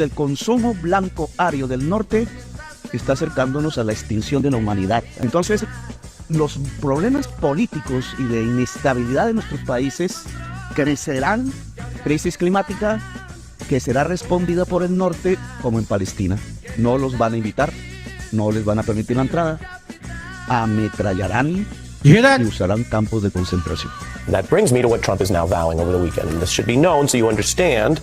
El consumo blanco ario del norte está acercándonos a la extinción de la humanidad. Entonces, los problemas políticos y de inestabilidad de nuestros países crecerán. Crisis climática que será respondida por el norte como en Palestina. No los van a invitar, no les van a permitir la entrada, ametrallarán y usarán campos de concentración. That brings me to what Trump is now vowing over the weekend. And this should be known so you understand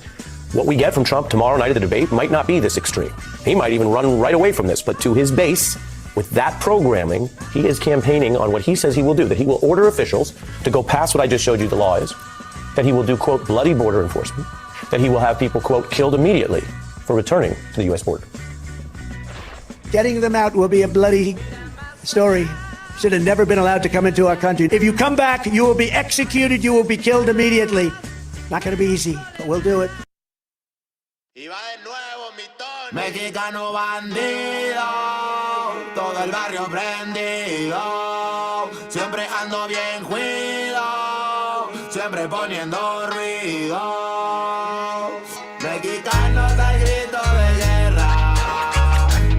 what we get from Trump tomorrow night at the debate might not be this extreme. He might even run right away from this. But to his base, with that programming, he is campaigning on what he says he will do, that he will order officials to go past what I just showed you the law is, that he will do, quote, bloody border enforcement, that he will have people, quote, killed immediately for returning to the U.S. border. Getting them out will be a bloody story. Should have never been allowed to come into our country. If you come back, you will be executed, you will be killed immediately. Not going to be easy, but we'll do it. Mexicano bandido, todo el barrio prendido, siempre ando bien cuido, siempre poniendo ruido. Mexicanos al grito de guerra,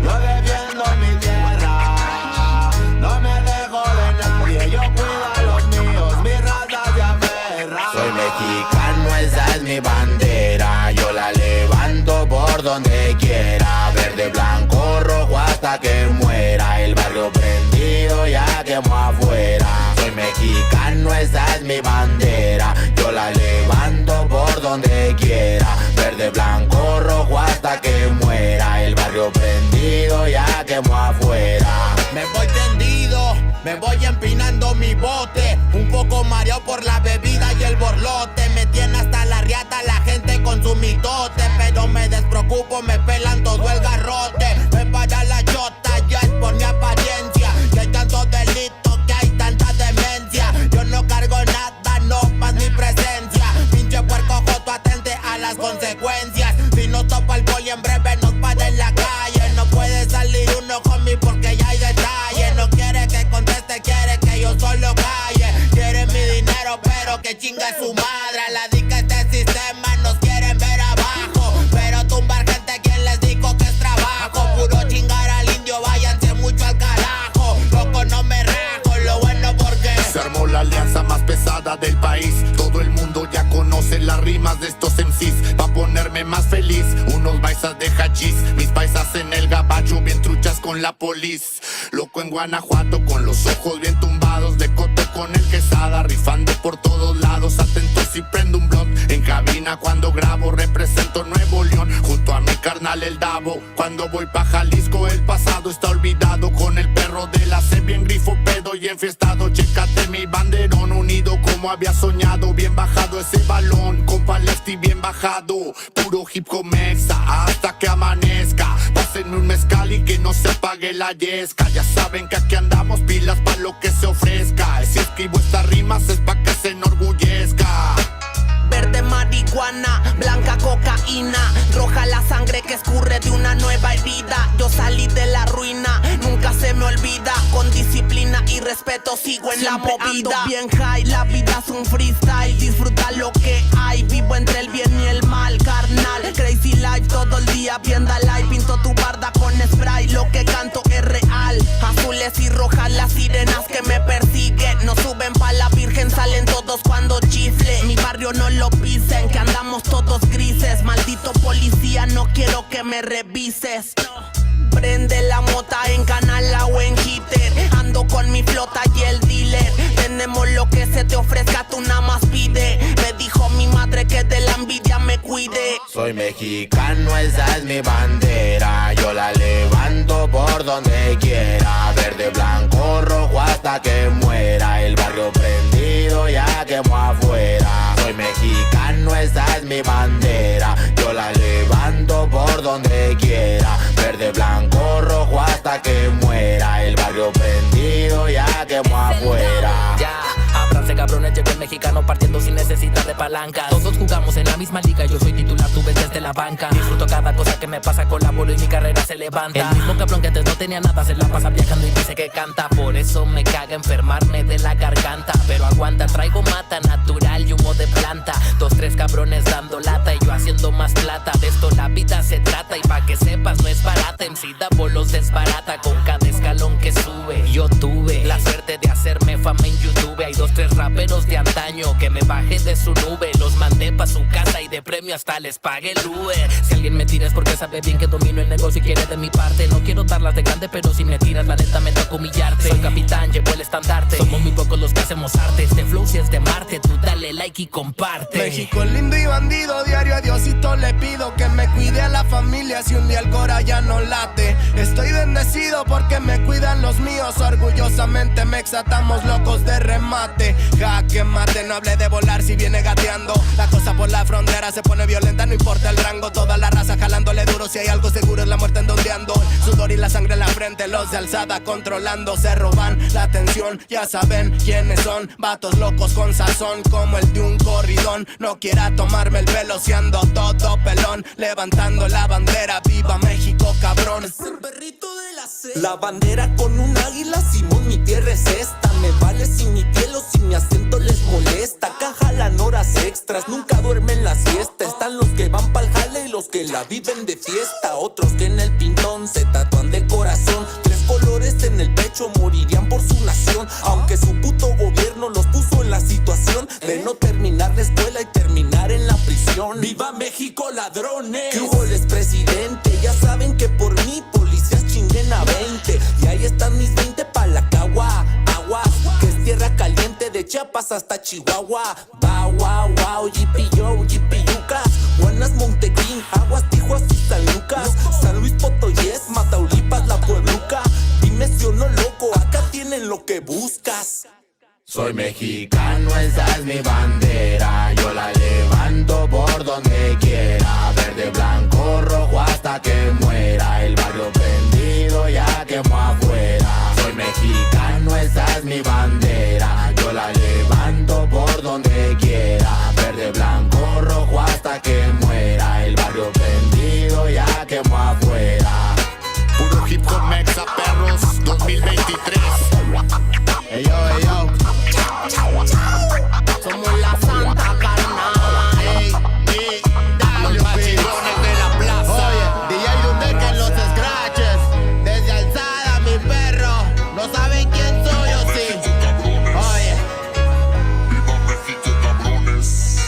yo defiendo mi tierra, no me dejo de nadie, yo cuido a los míos, mi raza se aferra. Soy mexicano, esa es mi bandera, yo la levanto por donde quiera, verde, blanco, rojo hasta que muera, el barrio prendido ya quemó afuera. Soy mexicano, esa es mi bandera, yo la levanto por donde quiera, verde, blanco, rojo hasta que muera, el barrio prendido ya quemó afuera. Me voy tendido, me voy empinando mi bote, un poco mareado por la bebida y el borlote, me tiene hasta la riata la gente con su mitote, pero me despreocupo, me pelan todo el garrote, me para la chota, ya es por mi apariencia, que hay tantos delitos, que hay tanta demencia, yo no cargo nada, no más mi presencia, pinche puerco joto, atente a las consecuencias, si no topa el boli en breve nos para en la calle, no puede salir uno conmigo porque ya hay detalle, no quiere que conteste, quiere que yo solo calle, quiere mi dinero pero que chinga su madre, a la dica este sistema nos quieren ver abajo, pero tumbar gente quien les dijo que es trabajo, puro chingar al indio, váyanse mucho al carajo, loco no me rajo, lo bueno porque se armó la alianza más pesada del país, todo el mundo ya conoce las rimas de estos MCs, pa' ponerme más feliz, unos paisas de hachís, mis paisas en el gabacho bien truchas con la polis, loco en Guanajuato con los ojos bien tumbados, de cote con el quesada, rifando por todos lados, atento si prendo un blunt, en cabina cuando grabo, represento Nuevo León, junto a mi carnal el Davo, cuando voy pa' Jalisco el pasado está olvidado, con el perro de la C bien grifo, pedo y enfiestado, chécate mi banderón, unido como había soñado, bien bajado ese balón, compa Lefty bien bajado, puro hip hop mexa, hasta que amanezca, pásenme un mezcal y que no se apague la yesca, ya saben que aquí andamos pilas pa' lo que se ofrezca, si escribo estas rimas es pa' que se enorgullezca. Verde marihuana, blanca cocaína, roja la sangre que escurre de una nueva herida. Yo salí de la ruina, nunca se me olvida. Con disciplina y respeto sigo en siempre la movida. Ando bien high, la vida es un freestyle. Disfruta lo que hay, vivo entre el bien y el mal, carnal. Crazy life todo el día, viendo live. Pinto tu barda con spray, lo que canto es real. Azules y rojas las sirenas que me persiguen. No suben pa' la virgen, salen todos cuando chifle. Mi barrio no lo pisen, que andamos todos grises. Maldito policía, no quiero que me revises. Prende la mota en Canala o en Hitter. Ando con mi flota y el dealer. Tenemos lo que se te ofrezca, tú nada más pide. Me dijo mi madre que de la envidia me cuide. Soy mexicano, esa es mi bandera, yo la levanto por donde quiera, verde, blanco, rojo hasta que muera, el barrio prendido ya quemó afuera. Soy mexicano, esa es mi bandera, yo la levanto por donde quiera, verde, blanco, rojo hasta que muera, el barrio prendido ya quemó afuera. Ya, ábranse cabrones, llegó el mexicano partiendo sin necesidad de palancas. Todos jugamos en la misma liga, yo soy titular, tú ves desde la banca. Disfruto cada cosa que me pasa, colaboro y mi carrera se levanta. El mismo cabrón que antes no tenía nada se la pasa viajando y dice que canta. Por eso me caga enfermarme de la garganta. Pero aguanta, traigo mata natural y humo de planta. 2, 3 cabrones dando lata y yo haciendo más plata. De esto la vida se trata y pa' que sepas no es barata. MC da bolos desbarata con cada escalón que sube. Yo tuve la suerte de hacerme fama en YouTube. Hay 2, 3 raperos de antaño que me bajé de su nube. Los mandé pa' su casa y de premio hasta les pagué el Uber. Si alguien me tira es porque sabe bien que domino el negocio y quiere de mi parte. No quiero darlas de grande, pero si me tiras la neta me toca humillarte. Soy capitán, llevo el estandarte. Somos muy pocos los que hacemos arte. Este flow si es de Marte, tú dale like y comparte. México lindo y bandido, diario a Diosito le pido que me cuide a la familia si un día el cora ya no late. Estoy bendecido porque me cuidan los míos. Orgullosamente me exatamos locos de remate. Jaque mate, no hable de volar si viene gateando. La cosa por la frontera se pone violenta, no importa el rango. Toda la raza jalándole duro, si hay algo seguro es la muerte endondeando. Sudor y la sangre en la frente, los de alzada controlando. Se roban la atención, ya saben quiénes son. Vatos locos con sazón como el de un corridón. No quiera tomarme el pelo si ando todo pelón. Levantando la bandera, viva México cabrón. Es el perrito de la selva. La bandera con un águila, Simón, mi tierra es esta. Me vale si mi piel o si mi acento les molesta. Acá jalan horas extras, nunca duermen la siesta. Están los que van pa'l jale y los que la viven de fiesta. Otros que en el pintón se tatúan de corazón. 3 colores en el pecho, morirían por su nación. Aunque su puto gobierno los puso en la situación de no terminar la escuela y terminar en la prisión. ¡Viva México, ladrones! ¿Qué hubo el expresidente? Ya saben que por mí policías chinguen a 20. Y ahí están mis 20 pa' la cagua. Aguas, que es tierra caliente de Chiapas hasta Chihuahua. Wow, wow, wow, yipi-yo, yipi-yucas. Buenas, Montequín, Aguas, Tijuas y San Lucas. San Luis Potoyes, Mataulipas, La Puebluca. Dime si o no, loco, acá tienen lo que buscas. Soy mexicano, esa es mi bandera. Yo la levanto por donde quiera. Verde, blanco, rojo hasta que muera. El barrio prendido ya quemó afuera. Soy mexicano, esa es mi bandera. Yo la levanto por donde quiera. Verde, blanco, rojo hasta que muera. El barrio prendido ya quemó afuera. Puro hip hop mexa, perros, 2023. Ey yo, ey yo. Somos la santa carnal. Ey, Los machidones de la plaza. Oye, DJ Dundeque en los scratches. Desde alzada, mi perro. No saben quién soy o sí. Oye. Viva México, cabrones.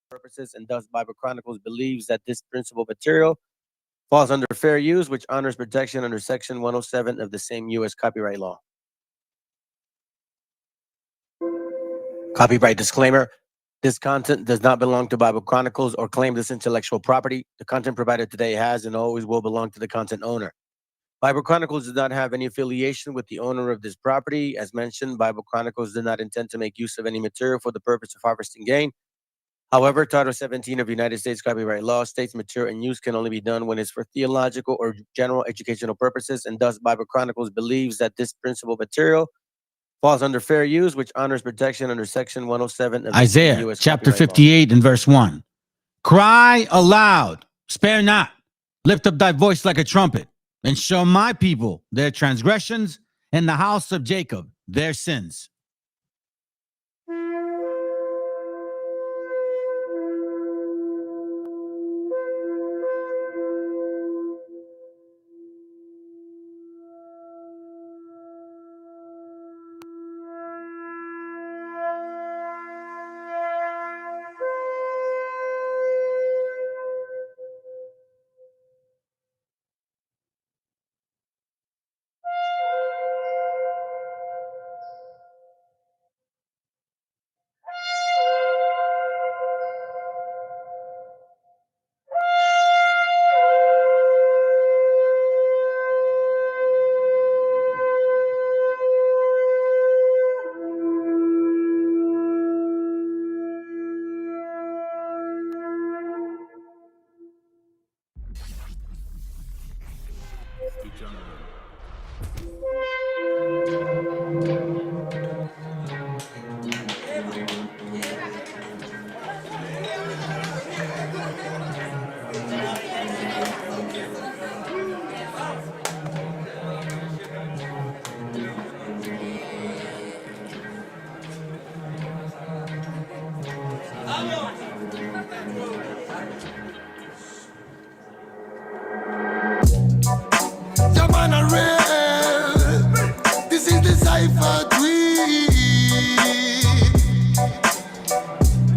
Purposes, and thus Bible Chronicles believes that this principal material falls under fair use, which honors protection under Section 107 of the same U.S. copyright law. Copyright disclaimer. This content does not belong to Bible Chronicles or claim this intellectual property. The content provided today has and always will belong to the content owner. Bible Chronicles does not have any affiliation with the owner of this property. As mentioned, Bible Chronicles did not intend to make use of any material for the purpose of harvesting gain. However, Title 17 of United States copyright law states material and use can only be done when it's for theological or general educational purposes, and thus Bible Chronicles believes that this principal material falls under fair use, which honors protection under Section 107 of the Isaiah U.S. chapter copyright law. 58 and verse 1. Cry aloud, spare not, lift up thy voice like a trumpet, and show my people their transgressions, and the house of Jacob their sins. tweet.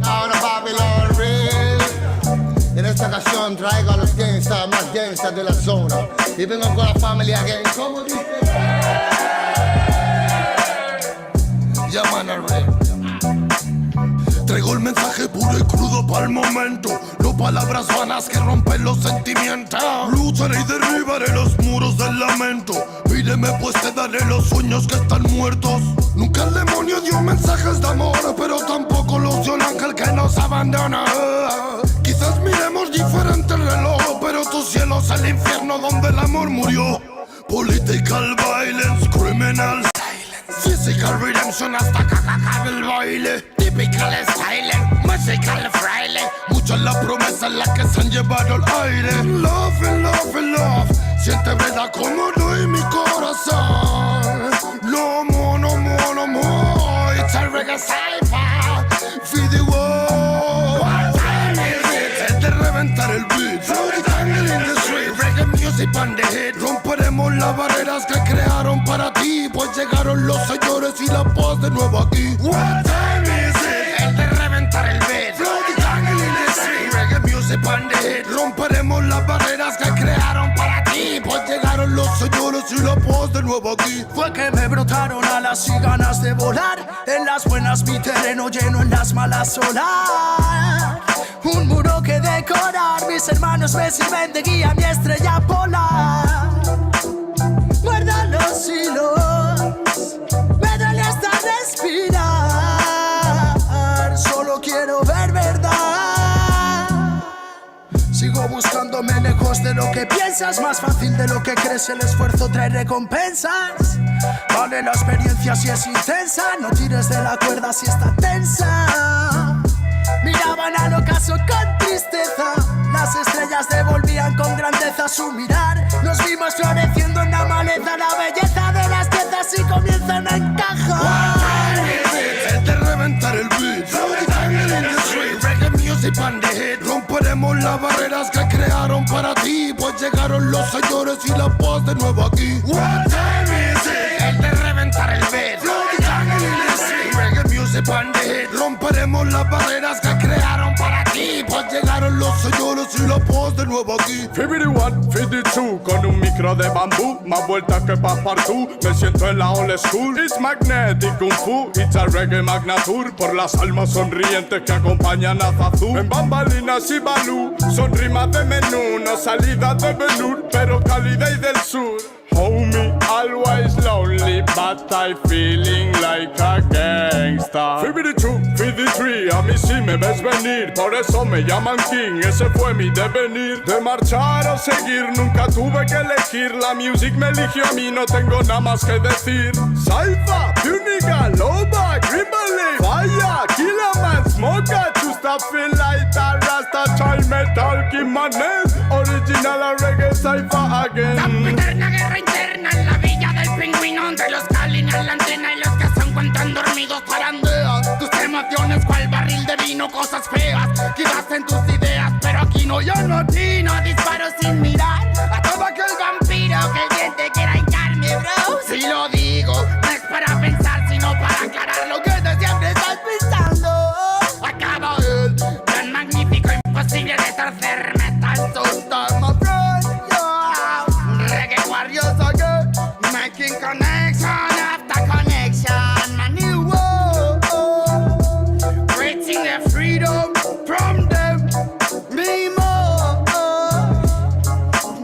Ahora Babylon Real. En esta ocasión traigo a los gangsters más gangsters de la zona. Y vengo con la familia gang. ¿Cómo dice? Llaman a Real. Traigo el mensaje puro y crudo para el momento. No palabras vanas que rompen los sentimientos. Lucharé y derribaré los muros del lamento. Pídeme pues te daré los sueños que están muertos. Nunca el demonio dio mensajes de amor, pero tampoco los dio el ángel que nos abandona. Quizás miremos diferente el reloj, pero tu cielo es el infierno donde el amor murió. Political violence, criminal physical redemption hasta cacacar el baile. Typical styling, musical fraile. Mucha es la promesa en la que se han llevado el aire. Love, love, love. Siente verdad como doy mi corazón. No more, no more, no more. It's a reggae cypher. Feed the world. What time is it? Es de reventar el beat. Throw the tangle in the street. Reggae music on the hit. Romperemos las barreras que crearon para ti, pues llegaron los señores y la paz de nuevo aquí. What time is it? El de reventar el beat. Throw the tangle in the street. Reggae music on the hit. Romperemos las barreras que crearon para ti, pues llegaron los señores y la paz de nuevo aquí. Fue que me brotaron alas y ganas de volar. En las buenas mi terreno lleno, en las malas solar. Un muro que decorar, mis hermanos me sirven de guía, mi estrella polar. Guarda los hilos, me duele hasta respirar. Solo quiero ver verdad. Sigo buscándome lejos de lo que piensas. Más fácil de lo que crees, el esfuerzo trae recompensas. Vale la experiencia si es intensa. No tires de la cuerda si está tensa. Miraban al ocaso con tristeza. Las estrellas devolvían con grandeza su mirar. Nos vimos floreciendo en la maleza. La belleza de las piezas y comienzan a encajar. Es de reventar el beat. Throw the tangle in the street. Reggae music on the hit. Romperemos las barreras que crearon para ti, pues llegaron los señores y la paz de nuevo aquí. What time is it? Es de reventar el beat. Throw the tangle in the street. Reggae music on the hit. Romperemos las barreras que crearon para ti, pues llegaron los señores y la paz de nuevo aquí. 51, 52, con un micro de bambú, más vueltas que Passepartout. Me siento en la old school. It's magnetic kung fu, it's a reggae magnatur. Por las almas sonrientes que acompañan a Zazú. En bambalinas y balú, son rimas de menú, no salidas de Benur, pero calidez del sur. Homie, always lonely, but I feeling like a gangsta. 52, 53, a mí sí me ves venir, por eso me llaman King, ese fue mi devenir. De marchar o seguir, nunca tuve que elegir, la music me eligió a mí, no tengo nada más que decir. Saifa, Puniga, Loba, Grimble, Fire, Killerman, Smoker, Chusta, feel like a Rasta, Child Metal, Kimanes, original a reggae Saifa again. Interna en la villa del pingüino, de los que alinean la antena y los que se encuentran dormidos zarandean tus emociones cual barril de vino, cosas feas quizás en tus ideas, pero aquí no, yo no atino, disparo sin mirar a todo aquel vampiro que el diente quiera hincarme, bro. Si lo digo, no es para pensar, sino para aclarar lo que de siempre estás pensando. Acaba el tan magnífico, imposible de torcer metal, so start my friend, yeah. Reggae warriors again, making connection after connection, my new world, creating the freedom from them, me more.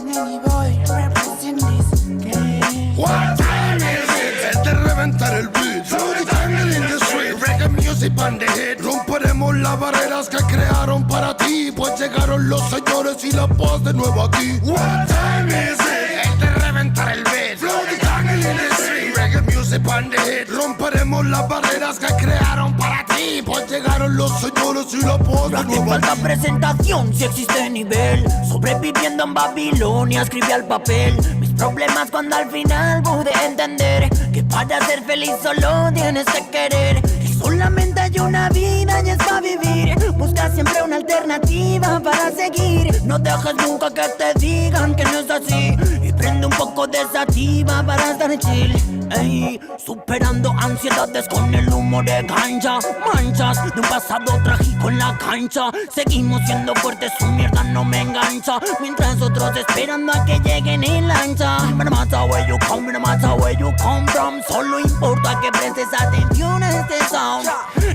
Any boy represent this game. What time is it? Es de reventar el beat. Throw the tangle in the street. Reggae music on the hit. Romperemos las barreras que crearon para ti, pues llegaron los señores y la paz de nuevo aquí. What time is it? Es de reventar el beat. Throw the tangle in the street. Reggae music on the hit. Romperemos las barreras que crearon para ti, pues llegaron los señores y la paz de nuevo aquí. Falta presentación si existe nivel. Sobreviviendo en Babilonia escribí al papel mis problemas cuando al final pude entender que para ser feliz solo tienes que querer, que solamente hay una vida y es para vivir. Busca siempre una alternativa para seguir. No dejes nunca que te digan que no es así y prende un poco de sativa para estar chill. Ey, superando ansiedades con el humo de gancha. Manchas de un pasado trágico en la cancha. Seguimos siendo fuertes, su mierda no me engancha. Mientras otros esperando a que lleguen en lancha. No matter where you come, no matter where you come from. Solo importa que prestes atención a este sound.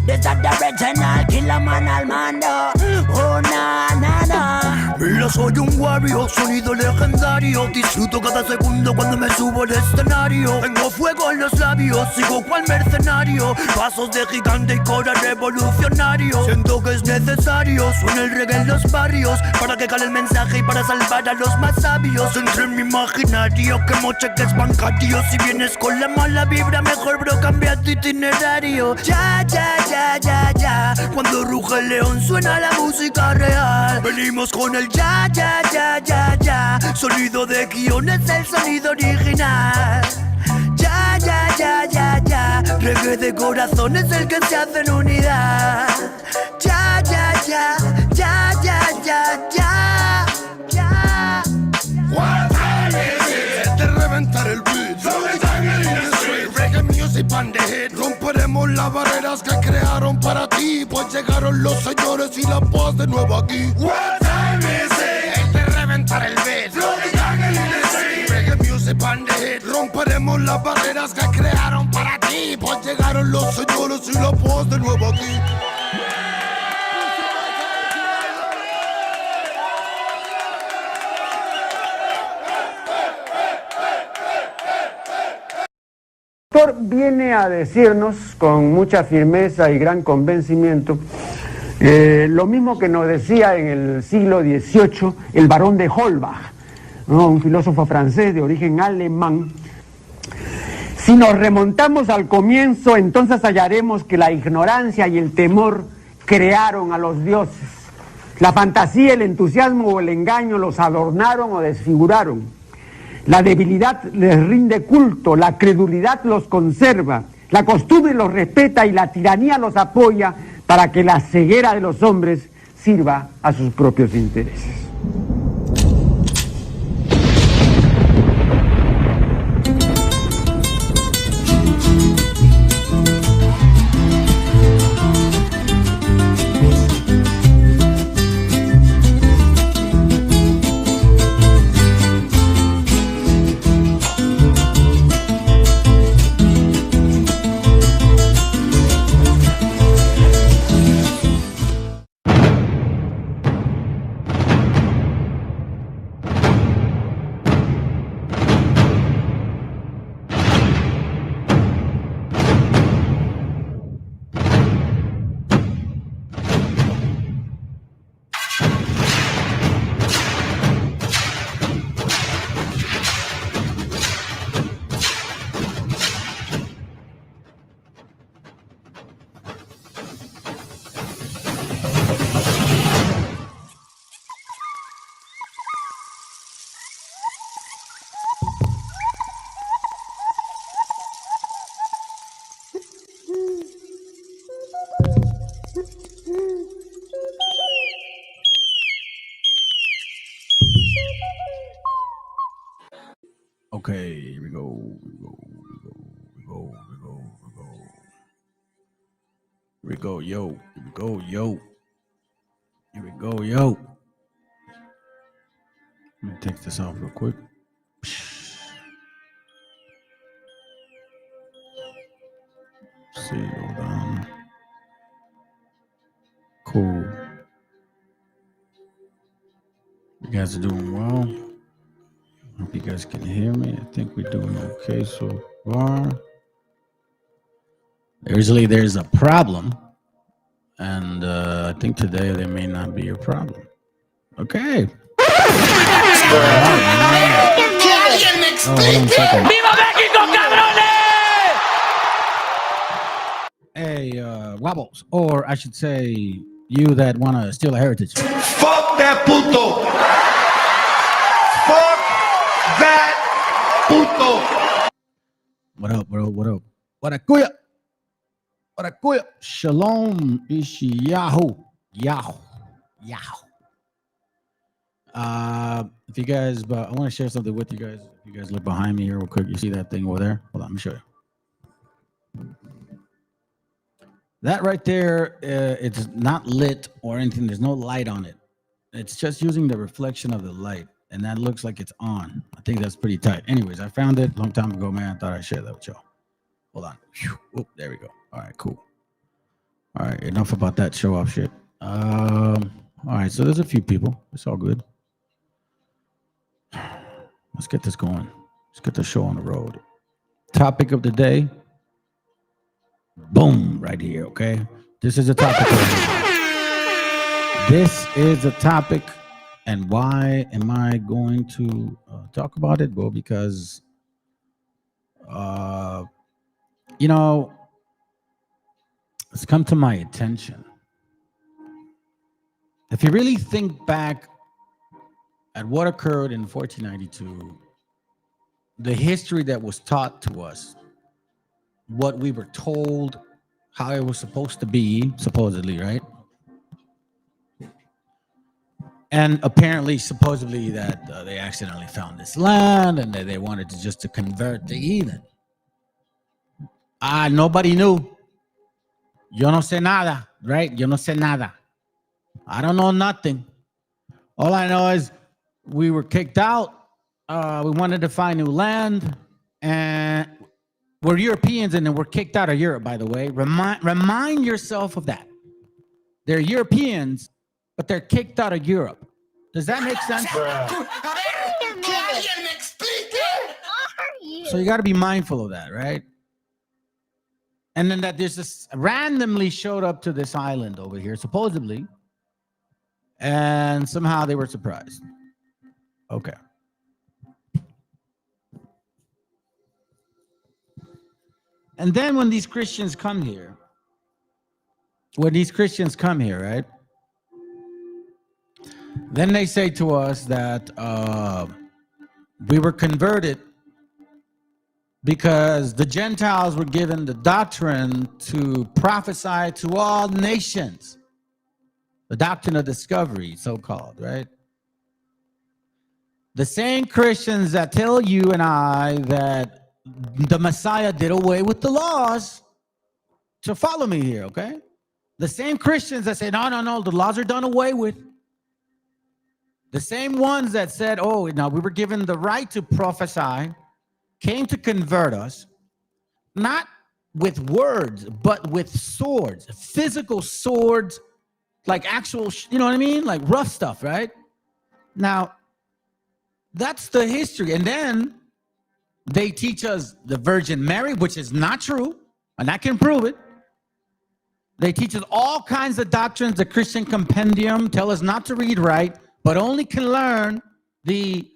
Desde the original, killer man al mando. Oh, na, na, na. Mira, soy un warrior, sonido legendario. Disfruto cada segundo cuando me subo al escenario. Tengo fuego en los labios, sigo cual mercenario. Pasos de gigante y cora revolucionario. Siento que es necesario, suena el reggae en los barrios. Para que cale el mensaje y para salvar a los más sabios. Entre mi imaginario, que mocheques bancarios. Si vienes con la mala vibra, mejor bro, cambia tu itinerario. Ya, ya, ya, ya, ya. Cuando ruge el león suena la música real. Venimos con el ya, ya, ya, ya, ya. Sonido de guión es el sonido original. Ya, ya, ya, ya, ya. Reggae de corazón es el que se hace en unidad. Ya, ya, ya, ya, ya, ya, ya, ya. What time is it? Es de reventar el beat. Throw the jungle in the street. Reggae music pan de hit. Romperemos las barreras que crearon para ti. Pues llegaron los señores y la paz de nuevo aquí. What time is it? Es de reventar el beat. Throw the jungle in the street. Reggae music pan de hit. Romperemos las barreras que crearon para ti. Pues llegaron los señores y la paz de nuevo aquí. El autor viene a decirnos con mucha firmeza y gran convencimiento lo mismo que nos decía en el siglo XVIII el barón de Holbach, ¿no? Un filósofo francés de origen alemán. Si nos remontamos al comienzo, entonces hallaremos que la ignorancia y el temor crearon a los dioses. La fantasía, el entusiasmo o el engaño los adornaron o desfiguraron. La debilidad les rinde culto, la credulidad los conserva, la costumbre los respeta y la tiranía los apoya para que la ceguera de los hombres sirva a sus propios intereses. Okay, here we go. Here we go, yo. Here we go, yo. Here we go, yo. Let me take this off real quick. See, hold on. Cool. You guys are doing well. Hope you guys can hear me. I think we're doing okay so far. Usually there's a problem, and I think today there may not be a problem. Okay. ¡Viva México, cabrones! Hey, Wobbles, or I should say, you that want to steal a heritage. Fuck that puto! Fuck that puto! What up, bro? What up? What a kuya? What a kuya? Shalom, ishi Yahoo. Yahoo. If you guys, but I want to share something with you guys. If You guys look behind me here real quick. You see that thing over there? Hold on, let me show you. That right there, it's not lit or anything. There's no light on it. It's just using the reflection of the light, and that looks like it's on. I think that's pretty tight. Anyways, I found it a long time ago, man. I thought I'd share that with y'all. Hold on. Oh, there we go. All right, cool. All right, enough about that show-off shit. All right, so there's a few people. It's all good. Let's get this going. Let's get the show on the road. Topic of the day. Boom, right here, okay? This is a topic. This is a topic, and why am I going to talk about it? Well, because, you know, it's come to my attention. If you really think back at what occurred in 1492, the history that was taught to us, what we were told, how it was supposed to be, supposedly, right? And apparently, supposedly, that they accidentally found this land and that they wanted to just to convert the heathen. Nobody knew. Yo no sé nada, right? Yo no sé nada. I don't know nothing. All I know is we were kicked out. We wanted to find new land, and we're Europeans, and then we're kicked out of Europe, by the way. Remind yourself of that. They're Europeans, but they're kicked out of Europe. Does that make sense? So you got to be mindful of that, right? And then that there's this randomly showed up to this island over here, supposedly, and somehow they were surprised. Okay. And then when these Christians come here, right? Then they say to us that we were converted because the Gentiles were given the doctrine to prophesy to all nations. The doctrine of discovery, so-called, right? The same Christians that tell you and I that the Messiah did away with the laws. So follow me here, okay? The same Christians that say, no, the laws are done away with. The same ones that said, oh, no, we were given the right to prophesy, came to convert us, not with words, but with swords, physical swords, like actual, you know what I mean? Like rough stuff, right? Now, that's the history. And then they teach us the Virgin Mary, which is not true, and I can prove it. They teach us all kinds of doctrines. The Christian compendium tell us not to read right, but only can learn the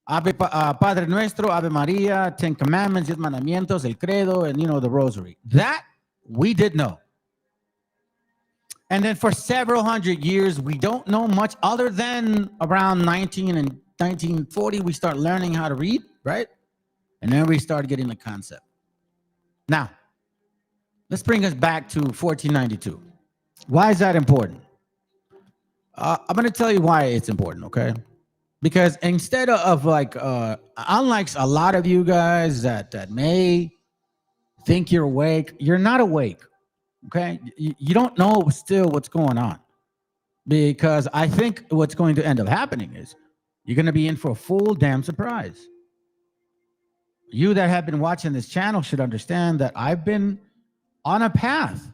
Padre Nuestro, Ave Maria, Ten Commandments, 10 Mandamientos, El Credo, and, the Rosary. That we did know. And then for several hundred years, we don't know much other than around 1940, we start learning how to read, right? And then we start getting the concept. Now, let's bring us back to 1492. Why is that important? I'm going to tell you why it's important, okay? Because instead of unlike a lot of you guys that may think you're awake, you're not awake, okay? You don't know still what's going on. Because I think what's going to end up happening is you're going to be in for a full damn surprise. You that have been watching this channel should understand that I've been on a path,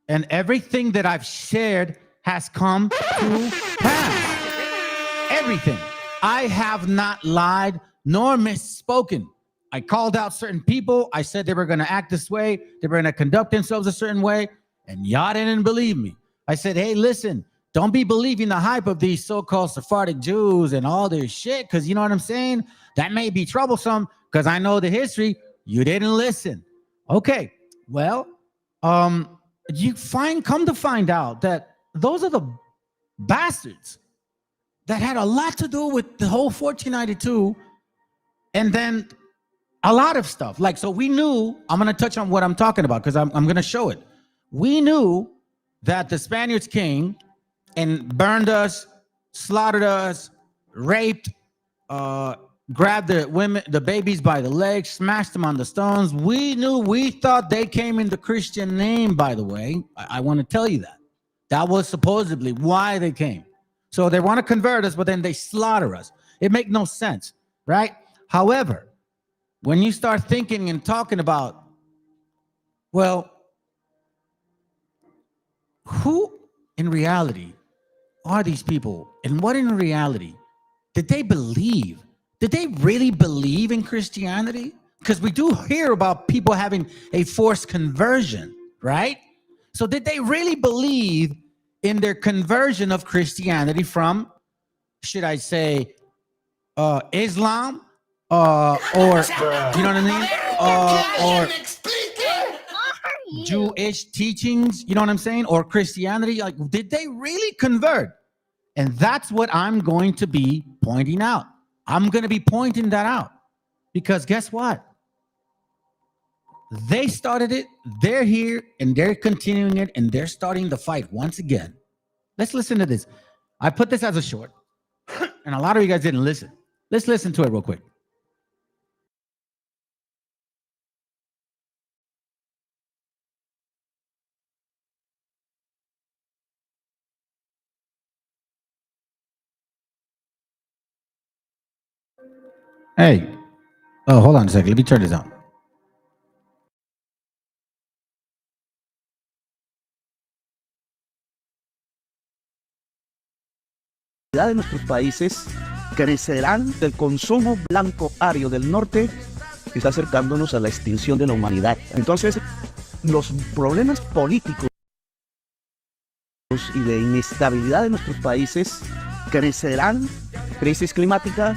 and everything that I've shared has come to pass. Everything. I have not lied nor misspoken. I called out certain people. I said they were going to act this way. They were going to conduct themselves a certain way, and y'all didn't believe me. I said, hey, listen, don't be believing the hype of these so-called Sephardic Jews and all this shit, because you know what I'm saying? That may be troublesome, because I know the history. You didn't listen. Okay, well, come to find out that those are the bastards that had a lot to do with the whole 1492, and then a lot of stuff. Like, so we knew, I'm going to touch on what I'm talking about, because I'm going to show it. We knew that the Spaniards came and burned us, slaughtered us, raped, grabbed the women, the babies by the legs, smashed them on the stones. We thought they came in the Christian name, by the way. I want to tell you that. That was supposedly why they came. So they want to convert us, but then they slaughter us. It makes no sense, right? However, when you start thinking and talking about, well, who in reality are these people? And what in reality did they believe? Did they really believe in Christianity? Because we do hear about people having a forced conversion, right? So did they really believe in their conversion of Christianity from, should I say, Islam, or you know what I mean, or Jewish teachings, you know what I'm saying, or Christianity? Like, did they really convert? And that's what I'm going to be pointing out. I'm going to be pointing that out because guess what? They started it, they're here, and they're continuing it, and they're starting the fight once again. Let's listen to this. I put this as a short, and a lot of you guys didn't listen. Let's listen to it real quick. Hey, oh, hold on a second. Let me turn this on. De nuestros países crecerán del consumo blanco ario del norte, que está acercándonos a la extinción de la humanidad. Entonces, los problemas políticos y de inestabilidad de nuestros países crecerán. Crisis climática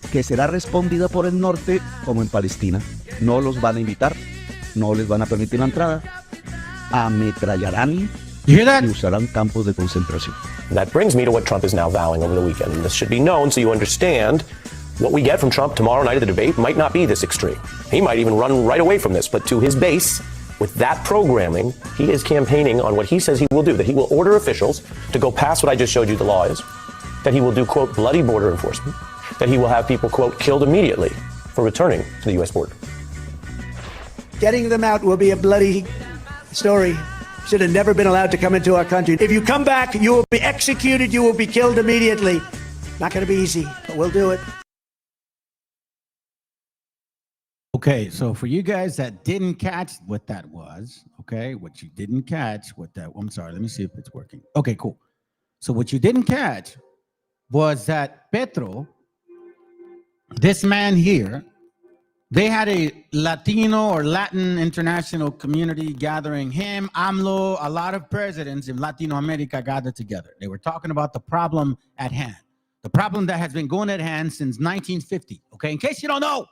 que será respondida por el norte como en Palestina. No los van a invitar, no les van a permitir la entrada, ametrallarán y usarán campos de concentración. That brings me to what Trump is now vowing over the weekend. And this should be known so you understand what we get from Trump tomorrow night at the debate might not be this extreme. He might even run right away from this. But to his base, with that programming, he is campaigning on what he says he will do, that he will order officials to go past what I just showed you the law is, that he will do, quote, bloody border enforcement, that he will have people, quote, killed immediately for returning to the U.S. border. Getting them out will be a bloody story. Should have never been allowed to come into our country. If you come back, you will be executed. You will be killed immediately. Not going to be easy, but we'll do it. Okay, so for you guys that didn't catch what that was, okay, what you didn't catch, what that, I'm sorry, let me see if it's working. Okay, cool. So what you didn't catch was that Petro, this man here, they had a Latino or Latin international community gathering. Him, AMLO, a lot of presidents in Latino America gathered together. They were talking about the problem at hand, the problem that has been going at hand since 1950. Okay, in case you don't know,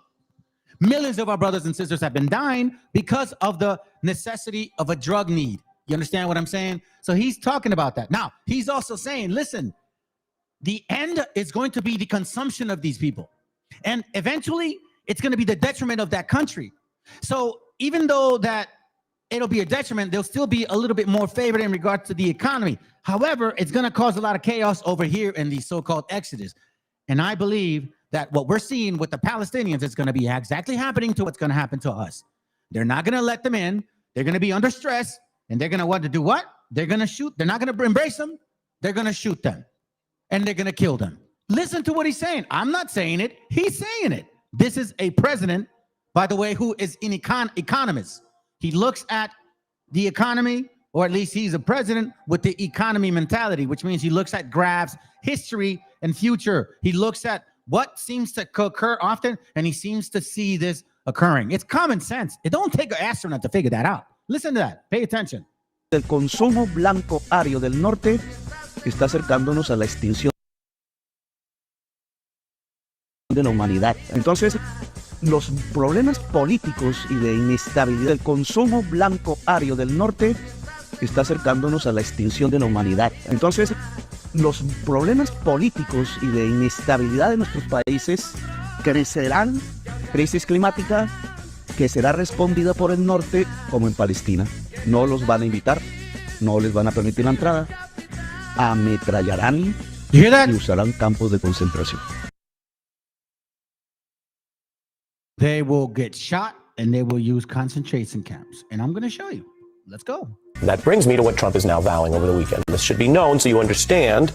millions of our brothers and sisters have been dying because of the necessity of a drug need. You understand what I'm saying? So he's talking about that. Now, he's also saying, listen, the end is going to be the consumption of these people. And eventually, it's going to be the detriment of that country. So even though that it'll be a detriment, there'll still be a little bit more favor in regard to the economy. However, it's going to cause a lot of chaos over here in the so-called exodus. And I believe that what we're seeing with the Palestinians is going to be exactly happening to what's going to happen to us. They're not going to let them in. They're going to be under stress. And they're going to want to do what? They're going to shoot. They're not going to embrace them. They're going to shoot them. And they're going to kill them. Listen to what he's saying. I'm not saying it. He's saying it. This is a president, by the way, who is an economist. He looks at the economy, or at least he's a president with the economy mentality, which means he looks at graphs, history, and future. He looks at what seems to occur often, and he seems to see this occurring. It's common sense. It don't take an astronaut to figure that out. Listen to that. Pay attention. El consumo blanco ario del norte está acercándonos a la extinción de la humanidad. Entonces, los problemas políticos y de inestabilidad del consumo blanco ario del norte está acercándonos a la extinción de la humanidad. Entonces, los problemas políticos y de inestabilidad de nuestros países crecerán. Crisis climática que será respondida por el norte como en Palestina. No los van a invitar, no les van a permitir la entrada, ametrallarán y usarán campos de concentración. they will get shot and they will use concentration camps. And I'm going to show you. Let's go. That brings me to what Trump is now vowing over the weekend. This should be known so you understand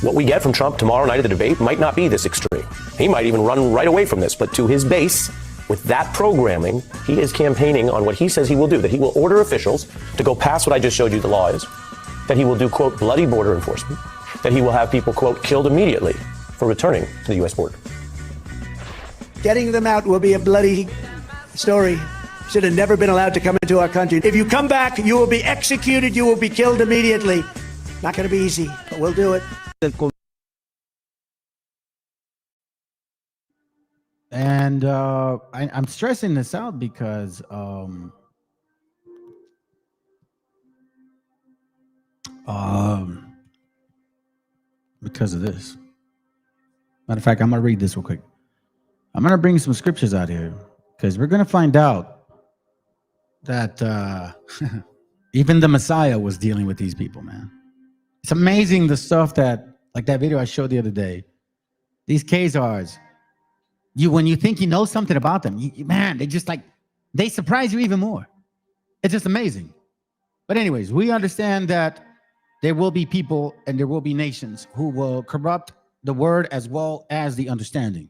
what we get from Trump tomorrow night at the debate might not be this extreme. He might even run right away from this, but to his base, with that programming, he is campaigning on what he says he will do, that he will order officials to go past what I just showed you the law is, that he will do, quote, bloody border enforcement, that he will have people, quote, killed immediately for returning to the U.S. border. Getting them out will be a bloody story. Should have never been allowed to come into our country. If you come back, you will be executed. You will be killed immediately. Not going to be easy, but we'll do it. And I'm stressing this out because of this. Matter of fact, I'm going to read this real quick. I'm going to bring some scriptures out here because we're going to find out that even the Messiah was dealing with these people, man. It's amazing the stuff that, like that video I showed the other day, these Khazars, when you think you know something about them, man, they surprise you even more. It's just amazing. But anyways, we understand that there will be people and there will be nations who will corrupt the word as well as the understanding.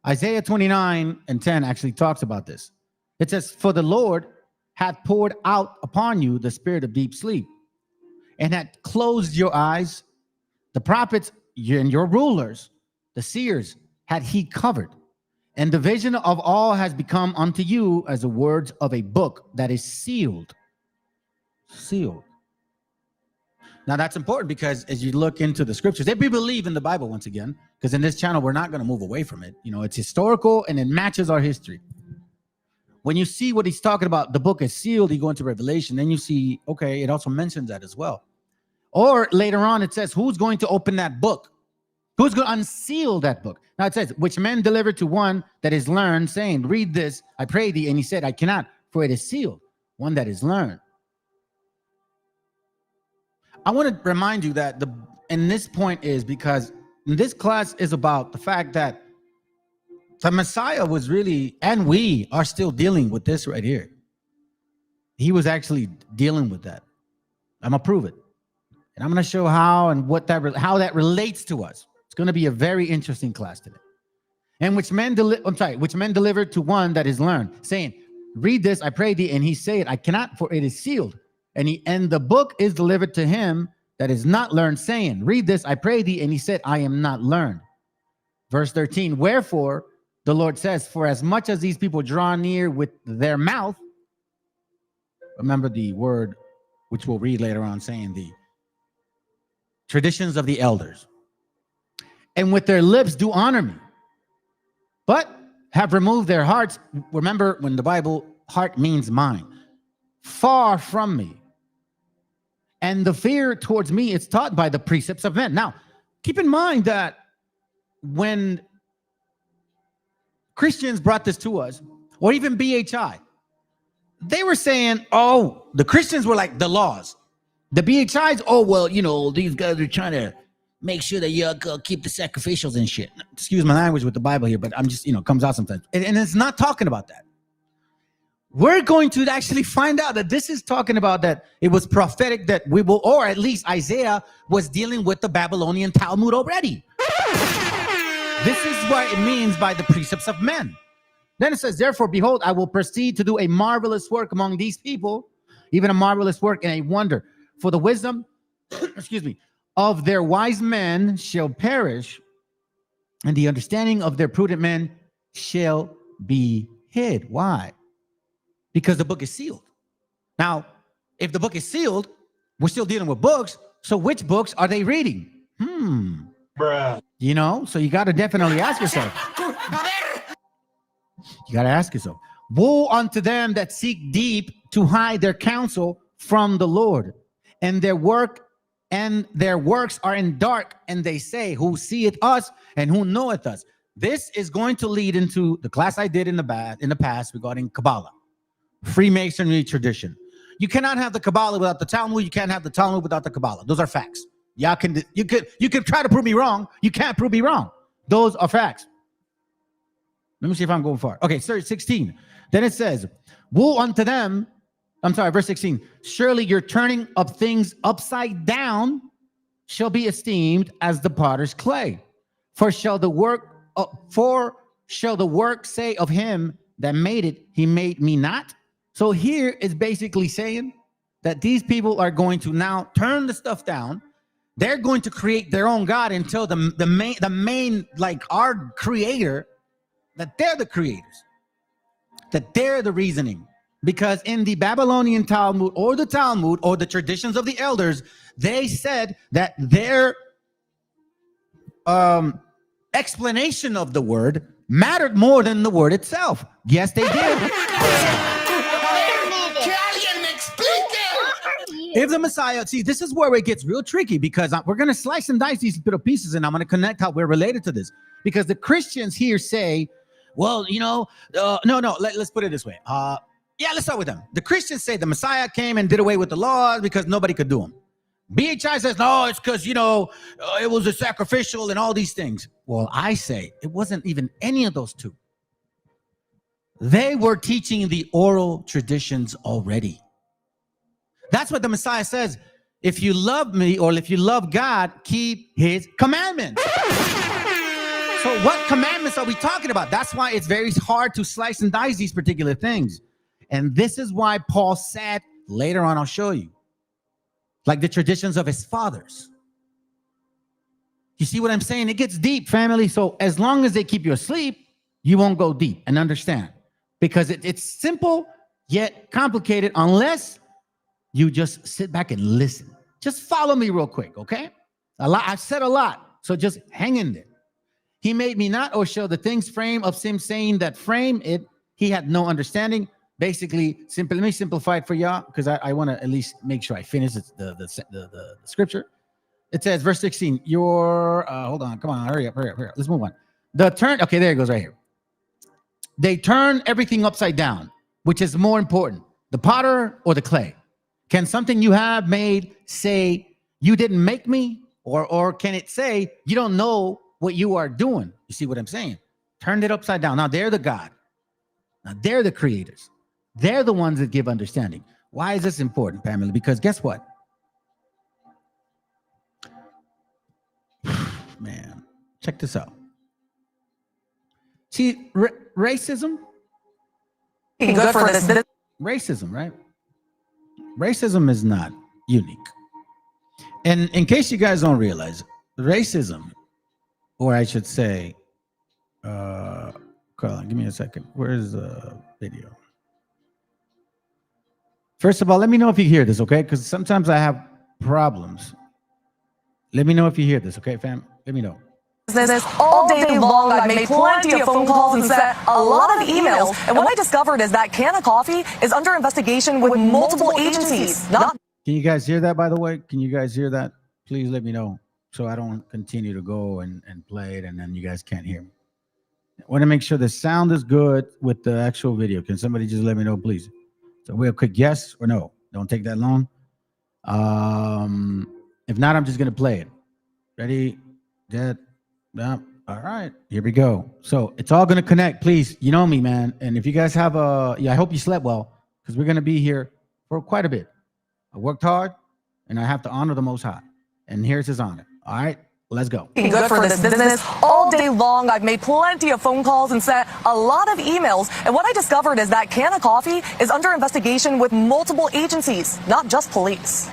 Isaiah 29:10 actually talks about this. It says, "For the Lord hath poured out upon you the spirit of deep sleep, and hath closed your eyes. The prophets and your rulers, the seers, had he covered. And the vision of all has become unto you as the words of a book that is sealed." Sealed. Now that's important because as you look into the scriptures, if we believe in the Bible once again, because in this channel, we're not going to move away from it. You know, it's historical and it matches our history. When you see what he's talking about, the book is sealed, you go into Revelation, then you see, okay, it also mentions that as well. Or later on, it says, who's going to open that book? Who's going to unseal that book? Now it says, which men delivered to one that is learned, saying, read this, I pray thee. And he said, I cannot, for it is sealed. One that is learned. I want to remind you that and this point is because this class is about the fact that the Messiah was really, and we are still dealing with this right here. He was actually dealing with that. I'm going to prove it. And I'm going to show how and how that relates to us. It's going to be a very interesting class today. And which men delivered to one that is learned, saying, read this, I pray thee. And he said, I cannot, for it is sealed. And the book is delivered to him that is not learned, saying, read this, I pray thee. And he said, I am not learned. Verse 13, wherefore the Lord says, for as much as these people draw near with their mouth, remember the word, which we'll read later on, saying the traditions of the elders, and with their lips do honor me, but have removed their hearts. Remember, when the Bible, heart means mind, far from me. And the fear towards me is taught by the precepts of men. Now, keep in mind that when Christians brought this to us, or even BHI, they were saying, oh, the Christians were like the laws. The BHIs, oh, well, you know, these guys are trying to make sure that you keep the sacrificials and shit. Excuse my language with the Bible here, but I'm just, you know, comes out sometimes. And it's not talking about that. We're going to actually find out that this is talking about that it was prophetic that we will, or at least Isaiah was dealing with the Babylonian Talmud already. This is what it means by the precepts of men. Then it says, therefore, behold, I will proceed to do a marvelous work among these people, even a marvelous work and a wonder. For the wisdom, excuse me, of their wise men shall perish, and the understanding of their prudent men shall be hid. Why? Because the book is sealed. Now, if the book is sealed, we're still dealing with books. So which books are they reading? Bruh. You know, so you got to definitely ask yourself. You got to ask yourself, woe unto them that seek deep to hide their counsel from the Lord, and their works are in dark, and they say, who seeth us and who knoweth us? This is going to lead into the class I did in the past regarding Kabbalah, Freemasonry tradition. You cannot have the Kabbalah without the Talmud. You can't have the Talmud without the Kabbalah. Those are facts. You could try to prove me wrong. You can't prove me wrong. Those are facts. Let me see if I'm going far. Okay, 16. Then it says, woe unto them. I'm sorry, verse 16. Surely your turning of things upside down shall be esteemed as the potter's clay. For shall the work say of him that made it, he made me not? So here is basically saying that these people are going to now turn the stuff down. They're going to create their own God until the main, like our creator, that they're the creators, that they're the reasoning. Because in the Babylonian Talmud or the traditions of the elders, they said that their explanation of the word mattered more than the word itself. Yes, they did. If the Messiah, see, this is where it gets real tricky, because we're going to slice and dice these little pieces, and I'm going to connect how we're related to this. Because the Christians here say, well, let's put it this way. Let's start with them. The Christians say the Messiah came and did away with the laws because nobody could do them. BHI says, no, it's because, it was a sacrificial and all these things. Well, I say it wasn't even any of those two. They were teaching the oral traditions already. That's what the Messiah says. If you love me, or if you love God, keep his commandments. So what commandments are we talking about? That's why it's very hard to slice and dice these particular things. And this is why Paul said, later on, I'll show you, like the traditions of his fathers. You see what I'm saying? It gets deep, family. So as long as they keep you asleep, you won't go deep and understand. Because it's simple, yet complicated, unless you just sit back and listen. Just follow me real quick, okay? I've said a lot, so just hang in there. He made me not, or show the things frame of him, saying that frame it, he had no understanding. Basically, let me simplify it for y'all, because I want to at least make sure I finish the scripture. It says, verse 16, hold on, come on, hurry up. Let's move on. Okay, there it goes right here. They turn everything upside down, which is more important, the potter or the clay. Can something you have made say, you didn't make me? Or can it say, you don't know what you are doing? You see what I'm saying? Turned it upside down. Now they're the God. Now they're the creators. They're the ones that give understanding. Why is this important, Pamela? Because guess what? Man, check this out. See, racism. Good for this. Racism, right? Racism is not unique. And in case you guys don't realize, racism, or I should say, Carla, give me a second. Where's the video? First of all, let me know if you hear this, okay? Because sometimes I have problems. Let me know if you hear this, okay, fam? Let me know. This all day long. I've made plenty of phone calls and sent a lot of emails. And what I discovered is that Can of Coffee is under investigation with multiple agencies. Can you guys hear that, by the way? Can you guys hear that? Please let me know so I don't continue to go and play it and then you guys can't hear me. I want to make sure the sound is good with the actual video. Can somebody just let me know, please? So real quick, yes or no? Don't take that long. If not, I'm just going to play it. Ready? Dead. Yeah. All right, here we go. So it's all going to connect, please. You know me, man. And if you guys have I hope you slept well, because we're going to be here for quite a bit. I worked hard and I have to honor the Most High. And here's his honor. All right, let's go. Good for this business. All day long, I've made plenty of phone calls and sent a lot of emails. And what I discovered is that Can of Coffee is under investigation with multiple agencies, not just police.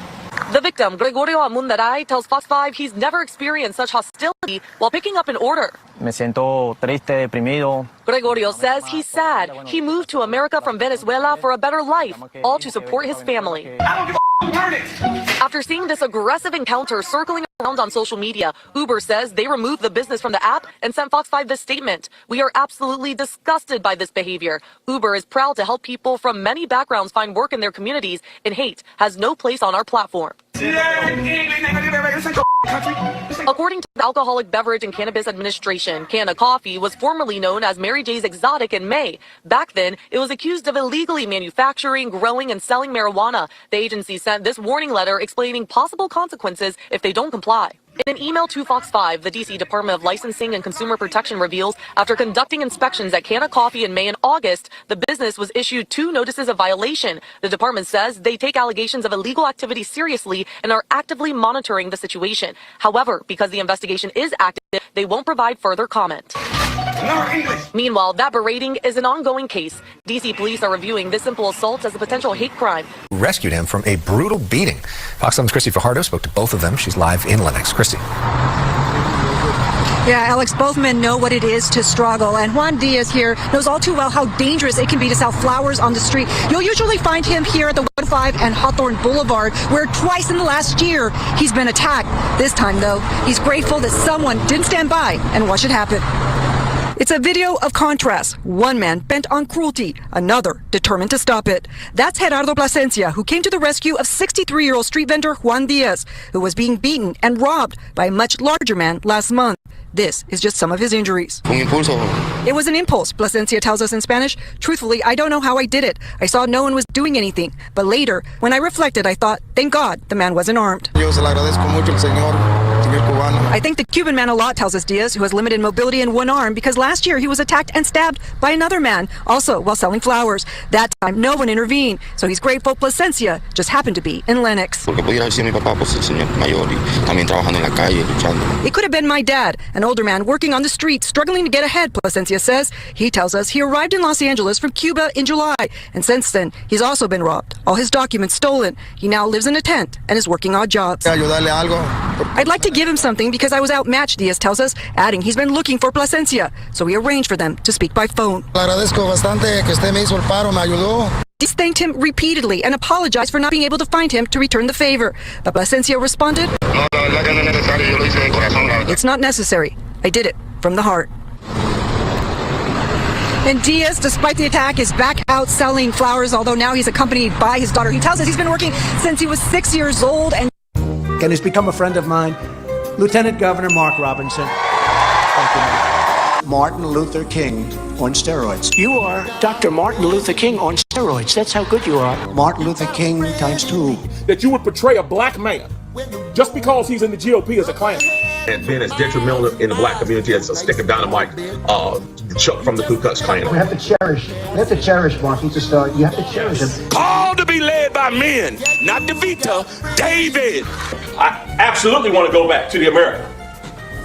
The victim, Gregorio Amundaray, tells Fox 5 he's never experienced such hostility while picking up an order. Me siento triste, deprimido. Gregorio says he's sad. He moved to America from Venezuela for a better life, all to support his family. After seeing this aggressive encounter circling around on social media, Uber says they removed the business from the app and sent Fox 5 this statement. We are absolutely disgusted by this behavior. Uber is proud to help people from many backgrounds find work in their communities, and hate has no place on our platform. According to the Alcoholic Beverage and Cannabis Administration, Can of Coffee was formerly known as Mary J's Exotic in May. Back then, it was accused of illegally manufacturing, growing, and selling marijuana. The agency sent this warning letter explaining possible consequences if they don't comply. In an email to Fox 5, the D.C. Department of Licensing and Consumer Protection reveals after conducting inspections at Canna Coffee in May and August, the business was issued 2 notices of violation. The department says they take allegations of illegal activity seriously and are actively monitoring the situation. However, because the investigation is active, they won't provide further comment. Meanwhile, that berating is an ongoing case. D.C. police are reviewing this simple assault as a potential hate crime. Rescued him from a brutal beating. Fox 7's Christy Fajardo spoke to both of them. She's live in Lenox. Christy. Yeah, Alex, both men know what it is to struggle, and Juan Diaz here knows all too well how dangerous it can be to sell flowers on the street. You'll usually find him here at the 105 and Hawthorne Boulevard, where twice in the last year he's been attacked. This time, though, he's grateful that someone didn't stand by and watch it happen. It's a video of contrast. One man bent on cruelty, another determined to stop it. That's Gerardo Plasencia, who came to the rescue of 63-year-old street vendor Juan Diaz, who was being beaten and robbed by a much larger man last month. This is just some of his injuries. It was an impulse, Plasencia tells us in Spanish. Truthfully, I don't know how I did it. I saw no one was doing anything. But later, when I reflected, I thought, thank God the man wasn't armed. I thank the Cuban man a lot, tells us Diaz, who has limited mobility in one arm because last year he was attacked and stabbed by another man, also while selling flowers. That time, no one intervened, so he's grateful Plasencia just happened to be in Lenox. It could have been my dad, an older man working on the street, struggling to get ahead, Plasencia says. He tells us he arrived in Los Angeles from Cuba in July, and since then, he's also been robbed, all his documents stolen. He now lives in a tent and is working odd jobs. I'd like to give him something because I was outmatched, Diaz tells us, adding he's been looking for Plasencia, so we arranged for them to speak by phone. Diaz thanked him repeatedly and apologized for not being able to find him to return the favor. But Plasencia responded, "It's not necessary. I did it from the heart." And Diaz, despite the attack, is back out selling flowers, although now he's accompanied by his daughter. He tells us he's been working since he was 6 years old and has become a friend of mine, Lieutenant Governor Mark Robinson. Thank you, Mark. Martin Luther King on steroids. You are Dr. Martin Luther King on steroids. That's how good you are. Martin Luther King times 2. That you would portray a black man just because he's in the GOP as a Klan. And being as detrimental in the black community as a stick of dynamite Chuck from the Ku Klux Klan. We have to cherish Mark. He's a star. You have to cherish him. Called to be led by men, not the Vita, David. I absolutely want to go back to the America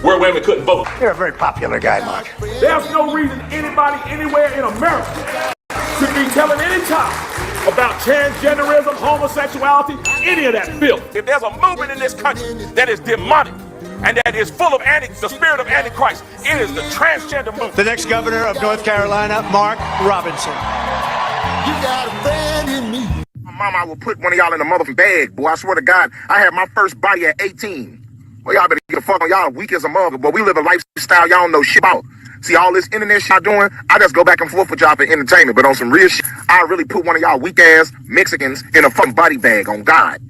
where women couldn't vote. You're a very popular guy, Mark. There's no reason anybody anywhere in America should be telling any time about transgenderism, homosexuality, any of that filth. If there's a movement in this country that is demonic and that is full of the spirit of Antichrist, it is the transgender movement. The next governor of North Carolina, Mark Robinson. You got a friend in me. My mama, I will put one of y'all in a motherfucking bag, boy. I swear to God, I had my first body at 18. Well, y'all better get a fuck on y'all weak as a mother, but we live a lifestyle y'all don't know shit about. See, all this internet shit y'all doing, I just go back and forth with y'all for entertainment, but on some real shit, I really put one of y'all weak ass Mexicans in a fucking body bag, on God.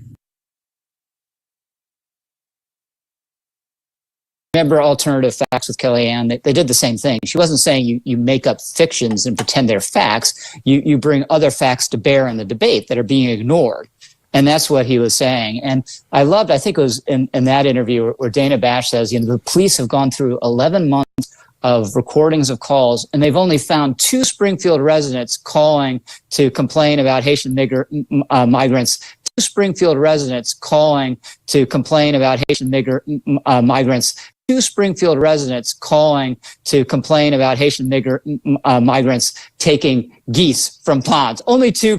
Remember Alternative Facts with Kellyanne? They did the same thing. She wasn't saying you make up fictions and pretend they're facts. You bring other facts to bear in the debate that are being ignored. And that's what he was saying. And I think it was in that interview where Dana Bash says, the police have gone through 11 months of recordings of calls, and they've only found 2 Springfield residents calling to complain about Haitian migrants. 2 Springfield residents calling to complain about Haitian migrants. 2 Springfield residents calling to complain about Haitian migrants taking geese from ponds. Only 2.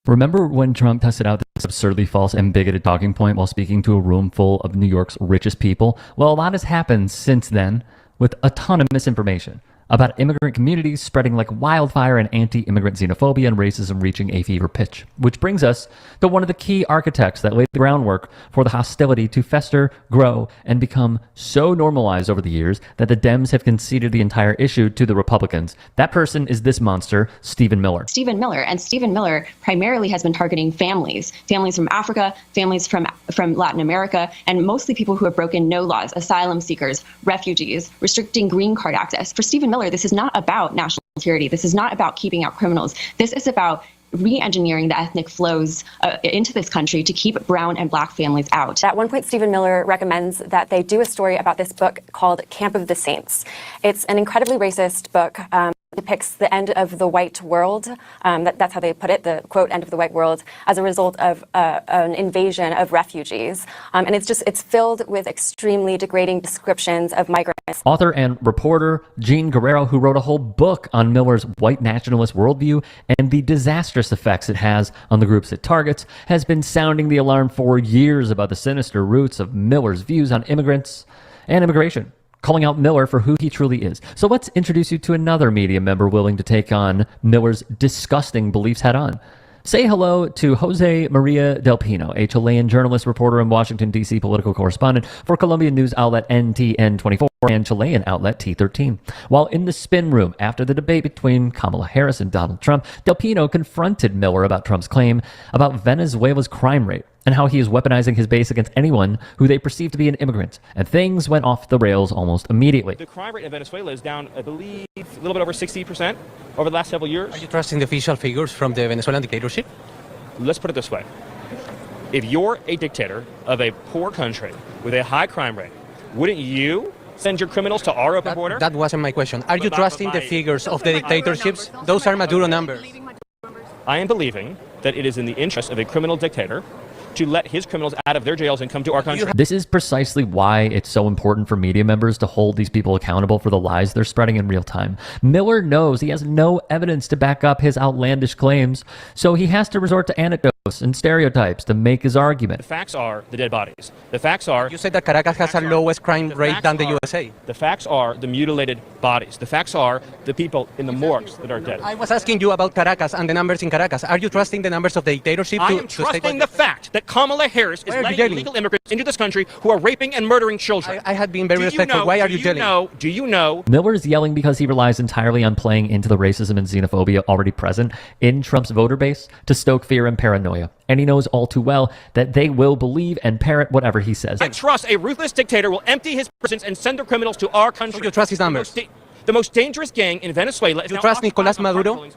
Remember when Trump tested out this absurdly false and bigoted talking point while speaking to a room full of New York's richest people? Well, a lot has happened since then with a ton of misinformation about immigrant communities spreading like wildfire and anti-immigrant xenophobia and racism reaching a fever pitch. Which brings us to one of the key architects that laid the groundwork for the hostility to fester, grow, and become so normalized over the years that the Dems have conceded the entire issue to the Republicans. That person is this monster, Stephen Miller. Stephen Miller primarily has been targeting families from Africa, families from Latin America, and mostly people who have broken no laws, asylum seekers, refugees, restricting green card access. For Stephen Miller, this is not about national security. This is not about keeping out criminals. This is about re-engineering the ethnic flows into this country to keep brown and black families out. At one point, Stephen Miller recommends that they do a story about this book called Camp of the Saints. It's an incredibly racist book. Depicts the end of the white world. That's how they put it, the quote, end of the white world, as a result of an invasion of refugees. And it's filled with extremely degrading descriptions of migrants. Author and reporter Jean Guerrero, who wrote a whole book on Miller's white nationalist worldview and the disastrous effects it has on the groups it targets, has been sounding the alarm for years about the sinister roots of Miller's views on immigrants and immigration, calling out Miller for who he truly is. So let's introduce you to another media member willing to take on Miller's disgusting beliefs head on. Say hello to Jose Maria Del Pino, a Chilean journalist, reporter, and Washington, D.C. political correspondent for Colombian news outlet NTN24 and Chilean outlet T13. While in the spin room after the debate between Kamala Harris and Donald Trump, Del Pino confronted Miller about Trump's claim about Venezuela's crime rate and how he is weaponizing his base against anyone who they perceive to be an immigrant. And things went off the rails almost immediately. The crime rate in Venezuela is down, I believe, a little bit over 60% over the last several years. Are you trusting the official figures from the Venezuelan dictatorship? Let's put it this way. If you're a dictator of a poor country with a high crime rate, wouldn't you send your criminals to our open border? That wasn't my question. Are you trusting the figures of the dictatorships? Those are Maduro numbers. I am believing that it is in the interest of a criminal dictator to let his criminals out of their jails and come to our country. This is precisely why it's so important for media members to hold these people accountable for the lies they're spreading in real time. Miller knows he has no evidence to back up his outlandish claims, so he has to resort to anecdotes and stereotypes to make his argument. The facts are the dead bodies. The facts are... You said that Caracas has a lowest crime rate than the USA. The facts are the mutilated bodies. The facts are the people in the morgues that are dead. I was asking you about Caracas and the numbers in Caracas. Are you trusting the numbers of the dictatorship? I am trusting the fact that Kamala Harris is letting illegal immigrants into this country who are raping and murdering children. I had been very respectful. Why are you telling? Do you know? Miller's yelling because he relies entirely on playing into the racism and xenophobia already present in Trump's voter base to stoke fear and paranoia. And he knows all too well that they will believe and parrot whatever he says. I trust a ruthless dictator will empty his prisons and send their criminals to our country. So you trust his numbers? The most dangerous gang in Venezuela is You trust Nicolás Maduro?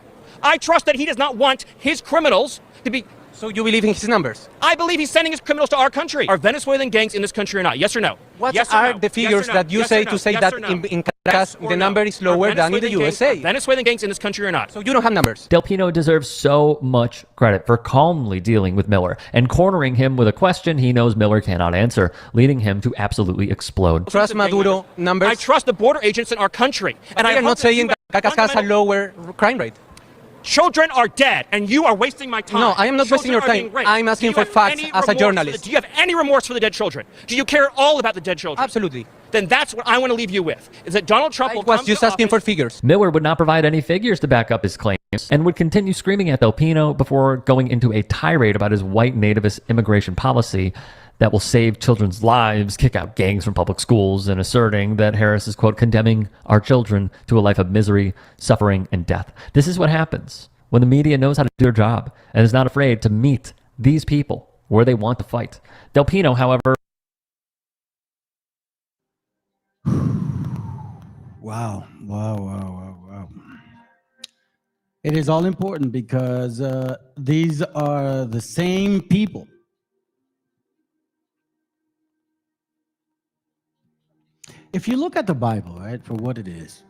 I trust that he does not want his criminals to be... So you believe in his numbers? I believe he's sending his criminals to our country. Are Venezuelan gangs in this country or not? Yes or no? What yes are the figures that you say to say that in Caracas the number is lower than in the USA? Venezuelan gangs in this country or not? So you don't have numbers. Del Pino deserves so much credit for calmly dealing with Miller and cornering him with a question he knows Miller cannot answer, leading him to absolutely explode. Trust Maduro numbers? I trust the border agents in our country. And I am not saying that Caracas has a lower crime rate. Children are dead, and you are wasting my time. No, I am not wasting your time. I'm asking for facts as a journalist. Do you have any remorse for the dead children? Do you care at all about the dead children? Absolutely. Then that's what I want to leave you with, is that Donald Trump will was just asking for figures. Miller would not provide any figures to back up his claims and would continue screaming at Del Pino before going into a tirade about his white nativist immigration policy that will save children's lives, kick out gangs from public schools, and asserting that Harris is, quote, condemning our children to a life of misery, suffering, and death. This is what happens when the media knows how to do their job and is not afraid to meet these people where they want to fight. Del Pino, however... Wow. It is all important because these are the same people if you look at the Bible, right, for what it is,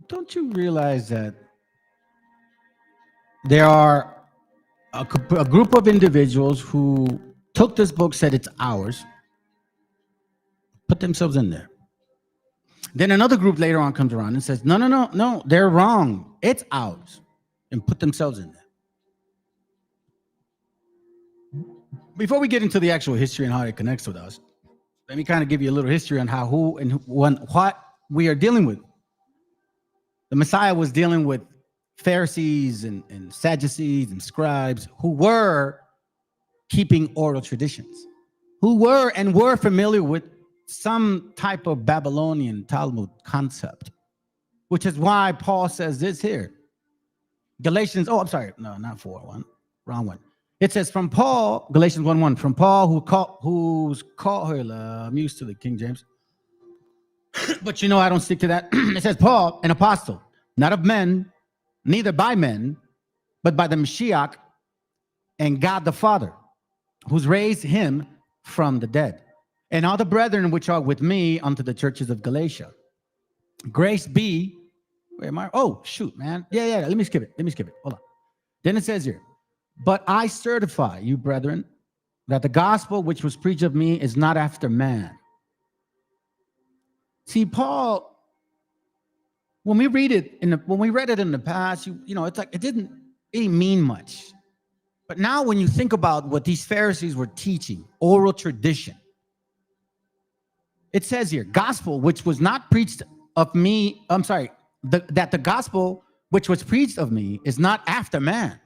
don't you realize that there are a group of individuals who took this book, said it's ours, put themselves in there. Then another group later on comes around and says, no, they're wrong. It's ours, and put themselves in there. Before we get into the actual history and how it connects with us, let me kind of give you a little history on how, who, and what we are dealing with. The Messiah was dealing with Pharisees and Sadducees and scribes who were keeping oral traditions, who were familiar with some type of Babylonian Talmud concept, which is why Paul says this here. Galatians, oh, I'm sorry, no, not 4:1, wrong one. It says from Paul, Galatians 1:1, from Paul who's called, I'm used to the King James, but I don't stick to that. It says Paul, an apostle, not of men, neither by men, but by the Meshiach and God the Father, who's raised him from the dead. And all the brethren which are with me unto the churches of Galatia. Grace be, where am I? Oh, shoot, man. Yeah. Let me skip it. Hold on. Then it says here, but I certify you, brethren, that the gospel which was preached of me is not after man. See, Paul, when we read it in the past, it's like it didn't mean much. But now when you think about what these Pharisees were teaching, oral tradition, it says here, gospel which was not preached of me, that the gospel which was preached of me is not after man,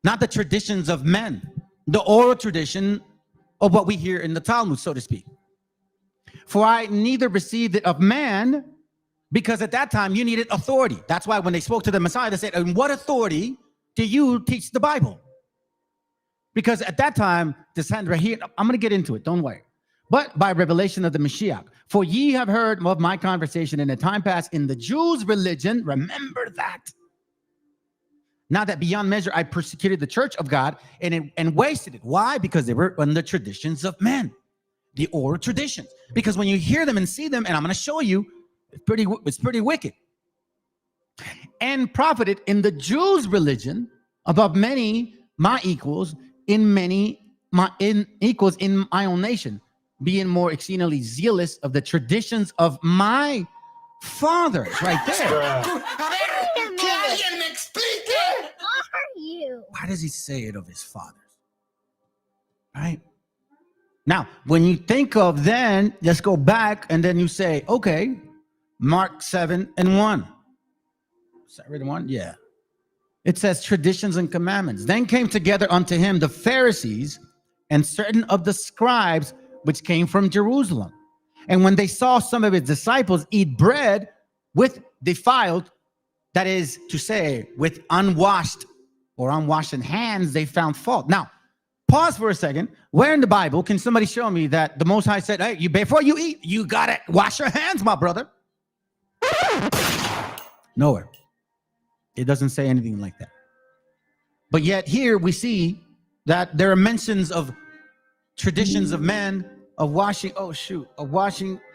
not the traditions of men, the oral tradition of what we hear in the Talmud, so to speak. For I neither received it of man, because at that time you needed authority. That's why when they spoke to the Messiah, they said, "In what authority do you teach the Bible?" Because at that time, this hand right here, I'm going to get into it, don't worry. But by revelation of the Mashiach. For ye have heard of my conversation in the time past in the Jews' religion. Remember that. Now that beyond measure I persecuted the church of God and wasted it. Why? Because they were on the traditions of men, the oral traditions. Because when you hear them and see them, and I'm going to show you, it's pretty wicked. And profited in the Jews' religion above many my equals in my own nation, being more exceedingly zealous of the traditions of my fathers. Right there. Why does he say it of his fathers? Right? Now, when you think of then, let's go back and then you say, okay, Mark 7:1. Is that really one? Yeah. It says traditions and commandments. Then came together unto him the Pharisees and certain of the scribes which came from Jerusalem. And when they saw some of his disciples eat bread with defiled, that is to say, with unwashed or unwashed hands, they found fault. Now, pause for a second. Where in the Bible can somebody show me that the Most High said, hey, before you eat, you got to wash your hands, my brother? Nowhere. It doesn't say anything like that. But yet here we see that there are mentions of traditions of men, of washing,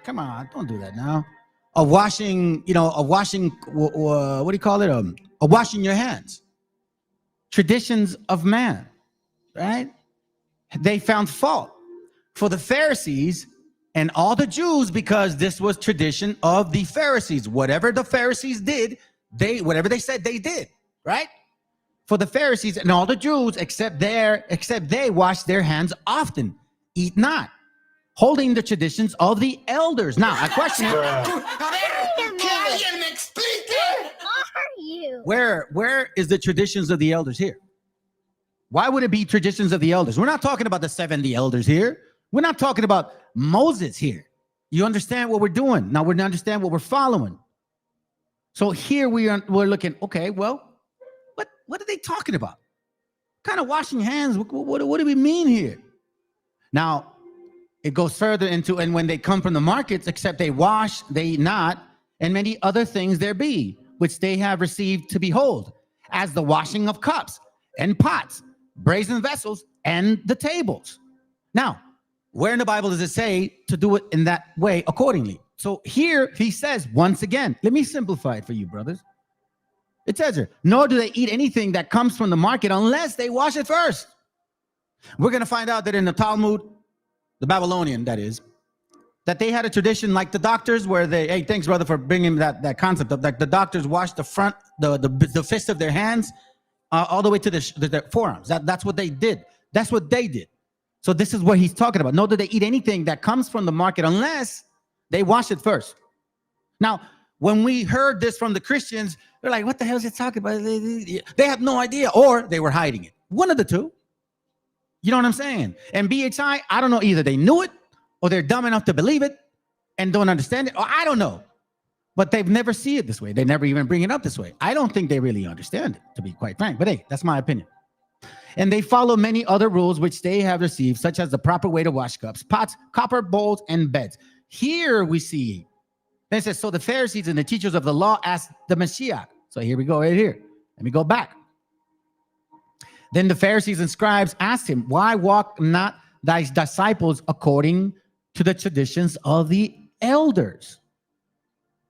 come on, don't do that now. Of washing, what do you call it? Of washing your hands. Traditions of man, right? They found fault for the Pharisees and all the Jews because this was tradition of the Pharisees. Whatever the Pharisees did, whatever they said they did, right? For the Pharisees and all the Jews, except they wash their hands often, eat not, holding the traditions of the elders. Now, I question where is the traditions of the elders here? Why would it be traditions of the elders? We're not talking about the 70 elders here. We're not talking about Moses here. You understand what we're doing? Now we understand what we're following. So here we're looking, okay, well, what are they talking about? Kind of washing hands, what do we mean here? Now, it goes further into, and when they come from the markets, except they wash, they eat not, and many other things there be, which they have received to behold, as the washing of cups and pots, brazen vessels, and the tables. Now, where in the Bible does it say to do it in that way accordingly? So here he says, once again, let me simplify it for you, brothers. It says here, nor do they eat anything that comes from the market unless they wash it first. We're going to find out that in the Talmud, the Babylonian, that is, that they had a tradition like the doctors where they, hey, thanks, brother, for bringing that concept up. Like the doctors wash the front, the fist of their hands all the way to the forearms. That's what they did. That's what they did. So this is what he's talking about. Nor do they eat anything that comes from the market unless they wash it first. Now, when we heard this from the Christians, they're like, what the hell is he talking about? They have no idea, or they were hiding it. One of the two. You know what I'm saying? And BHI, I don't know, either they knew it or they're dumb enough to believe it and don't understand it, or I don't know. But they've never seen it this way. They never even bring it up this way. I don't think they really understand it, to be quite frank. But hey, that's my opinion. And they follow many other rules which they have received, such as the proper way to wash cups, pots, copper bowls, and beds. Here we see, it says, so the Pharisees and the teachers of the law asked the Mashiach. So here we go right here. Let me go back. Then the Pharisees and scribes asked him, why walk not thy disciples according to the traditions of the elders,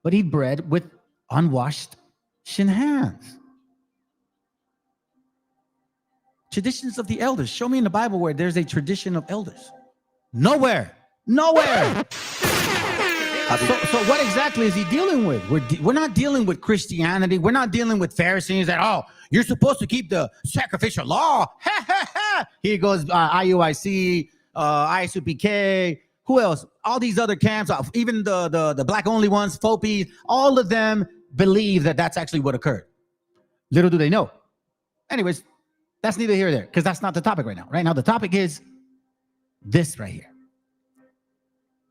but eat bread with unwashed hands? Traditions of the elders. Show me in the Bible where there's a tradition of elders. Nowhere. So what exactly is he dealing with? We're not dealing with Christianity. We're not dealing with Pharisees that, oh, you're supposed to keep the sacrificial law. Here goes IUIC, ISUPK, who else? All these other camps, even the black only ones, FOPI, all of them believe that that's actually what occurred. Little do they know. Anyways, that's neither here nor there, because that's not the topic right now. Right now, the topic is this right here.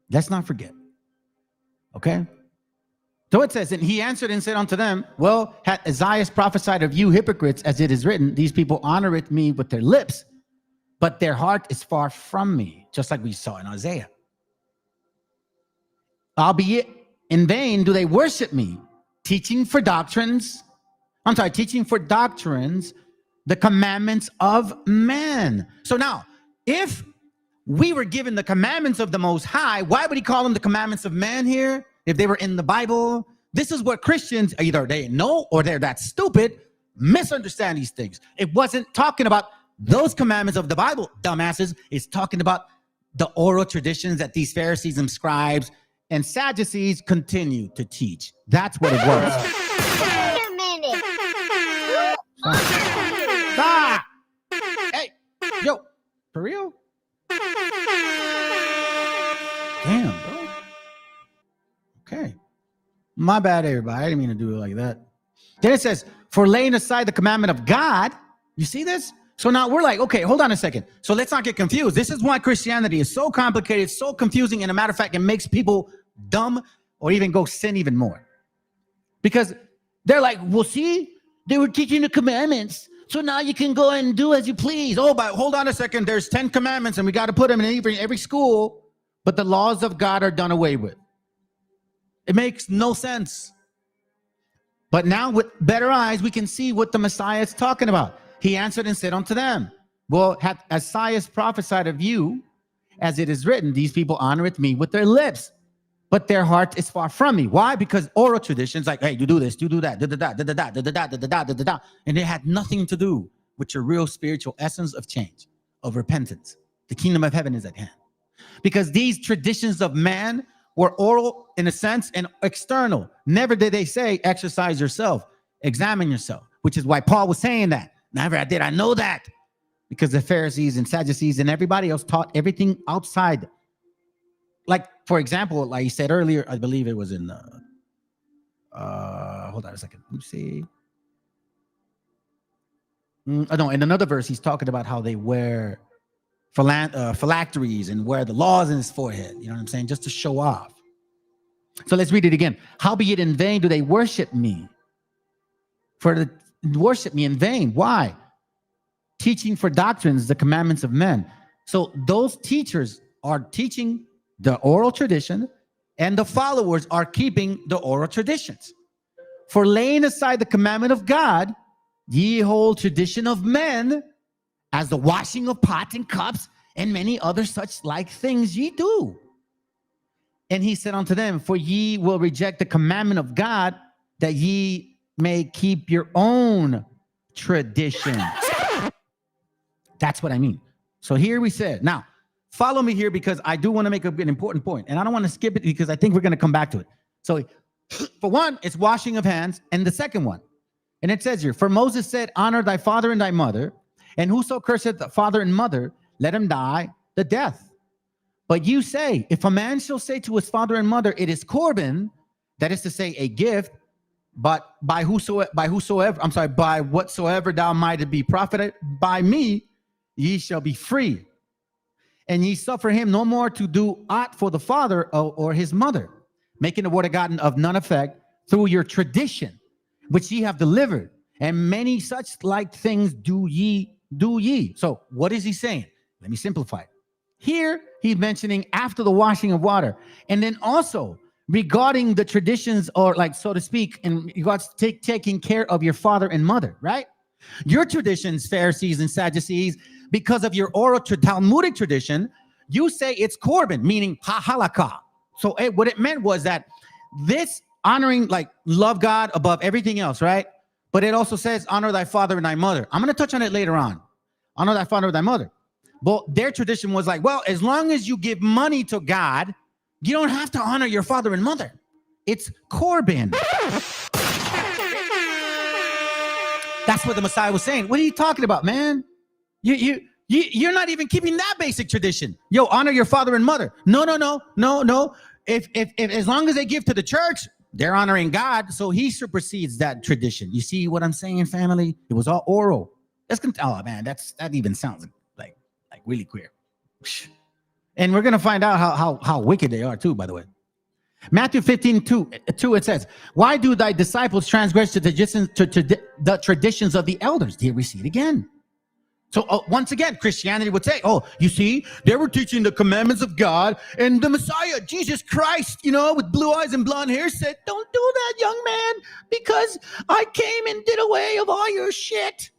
Let's not forget. Okay? So it says, and he answered and said unto them, well, hath Isaiah prophesied of you hypocrites, as it is written, these people honoreth me with their lips, but their heart is far from me, just like we saw in Isaiah. Albeit in vain do they worship me, teaching for doctrines, the commandments of man. So now, if we were given the commandments of the Most High, why would he call them the commandments of man here? If they were in the Bible, this is what Christians, either they know or they're that stupid, misunderstand these things. It wasn't talking about those commandments of the Bible, dumbasses. It's talking about the oral traditions that these Pharisees and scribes and Sadducees continue to teach. That's what it was. Wait a minute. Stop. Hey, yo, for real? Damn, bro. Okay. My bad, everybody. I didn't mean to do it like that. Then it says, for laying aside the commandment of God. You see this? So now we're like, okay, hold on a second. So let's not get confused. This is why Christianity is so complicated, so confusing. And a matter of fact, it makes people dumb or even go sin even more. Because they're like, well, see, they were teaching the commandments. So now you can go and do as you please. Oh, but hold on a second. There's 10 commandments and we got to put them in every school. But the laws of God are done away with. It makes no sense. But now with better eyes, we can see what the Messiah is talking about. He answered and said unto them, well, hath Isaiah prophesied of you, as it is written, these people honoreth me with their lips, but their heart is far from me. Why? Because oral traditions like, hey, you do this, you do that, and it had nothing to do with your real spiritual essence of change, of repentance. The kingdom of heaven is at hand. Because these traditions of man were oral in a sense and external. Never did they say, exercise yourself, examine yourself, which is why Paul was saying that. Never did I know that. Because the Pharisees and Sadducees and everybody else taught everything outside. Like, for example, like you said earlier, I believe it was in, hold on a second. Let me see. No, in another verse, he's talking about how they wear phylacteries and wear the laws in his forehead. You know what I'm saying? Just to show off. So let's read it again. Howbeit in vain do they worship me. Worship me in vain. Why? Teaching for doctrines, the commandments of men. So those teachers are teaching the oral tradition, and the followers are keeping the oral traditions. For laying aside the commandment of God, ye hold tradition of men, as the washing of pots and cups, and many other such like things ye do. And he said unto them, for ye will reject the commandment of God, that ye may keep your own traditions. That's what I mean. So here we said, now, follow me here because I do want to make an important point, and I don't want to skip it because I think we're going to come back to it. So for one, it's washing of hands, and the second one, and it says here, for Moses said, honor thy father and thy mother, and whoso curseth the father and mother, let him die the death. But you say, if a man shall say to his father and mother, it is Corban, that is to say a gift, but by whatsoever thou mightest be profited by me, ye shall be free. And ye suffer him no more to do aught for the father or his mother, making the word of God of none effect through your tradition, which ye have delivered. And many such like things do ye. So what is he saying? Let me simplify it. Here, he's mentioning after the washing of water. And then also regarding the traditions, or like, so to speak, in regards to taking care of your father and mother, right? Your traditions, Pharisees and Sadducees, because of your oral Talmudic tradition, you say it's Korban, meaning halakha. So what it meant was that this honoring, like, love God above everything else, right? But it also says honor thy father and thy mother. I'm going to touch on it later on. Honor thy father and thy mother. But their tradition was like, well, as long as you give money to God, you don't have to honor your father and mother. It's Korban. That's what the Messiah was saying. What are you talking about, man? You're not even keeping that basic tradition. Yo, honor your father and mother. No. If as long as they give to the church, they're honoring God, so he supersedes that tradition. You see what I'm saying, family? It was all oral. Oh man, that even sounds like really queer. And we're gonna find out how wicked they are too, by the way. Matthew 15:2, it says, "Why do thy disciples transgress the traditions of the elders?" Here we see it again. So once again, Christianity would say, oh, you see, they were teaching the commandments of God, and the Messiah, Jesus Christ, with blue eyes and blonde hair, said, don't do that, young man, because I came and did away of all your shit.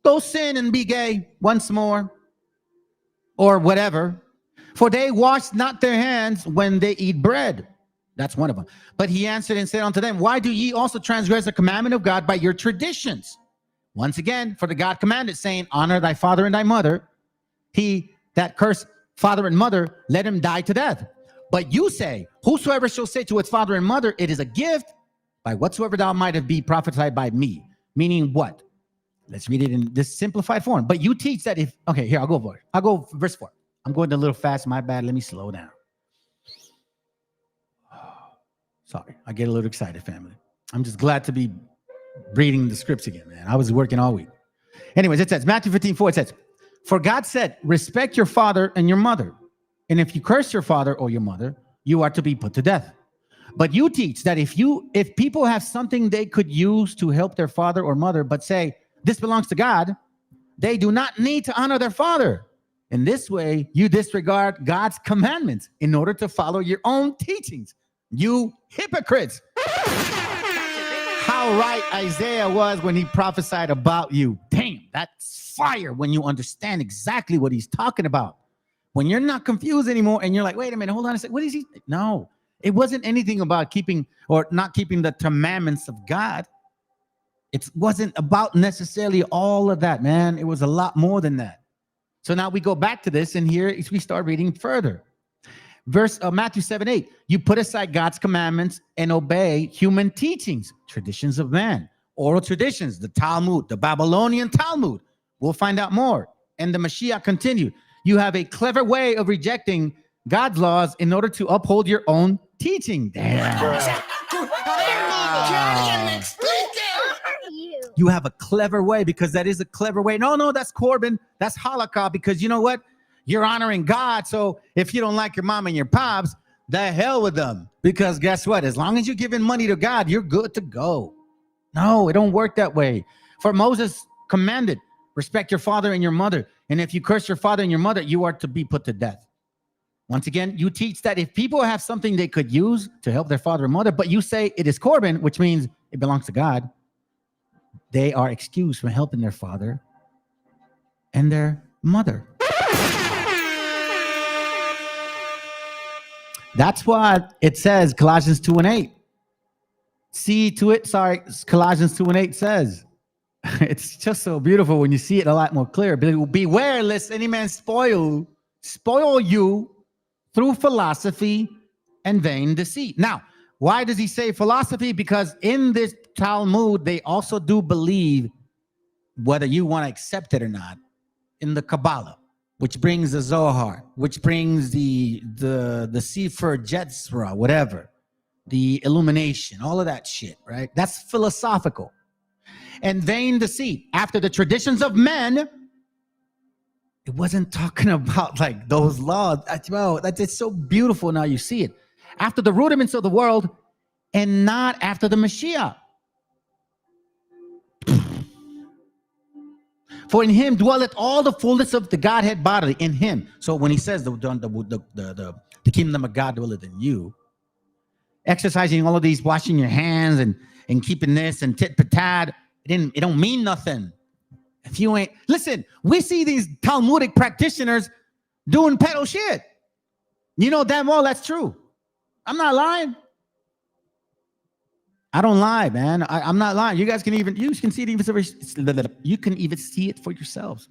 Go sin and be gay once more, or whatever. For they wash not their hands when they eat bread. That's one of them. But he answered and said unto them, why do ye also transgress the commandment of God by your traditions? Once again, for the God commanded, saying, honor thy father and thy mother. He that cursed father and mother, let him die to death. But you say, whosoever shall say to its father and mother, it is a gift, by whatsoever thou mightest be prophesied by me. Meaning what? Let's read it in this simplified form. But you teach that if, okay, here, I'll go for it. I'll go verse 4. I'm going a little fast, my bad. Let me slow down. Sorry, I get a little excited, family. I'm just glad to be reading the scripts again, man. I was working all week. Anyways, it says, Matthew 15:4, it says, for God said, respect your father and your mother. And if you curse your father or your mother, you are to be put to death. But you teach that if people have something they could use to help their father or mother, but say, this belongs to God, they do not need to honor their father. In this way, you disregard God's commandments in order to follow your own teachings. You hypocrites. How right Isaiah was when he prophesied about you. Damn, that's fire when you understand exactly what he's talking about. When you're not confused anymore and you're like, wait a minute, hold on a second. What is he? No, it wasn't anything about keeping or not keeping the commandments of God. It wasn't about necessarily all of that, man. It was a lot more than that. So now we go back to this, and here we start reading further. Matthew 7:8, you put aside God's commandments and obey human teachings, traditions of man, oral traditions, the Talmud, the Babylonian Talmud. We'll find out more. And the Mashiach continued, you have a clever way of rejecting God's laws in order to uphold your own teaching. Damn. You have a clever way, because that is a clever way. No, that's Korban. That's halakha, because you know what? You're honoring God. So if you don't like your mom and your pops, the hell with them. Because guess what? As long as you're giving money to God, you're good to go. No, it don't work that way. For Moses commanded, respect your father and your mother. And if you curse your father and your mother, you are to be put to death. Once again, you teach that if people have something they could use to help their father and mother, but you say it is Korban, which means it belongs to God, they are excused from helping their father and their mother. That's what it says, Colossians 2:8. See to it, Colossians 2:8 says. It's just so beautiful when you see it a lot more clear. Beware lest any man spoil you through philosophy and vain deceit. Now, why does he say philosophy? Because in this Talmud, they also do believe, whether you want to accept it or not, in the Kabbalah, which brings the Zohar, which brings the Sefer Yetzirah, whatever, the illumination, all of that shit, right? That's philosophical. And vain deceit, after the traditions of men, it wasn't talking about like those laws. Well, that's so beautiful. Now you see it. After the rudiments of the world, and not after the Mashiach. For in him dwelleth all the fullness of the Godhead bodily, in him. So when he says the kingdom of God dwelleth in you, exercising all of these, washing your hands and keeping this and tit for tat, it don't mean nothing. If you ain't, listen, we see these Talmudic practitioners doing pedo shit. You know damn well that's true. I'm not lying. I don't lie, man. I'm not lying. You guys can see it even, you can even see it for yourselves.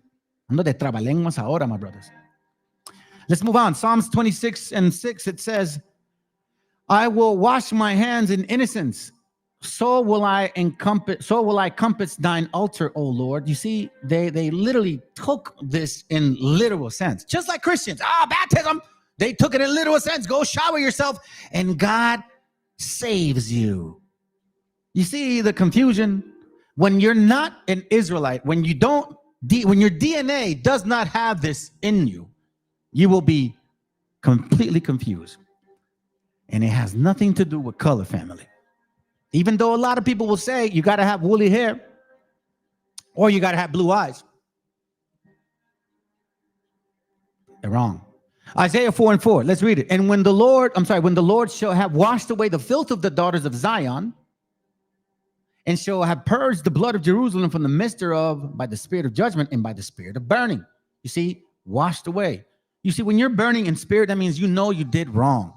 Ando de trabalenguas ahora, my brothers. Let's move on. Psalms 26:6, it says, I will wash my hands in innocence. So will I compass thine altar, O Lord. You see, they literally took this in literal sense. Just like Christians. Baptism. They took it in literal sense. Go shower yourself and God saves you. You see the confusion? When you're not an Israelite, when your DNA does not have this in you, you will be completely confused. And it has nothing to do with color, family. Even though a lot of people will say you got to have woolly hair or you got to have blue eyes. They're wrong. Isaiah 4:4. Let's read it. And when the Lord shall have washed away the filth of the daughters of Zion, and shall have purged the blood of Jerusalem from the midst thereof by the spirit of judgment and by the spirit of burning. You see, washed away. You see, when you're burning in spirit, that means you know you did wrong.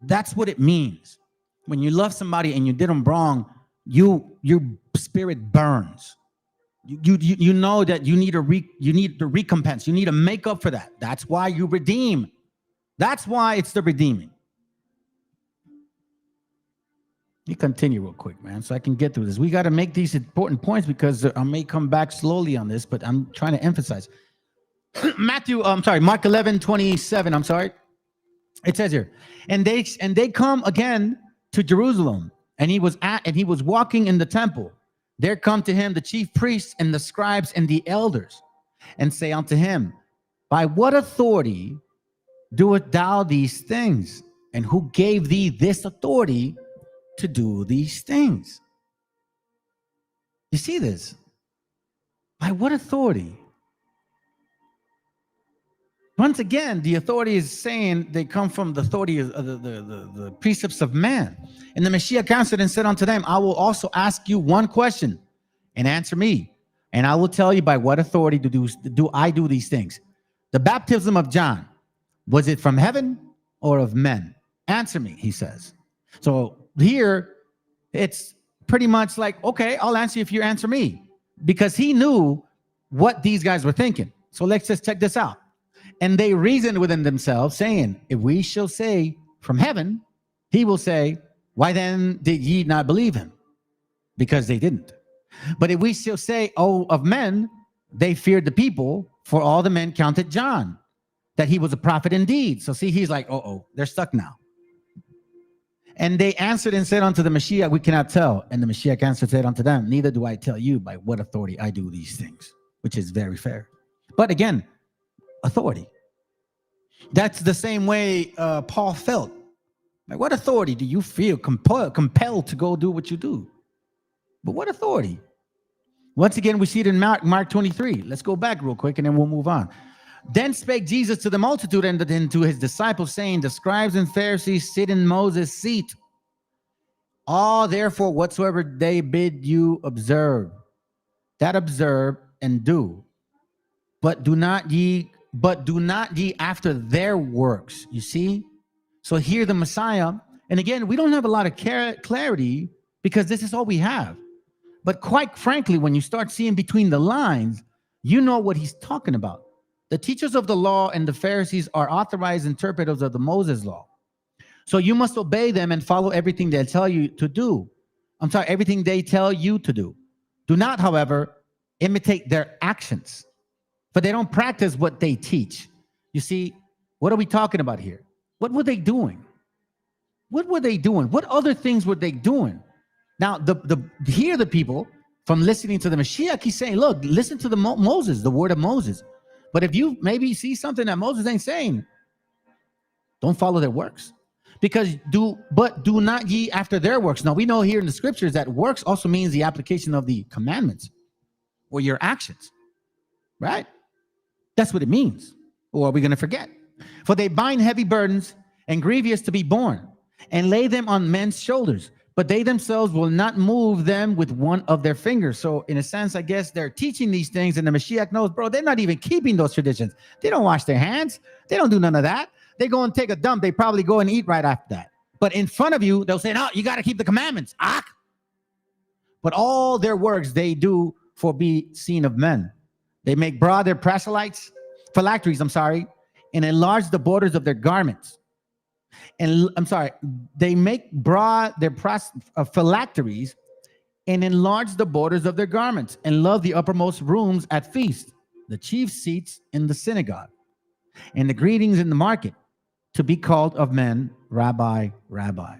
That's what it means. When you love somebody and you did them wrong, your spirit burns. You know that you need the recompense. You need to make up for that. That's why you redeem. That's why it's the redeeming. You continue real quick, man, so I can get through this. We got to make these important points because I may come back slowly on this, but I'm trying to emphasize. Mark 11:27. It says here, and they come again to Jerusalem, and he was walking in the temple. There come to him the chief priests and the scribes and the elders, and say unto him, by what authority doest thou these things? And who gave thee this authority to do these things? You see this? By what authority? Once again, the authority is saying they come from the authority of the precepts of man. And the Meshiach answered and said unto them, I will also ask you one question, and answer me, and I will tell you by what authority do I do these things. The baptism of John, was it from heaven or of men? Answer me, he says. So here, it's pretty much like, okay, I'll answer you if you answer me, because he knew what these guys were thinking. So let's just check this out. And they reasoned within themselves, saying, if we shall say from heaven, he will say, why then did ye not believe him? Because they didn't. But if we shall say, oh, of men, they feared the people, for all the men counted John, that he was a prophet indeed. So see, he's like, they're stuck now. And they answered and said unto the Mashiach, we cannot tell. And the Mashiach answered and said unto them, neither do I tell you by what authority I do these things, which is very fair. But again, authority. That's the same way Paul felt. Like, what authority do you feel compelled to go do what you do? But what authority? Once again, we see it in Mark 23. Let's go back real quick and then we'll move on. Then spake Jesus to the multitude and to his disciples, saying, the scribes and Pharisees sit in Moses' seat. All therefore whatsoever they bid you observe, that observe and do. But do not ye after their works. You see? So here the Messiah, and again, we don't have a lot of clarity because this is all we have. But quite frankly, when you start seeing between the lines, you know what he's talking about. The teachers of the law and the Pharisees are authorized interpreters of the Moses law. So you must obey them and follow everything they tell you to do. Everything they tell you to do. Do not, however, imitate their actions, for they don't practice what they teach. You see, what are we talking about here? What were they doing? What were they doing? What other things were they doing? Now, here the people, from listening to the Mashiach, he's saying, look, listen to the Moses, the word of Moses. But if you maybe see something that Moses ain't saying, don't follow their works. Because do not ye after their works. Now, we know here in the scriptures that works also means the application of the commandments or your actions, right? That's what it means. Or are we going to forget? For they bind heavy burdens and grievous to be borne and lay them on men's shoulders, but they themselves will not move them with one of their fingers. So in a sense, I guess they're teaching these things, and the Mashiach knows, bro, they're not even keeping those traditions. They don't wash their hands. They don't do none of that. They go and take a dump. They probably go and eat right after that. But in front of you, they'll say, no, you got to keep the commandments. But all their works they do for be seen of men. They make broad their phylacteries, and enlarge the borders of their garments. And they make broad their phylacteries and enlarge the borders of their garments, and love the uppermost rooms at feast, the chief seats in the synagogue, and the greetings in the market, to be called of men, Rabbi, Rabbi.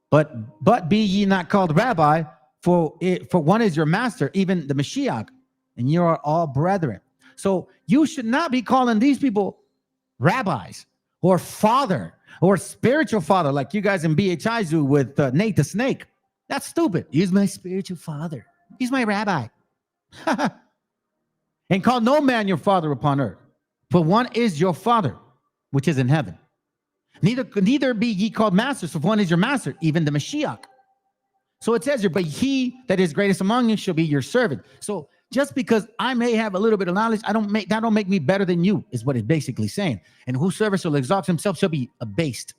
But be ye not called Rabbi, for one is your master, even the Meshiach, and you are all brethren. So you should not be calling these people rabbis or father or spiritual father like you guys in BHI do with Nate the Snake. That's stupid. He's my spiritual father. He's my rabbi. And call no man your father upon earth, for one is your father, which is in heaven. Neither be ye called masters, for one is your master, even the Mashiach. So it says here, but he that is greatest among you shall be your servant. So just because I may have a little bit of knowledge, that don't make me better than you, is what it's basically saying. And whosoever shall exalt himself shall be abased.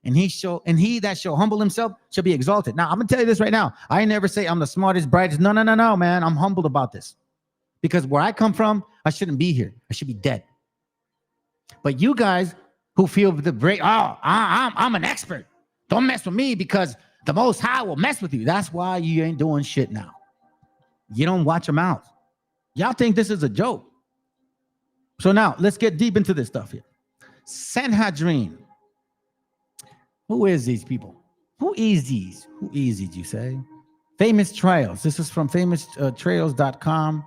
And he that shall humble himself shall be exalted. Now, I'm going to tell you this right now. I never say I'm the smartest, brightest. No, man. I'm humbled about this. Because where I come from, I shouldn't be here. I should be dead. But you guys who feel the great, I'm an expert. Don't mess with me because the Most High will mess with you. That's why you ain't doing shit now. You don't watch your mouth. Y'all think this is a joke. So now, let's get deep into this stuff here. Sanhedrin. Who is these people? Who is these? Who is these, you say? Famous Trails. This is from famoustrails.com.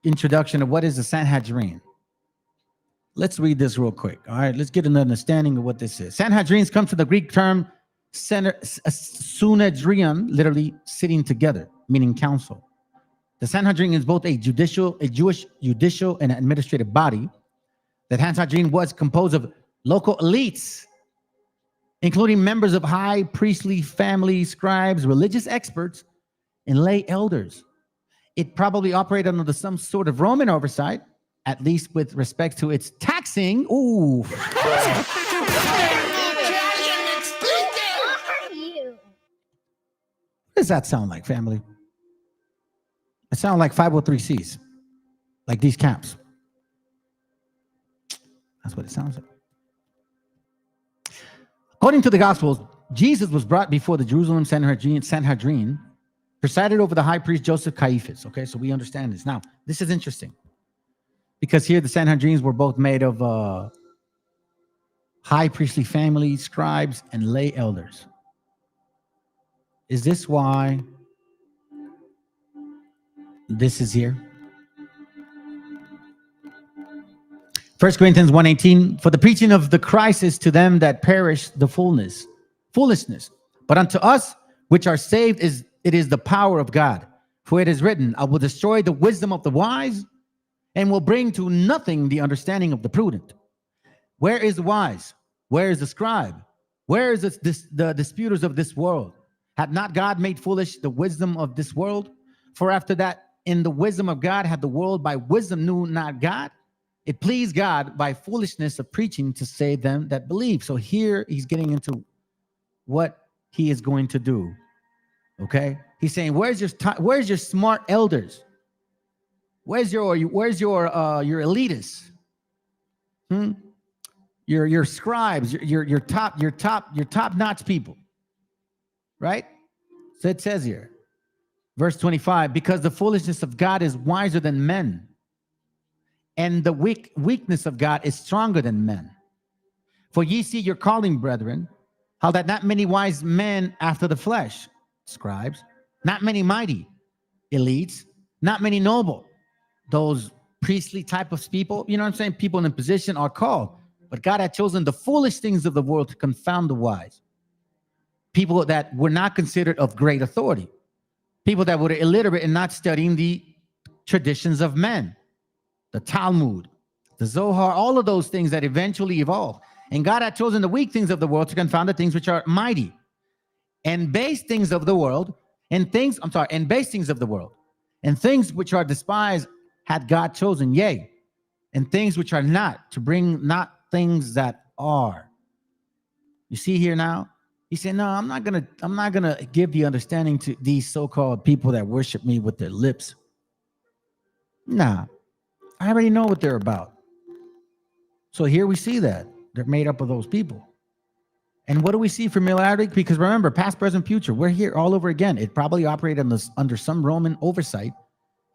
Introduction of what is the Sanhedrin. Let's read this real quick. All right, let's get an understanding of what this is. Sanhedrins come from the Greek term Sunedrion, literally sitting together, meaning council. The Sanhedrin is both a Jewish judicial and administrative body. The Sanhedrin was composed of local elites, including members of high priestly family, scribes, religious experts, and lay elders. It probably operated under some sort of Roman oversight, at least with respect to its taxing. Ooh. What does that sound like, family? It sounds like 503Cs, like these camps. That's what it sounds like. According to the Gospels, Jesus was brought before the Jerusalem Sanhedrin, presided over the high priest Joseph Caiaphas. Okay, so we understand this. Now, this is interesting because here the Sanhedrins were both made of high priestly family, scribes, and lay elders. Is this why this is here? 1 Corinthians 1:18, for the preaching of the Christ is to them that perish the foolishness. But unto us which are saved it is the power of God. For it is written, I will destroy the wisdom of the wise and will bring to nothing the understanding of the prudent. Where is the wise? Where is the scribe? Where is the disputers of this world? Had not God made foolish the wisdom of this world? For after that, in the wisdom of God, had the world by wisdom knew not God. It pleased God by foolishness of preaching to save them that believe. So here he's getting into what he is going to do. Okay, he's saying, where's your smart elders? Where's your elitists? Your scribes, your top notch people. Right? So it says here, verse 25, because the foolishness of God is wiser than men, and the weakness of God is stronger than men. For ye see your calling, brethren, how that not many wise men after the flesh, scribes, not many mighty, elites, not many noble, those priestly type of people, you know what I'm saying? People in a position are called. But God had chosen the foolish things of the world to confound the wise. People that were not considered of great authority. People that were illiterate and not studying the traditions of men. The Talmud, the Zohar, all of those things that eventually evolved. And God had chosen the weak things of the world to confound the things which are mighty. and base things of the world, and base things of the world, and things which are despised had God chosen, yea, and things which are not, to bring not things that are. You see here now? He said, no, I'm not gonna give the understanding to these so-called people that worship me with their lips. Nah, I already know what they're about. So here we see that they're made up of those people. And what do we see familiarity? Because remember, past, present, future, we're here all over again. It probably operated under some Roman oversight,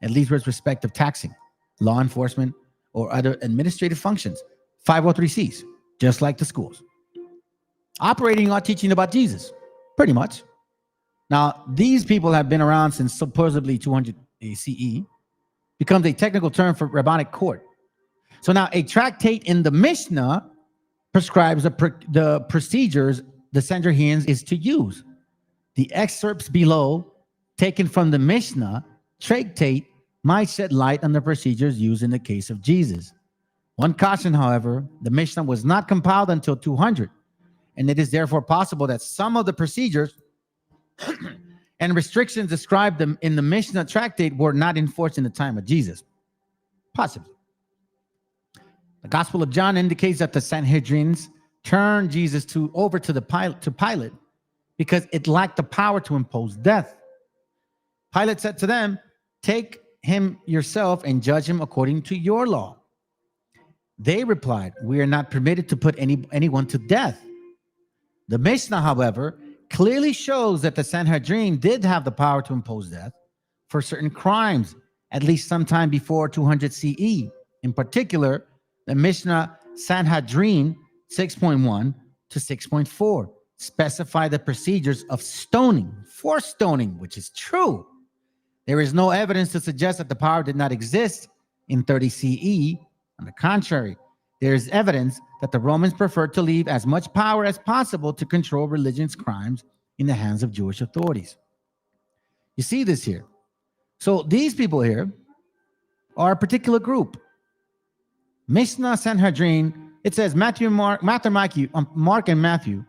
at least with respect of taxing, law enforcement, or other administrative functions. 503Cs, just like the schools. Operating or teaching about Jesus, pretty much. Now, these people have been around since supposedly 200 CE, becomes a technical term for rabbinic court. So now a tractate in the Mishnah prescribes the procedures the Sanhedrin is to use. The excerpts below, taken from the Mishnah tractate, might shed light on the procedures used in the case of Jesus. One caution, however, the Mishnah was not compiled until 200, and it is therefore possible that some of the procedures and restrictions described in the Mishnah tractate were not enforced in the time of Jesus. Possibly. The Gospel of John indicates that the Sanhedrins turned Jesus over to Pilate because it lacked the power to impose death. Pilate said to them, "Take him yourself and judge him according to your law." They replied, "We are not permitted to put anyone to death." The Mishnah, however, clearly shows that the Sanhedrin did have the power to impose death for certain crimes, at least sometime before 200 CE. In particular, the Mishnah Sanhedrin 6.1 to 6.4 specify the procedures of stoning, for stoning, which is true. There is no evidence to suggest that the power did not exist in 30 CE. On the contrary, there is evidence that the Romans preferred to leave as much power as possible to control religious crimes in the hands of Jewish authorities. You see this here. So these people here are a particular group. Mishnah Sanhedrin, it says Mark and Matthew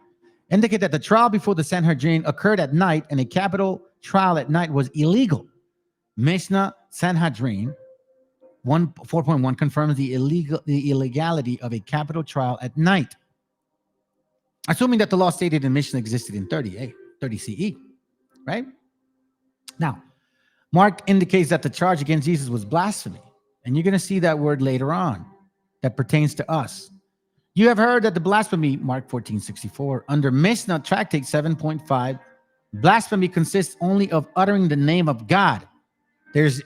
indicate that the trial before the Sanhedrin occurred at night, and a capital trial at night was illegal. Mishnah Sanhedrin 4.1 confirms the illegality of a capital trial at night, assuming that the law stated in Mishnah existed in 30 CE, right? Now, Mark indicates that the charge against Jesus was blasphemy, and you're going to see that word later on that pertains to us. You have heard that the blasphemy, Mark 14:64, under Mishnah Tractate 7.5, blasphemy consists only of uttering the name of God. There's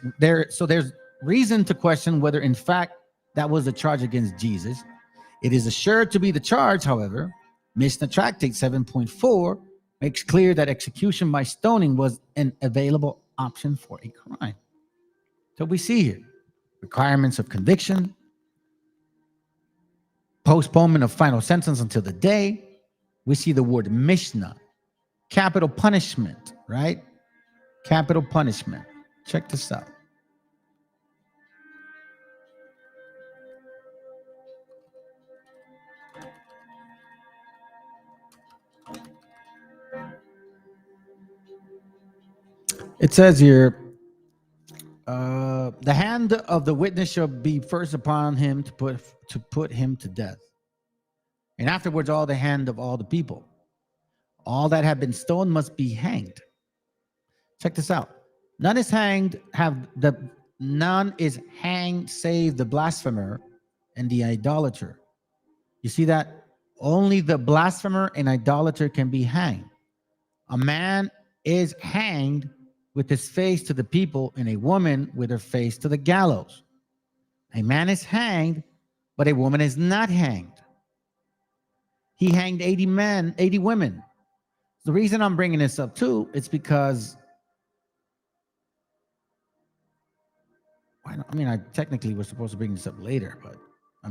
reason to question whether in fact that was the charge against Jesus. It is assured to be the charge, however. Mishnah Tractate 7.4 makes clear that execution by stoning was an available option for a crime. So we see here requirements of conviction, postponement of final sentence until the day. We see the word Mishnah, capital punishment, right? Capital punishment. Check this out. It says here, the hand of the witness shall be first upon him to put him to death, and afterwards all the hand of all the people. All that have been stoned must be hanged. Check this out. None is hanged save the blasphemer and the idolater. You see that? Only the blasphemer and idolater can be hanged. A man is hanged with his face to the people, and a woman with her face to the gallows. A man is hanged, but a woman is not hanged. He hanged 80 women. The reason I'm bringing this up too, it's because I technically was supposed to bring this up later, but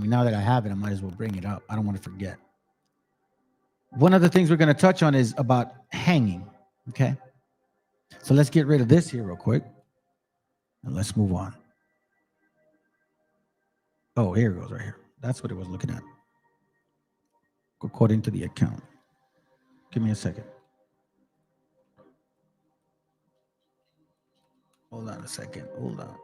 now that I have it, I might as well bring it up. I don't want to forget. One of the things we're going to touch on is about hanging. Okay. So let's get rid of this here real quick, and let's move on. Oh, here it goes right here. That's what it was looking at, according to the account. Give me a second. Hold on a second. Hold on.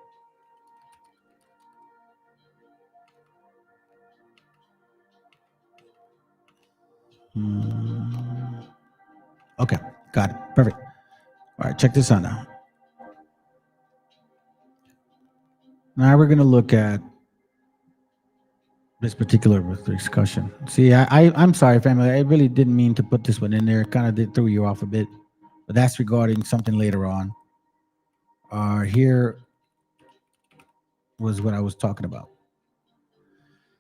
Okay, got it. Perfect. All right, check this out now. Now we're going to look at this particular discussion. See, I'm sorry, family. I really didn't mean to put this one in there. It kind of did throw you off a bit, but that's regarding something later on. Here was what I was talking about.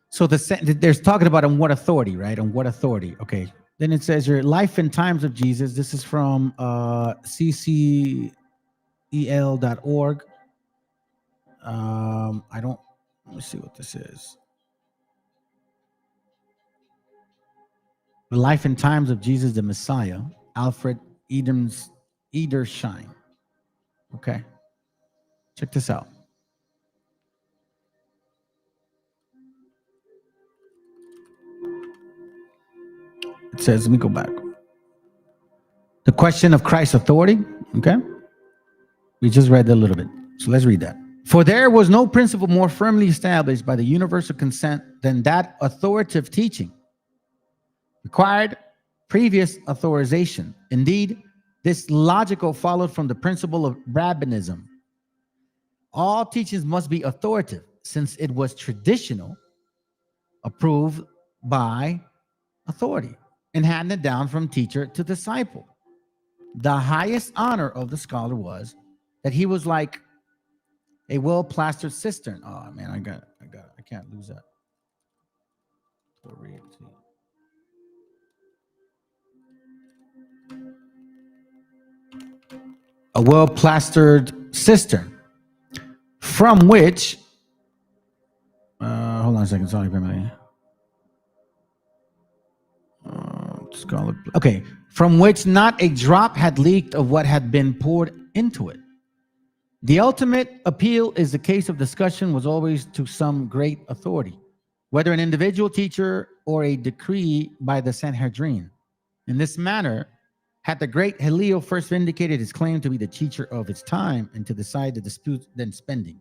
So there's talking about on what authority, right? On what authority? Okay. Then it says your life and times of Jesus. This is from ccel.org. Let me see what this is. The life and times of Jesus the Messiah, Alfred Edersheim. Okay. Check this out. It says, let me go back. The question of Christ's authority. Okay. We just read that a little bit. So let's read that. For there was no principle more firmly established by the universal consent than that authoritative teaching required previous authorization. Indeed, this logical followed from the principle of rabbinism. All teachings must be authoritative, since it was traditional, approved by authority, and handed down from teacher to disciple. The highest honor of the scholar was that he was like a well-plastered cistern. Oh man, I can't lose that. A well-plastered cistern from which, hold on a second, sorry, family. Okay, from which not a drop had leaked of what had been poured into it. The ultimate appeal is the case of discussion was always to some great authority, whether an individual teacher or a decree by the Sanhedrin. In this manner, had the great Hillel first vindicated his claim to be the teacher of his time and to decide the dispute then spending.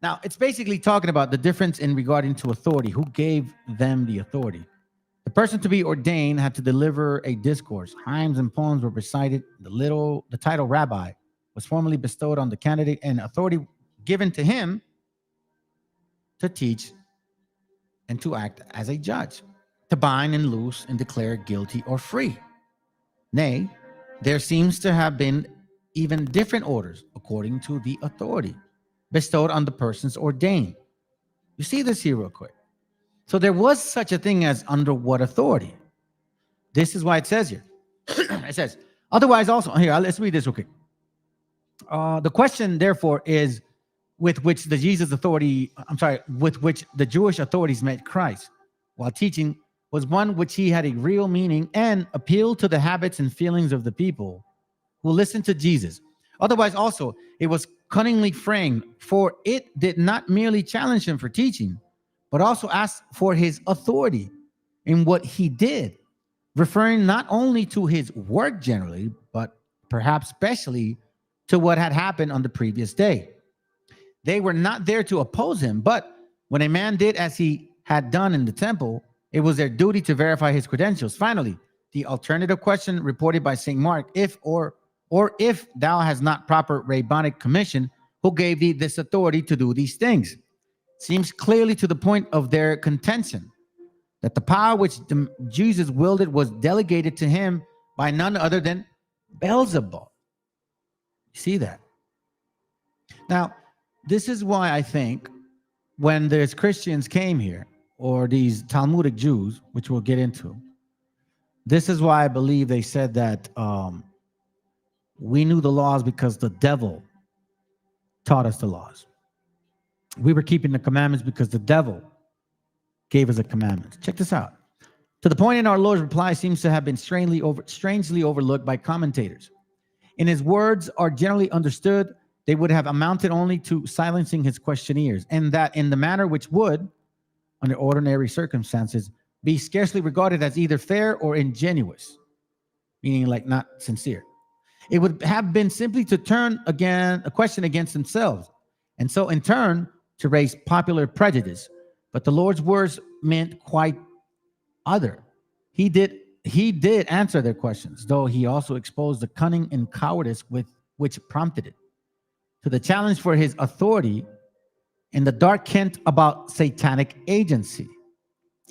Now, it's basically talking about the difference in regarding to authority. Who gave them the authority? The person to be ordained had to deliver a discourse. Hymns and poems were recited. The title rabbi was formally bestowed on the candidate and authority given to him to teach and to act as a judge, to bind and loose and declare guilty or free. Nay, there seems to have been even different orders according to the authority bestowed on the persons ordained. You see this here real quick. So there was such a thing as under what authority? This is why it says here. It says, otherwise also, here, let's read this real quick. The question, therefore, is with which the Jewish authorities met Christ while teaching was one which he had a real meaning and appealed to the habits and feelings of the people who listened to Jesus. Otherwise also, it was cunningly framed, for it did not merely challenge him for teaching, but also asked for his authority in what he did, referring not only to his work generally, but perhaps especially to what had happened on the previous day. They were not there to oppose him, but when a man did as he had done in the temple, it was their duty to verify his credentials. Finally, the alternative question reported by St. Mark, if thou hast not proper rabbinic commission, who gave thee this authority to do these things? Seems clearly to the point of their contention that the power which Jesus wielded was delegated to him by none other than Beelzebub. You see that? Now, this is why I think when there's Christians came here, or these Talmudic Jews, which we'll get into, this is why I believe they said that we knew the laws because the devil taught us the laws. We were keeping the commandments because the devil gave us the commandments. Check this out. To the point in our Lord's reply seems to have been strangely overlooked by commentators. In his words are generally understood, they would have amounted only to silencing his questionnaires, and that in the manner which would, under ordinary circumstances, be scarcely regarded as either fair or ingenuous, meaning like not sincere. It would have been simply to turn again a question against themselves, and so in turn to raise popular prejudice. But the Lord's words meant quite other. He did answer their questions, though he also exposed the cunning and cowardice with which prompted it. To the challenge for his authority and the dark hint about satanic agency,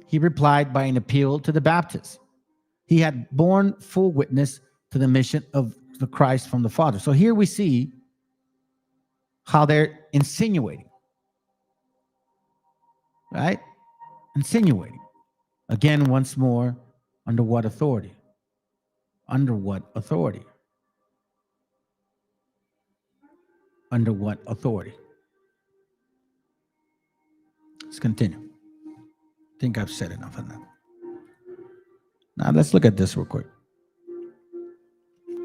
he replied by an appeal to the Baptists. He had borne full witness to the mission of the Christ from the Father. So here we see how they're insinuating, right? Insinuating. Again, once more, under what authority? Under what authority? Under what authority? Let's continue. I think I've said enough on that. Now let's look at this real quick.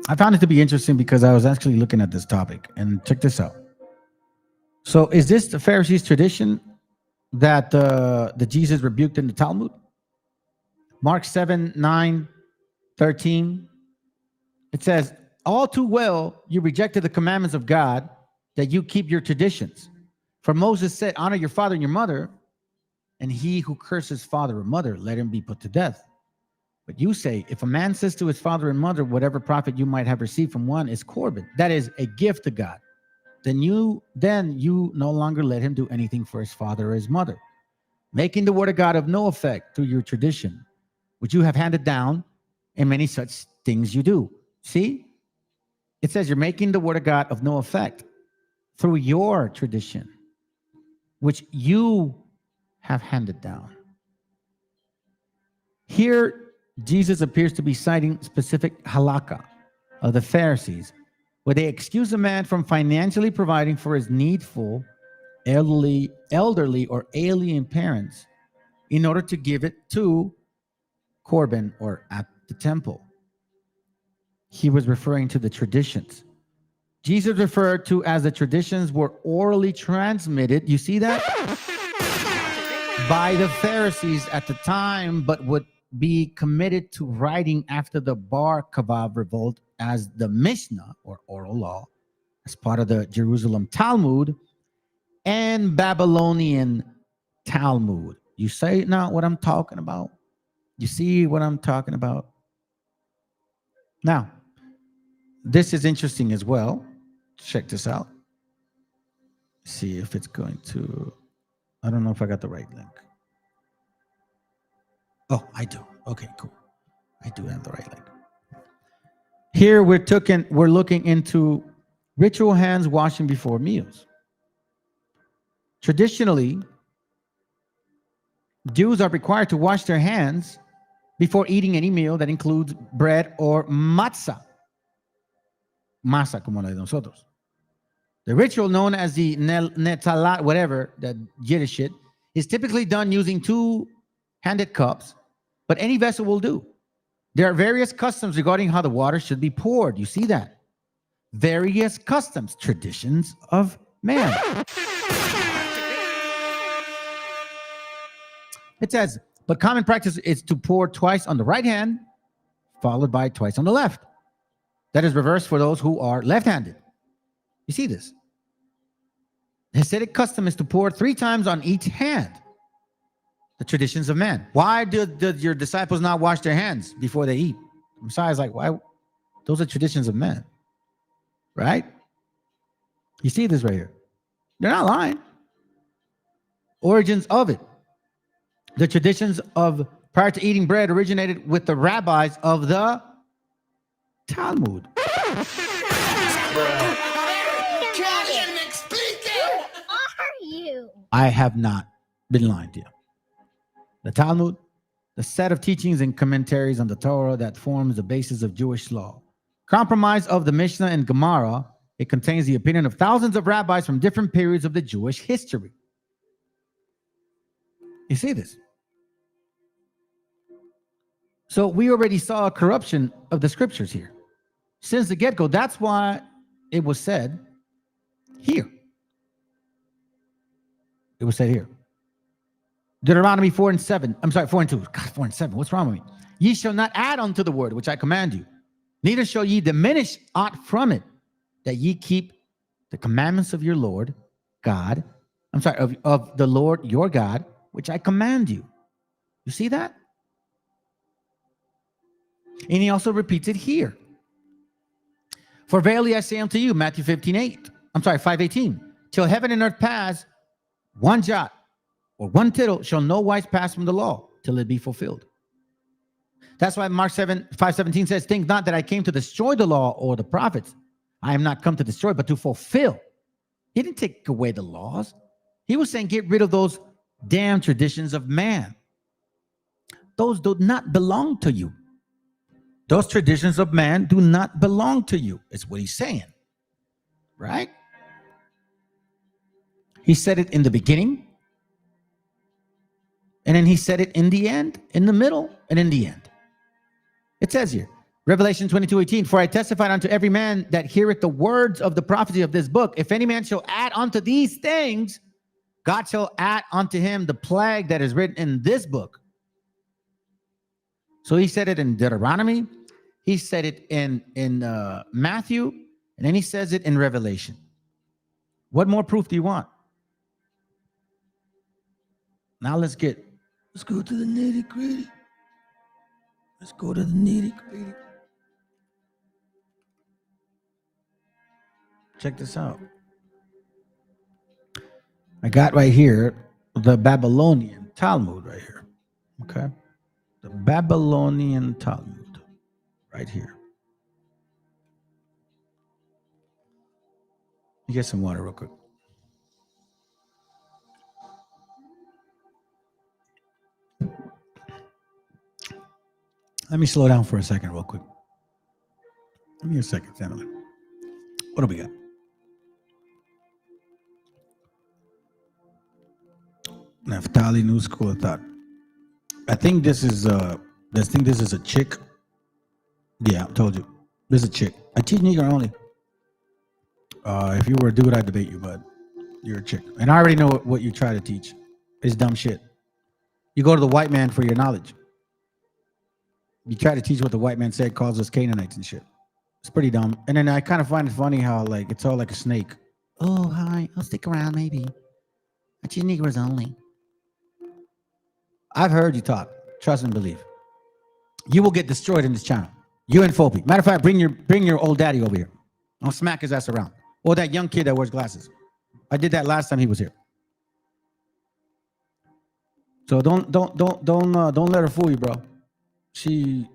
I found it to be interesting because I was actually looking at this topic, and check this out. So is this the Pharisees' tradition that the Jesus rebuked in the Talmud? Mark 7:9-13. It says, all too well you rejected the commandments of God, that you keep your traditions. For Moses said, honor your father and your mother, and he who curses father or mother, let him be put to death. But you say, if a man says to his father and mother, whatever profit you might have received from one is Corban, that is a gift to God, then you no longer let him do anything for his father or his mother, making the word of God of no effect through your tradition, which you have handed down, and many such things you do. See? It says you're making the word of God of no effect through your tradition, which you have handed down. Here, Jesus appears to be citing specific halakha of the Pharisees, where they excuse a man from financially providing for his needful, elderly or alien parents in order to give it to Corban or at the temple. He was referring to the traditions. Jesus referred to as the traditions were orally transmitted. You see that? By the Pharisees at the time, but would be committed to writing after the Bar Kokhba revolt as the Mishnah or oral law, as part of the Jerusalem Talmud and Babylonian Talmud. You say now what I'm talking about? You see what I'm talking about? Now, this is interesting as well. Check this out. See if it's going to, I don't know if I got the right link. Oh, I do. Okay, cool. I do have the right link. Here we're looking into ritual hands washing before meals. Traditionally, Jews are required to wash their hands before eating any meal that includes bread or matzah. Masa, como la de nosotros. The ritual known as the netalat, whatever, that Yiddish shit, is typically done using two-handed cups, but any vessel will do. There are various customs regarding how the water should be poured. You see that? Various customs, traditions of man. It says, but common practice is to pour twice on the right hand, followed by twice on the left. That is reversed for those who are left-handed. You see this? The Hasidic custom is to pour 3 times on each hand. The traditions of man. Why did your disciples not wash their hands before they eat? Messiah is like, why? Those are traditions of men. Right? You see this right here. They're not lying. Origins of it. The traditions of prior to eating bread originated with the rabbis of the Talmud. I have not been lying to you. The Talmud, the set of teachings and commentaries on the Torah that forms the basis of Jewish law. Compromise of the Mishnah and Gemara, it contains the opinion of thousands of rabbis from different periods of the Jewish history. You see this? So we already saw a corruption of the scriptures here. Since the get-go, that's why it was said here. It was said here. Deuteronomy 4 and 7. I'm sorry, 4 and 2. God, 4 and 7. What's wrong with me? Ye shall not add unto the word which I command you. Neither shall ye diminish aught from it, that ye keep the commandments of your Lord God. I'm sorry, of the Lord your God, which I command you. You see that? And he also repeats it here. For verily I say unto you, Matthew 5:18, till heaven and earth pass, one jot or one tittle shall no wise pass from the law till it be fulfilled. That's why Mark 5:17 says, think not that I came to destroy the law or the prophets. I am not come to destroy, but to fulfill. He didn't take away the laws. He was saying, get rid of those damn traditions of man. Those do not belong to you. Those traditions of man do not belong to you. It's what he's saying. Right? He said it in the beginning. And then he said it in the end, in the middle, and in the end. It says here, Revelation 22:18, for I testified unto every man that heareth the words of the prophecy of this book, if any man shall add unto these things, God shall add unto him the plague that is written in this book. So he said it in Deuteronomy, he said it in Matthew, and then he says it in Revelation. What more proof do you want? Now let's go to the nitty gritty. Let's go to the nitty gritty. Check this out. I got right here the Babylonian Talmud right here. Okay. The Babylonian Talmud right here. You get some water real quick. Let me slow down for a second real quick. Give me a second, family. What do we got? Naphtali New School of Thought. I think this is a chick. Yeah, I told you. This is a chick. I teach Negro only. If you were a dude, I'd debate you, but you're a chick. And I already know what you try to teach. It's dumb shit. You go to the white man for your knowledge. You try to teach what the white man said, calls us Canaanites and shit. It's pretty dumb. And then I kind of find it funny how like it's all like a snake. Oh, hi. I'll stick around maybe. I teach Negroes only. I've heard you talk. Trust and believe. You will get destroyed in this channel. You and Fopi. Matter of fact, bring your old daddy over here. I'll smack his ass around. Or that young kid that wears glasses. I did that last time he was here. So don't let her fool you, bro. She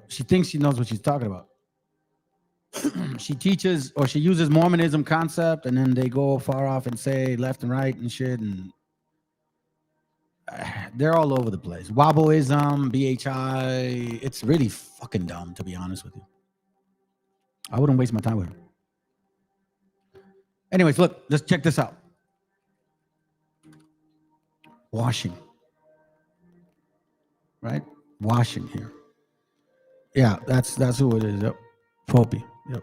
thinks she knows what she's talking about. She teaches or she uses Mormonism concept, and then they go far off and say left and right and shit, and they're all over the place. Wobbleism, BHI. It's really fucking dumb, to be honest with you. I wouldn't waste my time with her. Anyways, look, let's check this out. Washing. Right? Washing here. Yeah, that's who it is. Yep. Fopi. Yep.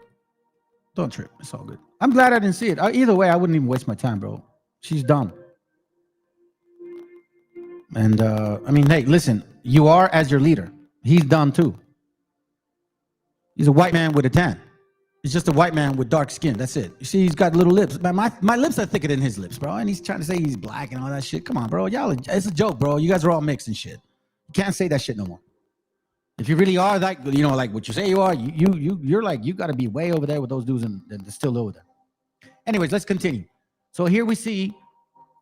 Don't trip. It's all good. I'm glad I didn't see it. Either way, I wouldn't even waste my time, bro. She's dumb. And I mean, hey, listen, you are as your leader. He's dumb too. He's a white man with a tan. He's just a white man with dark skin. That's it. You see, he's got little lips. My lips are thicker than his lips, bro. And he's trying to say he's black and all that shit. Come on, bro. Y'all, it's a joke, bro. You guys are all mixed and shit. You can't say that shit no more. If you really are like, you know, like what you say you are, you're like, you got to be way over there with those dudes and they're still over there. Anyways, let's continue. So here we see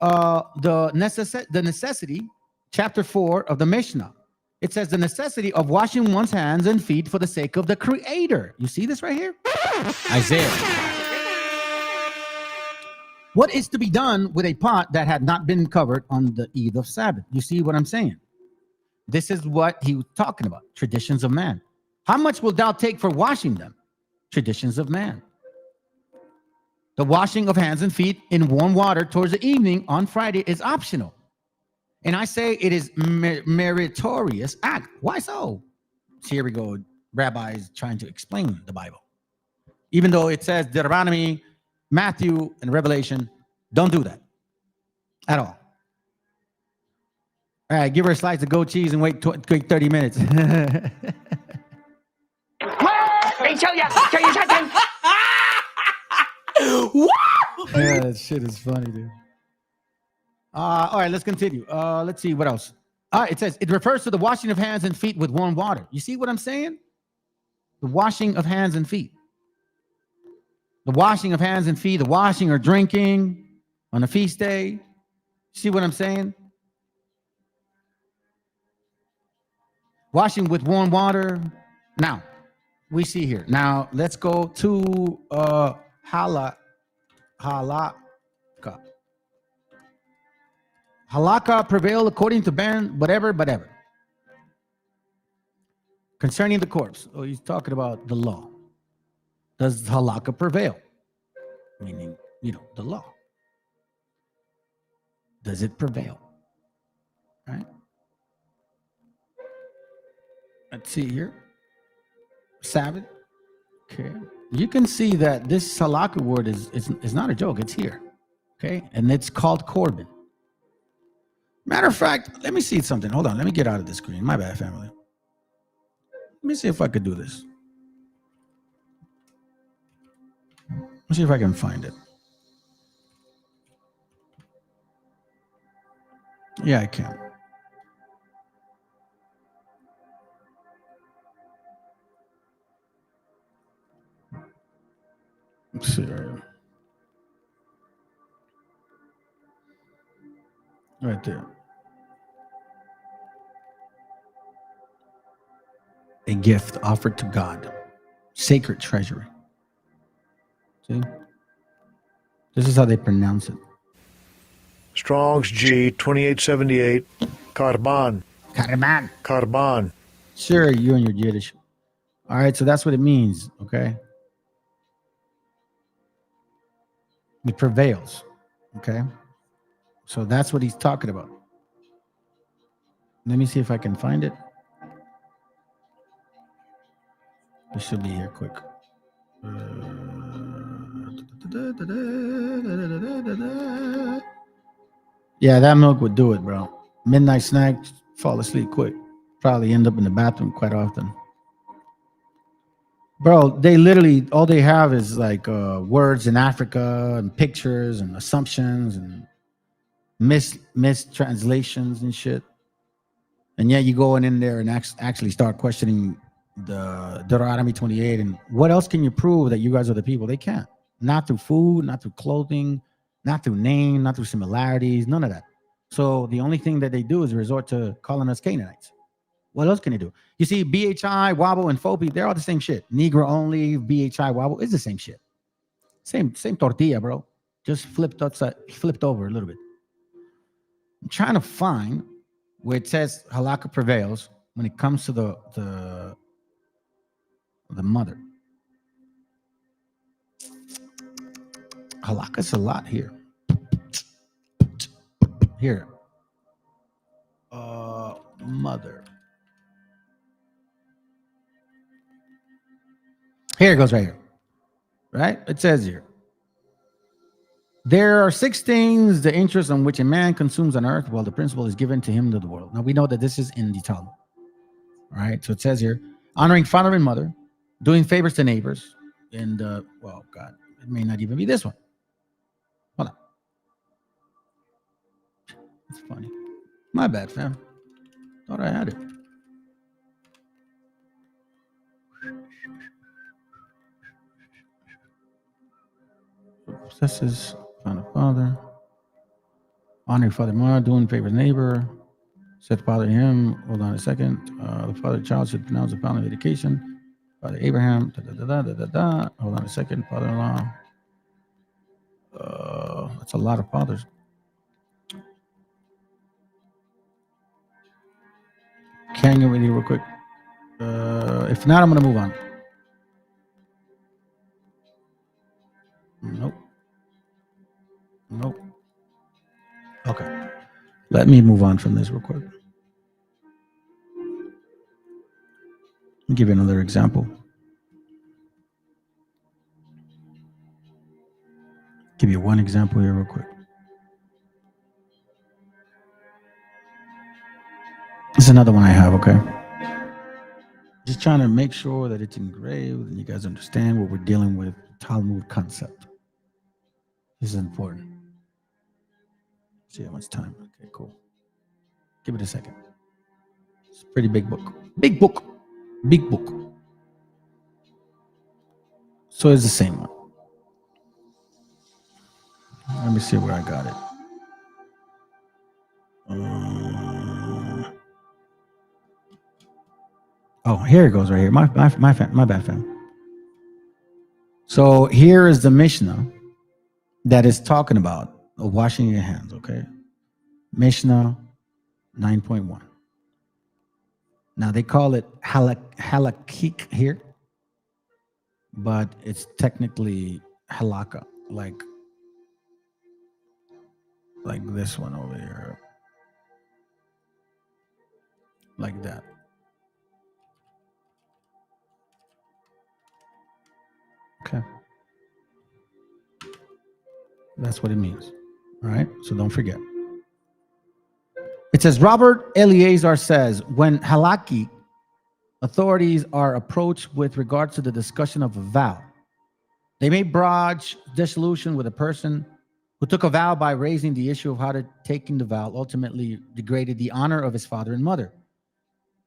the necessity, chapter 4 of the Mishnah. It says the necessity of washing one's hands and feet for the sake of the Creator. You see this right here? Isaiah. What is to be done with a pot that had not been covered on the eve of Sabbath? You see what I'm saying? This is what he was talking about. Traditions of man. How much will thou take for washing them? Traditions of man. The washing of hands and feet in warm water towards the evening on Friday is optional. And I say it is meritorious act. Why so? So here we go. Rabbis trying to explain the Bible. Even though it says Deuteronomy, Matthew, and Revelation, don't do that at all. All right, give her a slice of goat cheese and wait 30 minutes. Yeah, that shit is funny, dude. All right, let's continue. Let's see what else. All right, it says it refers to the washing of hands and feet with warm water. You see what I'm saying? The washing of hands and feet. The washing of hands and feet, the washing or drinking on a feast day. See what I'm saying? Washing with warm water. Now, we see here. Now, let's go to halakha. Halakha prevail according to ban, whatever. Concerning the corpse. Oh, he's talking about the law. Does halakha prevail? Meaning, the law. Does it prevail? Right? Let's see here. Sabbath. Okay. You can see that this halakha word is not a joke. It's here. Okay. And it's called Corbin. Matter of fact, let me see something. Hold on. Let me get out of the screen. My bad, family. Let me see if I could do this. Let's see if I can find it. Yeah, I can. Let's see. Right there. A gift offered to God. Sacred treasury. See? This is how they pronounce it. Strong's G 2878. Karban. Karban. Sure, you and your Yiddish. All right, so that's what it means, okay? It prevails, okay? So that's what he's talking about. Let me see if I can find it. It should be here quick. Yeah, that milk would do it, bro. Midnight snack, fall asleep quick. Probably end up in the bathroom quite often. Bro, they literally, all they have is like words in Africa and pictures and assumptions and mistranslations and shit. And yet you go in there and actually start questioning the Deuteronomy 28. And what else can you prove that you guys are the people? They can't. Not through food, not through clothing, not through name, not through similarities, none of that. So the only thing that they do is resort to calling us Canaanites. What else can they do? You see, BHI, Wobble, and Fopi, they're all the same shit. Negro only, BHI, Wobble, is the same shit. Same tortilla, bro. Just flipped over a little bit. I'm trying to find where it says halakha prevails when it comes to the mother. Halakha's a lot here. Here. Mother. Here it goes right here. Right? It says here. There are 6 things, the interest on which a man consumes on earth, while the principle is given to him to the world. Now we know that this is in the Talmud. All right. So it says here, honoring father and mother, doing favors to neighbors, and well, God, it may not even be this one. Hold on. It's funny. My bad, fam. Thought I had it. This is father. Honoring father and mother, doing favors to neighbor. Said father to him. Hold on a second. The father and child should pronounce the family dedication. Father Abraham. Hold on a second. Father-in-law. That's a lot of fathers. Can you read it real quick? If not, I'm going to move on. Nope. Okay. Let me move on from this real quick. I'll give you another example. Give you one example here real quick. This is another one I have, okay? Just trying to make sure that it's engraved and you guys understand what we're dealing with. Talmud concept. This is important. See how much time. Okay, cool. Give it a second. It's a pretty big book. Big book. Big book. So it's the same one. Let me see where I got it. Oh, here it goes right here. My bad, fam. So here is the Mishnah that is talking about washing your hands, okay? Mishnah 9.1. Now they call it halakik here, but it's technically halakha, like this one over here, like that. Okay. That's what it means. All right. So don't forget. It says, Robert Eliezer says, when halakhi authorities are approached with regard to the discussion of a vow, they may broach dissolution with a person who took a vow by raising the issue of how to taking the vow ultimately degraded the honor of his father and mother.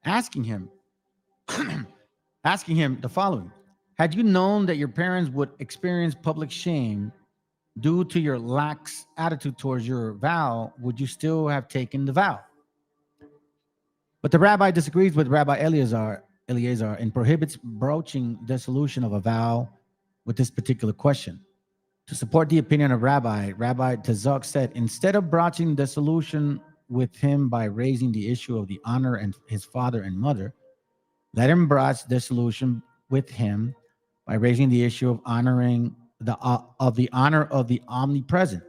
Asking him the following: had you known that your parents would experience public shame due to your lax attitude towards your vow, would you still have taken the vow? But the rabbi disagrees with Rabbi Eliezer and prohibits broaching dissolution of a vow with this particular question. To support the opinion of Rabbi Tzadok said, instead of broaching dissolution with him by raising the issue of the honor and his father and mother, let him broach dissolution with him by raising the issue of honoring the honor of the omnipresent.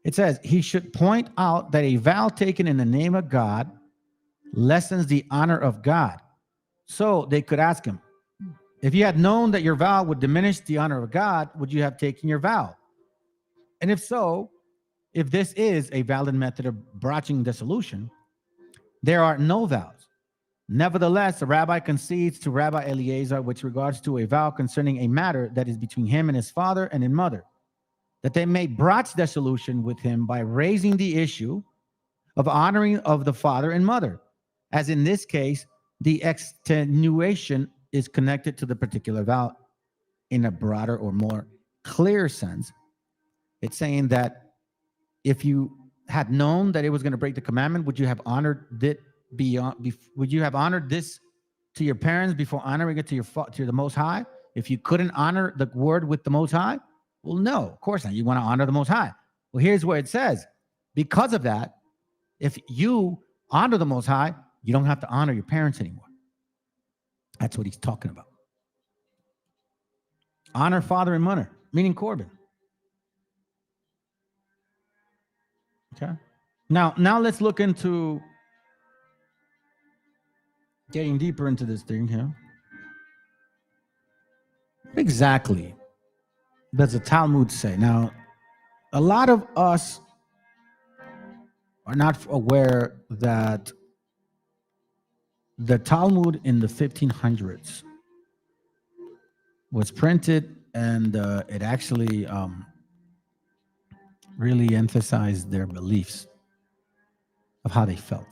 It says he should point out that a vow taken in the name of God lessens the honor of God. So they could ask him, if you had known that your vow would diminish the honor of God, would you have taken your vow? And if so, if this is a valid method of broaching dissolution, there are no vows. Nevertheless, the rabbi concedes to Rabbi Eliezer with regards to a vow concerning a matter that is between him and his father and his mother, that they may broach dissolution with him by raising the issue of honoring of the father and mother. As in this case, the extenuation is connected to the particular vow in a broader or more clear sense. It's saying that if you had known that it was going to break the commandment, would you have honored it would you have honored this to your parents before honoring it to the Most High? If you couldn't honor the word with the Most High? Well, no, of course not. You want to honor the Most High. Well, here's where it says, because of that, if you honor the Most High, you don't have to honor your parents anymore. That's what he's talking about. Honor father and mother, meaning Corbin. Okay. Now let's look into getting deeper into this thing here. What exactly does the Talmud say? Now, a lot of us are not aware that the Talmud in the 1500s was printed, and it actually really emphasized their beliefs of how they felt.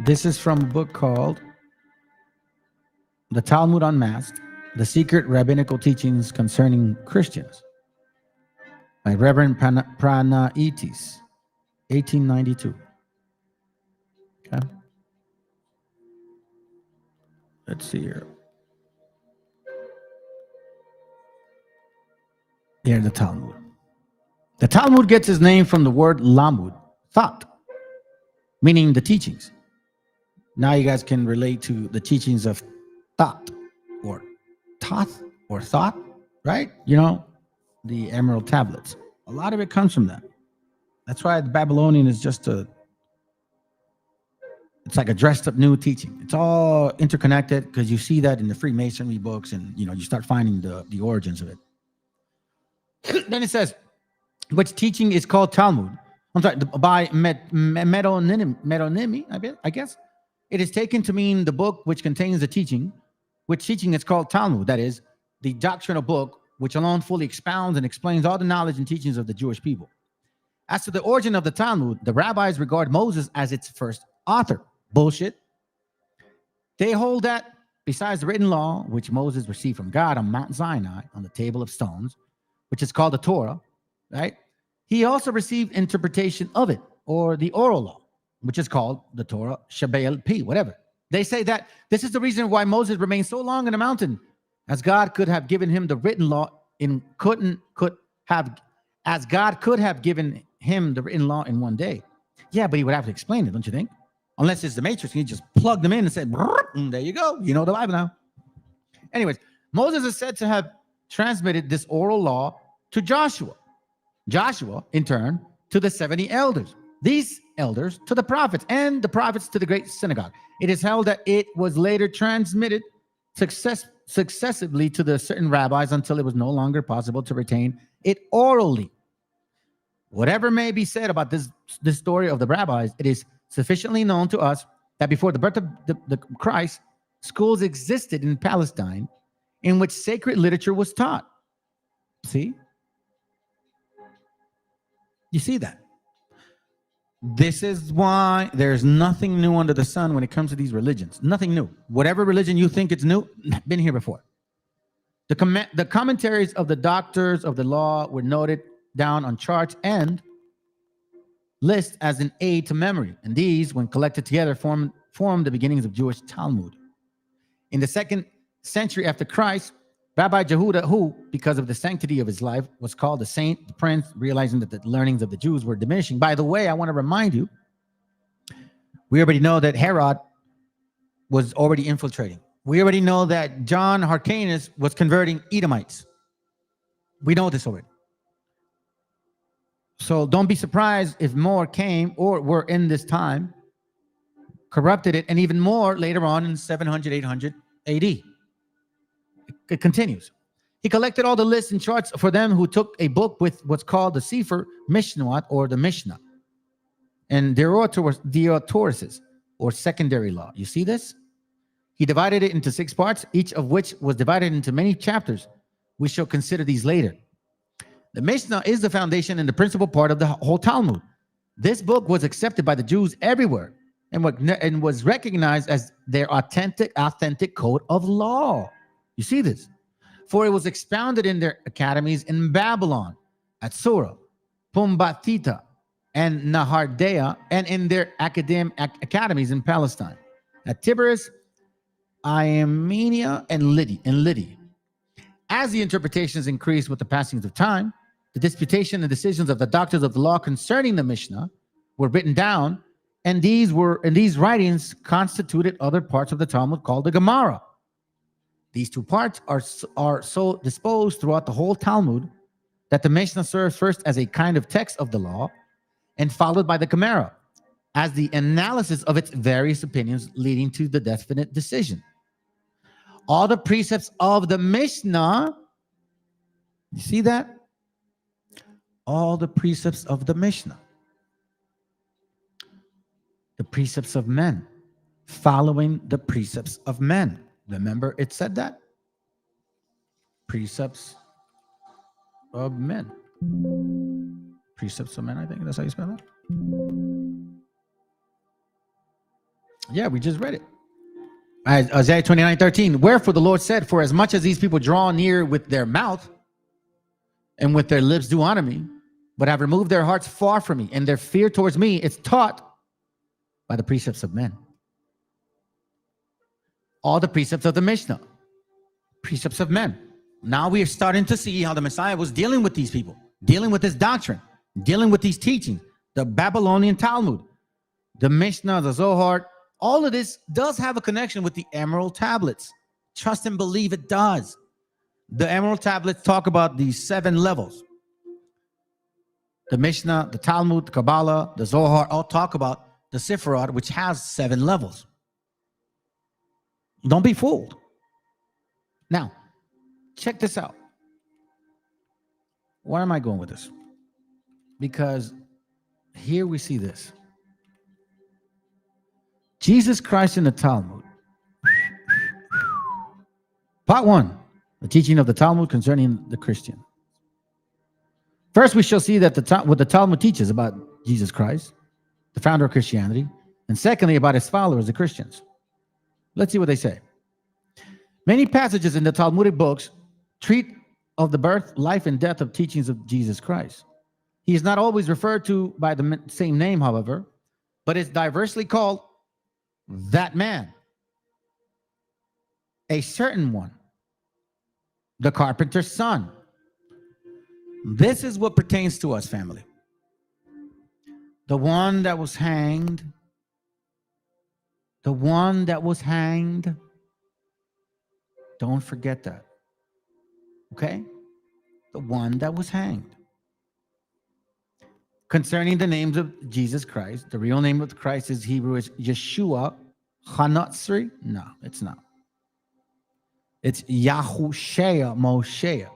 This is from a book called The Talmud Unmasked, The Secret Rabbinical Teachings Concerning Christians by Reverend Pranaitis, 1892. Okay. Let's see here. Here's the Talmud. The Talmud gets its name from the word lamud, thought, meaning the teachings. Now you guys can relate to the teachings of thought or Thoth or thought, right? You know, the emerald tablets. A lot of it comes from that. That's why the Babylonian is just it's like a dressed up new teaching. It's all interconnected because you see that in the Freemasonry books, and you start finding the origins of it. Then it says, which teaching is called Talmud. I'm sorry, by metonymy, I guess. It is taken to mean the book which contains the teaching, which teaching is called Talmud, that is, the doctrinal book, which alone fully expounds and explains all the knowledge and teachings of the Jewish people. As to the origin of the Talmud, the rabbis regard Moses as its first author. Bullshit. They hold that besides the written law, which Moses received from God on Mount Sinai on the table of stones, which is called the Torah, right? He also received interpretation of it, or the oral law, which is called the Torah Shebe'al Pi, whatever. They say that this is the reason why Moses remained so long in the mountain, as God could have given him the written law as God could have given him the written law in one day. Yeah, but he would have to explain it, don't you think? Unless it's the Matrix, he just plugged them in and said, and there you go. You know the Bible now. Anyways, Moses is said to have transmitted this oral law to Joshua. Joshua, in turn, to the 70 elders. These elders to the prophets, and the prophets to the great synagogue. It is held that it was later transmitted successively to the certain rabbis until it was no longer possible to retain it orally. Whatever may be said about this story of the rabbis, it is sufficiently known to us that before the birth of the Christ, schools existed in Palestine in which sacred literature was taught. See? You see that? This is why there's nothing new under the sun when it comes to these religions. Nothing new. Whatever religion you think it's new, been here before. The commentaries of the doctors of the law were noted down on charts and lists as an aid to memory. And these, when collected together, form the beginnings of Jewish Talmud. In the 2nd century after Christ, Rabbi Jehuda, who, because of the sanctity of his life, was called the saint, the prince, realizing that the learnings of the Jews were diminishing. By the way, I want to remind you, we already know that Herod was already infiltrating. We already know that John Hyrcanus was converting Edomites. We know this already. So don't be surprised if more came or were in this time, corrupted it, and even more later on in 700, 800 AD. It continues. He collected all the lists and charts for them who took a book with what's called the Sefer Mishnah or the Mishnah, and Deotorises or secondary law. You see this? He divided it into 6 parts, each of which was divided into many chapters. We shall consider these later. The Mishnah is the foundation and the principal part of the whole Talmud. This book was accepted by the Jews everywhere and was recognized as their authentic code of law. You see this? For it was expounded in their academies in Babylon, at Sura, Pumbedita, and Nahardea, and in their academies in Palestine, at Tiberias, Iamenia, and Lydia. As the interpretations increased with the passing of time, the disputation and decisions of the doctors of the law concerning the Mishnah were written down, and these writings constituted other parts of the Talmud called the Gemara. These 2 parts are so disposed throughout the whole Talmud that the Mishnah serves first as a kind of text of the law and followed by the Gemara as the analysis of its various opinions leading to the definite decision. All the precepts of the Mishnah, you see that? All the precepts of the Mishnah, the precepts of men, following the precepts of men. Remember, it said that? Precepts of men. Precepts of men, I think that's how you spell that. Yeah, we just read it. Isaiah 29:13. Wherefore the Lord said, for as much as these people draw near with their mouth and with their lips do honor me, but have removed their hearts far from me, and their fear towards me is taught by the precepts of men. All the precepts of the Mishnah, precepts of men. Now we are starting to see how the Messiah was dealing with these people, dealing with this doctrine, dealing with these teachings, the Babylonian Talmud, the Mishnah, the Zohar. All of this does have a connection with the Emerald Tablets. Trust and believe it does. The Emerald Tablets talk about these 7 levels. The Mishnah, the Talmud, the Kabbalah, the Zohar all talk about the Sifrot, which has 7 levels. Don't be fooled. Now, check this out. Where am I going with this? Because here we see this. Jesus Christ in the Talmud. Part 1, the teaching of the Talmud concerning the Christian. First, we shall see that what the Talmud teaches about Jesus Christ, the founder of Christianity, and secondly, about his followers, the Christians. Let's see what they say. Many passages in the Talmudic books treat of the birth, life, and death of teachings of Jesus Christ. He is not always referred to by the same name, however, but is diversely called that man, a certain one, the carpenter's son. This is what pertains to us, family. The one that was hanged, the one that was hanged. Don't forget that. Okay? The one that was hanged. Concerning the names of Jesus Christ, the real name of Christ is Hebrew is Yeshua Hanatsri. No, it's not. It's Yahushua Moshe,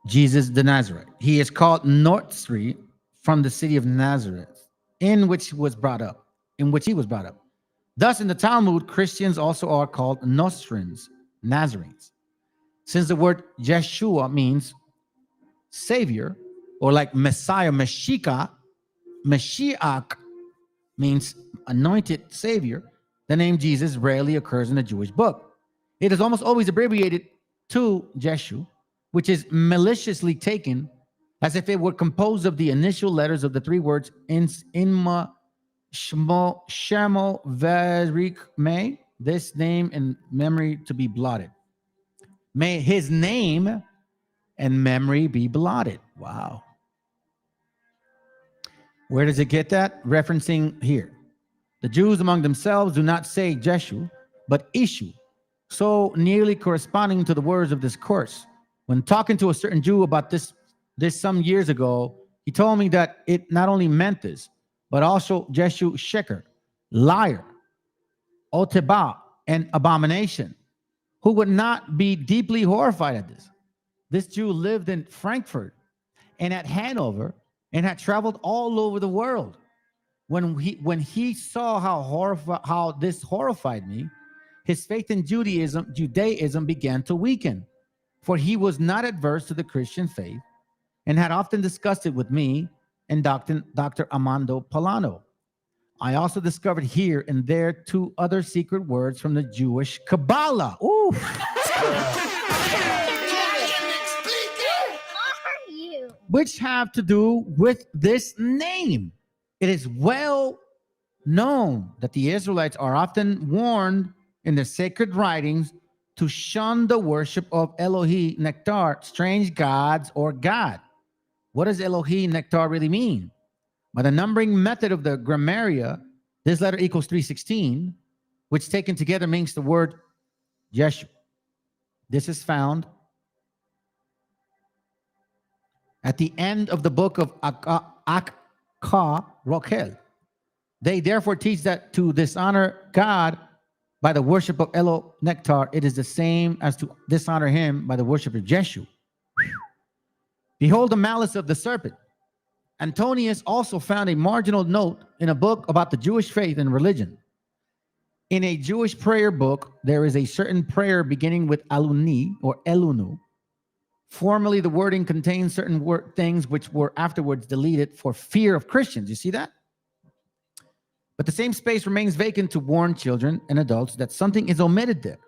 Jesus the Nazareth. He is called Notzri from the city of Nazareth, in which he was brought up. Thus, in the Talmud, Christians also are called Nostrins, Nazarenes. Since the word Yeshua means Savior, or like Messiah, Meshiach means anointed Savior, the name Jesus rarely occurs in the Jewish book. It is almost always abbreviated to Jeshu, which is maliciously taken as if it were composed of the initial letters of the three words Inma Shmo Shemo Verik May, this name and memory to be blotted. May his name and memory be blotted. Wow. Where does it get that? Referencing here. The Jews among themselves do not say Jeshu, but Ishu, so nearly corresponding to the words of this course. When talking to a certain Jew about this some years ago, he told me that it not only meant this, but also Jeshu Sheker, liar, Oteba, and abomination, who would not be deeply horrified at this. This Jew lived in Frankfurt and at Hanover and had traveled all over the world. When he saw how this horrified me, his faith in Judaism began to weaken, for he was not adverse to the Christian faith and had often discussed it with me and Dr. Armando Polano. I also discovered here and there 2 other secret words from the Jewish Kabbalah. Ooh. Which have to do with this name. It is well known that the Israelites are often warned in their sacred writings to shun the worship of Elohi Nektar, strange gods or God. What does Elohi Nektar really mean? By the numbering method of the Grammaria, this letter equals 316, which taken together means the word Yeshu. This is found at the end of the book of Akka Rochel. They therefore teach that to dishonor God by the worship of Elo Nektar, it is the same as to dishonor him by the worship of Jeshu. Behold the malice of the serpent. Antonius also found a marginal note in a book about the Jewish faith and religion. In a Jewish prayer book, there is a certain prayer beginning with Aluni or Elunu. Formerly, the wording contains certain things which were afterwards deleted for fear of Christians. You see that? But the same space remains vacant to warn children and adults that something is omitted there.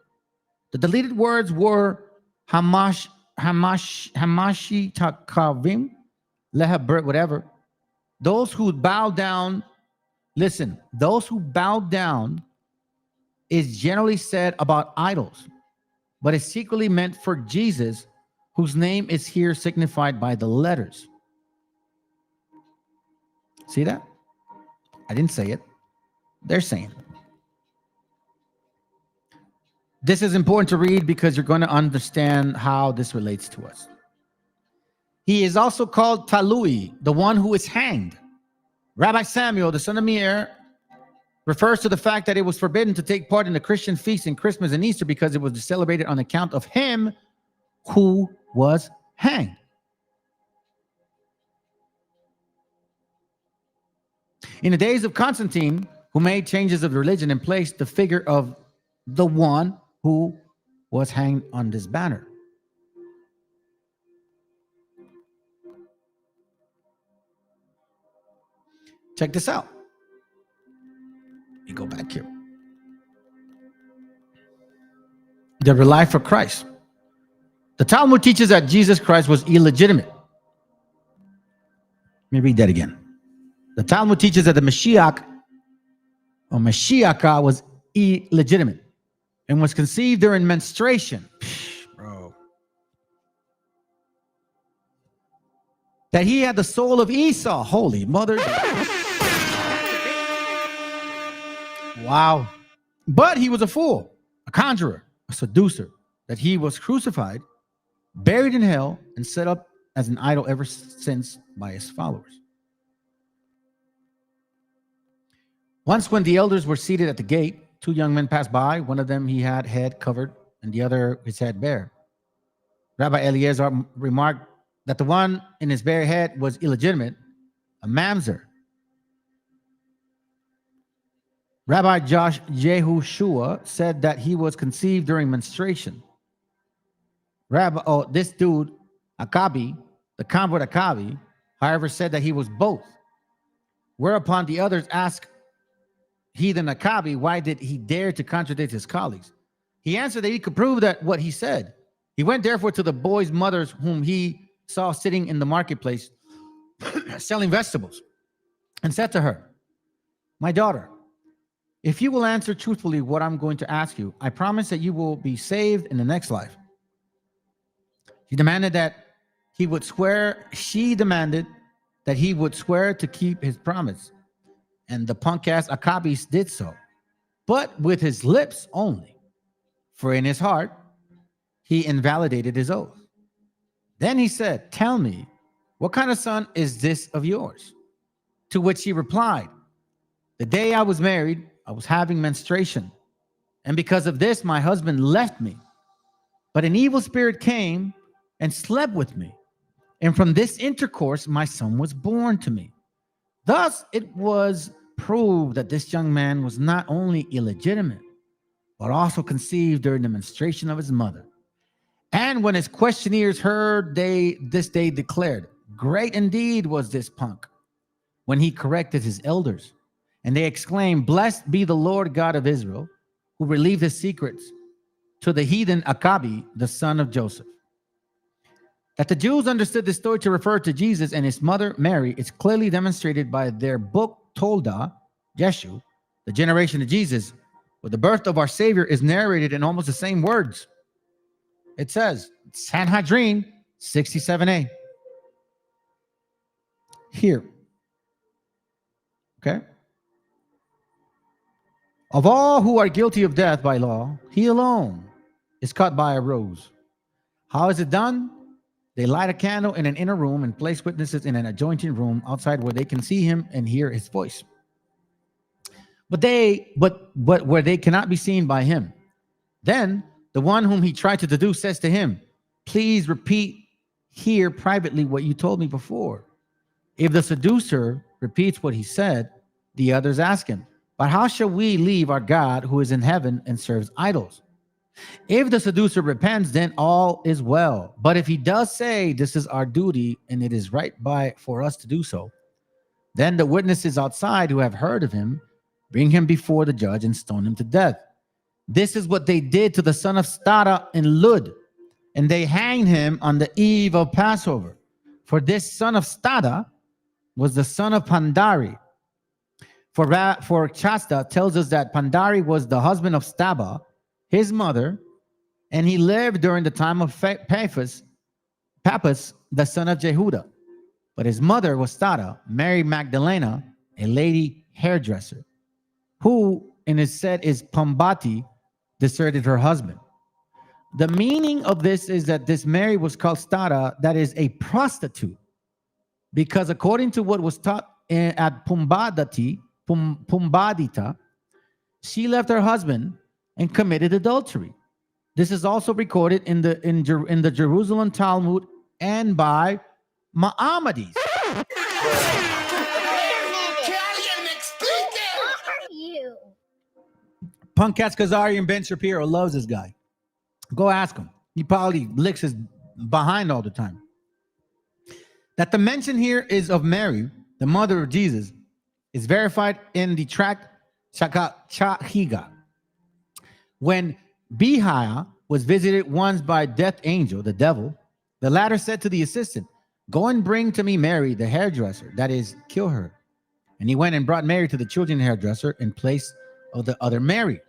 The deleted words were Hamashi Takavim, Lehabert, whatever. Those who bow down, listen, those who bow down is generally said about idols, but is secretly meant for Jesus, whose name is here signified by the letters. See that? I didn't say it. They're saying it. This is important to read because you're going to understand how this relates to us. He is also called Talui, the one who is hanged. Rabbi Samuel, the son of Meir, refers to the fact that it was forbidden to take part in the Christian feasts in Christmas and Easter because it was celebrated on account of him who was hanged. In the days of Constantine, who made changes of religion and placed the figure of the one who was hanged on this banner. Check this out. You go back here. The life for Christ. The Talmud teaches that Jesus Christ was illegitimate. Let me read that again. The Talmud teaches that the Meshiach or Meshiacha was illegitimate and was conceived during menstruation. Bro. That he had the soul of Esau. Holy mother. Wow. But he was a fool, a conjurer, a seducer, that he was crucified, buried in hell, and set up as an idol ever since by his followers. Once when the elders were seated at the gate, two young men passed by. One of them he had head covered, and the other his head bare. Rabbi Eliezer remarked that the one in his bare head was illegitimate, a mamzer. Rabbi Josh Yehoshua said that he was conceived during menstruation. This dude, Akabi, the convert Akabi, however, said that he was both. Whereupon the others asked heathen Akabi, why did he dare to contradict his colleagues? He answered that he could prove that what he said. He went therefore to the boys' mothers whom he saw sitting in the marketplace selling vegetables and said to her, my daughter, if you will answer truthfully what I'm going to ask you, I promise that you will be saved in the next life. She demanded that he would swear to keep his promise. And the punk-ass Akabi did so, but with his lips only. For in his heart, he invalidated his oath. Then he said, tell me, what kind of son is this of yours? To which he replied, the day I was married, I was having menstruation. And because of this, my husband left me. But an evil spirit came and slept with me. And from this intercourse, my son was born to me. Thus, it was proved that this young man was not only illegitimate, but also conceived during the menstruation of his mother. And when his questioners heard this, they declared, great indeed was this punk, when he corrected his elders. And they exclaimed, blessed be the Lord God of Israel, who relieved his secrets to the heathen Akabi, the son of Joseph. That the Jews understood this story to refer to Jesus and his mother Mary is clearly demonstrated by their book Tolda, Yeshu, the generation of Jesus, where the birth of our Savior is narrated in almost the same words. It says, Sanhedrin 67a. Here. Okay. Of all who are guilty of death by law, he alone is cut by a rose. How is it done? They light a candle in an inner room and place witnesses in an adjoining room outside where they can see him and hear his voice. But where they cannot be seen by him. Then the one whom he tried to seduce says to him, please repeat here privately what you told me before. If the seducer repeats what he said, the others ask him, but how shall we leave our God who is in heaven and serves idols? If the seducer repents, then all is well. But if he does say, this is our duty and it is right for us to do so, then the witnesses outside who have heard of him bring him before the judge and stone him to death. This is what they did to the son of Stada in Lud, and they hanged him on the eve of Passover. For this son of Stada was the son of Pandari. For Chasta tells us that Pandari was the husband of Staba, his mother, and he lived during the time of Paphos, the son of Jehuda. But his mother was Stada, Mary Magdalena, a lady hairdresser, who, in his said, is Pambati, deserted her husband. The meaning of this is that this Mary was called Stada, that is a prostitute, because according to what was taught at Pumbadita, she left her husband and committed adultery. This is also recorded in the Jerusalem Talmud and by Maimonides. Punkats Kazari and Ben Shapiro loves this guy. Go ask him. He probably licks his behind all the time. That the mention here is of Mary, the mother of Jesus, is verified in the tract Chahiga. When Behiah was visited once by death angel, the devil, the latter said to the assistant, "Go and bring to me Mary, the hairdresser, that is, kill her." And he went and brought Mary to the children's hairdresser in place of the other Mary.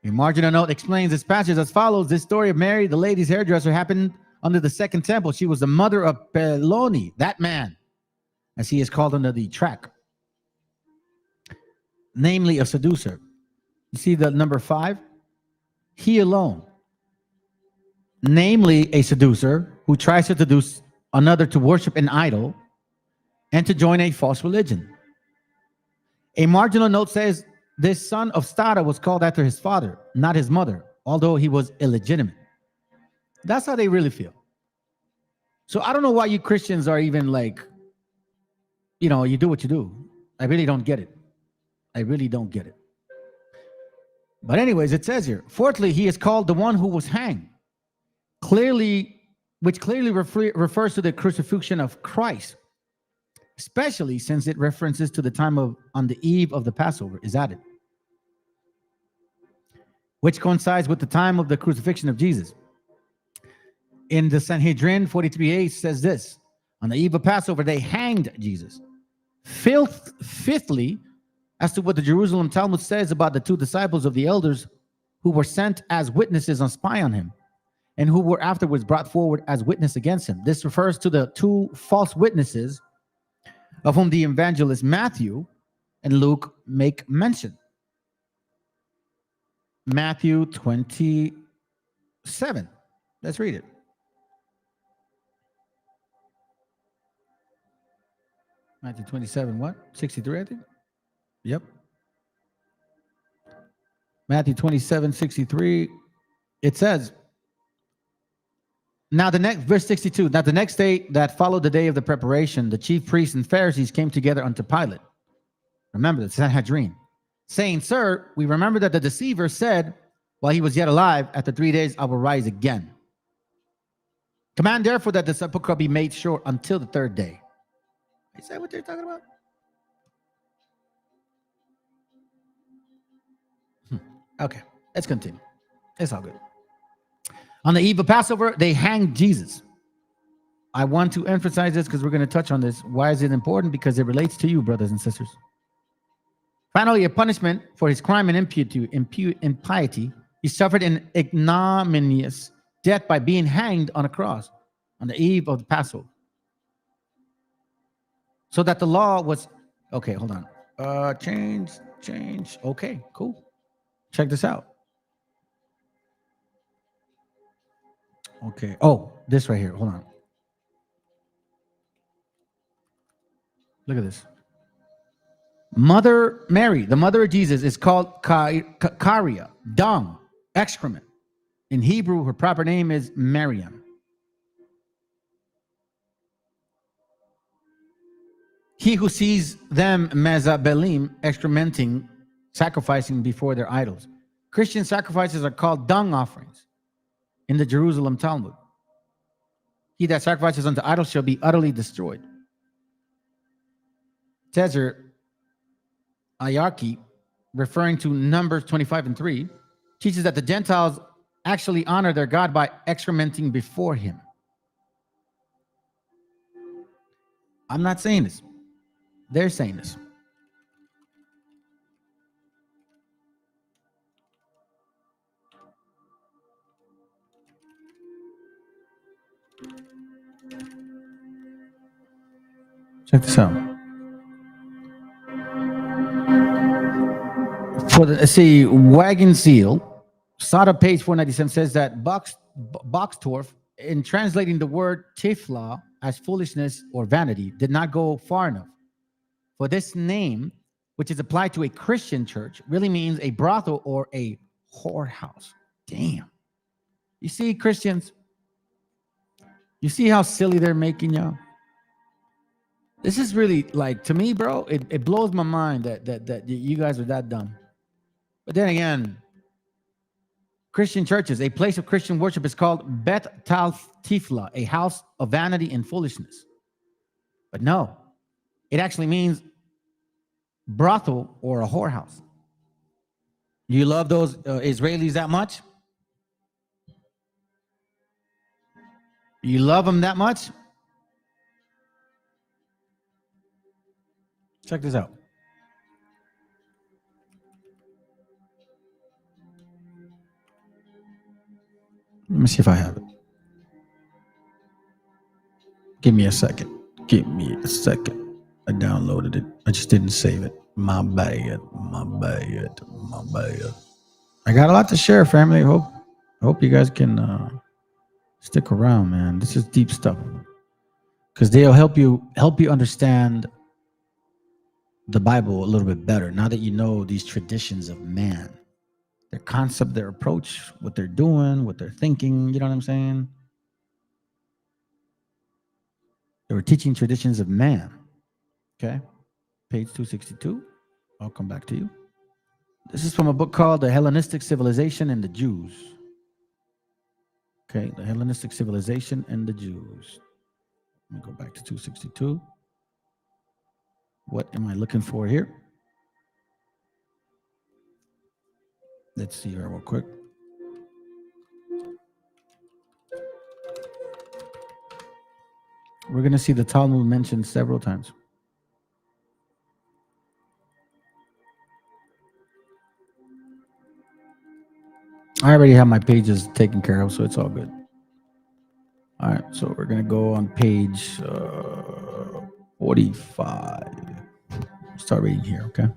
A marginal note explains this passage as follows. This story of Mary, the lady's hairdresser, happened under the second temple. She was the mother of Peloni, that man, as he is called under the tract, namely a seducer. You see the number 5? He alone, namely a seducer who tries to seduce another to worship an idol and to join a false religion. A marginal note says this son of Stada was called after his father, not his mother, although he was illegitimate. That's how they really feel. So I don't know why you Christians are even like, you know, you do what you do. I really don't get it. I really don't get it. But anyways, it says here, fourthly, he is called the one who was hanged, which clearly refers to the crucifixion of Christ, especially since it references to the time of on the eve of the Passover is added, which coincides with the time of the crucifixion of Jesus. In the Sanhedrin 43a says this, on the eve of Passover, they hanged Jesus. Fifthly, as to what the Jerusalem Talmud says about the 2 disciples of the elders who were sent as witnesses and spy on him, and who were afterwards brought forward as witness against him. This refers to the 2 false witnesses of whom the evangelists Matthew and Luke make mention. Matthew 27. Let's read it. Matthew 27, what? 63, I think? Yep. Matthew 27, 63. It says, now the next, verse 62, now the next day that followed the day of the preparation, the chief priests and Pharisees came together unto Pilate. Remember the Sanhedrin, saying, "Sir, we remember that the deceiver said, while he was yet alive, after 3 days I will rise again. Command therefore that the sepulchre be made sure until the 3rd day." Is that what they're talking about? Okay, let's continue. It's all good. On the eve of Passover, they hanged Jesus. I want to emphasize this because we're going to touch on this. Why is it important? Because it relates to you, brothers and sisters. Finally, a punishment for his crime and impiety, he suffered an ignominious death by being hanged on a cross on the eve of the Passover. So that the law was, okay, hold on. Change. Okay, cool. Check this out. Okay. Oh, this right here. Hold on. Look at this. Mother Mary, the mother of Jesus, is called karia, dung, excrement. In Hebrew, her proper name is Miriam. He who sees them mezabelim, excrementing, sacrificing before their idols. Christian sacrifices are called dung offerings in the Jerusalem Talmud. He that sacrifices unto idols shall be utterly destroyed. Tezer Ayarki, referring to Numbers 25:3, teaches that the Gentiles actually honor their God by excrementing before him. I'm not saying this. They're saying this. Check this out. For the Wagon Seal, Sada page 497 says that Boxtorf, in translating the word tifla as foolishness or vanity, did not go far enough. For this name, which is applied to a Christian church, really means a brothel or a whorehouse. Damn. You see, Christians, you see how silly they're making y'all? This is really like, to me, bro, it blows my mind that you guys are that dumb. But then again, Christian churches, a place of Christian worship is called Bet Tal Tifla, a house of vanity and foolishness. But no, it actually means brothel or a whorehouse. You love those Israelis that much? You love them that much? Check this out. Let me see if I have it. Give me a second. Give me a second. I downloaded it. I just didn't save it. My bad. I got a lot to share, family. I hope you guys can stick around, man. This is deep stuff. Because they'll help you understand the Bible a little bit better now that you know these traditions of man. Their concept, their approach, what they're doing, what they're thinking, you know what I'm saying? They were teaching traditions of man. Okay? Page 262. I'll come back to you. This is from a book called The Hellenistic Civilization and the Jews. Okay, The Hellenistic Civilization and the Jews. Let me go back to 262. What am I looking for here? Let's see here real quick. We're going to see the Talmud mentioned several times. I already have my pages taken care of, so it's all good. All right, so we're going to go on page 45. Start reading here, okay?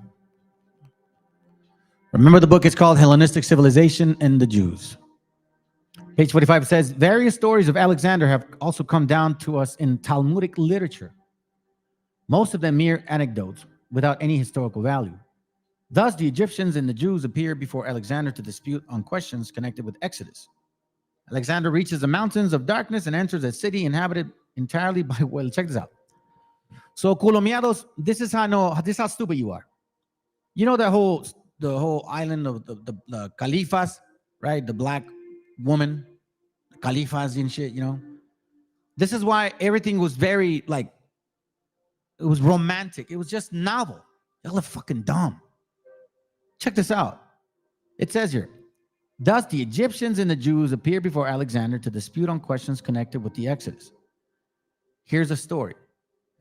Remember, the book is called Hellenistic Civilization and the Jews. Page 45 says, various stories of Alexander have also come down to us in Talmudic literature, most of them mere anecdotes without any historical value. Thus, the Egyptians and the Jews appear before Alexander to dispute on questions connected with Exodus. Alexander reaches the mountains of darkness and enters a city inhabited entirely by, well, check this out. So, Colomiados, this is how stupid you are. You know the whole island of the Califas, right? The black woman, Califas and shit, you know? This is why everything was very, like, it was romantic. It was just novel. Y'all are fucking dumb. Check this out. It says here, thus the Egyptians and the Jews appear before Alexander to dispute on questions connected with the Exodus. Here's a story.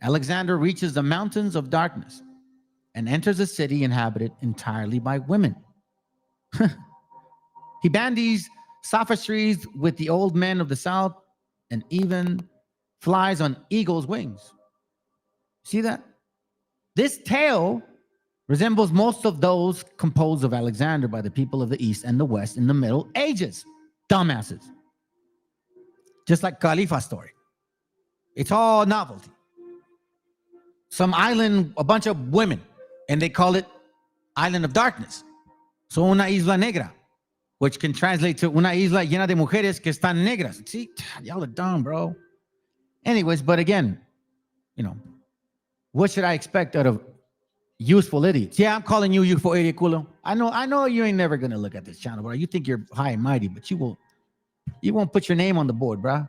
Alexander reaches the mountains of darkness and enters a city inhabited entirely by women. He bandies sophistries with the old men of the south and even flies on eagle's wings. See that? This tale resembles most of those composed of Alexander by the people of the East and the West in the Middle Ages. Dumbasses. Just like Khalifa's story. It's all novelty. Some island, a bunch of women, and they call it Island of Darkness. So una isla negra, which can translate to una isla llena de mujeres que están negras. See, y'all are dumb, bro. Anyways, but again, you know, what should I expect out of useful idiots? Yeah, I'm calling you useful idiot, culo. I know you ain't never gonna look at this channel, bro. You think you're high and mighty, but you won't put your name on the board, bro.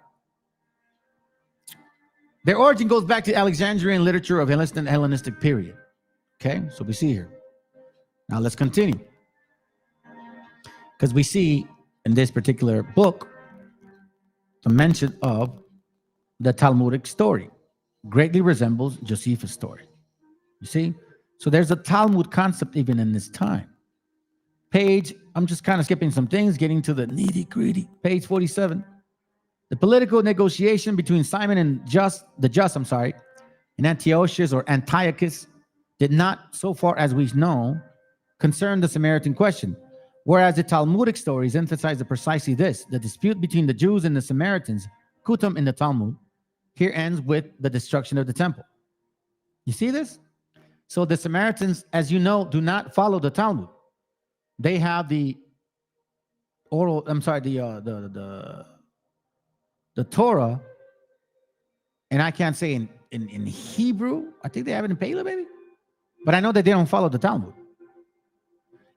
Their origin goes back to Alexandrian literature of Hellenistic period. Okay, so we see here. Now let's continue. Because we see in this particular book the mention of the Talmudic story. Greatly resembles Josephus' story. You see? So there's a Talmud concept even in this time. Page, I'm just kind of skipping some things, getting to the nitty-gritty. Page 47. The political negotiation between Simon and and Antiochus or Antiochus did not, so far as we know, concern the Samaritan question. Whereas the Talmudic stories emphasize precisely this, the dispute between the Jews and the Samaritans, kutam in the Talmud, here ends with the destruction of the temple. You see this? So the Samaritans, as you know, do not follow the Talmud. They have the Torah, and I can't say in Hebrew. I think they have it in Paleo, maybe. But I know that they don't follow the Talmud.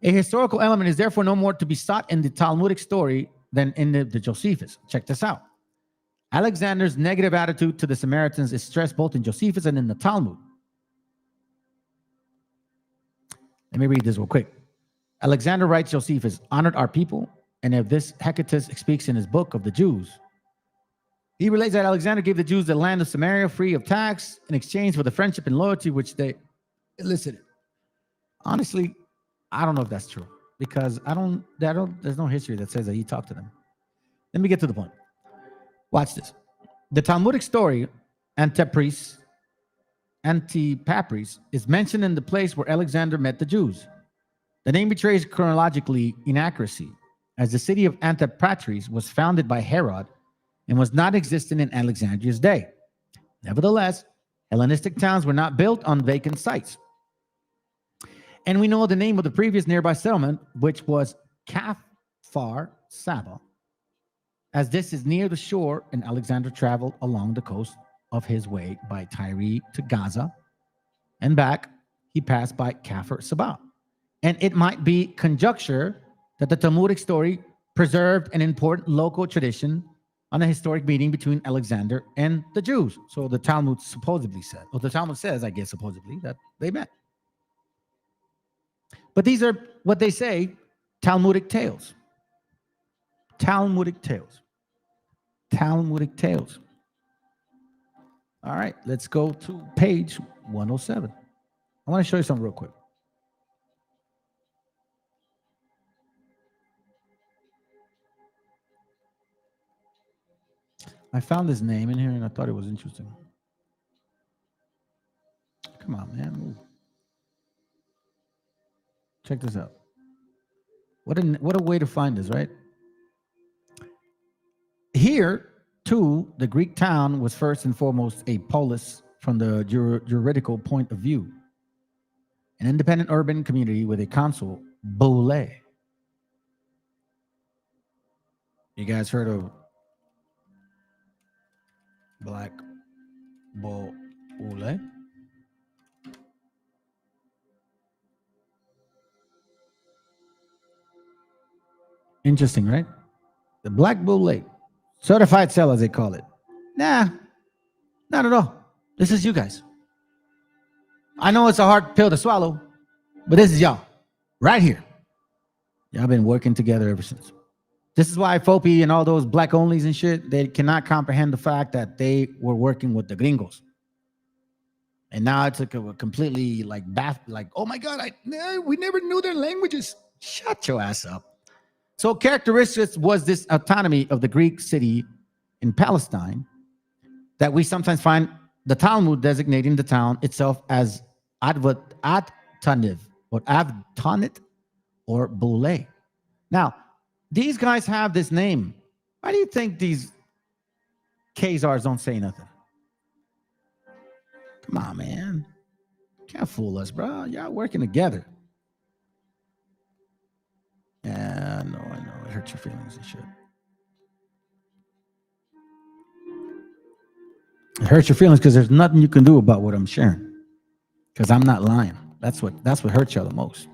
A historical element is therefore no more to be sought in the Talmudic story than in the Josephus. Check this out. Alexander's negative attitude to the Samaritans is stressed both in Josephus and in the Talmud. Let me read this real quick. Alexander writes, Josephus honored our people, and if this Hecatus speaks in his book of the Jews. He relates that Alexander gave the Jews the land of Samaria free of tax in exchange for the friendship and loyalty which they elicited. Honestly, I don't know if that's true because there's no history that says that he talked to them. Let me get to the point. Watch this. The Talmudic story, Antipatris, is mentioned in the place where Alexander met the Jews. The name betrays chronologically inaccuracy, as the city of Antipatris was founded by Herod and was not existent in Alexandria's day. Nevertheless, Hellenistic towns were not built on vacant sites. And we know the name of the previous nearby settlement, which was Kfar Saba, as this is near the shore, and Alexander traveled along the coast of his way by Tyre to Gaza, and back he passed by Kfar Saba. And it might be conjecture that the Talmudic story preserved an important local tradition on a historic meeting between Alexander and the Jews. So the Talmud supposedly said, or the Talmud says, I guess supposedly, that they met. But these are what they say, Talmudic tales. Talmudic tales. Talmudic tales. All right, let's go to page 107. I want to show you something real quick. I found this name in here and I thought it was interesting. Come on, man. Move. Check this out. What a way to find this, right? Here, too, the Greek town was first and foremost a polis from the juridical point of view. An independent urban community with a consul, boule. You guys heard of Black Boule? Interesting, right? The Black Boule. Certified seller, as they call it. Nah, not at all. This is you guys. I know it's a hard pill to swallow, but this is y'all. Right here. Y'all been working together ever since. This is why FOPI and all those black onlys and shit, they cannot comprehend the fact that they were working with the gringos. And now it's like a completely like oh my God, we never knew their languages. Shut your ass up. So characteristics was this autonomy of the Greek city in Palestine that we sometimes find the Talmud designating the town itself as Adtaniv or Avtanit or Boule. Now, these guys have this name. Why do you think these Khazars don't say nothing? Come on, man. Can't fool us, bro. Y'all working together. Yeah, I know. It hurts your feelings and shit. It hurts your feelings because there's nothing you can do about what I'm sharing. Because I'm not lying. That's what hurts y'all the most.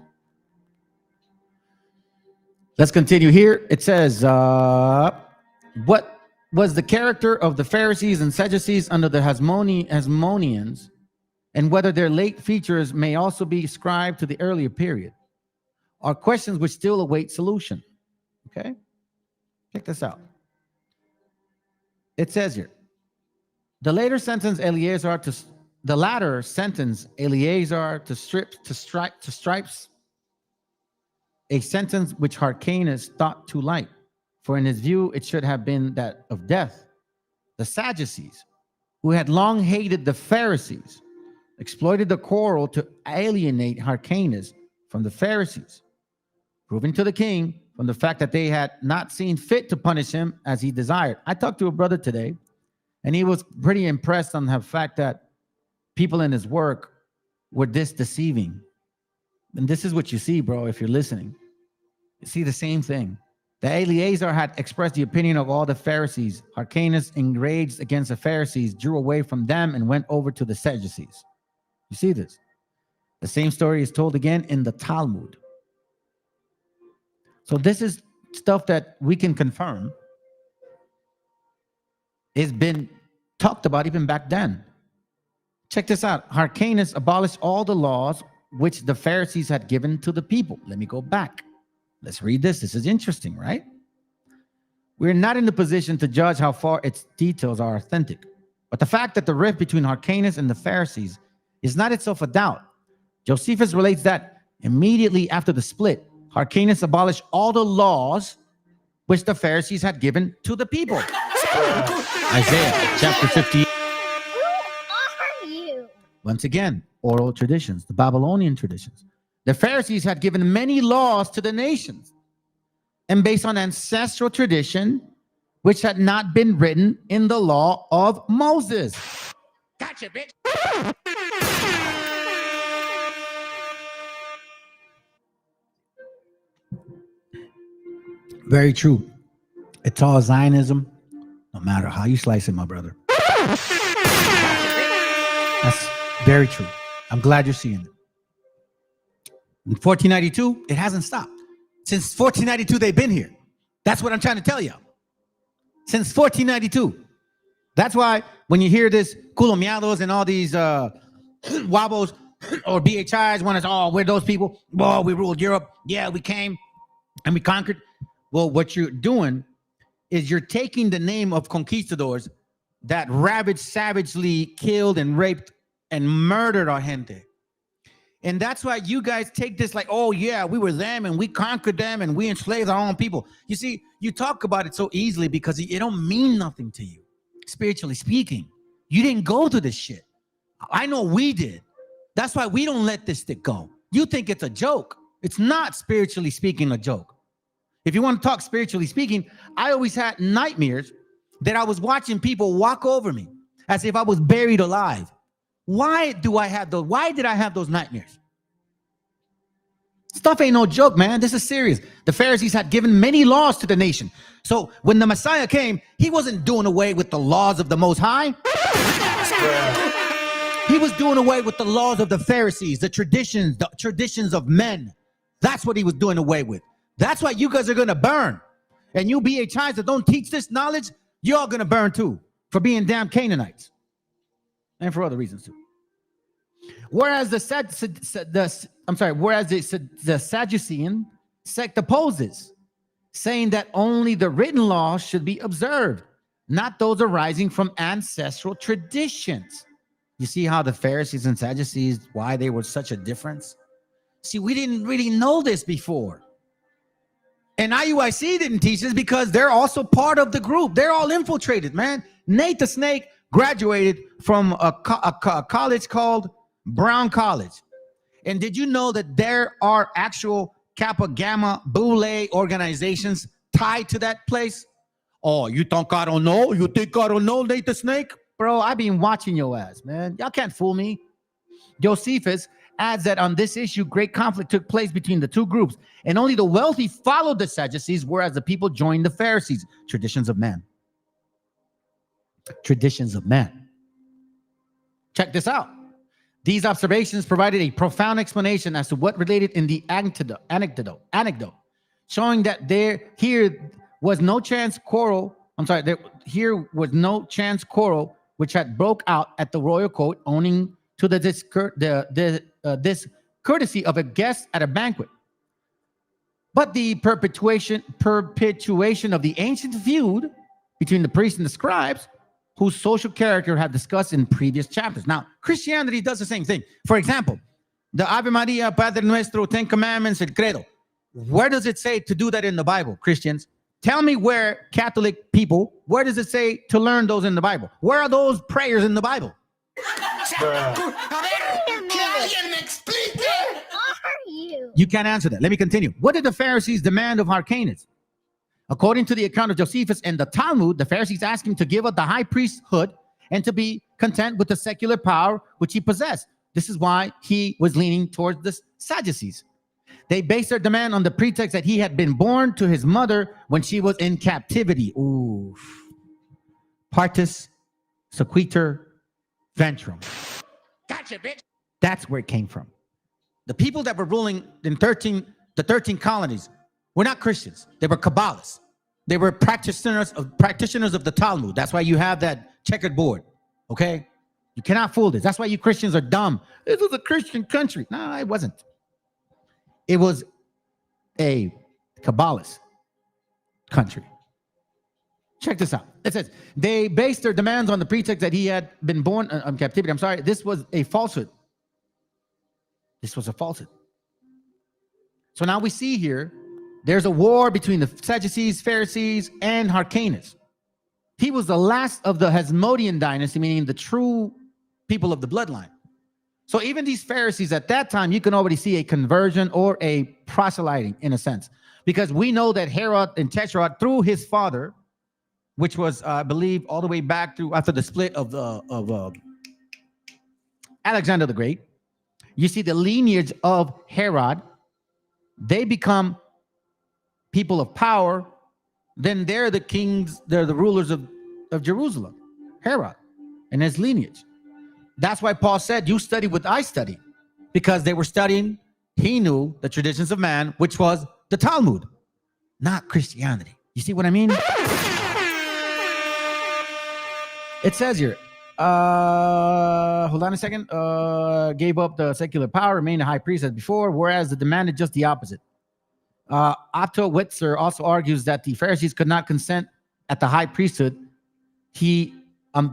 Let's continue here. It says, what was the character of the Pharisees and Sadducees under the Hasmoneans, and whether their late features may also be ascribed to the earlier period, are questions which still await solution. Okay? Check this out. It says here, the latter sentence Eleazar to stripes, a sentence which Hyrcanus thought too light, for in his view it should have been that of death. The Sadducees, who had long hated the Pharisees, exploited the quarrel to alienate Hyrcanus from the Pharisees, proving to the king from the fact that they had not seen fit to punish him as he desired. I talked to a brother today, and he was pretty impressed on the fact that people in his work were this deceiving. And this is what you see, bro, if you're listening. You see the same thing. The Eleazar had expressed the opinion of all the Pharisees. Hyrcanus, enraged against the Pharisees, drew away from them and went over to the Sadducees. You see this? The same story is told again in the Talmud. So this is stuff that we can confirm. It's been talked about even back then. Check this out. Hyrcanus abolished all the laws which the Pharisees had given to the people. Let me go back. Let's read this. This is interesting, right? We're not in the position to judge how far its details are authentic. But the fact that the rift between Hyrcanus and the Pharisees is not itself a doubt. Josephus relates that immediately after the split, Hyrcanus abolished all the laws which the Pharisees had given to the people. Isaiah chapter 50. Who are you? Once again, oral traditions, the Babylonian traditions. The Pharisees had given many laws to the nations, and based on ancestral tradition, which had not been written in the law of Moses. Gotcha, bitch. Very true. It's all Zionism, no matter how you slice it, my brother. That's very true. I'm glad you're seeing it. In 1492, it hasn't stopped. Since 1492, they've been here. That's what I'm trying to tell you. Since 1492. That's why when you hear this culomiados and all these wabos or BHIs want us, oh, we're those people. Oh, we ruled Europe. Yeah, we came and we conquered. Well, what you're doing is you're taking the name of conquistadors that ravaged, savagely killed and raped and murdered our gente. And that's why you guys take this like, oh, yeah, we were them and we conquered them and we enslaved our own people. You see, you talk about it so easily because it don't mean nothing to you, spiritually speaking. You didn't go through this shit. I know we did. That's why we don't let this stick go. You think it's a joke. It's not, spiritually speaking, a joke. If you want to talk spiritually speaking, I always had nightmares that I was watching people walk over me as if I was buried alive. Why did I have those nightmares? Stuff ain't no joke, man. This is serious. The Pharisees had given many laws to the nation. So when the Messiah came, he wasn't doing away with the laws of the Most High. He was doing away with the laws of the Pharisees, the traditions of men. That's what he was doing away with. That's why you guys are going to burn. And you BHIs that don't teach this knowledge, you're all going to burn too for being damn Canaanites. And for other reasons too. Whereas the Sadducean sect opposes, saying that only the written law should be observed, not those arising from ancestral traditions. You see how the Pharisees and Sadducees, why they were such a difference? See, we didn't really know this before. And IUIC didn't teach this because they're also part of the group. They're all infiltrated, man. Nate the Snake graduated from a college called Brown College. And did you know that there are actual Kappa Gamma Boule organizations tied to that place? Oh, you think I don't know? You think I don't know, Nate the Snake? Bro, I've been watching your ass, man. Y'all can't fool me. Josephus adds that on this issue, great conflict took place between the two groups, and only the wealthy followed the Sadducees, whereas the people joined the Pharisees. Traditions of men. Traditions of men. Check this out. These observations provided a profound explanation as to what related in the anecdote, showing that there was no chance quarrel which had broke out at the royal court, owing to the discourtesy of a guest at a banquet. But the perpetuation of the ancient feud between the priests and the scribes, whose social character had discussed in previous chapters. Now, Christianity does the same thing. For example, the Ave Maria, Padre Nuestro, Ten Commandments, El Credo. Where does it say to do that in the Bible, Christians? Tell me where, Catholic people, where does it say to learn those in the Bible? Where are those prayers in the Bible? You can't answer that. Let me continue. What did the Pharisees demand of Hyrcanus? According to the account of Josephus and the Talmud, the Pharisees asked him to give up the high priesthood and to be content with the secular power which he possessed. This is why he was leaning towards the Sadducees. They based their demand on the pretext that he had been born to his mother when she was in captivity. Ooh. Partus sequitur ventrum. Gotcha, bitch. That's where it came from. The people that were ruling in the 13 colonies were not Christians. They were Kabbalists. They were practitioners of the Talmud. That's why you have that checkered board. Okay? You cannot fool this. That's why you Christians are dumb. This was a Christian country. No, it wasn't. It was a Kabbalist country. Check this out. It says, they based their demands on the pretext that he had been born in captivity. I'm sorry. This was a falsehood. This was a falsehood. So now we see here, there's a war between the Sadducees, Pharisees, and Hyrcanus. He was the last of the Hasmonean dynasty, meaning the true people of the bloodline. So even these Pharisees at that time, you can already see a conversion or a proselyting in a sense, because we know that Herod and Tetrarch, through his father, which was, I believe, all the way back through after the split of Alexander the Great, you see the lineage of Herod. They become people of power. Then they're the kings, they're the rulers of Jerusalem, Herod and his lineage. That's why Paul said, you study what I study, because they were studying, he knew the traditions of man, which was the Talmud, not Christianity. You see what I mean? It says here, hold on a second, gave up the secular power, remained a high priest as before, whereas the demanded just the opposite. Otto Witzer also argues that the Pharisees could not consent at the high priesthood he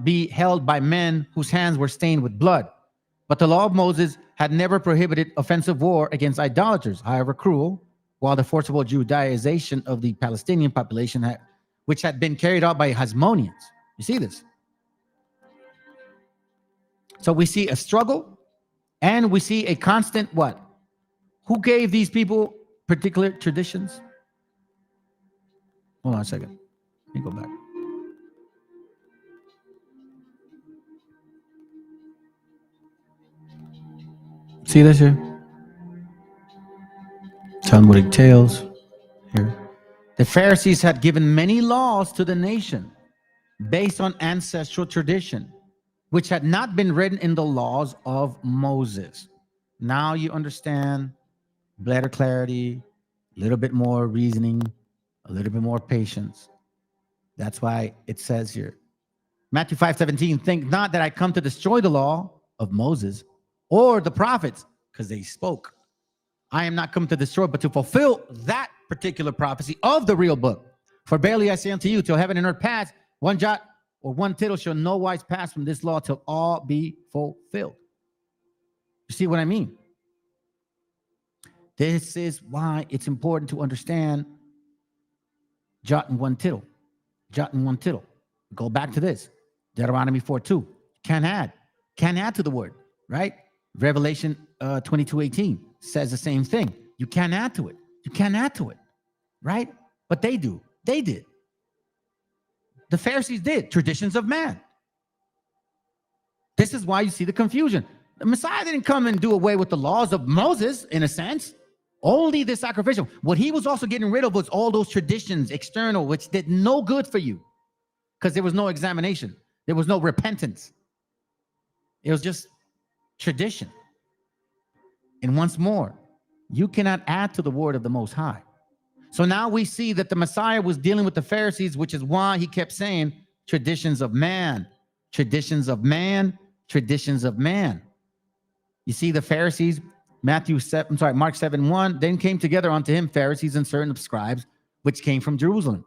be held by men whose hands were stained with blood. But the law of Moses had never prohibited offensive war against idolaters, however cruel, while the forcible Judaization of the Palestinian population, which had been carried out by Hasmoneans. You see this? So we see a struggle, and we see a constant what? Who gave these people particular traditions? Hold on a second. Let me go back. See this here? Talmudic tales here. The Pharisees had given many laws to the nation based on ancestral tradition, which had not been written in the laws of Moses. Now you understand, better clarity, a little bit more reasoning, a little bit more patience. That's why it says here, Matthew 5:17, think not that I come to destroy the law of Moses or the prophets, because they spoke. I am not come to destroy, but to fulfill that particular prophecy of the real book. For barely I say unto you, till heaven and earth pass, one jot or one tittle shall no wise pass from this law till all be fulfilled. You see what I mean? This is why it's important to understand jot and one tittle. Jot and one tittle. Go back to this. Deuteronomy 4:2. Can't add to the word, right? Revelation 22:18 says the same thing. You can't add to it. You can't add to it, right? But they do. They did. The Pharisees did. Traditions of man. This is why you see the confusion. The Messiah didn't come and do away with the laws of Moses, in a sense. Only the sacrificial. What he was also getting rid of was all those traditions, external, which did no good for you, because there was no examination. There was no repentance. It was just tradition. And once more, you cannot add to the word of the Most High. So now we see that the Messiah was dealing with the Pharisees, which is why he kept saying traditions of man, traditions of man, traditions of man. You see the Pharisees, Mark 7:1, then came together unto him Pharisees and certain scribes, which came from Jerusalem.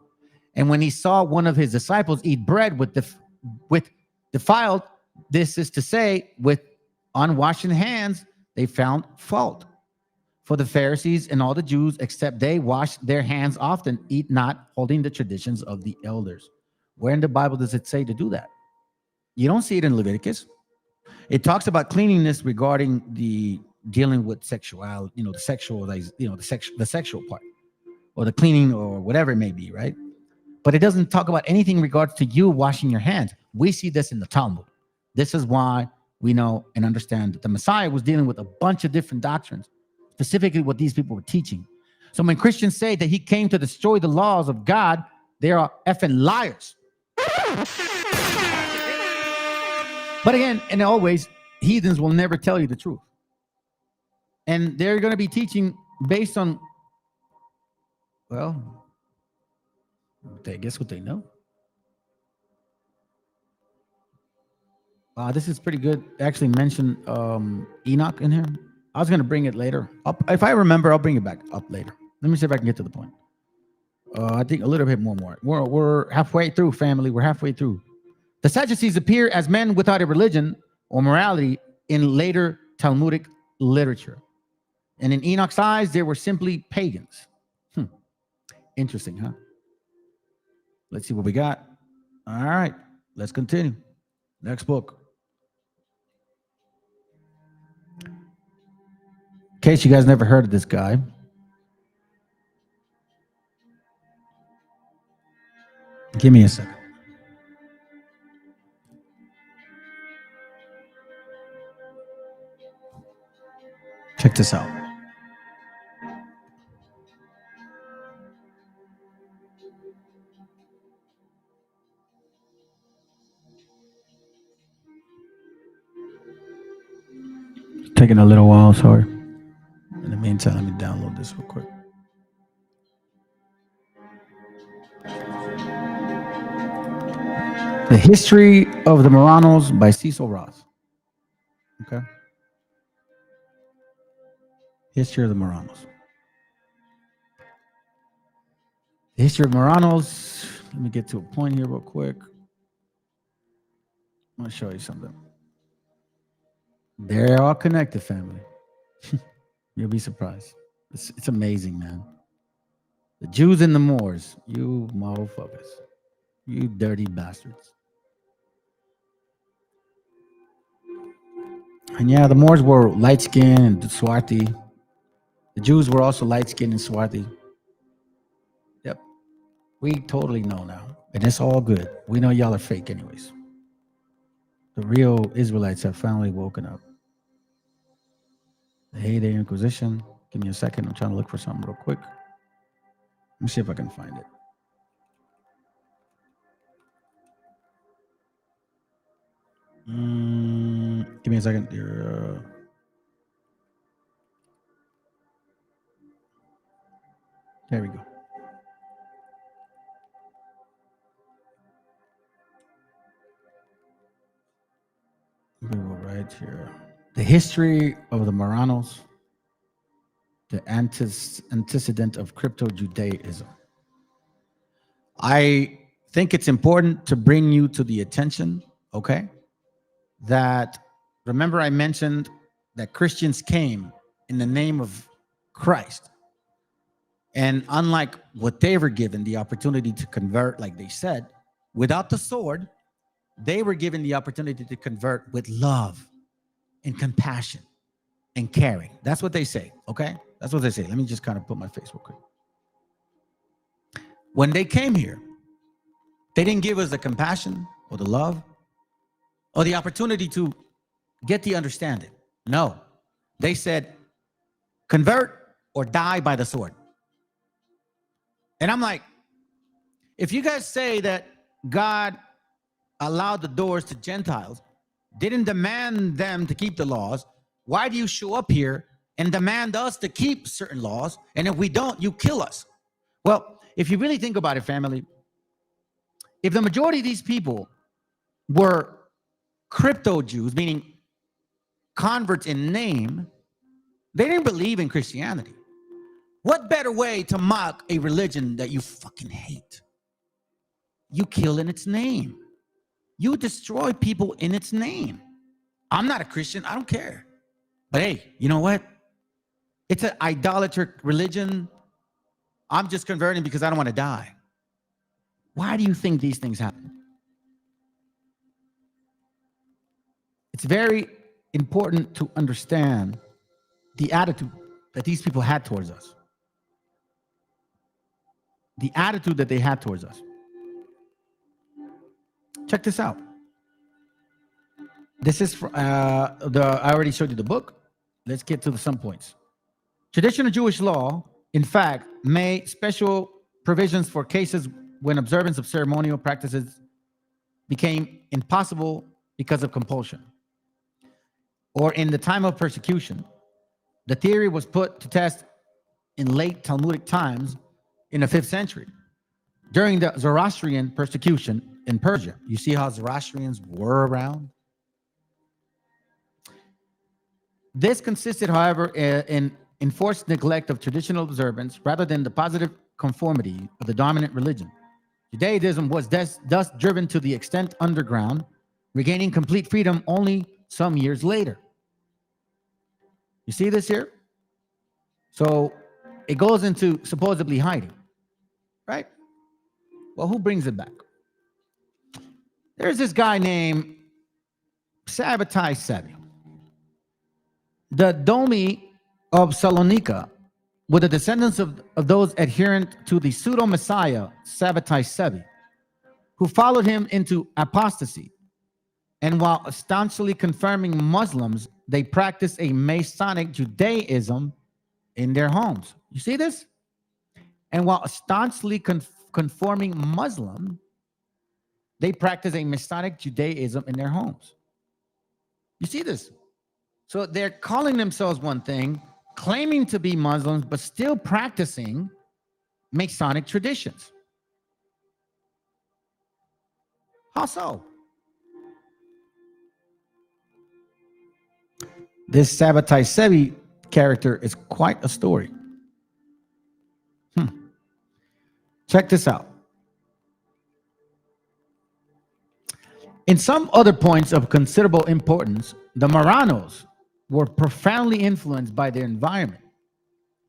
And when he saw one of his disciples eat bread with defiled, this is to say, with unwashed hands, they found fault. For the Pharisees and all the Jews, except they wash their hands often, eat not, holding the traditions of the elders. Where in the Bible does it say to do that? You don't see it in Leviticus. It talks about cleanliness regarding the dealing with sexuality, the sexual part, or the cleaning, or whatever it may be, right? But it doesn't talk about anything in regards to you washing your hands. We see this in the Talmud. This is why we know and understand that the Messiah was dealing with a bunch of different doctrines specifically what these people were teaching. So when Christians say that he came to destroy the laws of God, they are effing liars. But again, and always, heathens will never tell you the truth. And they're going to be teaching based on, well, I guess what they know. This is pretty good. They actually mentioned Enoch in here. I was going to bring it later. If I remember, I'll bring it back up later. Let me see if I can get to the point. I think a little bit more. We're halfway through, family. We're halfway through. The Sadducees appear as men without a religion or morality in later Talmudic literature. And in Enoch's eyes, they were simply pagans. Interesting, huh? Let's see what we got. All right, let's continue. Next book. In case you guys never heard of this guy. Give me a second. Check this out. It's taking a little while, sorry. In the meantime, let me download this real quick. The History of the Marranos by Cecil Ross. Okay. History of the Marranos. The history of Marranos. Let me get to a point here real quick. I'm going to show you something. They're all connected, family. You'll be surprised. It's amazing, man. The Jews and the Moors. You motherfuckers. You dirty bastards. And yeah, the Moors were light-skinned and swarthy. The Jews were also light-skinned and swarthy. Yep. We totally know now. And it's all good. We know y'all are fake anyways. The real Israelites have finally woken up. The heyday Inquisition. Give me a second. I'm trying to look for something real quick. Let me see if I can find it. Give me a second. There we go. We go right here. The History of the Marranos, the antecedent of crypto-Judaism. I think it's important to bring you to the attention, okay, that, remember I mentioned that Christians came in the name of Christ. And unlike what they were given the opportunity to convert, like they said, without the sword, they were given the opportunity to convert with love and compassion and caring. That's what they say, okay? That's what they say. Let me just kind of put my face real quick. When they came here, they didn't give us the compassion or the love or the opportunity to get the understanding. No, they said, convert or die by the sword. And I'm like, if you guys say that God allowed the doors to Gentiles, didn't demand them to keep the laws, why do you show up here and demand us to keep certain laws? And if we don't, you kill us. Well, if you really think about it, family, if the majority of these people were crypto Jews, meaning converts in name, they didn't believe in Christianity. What better way to mock a religion that you fucking hate? You kill in its name. You destroy people in its name. I'm not a Christian. I don't care. But hey, you know what? It's an idolatrous religion. I'm just converting because I don't want to die. Why do you think these things happen? It's very important to understand the attitude that these people had towards us. The attitude that they had towards us. Check this out. This is I already showed you the book. Let's get to some points. Traditional Jewish law, in fact, made special provisions for cases when observance of ceremonial practices became impossible because of compulsion, or in the time of persecution. The theory was put to test in late Talmudic times in the 5th century during the Zoroastrian persecution in Persia. You see how Zoroastrians were around? This consisted, however, in enforced neglect of traditional observance rather than the positive conformity of the dominant religion. Judaism was thus driven to the extent underground, regaining complete freedom only some years later. You see this here? So it goes into supposedly hiding, right? Well, who brings it back? There's this guy named Sabbatai Sevi, the Domi of Salonika, with the descendants of those adherent to the pseudo-messiah Sabbatai Sevi, who followed him into apostasy. And while staunchly confirming Muslims, they practiced a Masonic Judaism in their homes. You see this? And while staunchly conforming Muslim, they practice a Masonic Judaism in their homes. You see this? So they're calling themselves one thing, claiming to be Muslims, but still practicing Masonic traditions. How so? This Sabbatai Sevi character is quite a story. Check this out. In some other points of considerable importance, the Marranos were profoundly influenced by their environment.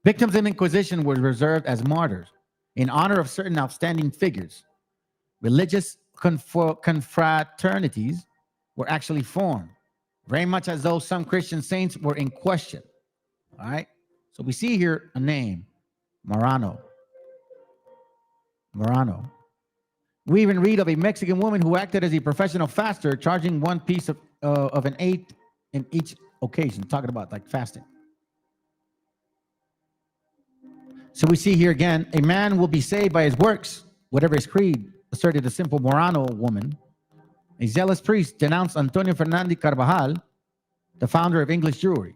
Victims of Inquisition were reserved as martyrs in honor of certain outstanding figures. Religious confraternities were actually formed, very much as though some Christian saints were in question. All right? So we see here a name, Marrano. Marrano. We even read of a Mexican woman who acted as a professional faster, charging one piece of an eighth in each occasion, talking about like fasting. So we see here again, a man will be saved by his works, whatever his creed, asserted a simple Marrano woman. A zealous priest denounced Antonio Fernandez Carvajal, the founder of English Jewry.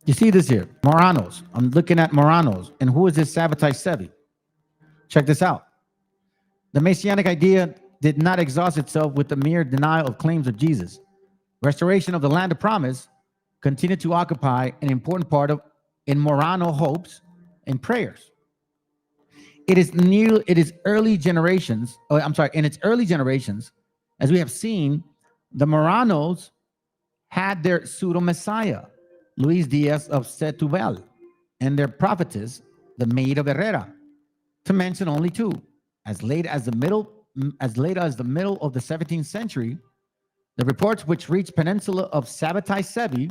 You see this here, Marranos. I'm looking at Marranos. And who is this Sabbatai Sevi? Check this out. The Messianic idea did not exhaust itself with the mere denial of claims of Jesus. Restoration of the land of promise continued to occupy an important part in Marrano hopes and prayers. In its early generations, as we have seen, the Marranos had their pseudo-messiah, Luis Diaz of Setúbal, and their prophetess, the Maid of Herrera, to mention only two. As late as the middle of the 17th century, the reports which reached peninsula of Sabbatai Sevi,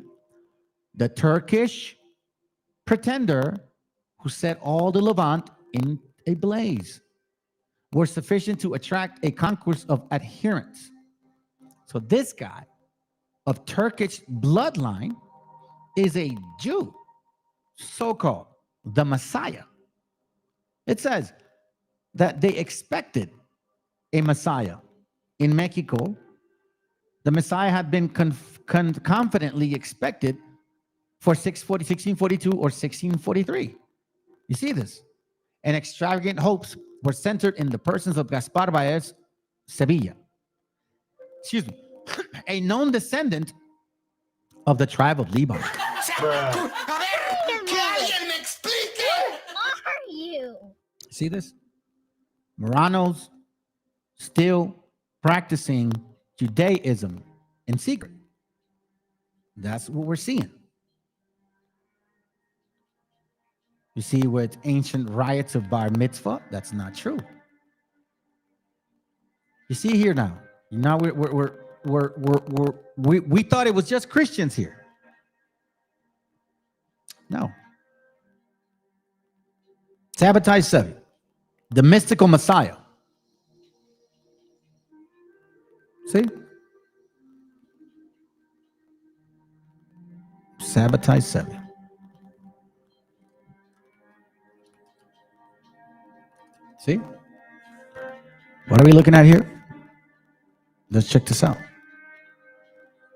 the Turkish pretender who set all the Levant in a blaze, were sufficient to attract a concourse of adherents. So this guy of Turkish bloodline is a Jew, so-called the Messiah. It says that they expected a Messiah. In Mexico, the Messiah had been confidently expected for 1642 or 1643. You see this? And extravagant hopes were centered in the persons of Gaspar Baez Sevilla. Excuse me. A known descendant of the tribe of Levi. See this? Marranos still practicing Judaism in secret. That's what we're seeing. You see, with ancient riots of bar mitzvah, that's not true. You see here now. Now we thought it was just Christians here. No. Sabbatai Sevi, the mystical Messiah. See? Sabbatai Sevi. See? What are we looking at here? Let's check this out.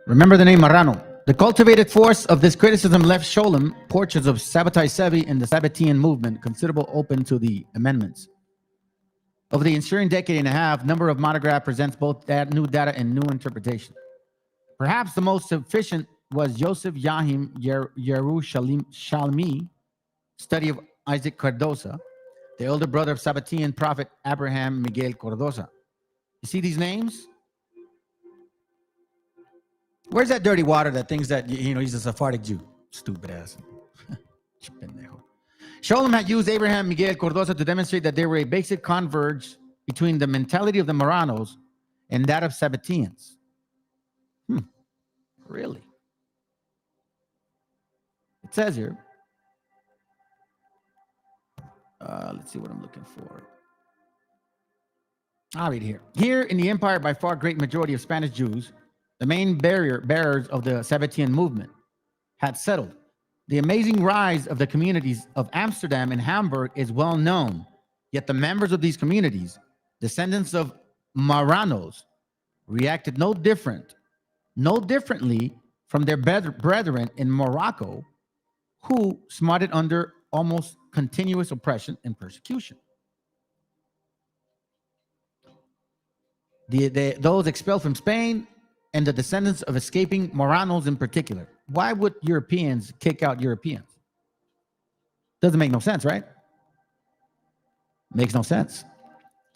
Remember the name Marrano. The cultivated force of this criticism left Sholem, portraits of Sabbatai Sevi and the Sabbatean movement, considerable open to the amendments. Over the ensuing decade and a half, number of monograph presents both that new data and new interpretation. Perhaps the most sufficient was Yosef Yahim Yerushalmi, study of Isaac Cardoza, the older brother of Sabbatean prophet Abraham Miguel Cardoza. You see these names? Where's that dirty water that thinks that, he's a Sephardic Jew? Stupid ass. Sholem had used Abraham Miguel Cardoza to demonstrate that there were a basic converge between the mentality of the Marranos and that of Sabbateans. Really? It says here, let's see what I'm looking for. I'll read here. Here in the empire, by far great majority of Spanish Jews, the main bearers of the Sabbatean movement, had settled. The amazing rise of the communities of Amsterdam and Hamburg is well known, yet the members of these communities, descendants of Marranos, reacted no differently from their brethren in Morocco, who smarted under almost continuous oppression and persecution. Those expelled from Spain and the descendants of escaping Marranos in particular. Why would Europeans kick out Europeans? Doesn't make no sense, right? Makes no sense.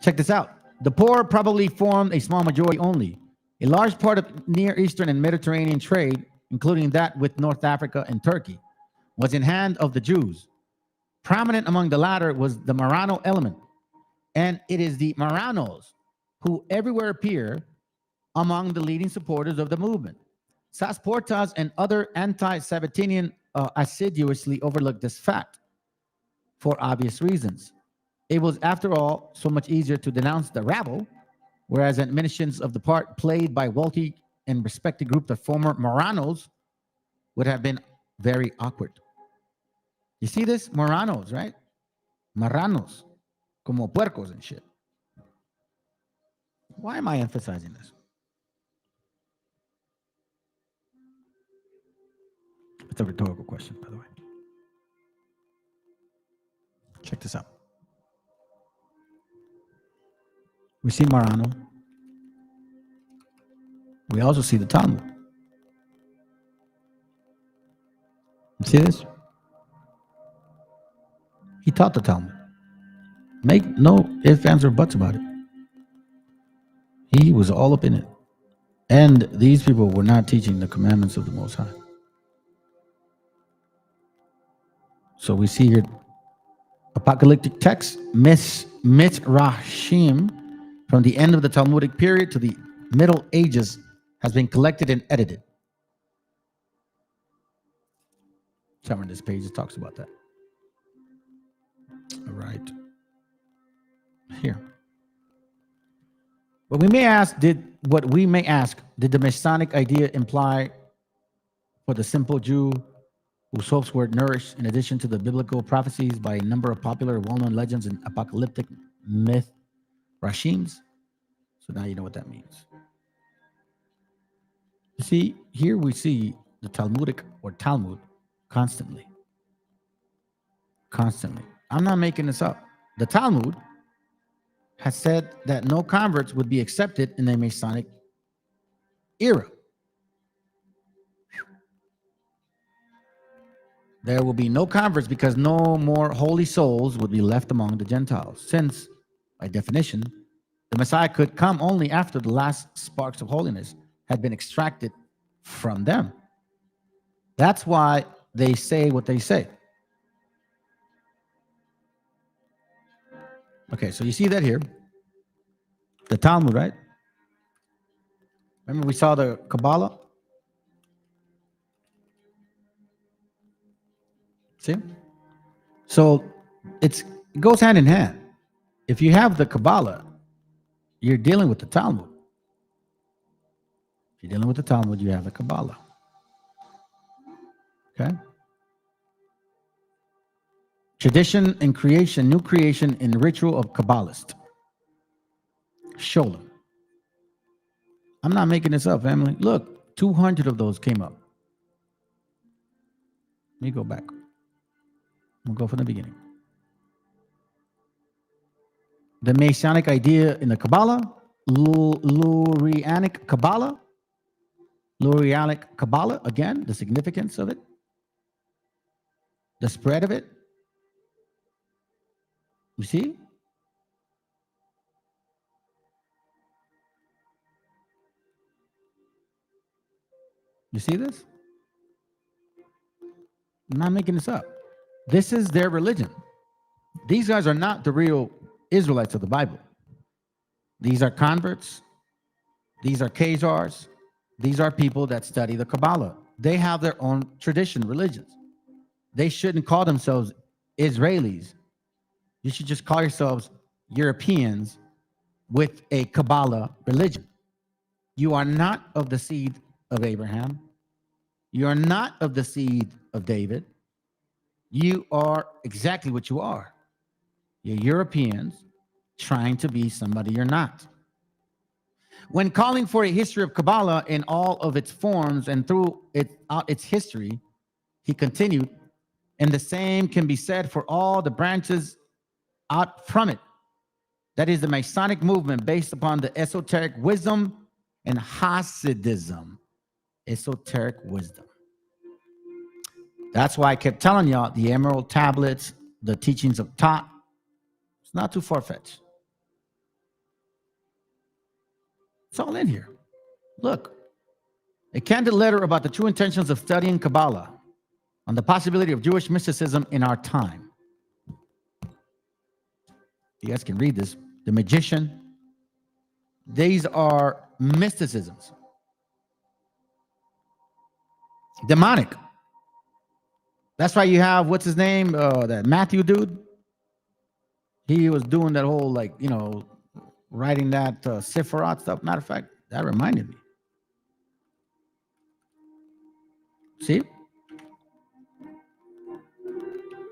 Check this out. The poor probably formed a small majority only. A large part of Near Eastern and Mediterranean trade, including that with North Africa and Turkey, was in hand of the Jews. Prominent among the latter was the Marrano element, and it is the Marranos who everywhere appear among the leading supporters of the movement. Sasportas and other anti-Sabbatinian assiduously overlooked this fact for obvious reasons. It was, after all, so much easier to denounce the rabble, whereas admonitions of the part played by wealthy and respected group of former Marranos would have been very awkward. You see this? Marranos, right? Marranos, como puercos and shit. Why am I emphasizing this? It's a rhetorical question, by the way. Check this out. We see Marrano. We also see the Talmud. You see this? He taught the Talmud. Make no ifs, ands, or buts about it. He was all up in it. And these people were not teaching the commandments of the Most High. So we see here apocalyptic text, Midrashim, from the end of the Talmudic period to the Middle Ages, has been collected and edited. Somewhere in this page it talks about that. All right. Here. What we may ask, did the Messianic idea imply for the simple Jew whose hopes were nourished in addition to the biblical prophecies by a number of popular well-known legends and apocalyptic myth rashims? So now you know what that means. You see, here we see the Talmudic or Talmud constantly. Constantly. I'm not making this up. The Talmud has said that no converts would be accepted in the Masonic era. There will be no converts because no more holy souls would be left among the Gentiles, since, by definition, the Messiah could come only after the last sparks of holiness had been extracted from them. That's why they say what they say. Okay, so you see that here. The Talmud, right? Remember we saw the Kabbalah? See? So it goes hand in hand. If you have the Kabbalah, you're dealing with the Talmud. If you're dealing with the Talmud, you have the Kabbalah. Okay? Tradition and creation, new creation in ritual of Kabbalist. Sholem. I'm not making this up, family. Look, 200 of those came up. Let me go back. We'll go from the beginning. The Messianic idea in the Kabbalah, Lurianic Kabbalah, again, the significance of it, the spread of it. You see? You see this? I'm not making this up. This is their religion. These guys are not the real Israelites of the Bible. These are converts. These are Khazars. These are people that study the Kabbalah. They have their own tradition, religions. They shouldn't call themselves Israelis. You should just call yourselves Europeans with a Kabbalah religion. You are not of the seed of Abraham. You are not of the seed of David. You are exactly what you are. You're Europeans trying to be somebody you're not. When calling for a history of Kabbalah in all of its forms and through its history, he continued, and the same can be said for all the branches out from it. That is the Masonic movement based upon the esoteric wisdom and Hasidism. Esoteric wisdom. That's why I kept telling y'all the Emerald Tablets, the teachings of Tot. It's not too far-fetched. It's all in here. Look, a candid letter about the true intentions of studying Kabbalah on the possibility of Jewish mysticism in our time. You guys can read this. The Magician. These are mysticisms. Demonic. That's why you have, what's his name? That Matthew dude. He was doing that whole, like, you know, writing that Sephiroth stuff. Matter of fact, that reminded me. See?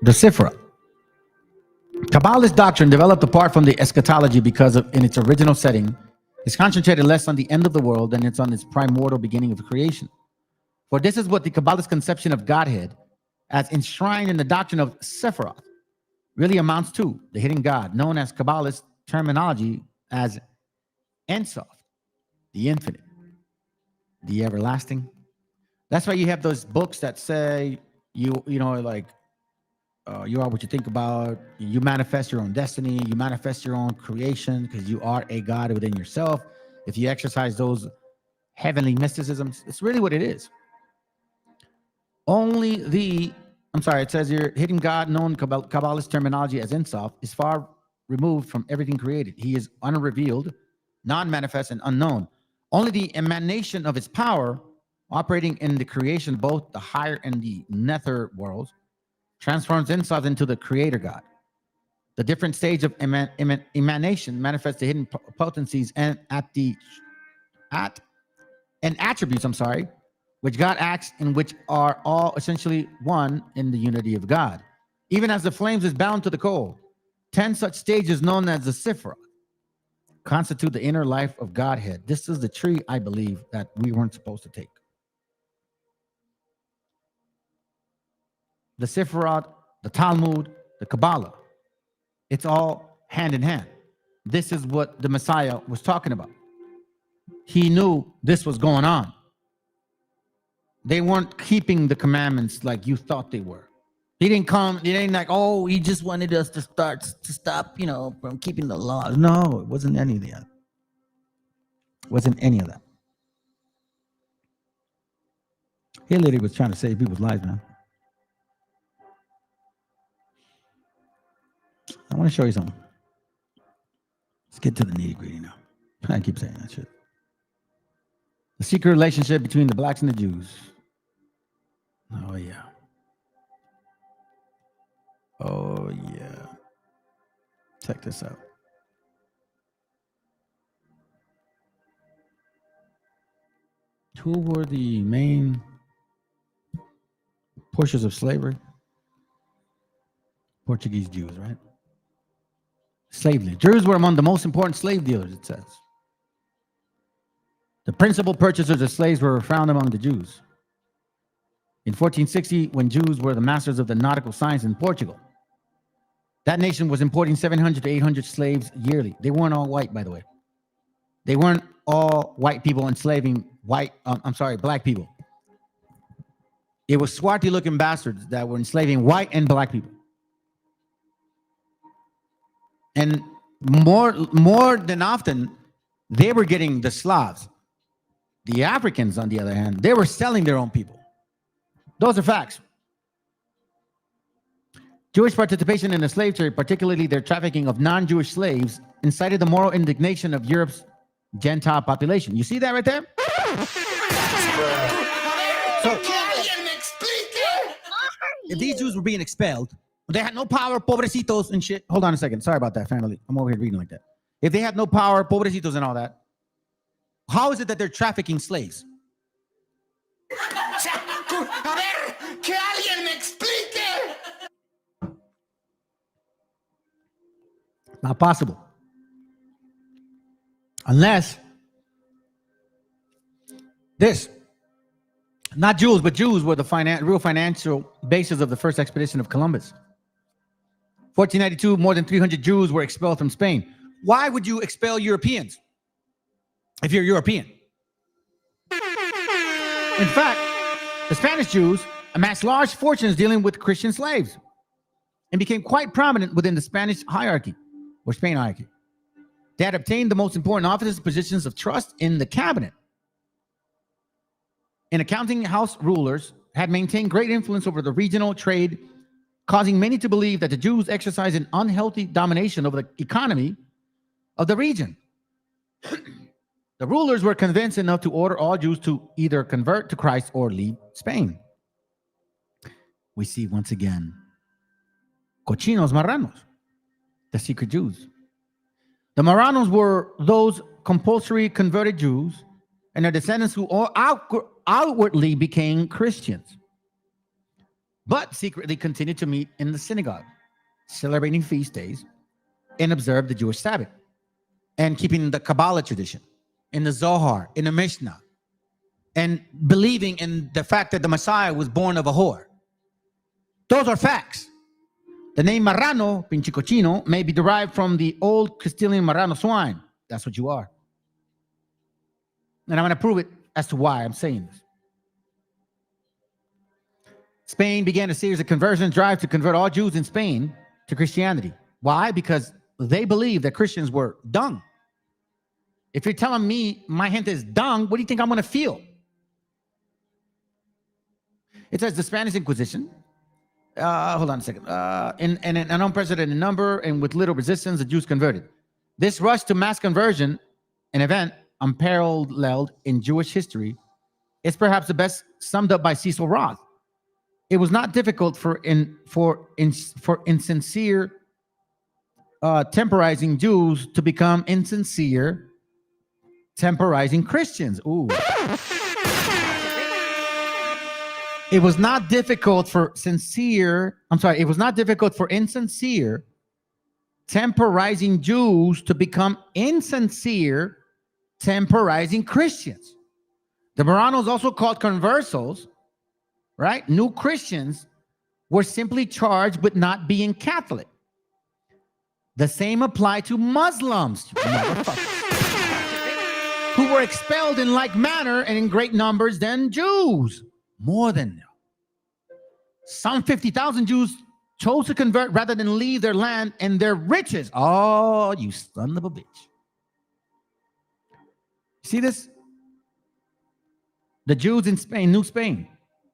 The Sephiroth. Kabbalist doctrine developed apart from the eschatology because of, in its original setting, is concentrated less on the end of the world than it's on its primordial beginning of creation. For this is what the Kabbalist conception of Godhead, as enshrined in the doctrine of Sephiroth, really amounts to: the hidden God, known as Kabbalist terminology as Ein Sof, the infinite, the everlasting. That's why you have those books that say you know, like, you are what you think about. You manifest your own destiny. You manifest your own creation because you are a God within yourself. If you exercise those heavenly mysticisms, it's really what it is. It says here, hidden God, known Kabbalist terminology as Ein Sof, is far removed from everything created. He is unrevealed, non-manifest, and unknown. Only the emanation of his power, operating in the creation, both the higher and the nether worlds, transforms Ein Sof into the creator God. The different stage of emanation manifests the hidden potencies and attributes, which God acts in, which are all essentially one in the unity of God. Even as the flames is bound to the coal, 10 such stages known as the Sephiroth constitute the inner life of Godhead. This is the tree, I believe, that we weren't supposed to take. The Sephiroth, the Talmud, the Kabbalah, it's all hand in hand. This is what the Messiah was talking about. He knew this was going on. They weren't keeping the commandments like you thought they were. He didn't come, he ain't like, oh, he just wanted us to stop, you know, from keeping the laws. No, it wasn't any of that. It wasn't any of that. Hillary was trying to save people's lives, man. I want to show you something. Let's get to the nitty-gritty now. I keep saying that shit. The secret relationship between the blacks and the Jews. Oh, yeah. Oh, yeah. Check this out. Who were the main pushers of slavery? Portuguese Jews, right? Slave dealers. Jews were among the most important slave dealers, it says. The principal purchasers of slaves were found among the Jews. In 1460, when Jews were the masters of the nautical science in Portugal, that nation was importing 700 to 800 slaves yearly. They weren't all white, by the way. They weren't all white people enslaving black people. It was swarthy-looking bastards that were enslaving white and black people. And more than often, they were getting the Slavs. The Africans, on the other hand, they were selling their own people. Those are facts. Jewish participation in the slave trade, particularly their trafficking of non-Jewish slaves, incited the moral indignation of Europe's Gentile population. You see that right there? So, if these Jews were being expelled, they had no power, pobrecitos and shit. Hold on a second. Sorry about that, family. I'm over here reading like that. If they had no power, pobrecitos and all that, how is it that they're trafficking slaves? Not possible. Unless not Jews, but Jews were the real financial basis of the first expedition of Columbus. 1492, more than 300 Jews were expelled from Spain. Why would you expel Europeans if you're European? In fact, the Spanish Jews amassed large fortunes dealing with Christian slaves and became quite prominent within the Spanish hierarchy, or Spain hierarchy. They had obtained the most important offices and positions of trust in the cabinet. And accounting house rulers had maintained great influence over the regional trade, causing many to believe that the Jews exercised an unhealthy domination over the economy of the region. The rulers were convinced enough to order all Jews to either convert to Christ or leave Spain. We see once again, cochinos marranos, the secret Jews. The marranos were those compulsory converted Jews and their descendants who outwardly became Christians, but secretly continued to meet in the synagogue, celebrating feast days, and observe the Jewish Sabbath, and keeping the Kabbalah tradition, in the Zohar, in the Mishnah, and believing in the fact that the Messiah was born of a whore. Those are facts. The name marrano, pinche cochino, may be derived from the old Castilian marrano, swine. That's what you are. And I'm going to prove it as to why I'm saying this. Spain began a series of conversion drives to convert all Jews in Spain to Christianity. Why? Because they believed that Christians were dung. If you're telling me my gente is dung, what do you think I'm going to feel? It says the Spanish Inquisition. Hold on a second. In an unprecedented number and with little resistance, the Jews converted. This rush to mass conversion, an event unparalleled in Jewish history, is perhaps the best summed up by Cecil Roth. It was not difficult for insincere temporizing Jews to become insincere temporizing Christians. Ooh. It was not difficult for insincere temporizing Jews to become insincere temporizing Christians. The Marranos, also called conversos, right? New Christians, were simply charged with not being Catholic. The same applied to Muslims, who were expelled in like manner and in great numbers than Jews. More than some 50,000 Jews chose to convert rather than leave their land and their riches. Oh, you son of a bitch. See this? The Jews in Spain, New Spain.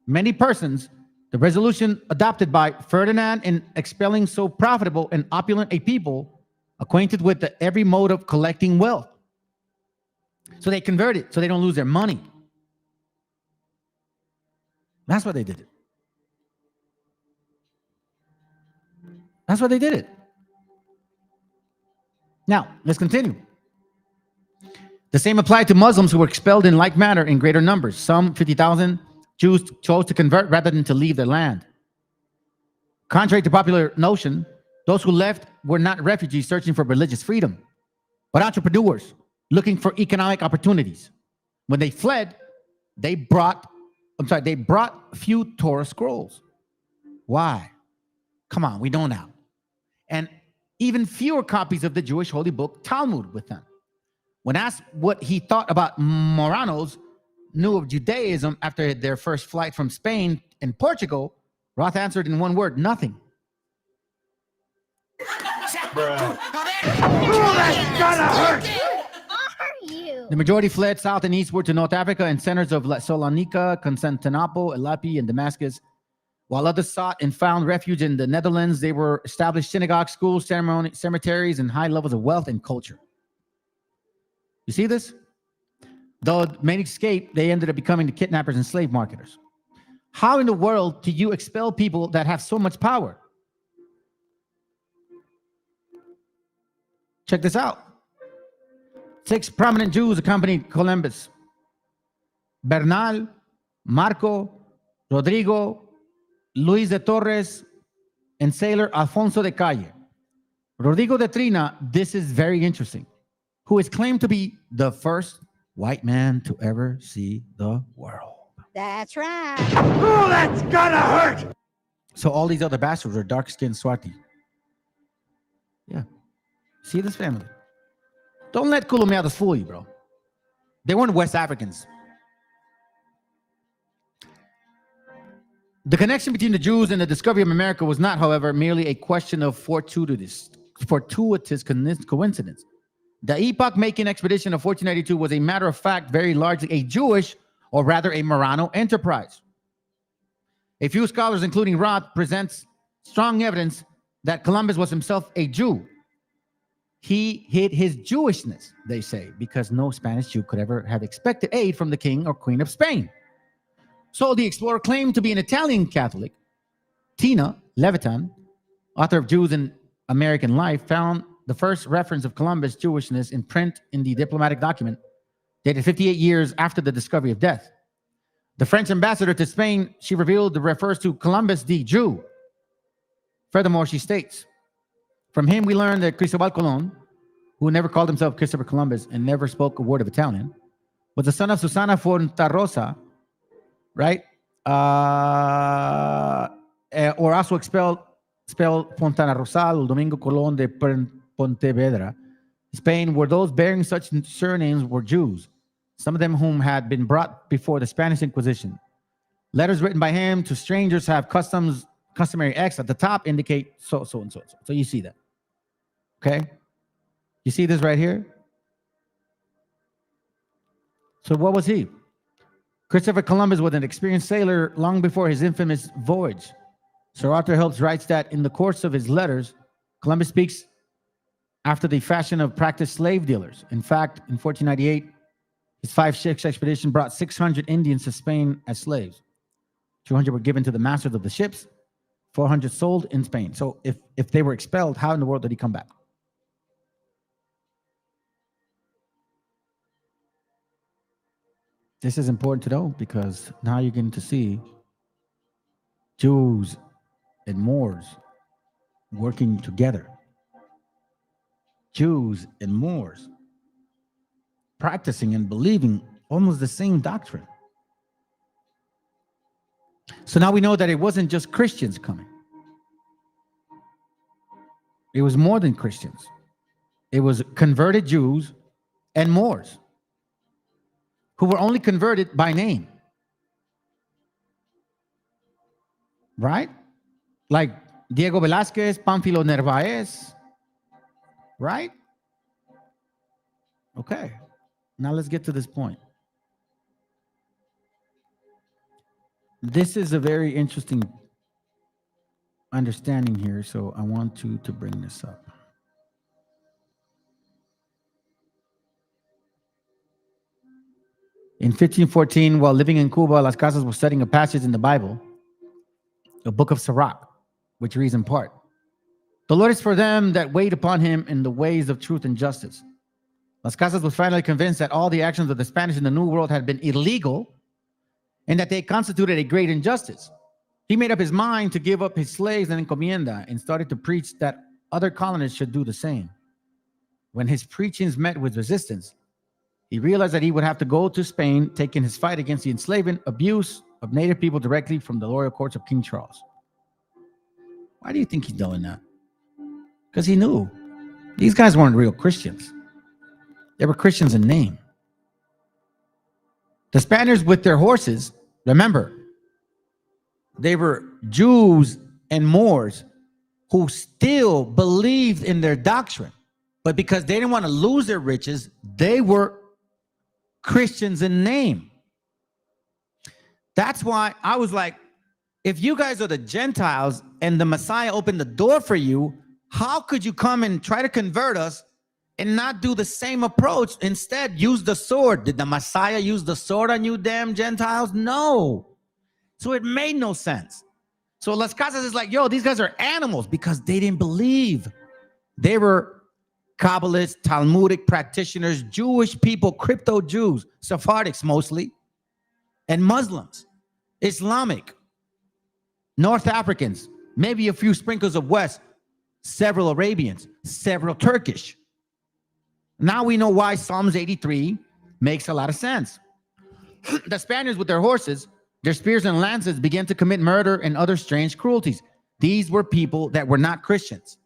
Many persons, the resolution adopted by Ferdinand in expelling so profitable and opulent a people acquainted with every mode of collecting wealth. So they converted so they don't lose their money. That's why they did it. That's why they did it. Now, let's continue. The same applied to Muslims who were expelled in like manner in greater numbers. Some 50,000 Jews chose to convert rather than to leave their land. Contrary to popular notion, those who left were not refugees searching for religious freedom, but entrepreneurs looking for economic opportunities. When they fled, they brought a few Torah scrolls. Why? Come on, we know now. And even fewer copies of the Jewish holy book Talmud with them. When asked what he thought about Moranos knew of Judaism after their first flight from Spain and Portugal, Roth answered in one word: nothing. Oh, that's gonna hurt! Who are you? The majority fled south and eastward to North Africa and centers of Salonika, Constantinople, Elapi, and Damascus. While others sought and found refuge in the Netherlands, they were established synagogues, schools, cemeteries, and high levels of wealth and culture. You see this? Though many escaped, they ended up becoming the kidnappers and slave marketers. How in the world do you expel people that have so much power? Check this out. 6 prominent Jews accompanied Columbus: Bernal, Marco, Rodrigo, Luis de Torres, and sailor Alfonso de Calle. Rodrigo de Trina, this is very interesting, who is claimed to be the first white man to ever see the world. That's right. Oh, that's gonna hurt! So all these other bastards are dark-skinned Swati. Yeah. See this family? Don't let Colomiados fool you, bro. They weren't West Africans. The connection between the Jews and the discovery of America was not, however, merely a question of fortuitous coincidence. The epoch-making expedition of 1492 was a matter of fact very largely a Jewish, or rather a Marrano enterprise. A few scholars, including Roth, presents strong evidence that Columbus was himself a Jew. He hid his Jewishness, they say, because no Spanish Jew could ever have expected aid from the king or queen of Spain. So the explorer claimed to be an Italian Catholic. Tina Levitan, author of Jews in American Life, found the first reference of Columbus' Jewishness in print in the diplomatic document dated 58 years after the discovery of death. The French ambassador to Spain, she revealed, refers to Columbus the Jew. Furthermore, she states, from him we learned that Cristobal Colon, who never called himself Christopher Columbus and never spoke a word of Italian, was the son of Susana Fontarosa, right? Or also spelled Fontana Rosal, Domingo Colón de Pontevedra, Spain, where those bearing such surnames were Jews, some of them whom had been brought before the Spanish Inquisition. Letters written by him to strangers have customary X at the top indicate so and so. So you see that. Okay? You see this right here? So what was he? Christopher Columbus was an experienced sailor long before his infamous voyage. Sir Arthur Helps writes that in the course of his letters, Columbus speaks after the fashion of practiced slave dealers. In fact, in 1498, his 5-ship expedition brought 600 Indians to Spain as slaves. 200 were given to the masters of the ships, 400 sold in Spain. So if they were expelled, how in the world did he come back? This is important to know because now you're getting to see Jews and Moors working together. Jews and Moors practicing and believing almost the same doctrine. So now we know that it wasn't just Christians coming. It was more than Christians. It was converted Jews and Moors who were only converted by name. Right? Like Diego Velázquez, Pánfilo Narváez. Right? Okay. Now let's get to this point. This is a very interesting understanding here, so I want to bring this up. In 1514, while living in Cuba, Las Casas was studying a passage in the Bible, the book of Sirach, which reads in part, "The Lord is for them that wait upon him in the ways of truth and justice." Las Casas was finally convinced that all the actions of the Spanish in the New World had been illegal and that they constituted a great injustice. He made up his mind to give up his slaves and encomienda and started to preach that other colonists should do the same. When his preachings met with resistance, he realized that he would have to go to Spain, taking his fight against the enslavement, abuse of native people directly from the royal courts of King Charles. Why do you think he's doing that? Because he knew these guys weren't real Christians. They were Christians in name. The Spaniards with their horses, remember, they were Jews and Moors who still believed in their doctrine. But because they didn't want to lose their riches, they were Christians in name. That's why I was like, if you guys are the Gentiles and the Messiah opened the door for you, how could you come and try to convert us and not do the same approach? Instead, use the sword. Did the Messiah use the sword on you damn Gentiles? No. So it made no sense. So Las Casas is like, yo, these guys are animals because they didn't believe. They were Kabbalists, Talmudic practitioners, Jewish people, crypto Jews, Sephardics mostly, and Muslims, Islamic, North Africans, maybe a few sprinkles of West, several Arabians, several Turkish. Now we know why Psalms 83 makes a lot of sense. The Spaniards with their horses, their spears and lances began to commit murder and other strange cruelties. These were people that were not Christians.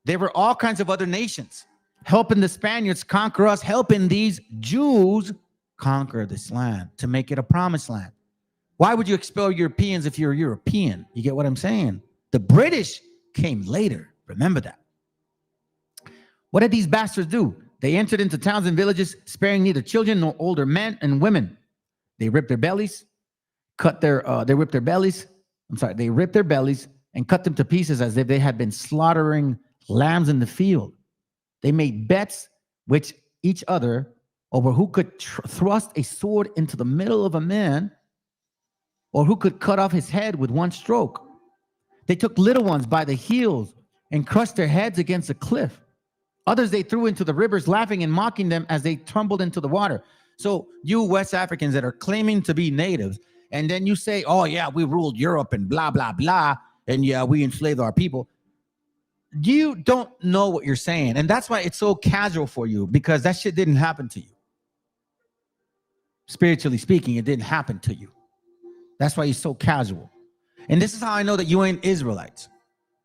There were all kinds of other nations helping the Spaniards conquer us, helping these Jews conquer this land to make it a promised land. Why would you expel Europeans if you're European? You get what I'm saying? The British came later. Remember that. What did these bastards do? They entered into towns and villages, sparing neither children nor older men and women. They ripped their bellies, they ripped their bellies and cut them to pieces as if they had been slaughtering lambs in the field. They made bets with each other over who could thrust a sword into the middle of a man or who could cut off his head with one stroke. They took little ones by the heels and crushed their heads against a cliff. Others they threw into the rivers, laughing and mocking them as they tumbled into the water. So you West Africans that are claiming to be natives, and then you say, oh yeah, we ruled Europe and blah, blah, blah, and yeah, we enslaved our people. You don't know what you're saying. And that's why it's so casual for you, because that shit didn't happen to you. Spiritually speaking, it didn't happen to you. That's why you're so casual. And this is how I know that you ain't Israelites,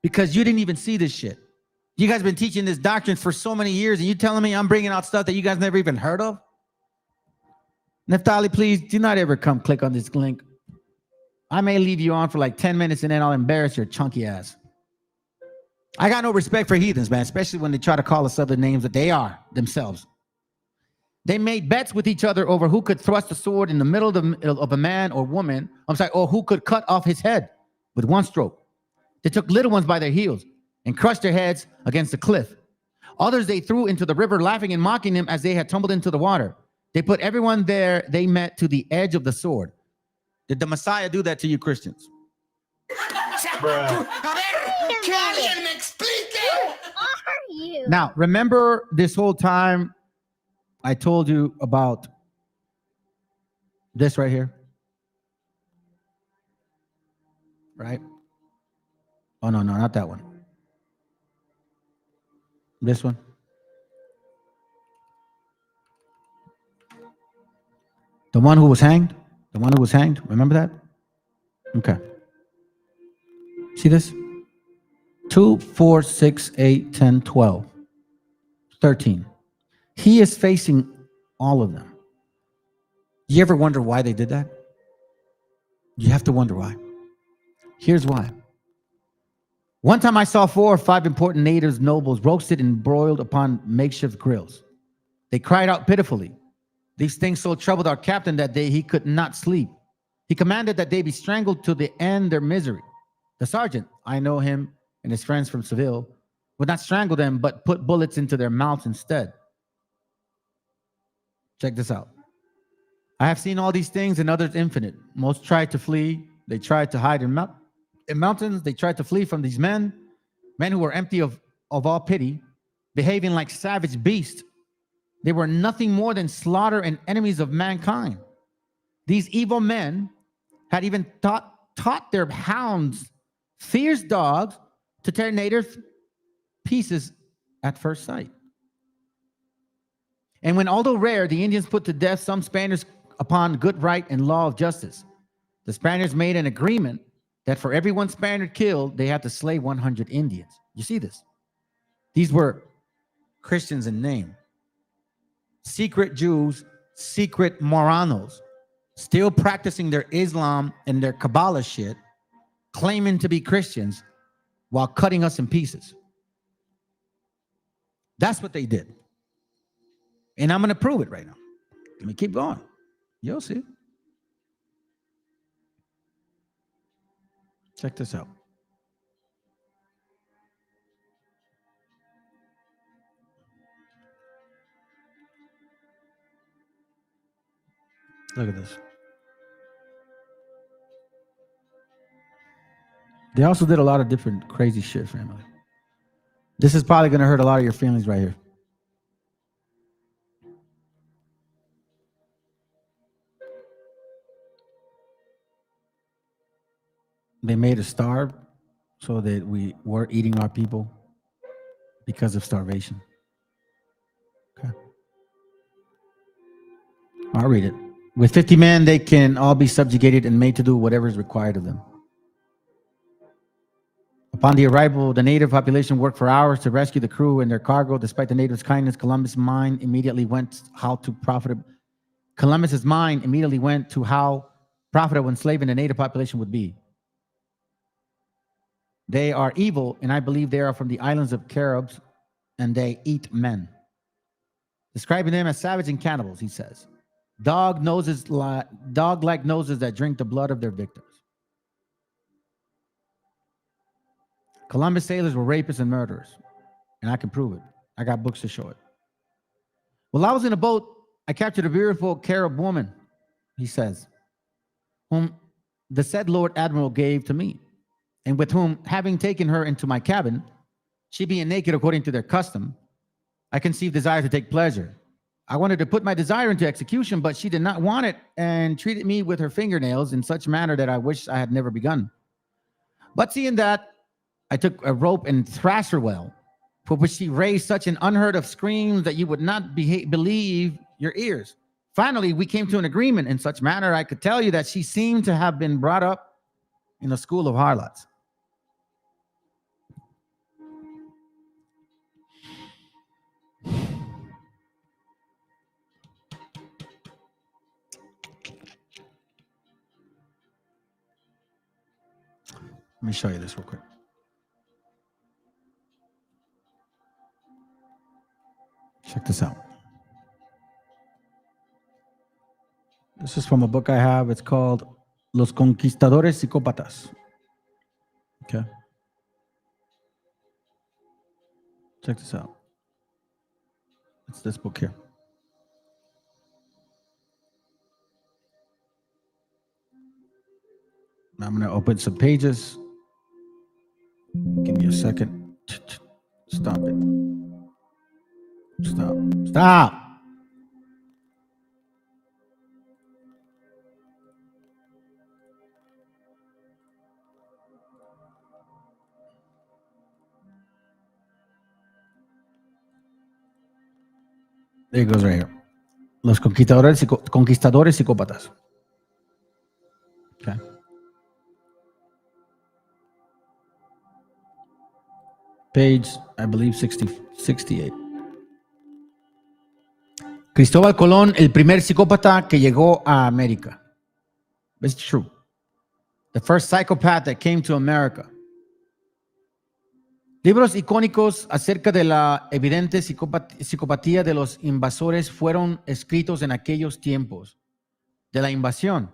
because you didn't even see this shit. You guys been teaching this doctrine for so many years, and you telling me I'm bringing out stuff that you guys never even heard of? Neftali, please do not ever come click on this link. I may leave you on for like 10 minutes and then I'll embarrass your chunky ass. I got no respect for heathens, man, especially when they try to call us other names that they are themselves. They made bets with each other over who could thrust a sword in the middle of a man or woman, or who could cut off his head with one stroke. They took little ones by their heels and crushed their heads against the cliff. Others they threw into the river, laughing and mocking them as they had tumbled into the water. They put everyone there they met to the edge of the sword. Did the Messiah do that to you Christians? Now, remember this whole time I told you about this right here? Right? Oh, no, not that one. This one. The one who was hanged? The one who was hanged? Remember that? Okay. See this? 2, 4, 6, 8, 10, 12, 13. He is facing all of them. You ever wonder why they did that? You have to wonder why. Here's why. One time I saw 4 or 5 important natives, nobles, roasted and broiled upon makeshift grills. They cried out pitifully. These things so troubled our captain that day he could not sleep. He commanded that they be strangled to the end their misery. The sergeant, I know him and his friends from Seville, would not strangle them, but put bullets into their mouths instead. Check this out. I have seen all these things and others infinite. Most tried to flee. They tried to hide in mountains. They tried to flee from these men who were empty of all pity, behaving like savage beasts. They were nothing more than slaughter and enemies of mankind. These evil men had even thought taught their hounds, fierce dogs, to tear native pieces at first sight. And when, although rare, the Indians put to death some Spaniards upon good right and law of justice, the Spaniards made an agreement that for every one Spaniard killed, they had to slay 100 Indians. You see this? These were Christians in name. Secret Jews, secret Moranos, still practicing their Islam and their Kabbalah shit, claiming to be Christians while cutting us in pieces. That's what they did. And I'm going to prove it right now. Let me keep going. You'll see. Check this out. Look at this. They also did a lot of different crazy shit, family. This is probably going to hurt a lot of your feelings right here. They made us starve so that we were eating our people because of starvation. Okay. I'll read it. With 50 men, they can all be subjugated and made to do whatever is required of them. Upon the arrival, the native population worked for hours to rescue the crew and their cargo. Despite the natives' kindness, Columbus's mind immediately went to how profitable enslaving the native population would be. They are evil, and I believe they are from the islands of Caribs, and they eat men. Describing them as savage and cannibals, he says. Dog-like noses that drink the blood of their victims. Columbus sailors were rapists and murderers, and I can prove it. I got books to show it. While I was in a boat, I captured a beautiful Carib woman, he says, whom the said Lord Admiral gave to me, and with whom, having taken her into my cabin, she being naked according to their custom, I conceived desire to take pleasure. I wanted to put my desire into execution, but she did not want it and treated me with her fingernails in such manner that I wish I had never begun. But seeing that, I took a rope and thrashed her well, for which she raised such an unheard of scream that you would not believe your ears. Finally, we came to an agreement in such manner I could tell you that she seemed to have been brought up in a school of harlots. Let me show you this real quick. Check this out. This is from a book I have. It's called Los Conquistadores Psicópatas. Okay. Check this out. It's this book here. I'm going to open some pages. Give me a second. Stop it. Stop. Stop. There it goes right here. Los Conquistadores Psicópatas. Okay. Page, I believe, 68. Cristóbal Colón, el primer psicópata que llegó a América. It's true. The first psychopath that came to America. Libros icónicos acerca de la evidente psicopatía de los invasores fueron escritos en aquellos tiempos de la invasión.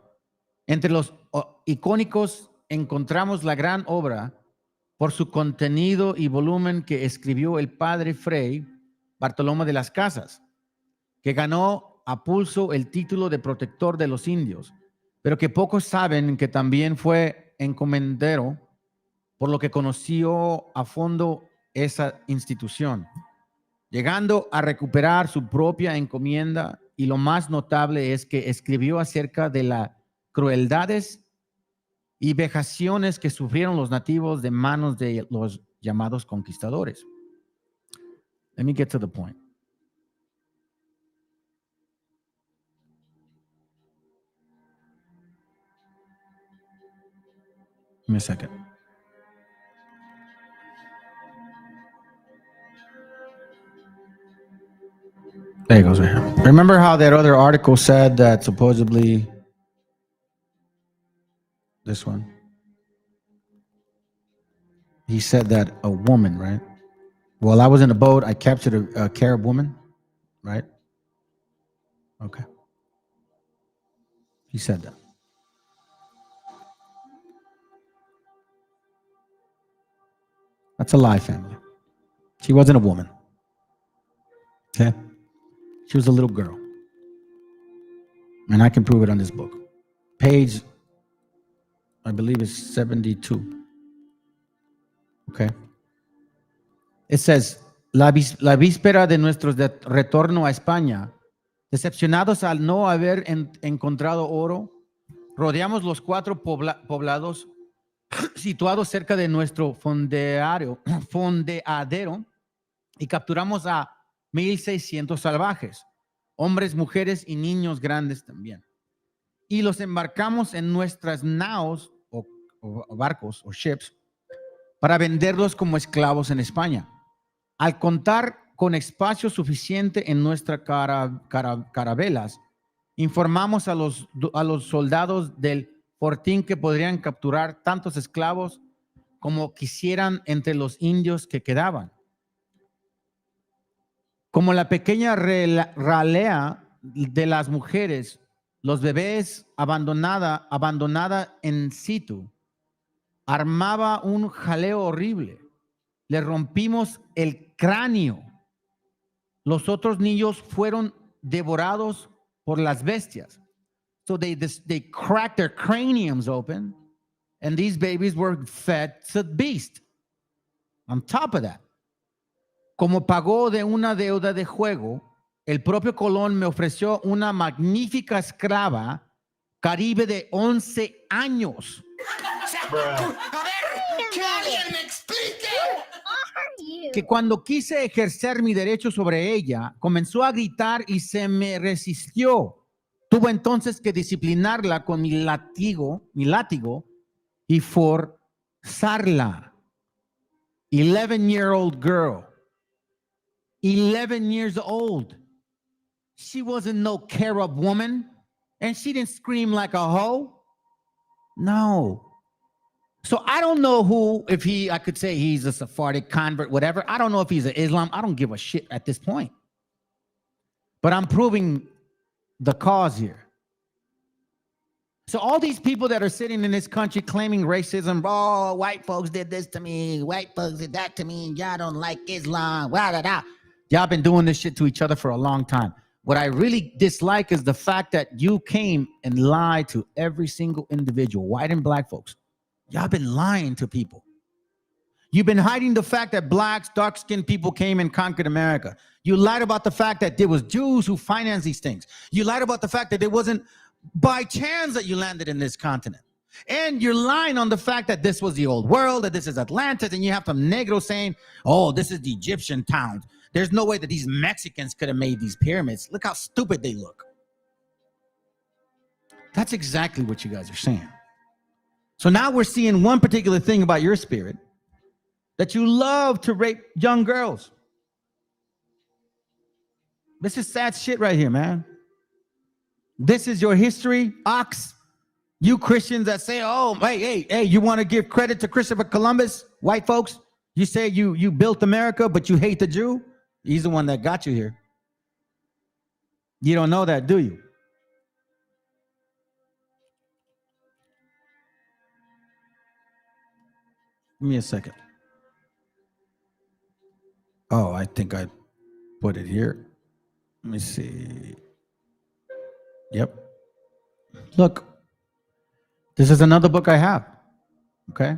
Entre los icónicos encontramos la gran obra por su contenido y volumen que escribió el padre Fray Bartolomé de las Casas, que ganó a pulso el título de protector de los indios, pero que pocos saben que también fue encomendero, por lo que conoció a fondo esa institución, llegando a recuperar su propia encomienda, y lo más notable es que escribió acerca de las crueldades y vejaciones que sufrieron los nativos de manos de los llamados conquistadores. Let me get to the point. Give me a second. There it goes right here. Remember how that other article said that supposedly this one? He said that a woman, right? While I was in a boat, I captured a Carib woman, right? Okay. He said that. That's a lie, family. She wasn't a woman. Okay? She was a little girl. And I can prove it on this book. Page, I believe, is 72. Okay? It says, la víspera de nuestro retorno a España, decepcionados al no haber encontrado oro, rodeamos los 4 poblados situados cerca de nuestro fondeadero y capturamos a 1,600 salvajes, hombres, mujeres y niños grandes también. Y los embarcamos en nuestras naos o barcos o ships para venderlos como esclavos en España. Al contar con espacio suficiente en nuestras carabelas, informamos a los soldados del fortín que podrían capturar tantos esclavos como quisieran entre los indios que quedaban. Como la pequeña ralea de las mujeres, los bebés abandonada en situ, armaba un jaleo horrible. Le rompimos el cráneo. Los otros niños fueron devorados por las bestias. So they cracked their craniums open, and these babies were fed to the beast. On top of that, como pagó de una deuda de juego, el propio Colón me ofreció una magnífica esclava caribe de 11 años. A ver, que alguien me explique. Que cuando quise ejercer mi derecho sobre ella, comenzó a gritar y se me resistió. Tuvo entonces que disciplinarla con mi látigo y forzarla. 11-year-old girl. 11 years old. She wasn't no Carib woman, and she didn't scream like a hoe. No. So I don't know who, I could say he's a Sephardic convert, whatever. I don't know if he's an Islam. I don't give a shit at this point. But I'm proving the cause here. So all these people that are sitting in this country claiming racism, oh, white folks did this to me, white folks did that to me, and y'all don't like Islam, blah, blah, blah. Y'all been doing this shit to each other for a long time. What I really dislike is the fact that you came and lied to every single individual, white and black folks. Y'all been lying to people. You've been hiding the fact that blacks, dark-skinned people came and conquered America. You lied about the fact that there was Jews who financed these things. You lied about the fact that it wasn't by chance that you landed in this continent. And you're lying on the fact that this was the old world, that this is Atlantis, and you have some Negro saying, oh, this is the Egyptian towns. There's no way that these Mexicans could have made these pyramids. Look how stupid they look. That's exactly what you guys are saying. So now we're seeing one particular thing about your spirit, that you love to rape young girls. This is sad shit right here, man. This is your history, Ox. You Christians that say, oh, hey, you want to give credit to Christopher Columbus, white folks? You say you built America, but you hate the Jew? He's the one that got you here. You don't know that, do you? Give me a second. Oh, I think I put it here. Let me see. Yep. Look, this is another book I have. Okay.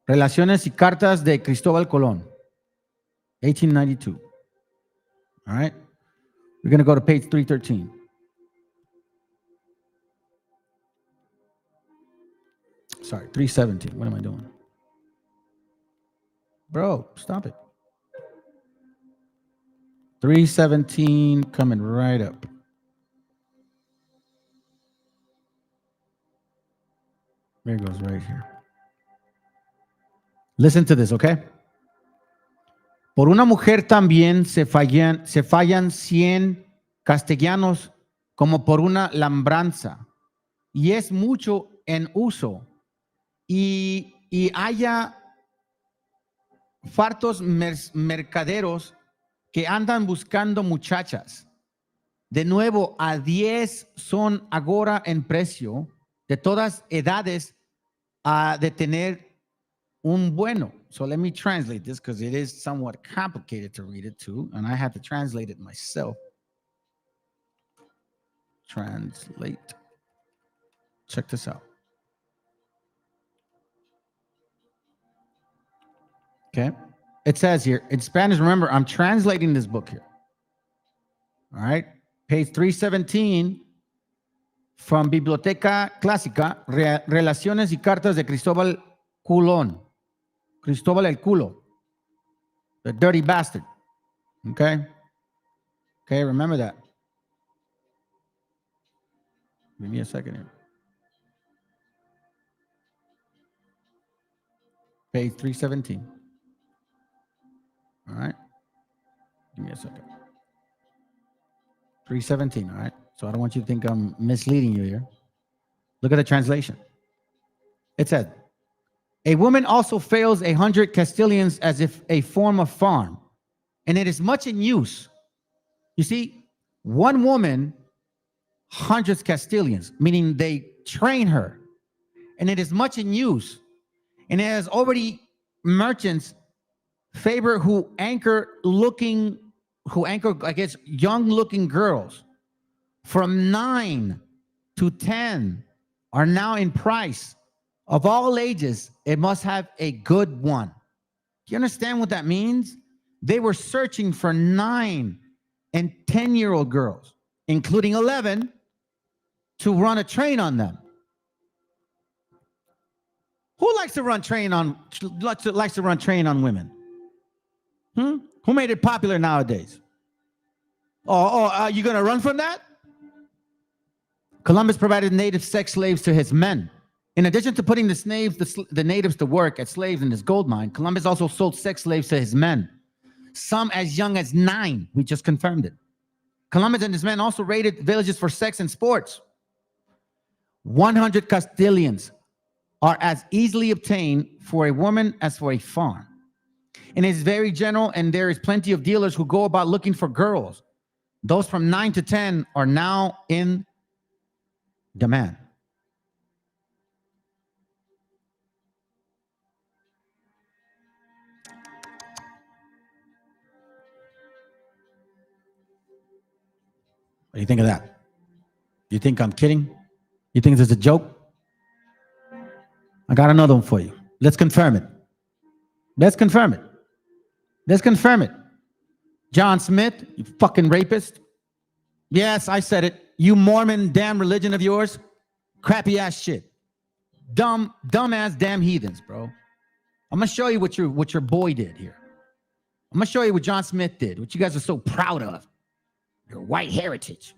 Relaciones y Cartas de Cristóbal Colón, 1892. All right. We're going to go to page 313. Sorry, 317. What am I doing? Bro, stop it. 317 coming right up. There it goes right here. Listen to this, okay? Por una mujer también se fallan 100 castellanos como por una labranza. Y es mucho en uso. Y haya fartos mercaderos que andan buscando muchachas. De nuevo, a 10 son ahora en precio, de todas edades, de tener un bueno. So let me translate this because it is somewhat complicated to read it too, and I had to translate it myself. Translate. Check this out. Okay. It says here, in Spanish, remember, I'm translating this book here. All right. Page 317 from Biblioteca Clásica, Relaciones y Cartas de Cristóbal Colón. Cristóbal el Culo. The dirty bastard. Okay. Okay, remember that. Give me a second here. Page 317. All right. Give me a second. 317, all right? So I don't want you to think I'm misleading you here. Look at the translation. It said, a woman also fails 100 Castilians as if a form of farm, and it is much in use. You see, one woman, hundreds Castilians, meaning they train her, and it is much in use. And it has already merchants favor who anchor, I guess, young-looking girls from 9 to 10 are now in price. Of all ages, it must have a good one. Do you understand what that means? They were searching for 9 and 10-year-old girls, including 11, to run a train on them. Who likes to run train on women? Who made it popular nowadays? Are you going to run from that? Columbus provided native sex slaves to his men. In addition to putting the natives to work as slaves in his gold mine, Columbus also sold sex slaves to his men, some as young as 9. We just confirmed it. Columbus and his men also raided villages for sex and sports. 100 Castilians are as easily obtained for a woman as for a farm. And it's very general, and there is plenty of dealers who go about looking for girls. Those from 9 to 10 are now in demand. What do you think of that? You think I'm kidding? You think this is a joke? I got another one for you. Let's confirm it. Let's confirm it. Let's confirm it. John Smith, you fucking rapist. Yes, I said it. You Mormon damn religion of yours. Crappy ass shit. Dumb ass damn heathens, bro. I'm gonna show you what your boy did here. I'm gonna show you what John Smith did, what you guys are so proud of. Your white heritage.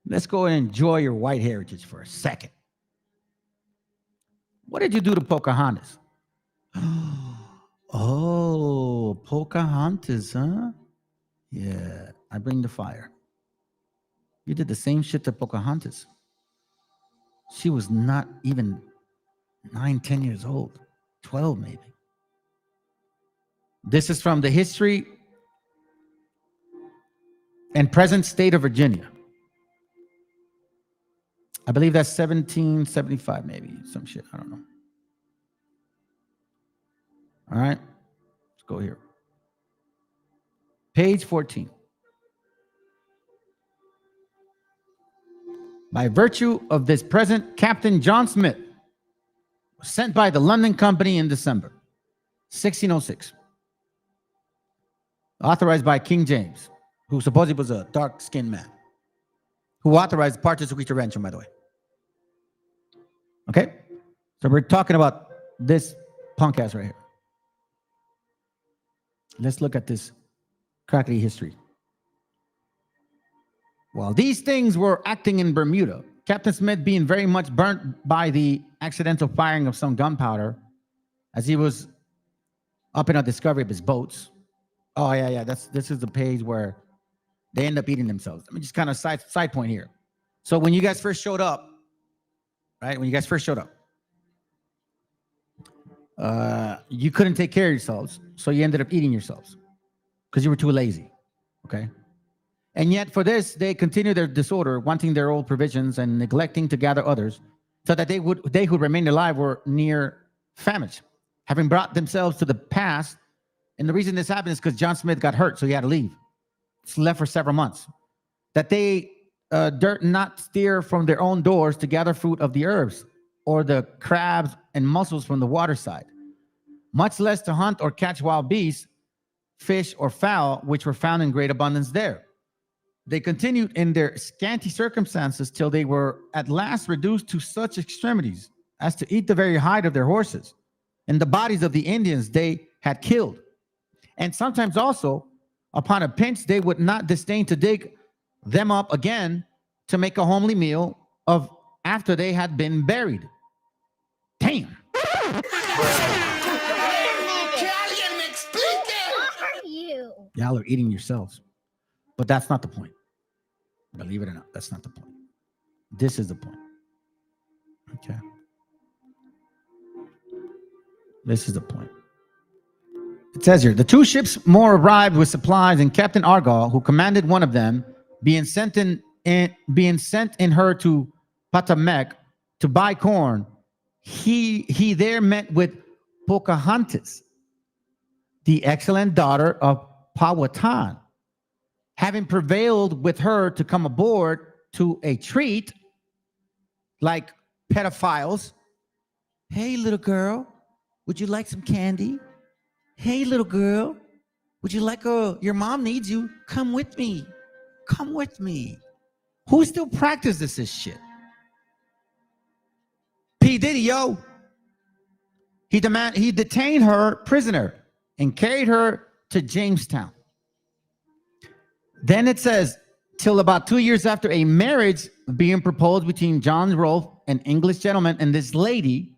Let's go and enjoy your white heritage for a second. What did you do to Pocahontas? Oh, Pocahontas, huh? Yeah, I bring the fire. You did the same shit to Pocahontas. She was not even 9, 10 years old. 12 maybe. This is from the history and present state of Virginia. I believe that's 1775 maybe, some shit, I don't know. All right, let's go here. Page 14. By virtue of this present, Captain John Smith was sent by the London Company in December 1606, authorized by King James, who supposedly was a dark-skinned man, who authorized partes intervention, by the way. Okay? So we're talking about this punk ass right here. Let's look at this crackly history. While these things were acting in Bermuda, Captain Smith being very much burnt by the accidental firing of some gunpowder as he was up in a discovery of his boats. Oh, yeah. This is the page where they end up eating themselves. Let me just kind of side point here. So when you guys first showed up, right? When you guys first showed up, you couldn't take care of yourselves. So you ended up eating yourselves because you were too lazy. Okay. And yet for this, they continue their disorder, wanting their old provisions and neglecting to gather others, so that they who remained alive were near famish, having brought themselves to the past. And the reason this happened is because John Smith got hurt, so he had to leave. He left for several months. That they durst not steer from their own doors to gather fruit of the herbs, or the crabs and mussels from the waterside, much less to hunt or catch wild beasts, fish or fowl, which were found in great abundance there. They continued in their scanty circumstances till they were at last reduced to such extremities as to eat the very hide of their horses and the bodies of the Indians they had killed. And sometimes also, upon a pinch, they would not disdain to dig them up again to make a homely meal of after they had been buried. Damn. Y'all are eating yourselves. But that's not the point. Believe it or not, that's not the point. This is the point. Okay. This is the point. It says here, the two ships more arrived with supplies, and Captain Argall, who commanded one of them, being sent in her to Patamek to buy corn, he there met with Pocahontas, the excellent daughter of Powhatan, having prevailed with her to come aboard to a treat like pedophiles. Hey, little girl, would you like some candy? Hey, little girl, would you like your mom needs you. Come with me. Come with me. Who still practices this shit? P. Diddy, yo. He detained her prisoner and carried her to Jamestown. Then it says, till about 2 years after a marriage being proposed between John Rolfe, an English gentleman, and this lady,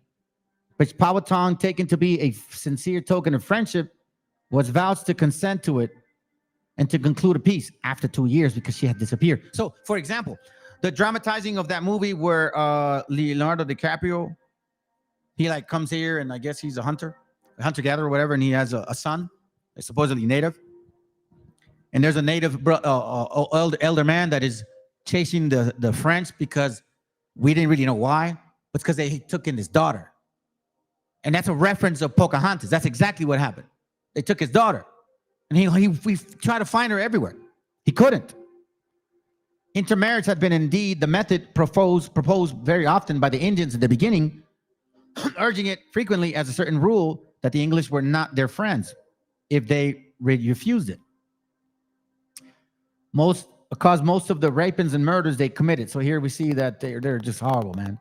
which Powhatan, taken to be a sincere token of friendship, was vouched to consent to it and to conclude a peace after 2 years because she had disappeared. So, for example, the dramatizing of that movie where Leonardo DiCaprio, he like comes here and I guess he's a hunter-gatherer or whatever, and he has a son, supposedly native. And there's a native elder man that is chasing the French because we didn't really know why. But it's because they took in his daughter. And that's a reference of Pocahontas. That's exactly what happened. They took his daughter. And he tried to find her everywhere. He couldn't. Intermarriage had been indeed the method proposed very often by the Indians in the beginning, urging it frequently as a certain rule that the English were not their friends if they refused it. Most of the rapings and murders they committed. So here we see that they're just horrible, man.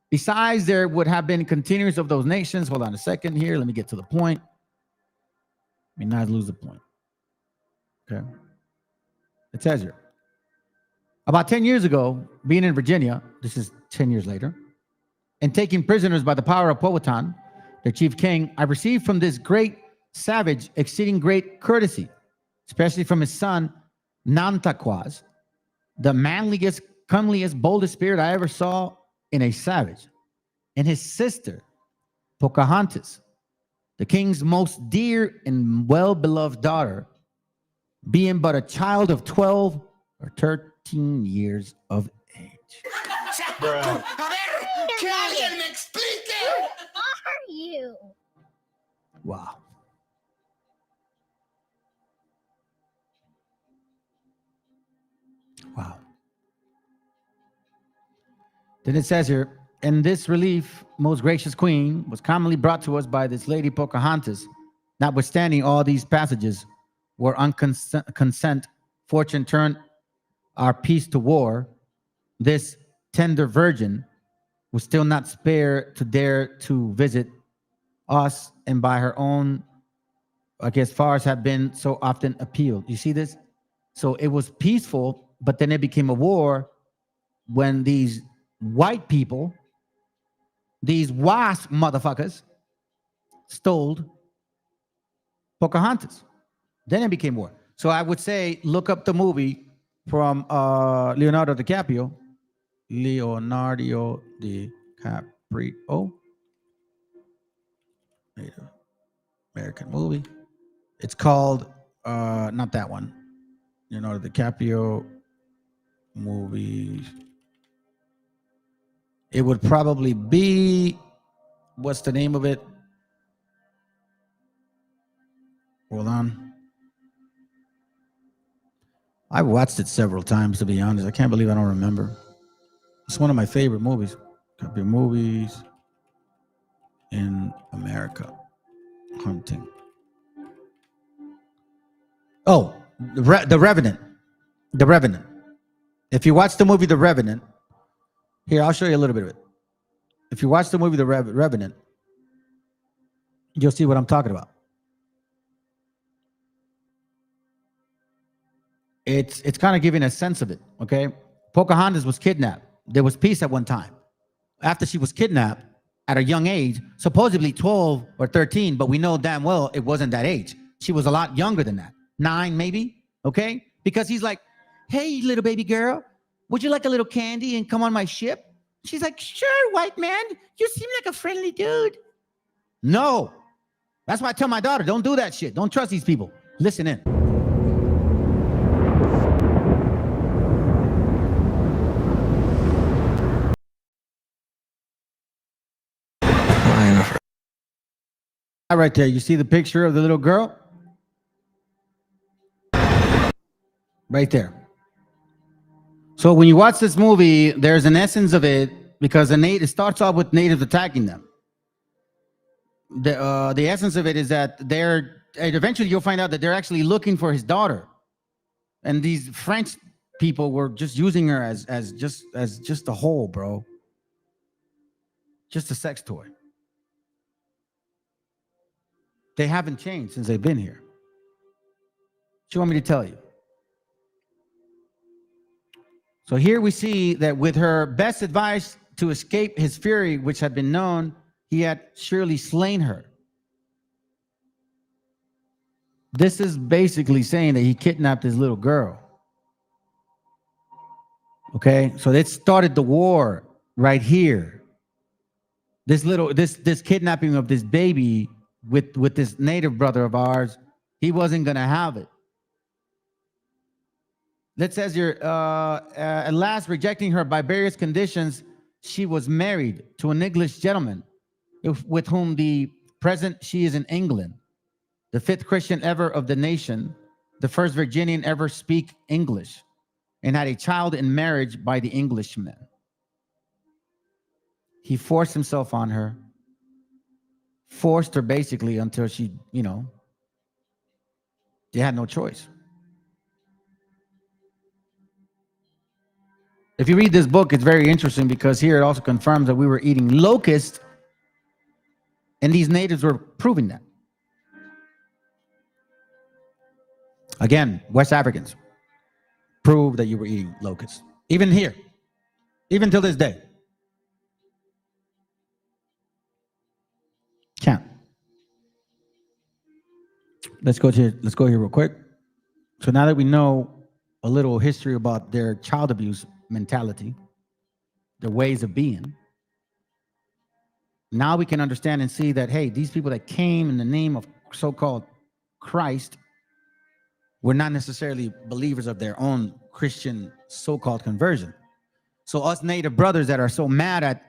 Besides, there would have been continuance of those nations. Hold on a second here. Let me get to the point. Let me not lose the point. Okay. It says here, about 10 years ago, being in Virginia, this is 10 years later, and taking prisoners by the power of Powhatan, their chief king, I received from this great savage exceeding great courtesy, especially from his son, Nantaquas, the manliest, comeliest, boldest spirit I ever saw in a savage, and his sister, Pocahontas, the king's most dear and well-beloved daughter, being but a child of 12 or 13 years of age. Bruh. Are you? Wow. Wow. Then it says here, and this relief, most gracious queen, was commonly brought to us by this lady Pocahontas. Notwithstanding all these passages were unconsent, fortune turned our peace to war. This tender virgin was still not spared to dare to visit us, and by her own, I guess, fars have been so often appealed. You see this? So it was peaceful, but then it became a war when these white people, these wasp motherfuckers, stole Pocahontas. Then it became war. So I would say look up the movie from Leonardo DiCaprio. Leonardo DiCaprio. Native American movie. It's called not that one. Leonardo DiCaprio movie. It would probably be, what's the name of it? Hold on. I've watched it several times, to be honest. I can't believe I don't remember. It's one of my favorite movies. DiCaprio movies in America. Hunting. Oh, The Revenant. The Revenant. If you watch the movie The Revenant, here, I'll show you a little bit of it. If you watch the movie The Revenant, you'll see what I'm talking about. It's kind of giving a sense of it, okay? Pocahontas was kidnapped. There was peace at one time. After she was kidnapped at a young age, supposedly 12 or 13, but we know damn well it wasn't that age. She was a lot younger than that. 9 maybe, okay? Because he's like, hey, little baby girl, would you like a little candy and come on my ship? She's like, sure, white man. You seem like a friendly dude. No. That's why I tell my daughter, don't do that shit. Don't trust these people. Listen in. Right there, you see the picture of the little girl? Right there. So when you watch this movie, there's an essence of it because it starts off with natives attacking them. The essence of it is that eventually you'll find out that they're actually looking for his daughter. And these French people were just using her as just a hole, bro. Just a sex toy. They haven't changed since they've been here. What do you want me to tell you? So here we see that with her best advice to escape his fury, which had been known, he had surely slain her. This is basically saying that he kidnapped his little girl. Okay, so it started the war right here. This kidnapping of this baby with this native brother of ours, he wasn't gonna have it. That says here, at last rejecting her by various conditions, she was married to an English gentleman with whom the present she is in England, the 5th Christian ever of the nation, the first Virginian ever speak English, and had a child in marriage by the Englishman. He forced himself on her, forced her basically until she, they had no choice. If you read this book, it's very interesting because here it also confirms that we were eating locusts, and these natives were proving that. Again, West Africans prove that you were eating locusts. Even here, even till this day. Can't. Let's go here real quick. So now that we know a little history about their child abuse mentality, their ways of being, now we can understand and see that, hey, these people that came in the name of so-called Christ were not necessarily believers of their own Christian so-called conversion. So us native brothers that are so mad at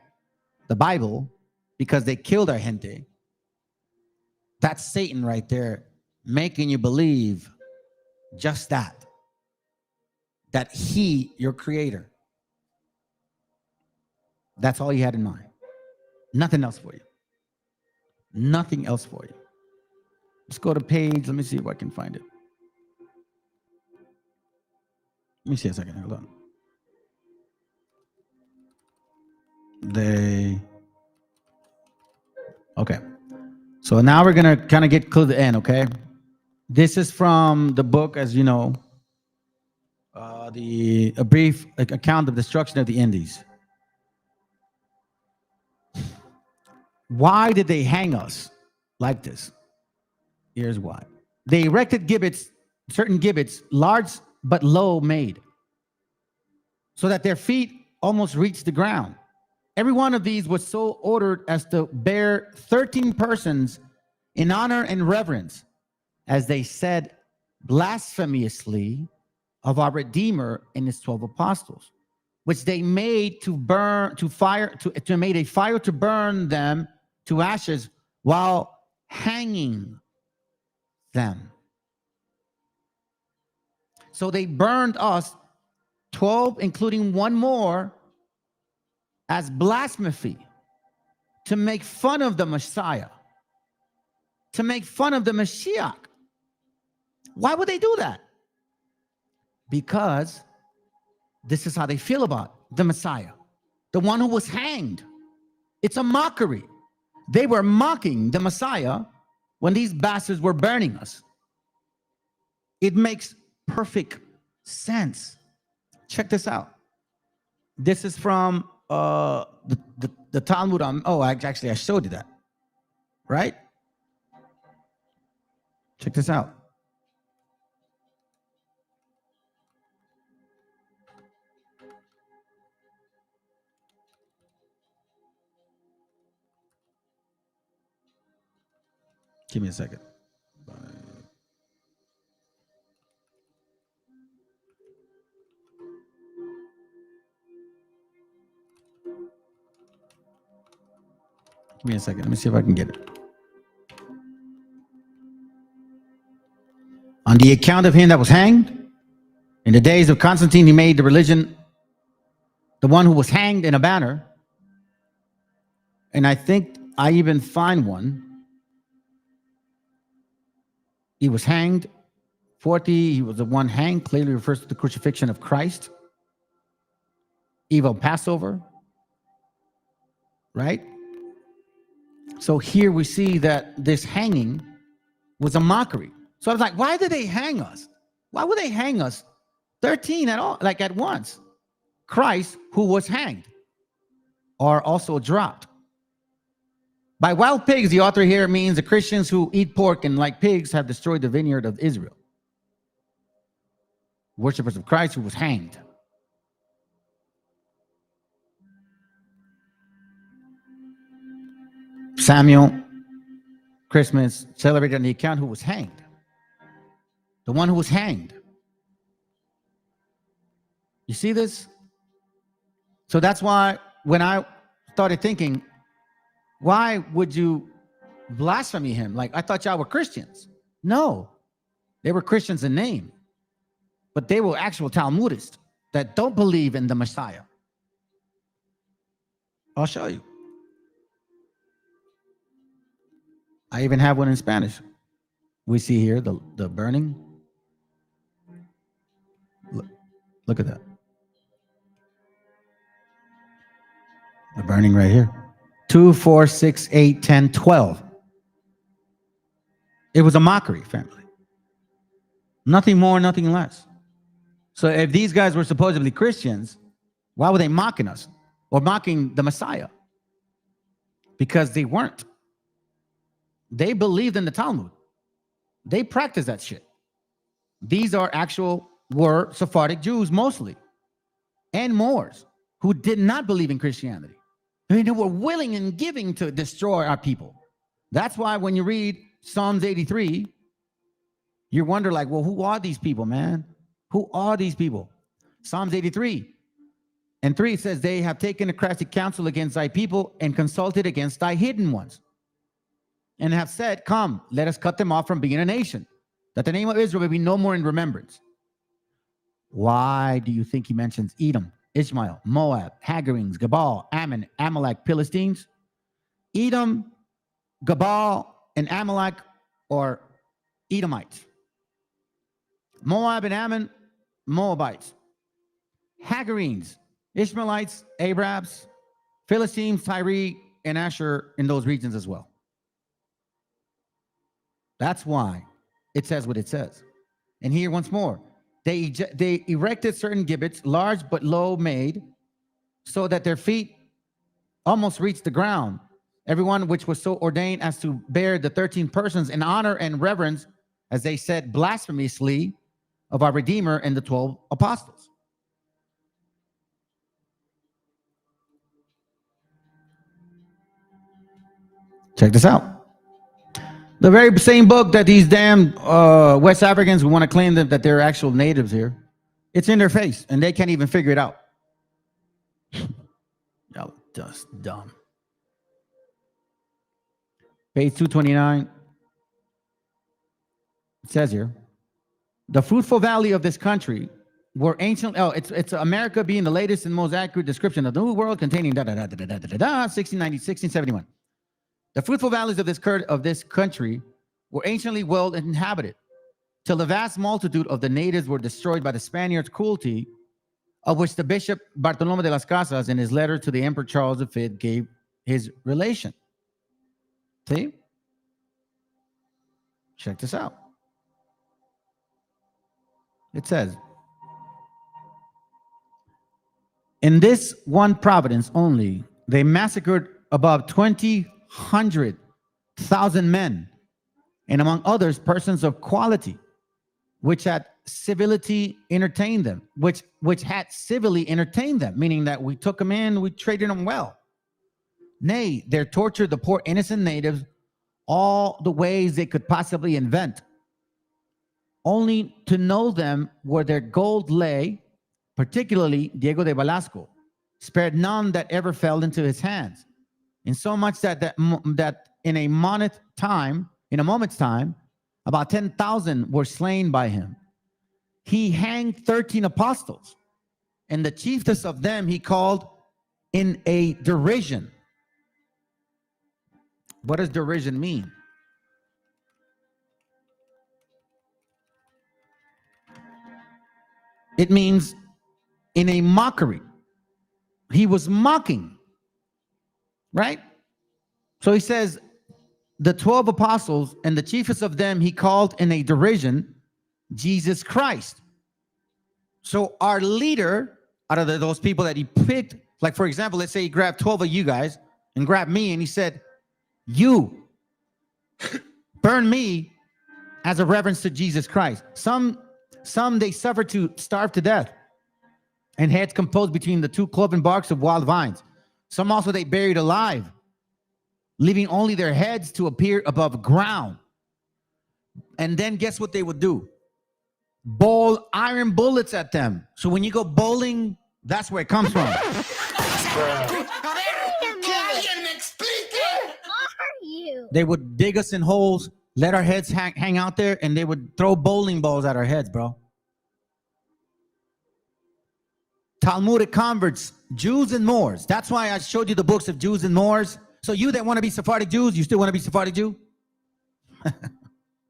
the Bible because they killed our gente, that's Satan right there making you believe just that he, your creator, that's all he had in mind. Nothing else for you. Nothing else for you. Let's go to page. Let me see if I can find it. Let me see a second. Hold on. Okay. So now we're going to kind of get to the end, okay? This is from the book, as you know, a brief account of destruction of the Indies. Why did they hang us like this? Here's why. They erected gibbets, certain gibbets, large but low made, so that their feet almost reached the ground. Every one of these was so ordered as to bear 13 persons in honor and reverence, as they said blasphemously of our Redeemer and his 12 apostles, which they made to made a fire to burn them to ashes while hanging them. So they burned us, 12, including one more, as blasphemy, to make fun of the Messiah, to make fun of the Meshiach. Why would they do that? Because this is how they feel about the Messiah, the one who was hanged. It's a mockery. They were mocking the Messiah when these bastards were burning us. It makes perfect sense. Check this out. This is from the Talmud. Actually, I showed you that, right? Check this out. Give me a second. Give me a second. Let me see if I can get it. On the account of him that was hanged, in the days of Constantine, he made the religion the one who was hanged in a banner. And I think I even find one. He was hanged. 40, he was the one hanged, clearly refers to the crucifixion of Christ. Eve of Passover. Right? So here we see that this hanging was a mockery. So I was like, why did they hang us? Why would they hang us 13 at all, like at once? Christ, who was hanged, or also dropped. By wild pigs, the author here means the Christians who eat pork and like pigs have destroyed the vineyard of Israel. Worshippers of Christ who was hanged. Samuel, Christmas, celebrated on the account who was hanged. The one who was hanged. You see this? So that's why when I started thinking, why would you blaspheme him? Like, I thought y'all were Christians. No, they were Christians in name, but they were actual Talmudists that don't believe in the Messiah. I'll show you. I even have one in Spanish. We see here the burning. Look at that. The burning right here. 2, 4, 6, 8, 10, 12. It was a mockery, family. Nothing more, nothing less. So if these guys were supposedly Christians, why were they mocking us or mocking the Messiah? Because they weren't. They believed in the Talmud. They practiced that shit. These are were Sephardic Jews mostly, and Moors who did not believe in Christianity. I mean, they were willing and giving to destroy our people. That's why when you read Psalms 83, you wonder like, well, who are these people, man? Who are these people? Psalms 83 and 3 says, they have taken a crafty counsel against thy people and consulted against thy hidden ones, and have said, come, let us cut them off from being a nation, that the name of Israel may be no more in remembrance. Why do you think he mentions Edom, Ishmael, Moab, Hagarenes, Gabal, Ammon, Amalek, Philistines? Edom, Gabal, and Amalek are Edomites. Moab and Ammon, Moabites. Hagarenes, Ishmaelites, Arabs, Philistines, Tyre, and Asher in those regions as well. That's why it says what it says. And here once more, they erected certain gibbets, large but low made, so that their feet almost reached the ground. Everyone which was so ordained as to bear the 13 persons in honor and reverence, as they said blasphemously, of our Redeemer and the 12 apostles. Check this out. The very same book that these damn West Africans who want to claim that they're actual natives here, it's in their face, and they can't even figure it out. Y'all just dumb. Page 229. It says here, the fruitful valley of this country were ancient. Oh, it's America being the latest and most accurate description of the New World, containing 1671. The fruitful valleys of this country were anciently well inhabited, till the vast multitude of the natives were destroyed by the Spaniards' cruelty, of which the Bishop Bartolomé de las Casas, in his letter to the Emperor Charles V, gave his relation. See? Check this out. It says, in this one province only, they massacred above 2,000 men, and among others, persons of quality, which had civility entertained them, which had civilly entertained them, meaning that we took them in, we treated them well. Nay, they tortured the poor innocent natives all the ways they could possibly invent, only to know them where their gold lay, particularly Diego de Velasco, spared none that ever fell into his hands, in so much that in a moment's time, about 10,000 were slain by him. He hanged 13 apostles, and the chiefest of them he called in a derision. What does derision mean? It means in a mockery. He was mocking, right? So he says, the 12 apostles and the chiefest of them he called in a derision Jesus Christ. So our leader, out of those people that he picked, like for example, let's say he grabbed 12 of you guys and grabbed me, and he said, you burn me as a reverence to Jesus Christ. Some they suffered to starve to death, and heads composed between the two cloven barks of wild vines. Some also they buried alive, leaving only their heads to appear above ground. And then guess what they would do? Bowl iron bullets at them. So when you go bowling, that's where it comes from. They would dig us in holes, let our heads hang out there, and they would throw bowling balls at our heads, bro. Talmudic converts, Jews and Moors. That's why I showed you the books of Jews and Moors. So you that want to be Sephardic Jews, you still want to be Sephardic Jew?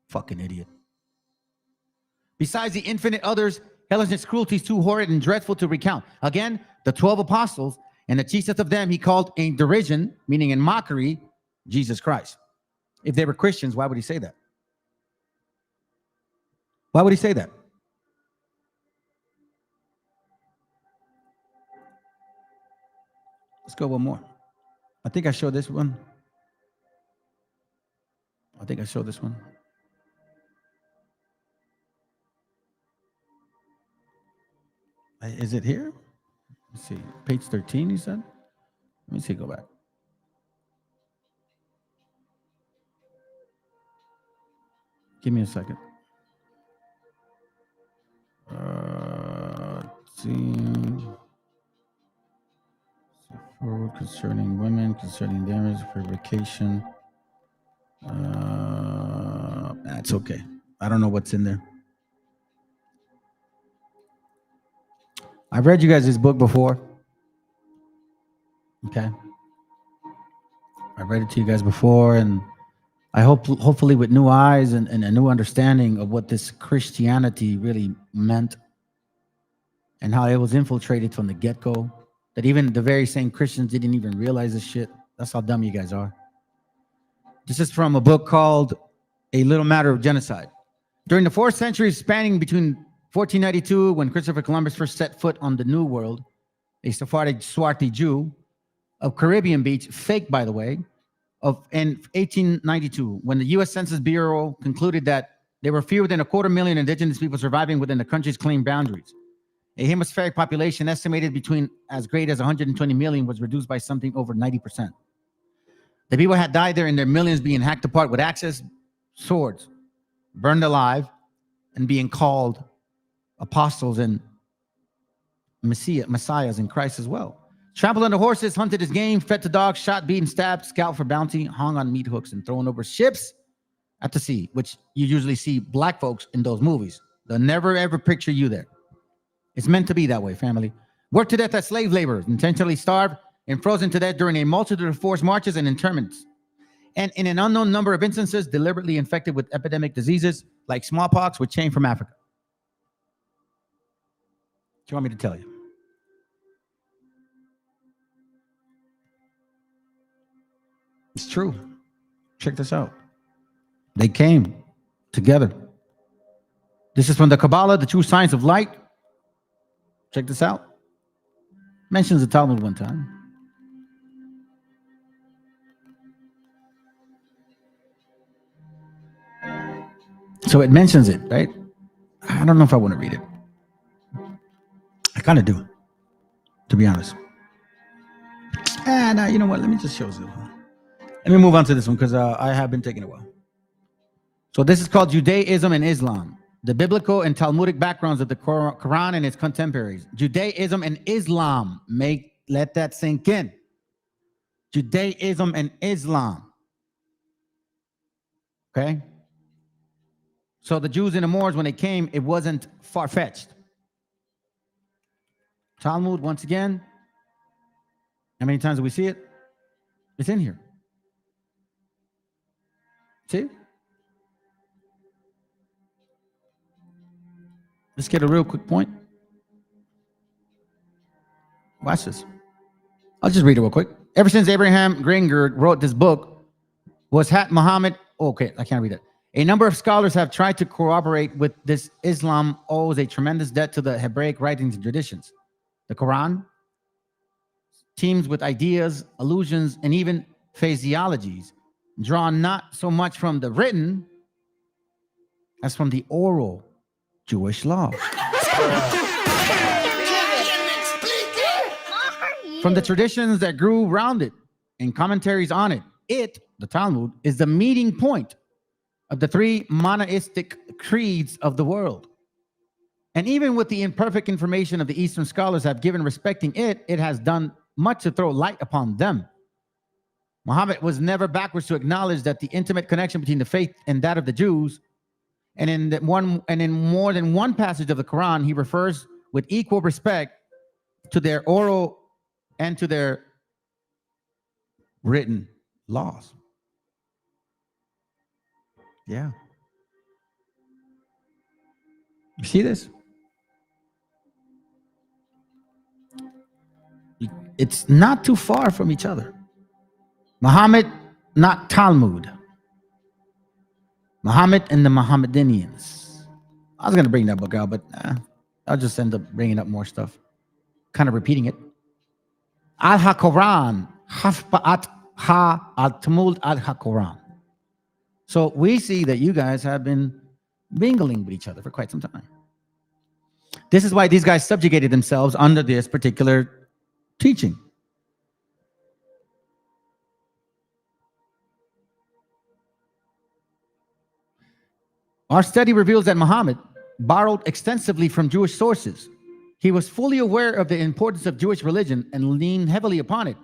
Fucking idiot. Besides the infinite others, hellishness, cruelty is too horrid and dreadful to recount. Again, the 12 apostles and the chiefest of them he called in derision, meaning in mockery, Jesus Christ. If they were Christians, why would he say that? Why would he say that? Let's go one more. I think I showed this one. Is it here? Let's see. Page 13, you said? Let me see, go back. Give me a second. Let's see. Forward concerning women, concerning damage, fabrication. That's okay. I don't know what's in there. I've read you guys this book before. Okay. I read it to you guys before, and I hope, hopefully with new eyes and a new understanding of what this Christianity really meant and how it was infiltrated from the get-go that even the very same Christians didn't even realize this shit. That's how dumb you guys are. This is from a book called A Little Matter of Genocide. During the 4th century, spanning between 1492, when Christopher Columbus first set foot on the New World, a Sephardic Swarthy Jew of Caribbean Beach, fake by the way, in 1892, when the U.S. Census Bureau concluded that there were fewer than 250,000 indigenous people surviving within the country's claimed boundaries. A hemispheric population estimated between as great as 120 million was reduced by something over 90%. The people had died there in their millions, being hacked apart with axes, swords, burned alive, and being called apostles and messiahs in Christ as well. Trampled on the horses, hunted as game, fed to dogs, shot, beaten, stabbed, scalped for bounty, hung on meat hooks, and thrown over ships at the sea, which you usually see black folks in those movies. They'll never, ever picture you there. It's meant to be that way, family. Worked to death as slave laborers, intentionally starved and frozen to death during a multitude of forced marches and internments. And in an unknown number of instances, deliberately infected with epidemic diseases like smallpox, which came from Africa. What do you want me to tell you? It's true. Check this out. They came together. This is from the Kabbalah, the True Science of Light. Check this out. Mentions the Talmud one time. So it mentions it, right? I don't know if I want to read it. I kind of do, to be honest. And you know what? Let me just show you. Let me move on to this one because I have been taking a while. So this is called Judaism and Islam, the biblical and Talmudic backgrounds of the Quran and its contemporaries. Judaism and Islam. Let that sink in. Judaism and Islam. Okay? So the Jews and the Moors, when they came, it wasn't far-fetched. Talmud, once again. How many times do we see it? It's in here. See? Let's get a real quick point. Watch this. I'll just read it real quick. Ever since Abraham Gringard wrote this book, was Muhammad... Okay, I can't read it. A number of scholars have tried to corroborate with this. Islam owes a tremendous debt to the Hebraic writings and traditions. The Quran teems with ideas, allusions, and even phraseologies drawn not so much from the written as from the oral Jewish law. From the traditions that grew around it and commentaries on it. It, the Talmud, is the meeting point of the three monotheistic creeds of the world. And even with the imperfect information of the Eastern scholars have given respecting it, it has done much to throw light upon them. Muhammad was never backwards to acknowledge that the intimate connection between the faith and that of the Jews, and in more than one passage of the Quran, he refers with equal respect to their oral and to their written laws. Yeah. You see this? It's not too far from each other. Muhammad, not Talmud. Muhammad and the Mohammedanians. I was going to bring that book out, but I'll just end up bringing up more stuff. Kind of repeating it. Al-Ha-Quran. Hafba'at ha-al-Talmud al-Ha-Quran. So we see that you guys have been mingling with each other for quite some time. This is why these guys subjugated themselves under this particular teaching. Our study reveals that Muhammad borrowed extensively from Jewish sources. He was fully aware of the importance of Jewish religion and leaned heavily upon it.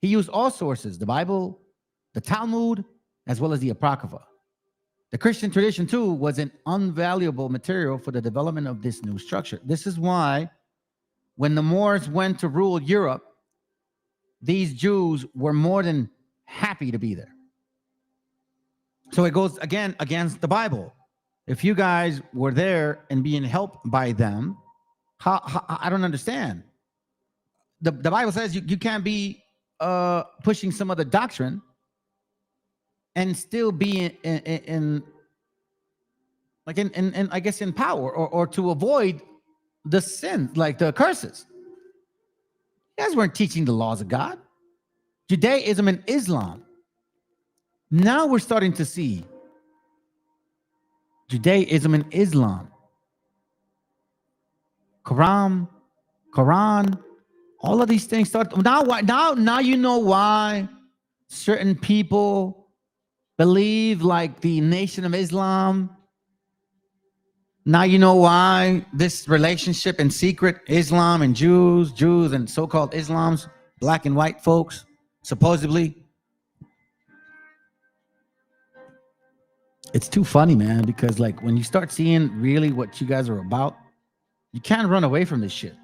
He used all sources, the Bible, the Talmud, as well as the Apocrypha. The Christian tradition, too, was an invaluable material for the development of this new structure. This is why when the Moors went to rule Europe, these Jews were more than happy to be there. So it goes, again, against the Bible. If you guys were there and being helped by them, I don't understand. the Bible says you can't be pushing some other doctrine and still be in I guess in power or to avoid the sins, like the curses. You guys weren't teaching the laws of God. Judaism and Islam. Now we're starting to see Judaism and Islam. Quran, all of these things start now you know why certain people believe like the Nation of Islam. Now you know why this relationship in secret, Islam and Jews and so-called Islams, black and white folks, supposedly. It's too funny, man, because like when you start seeing really what you guys are about, you can't run away from this shit.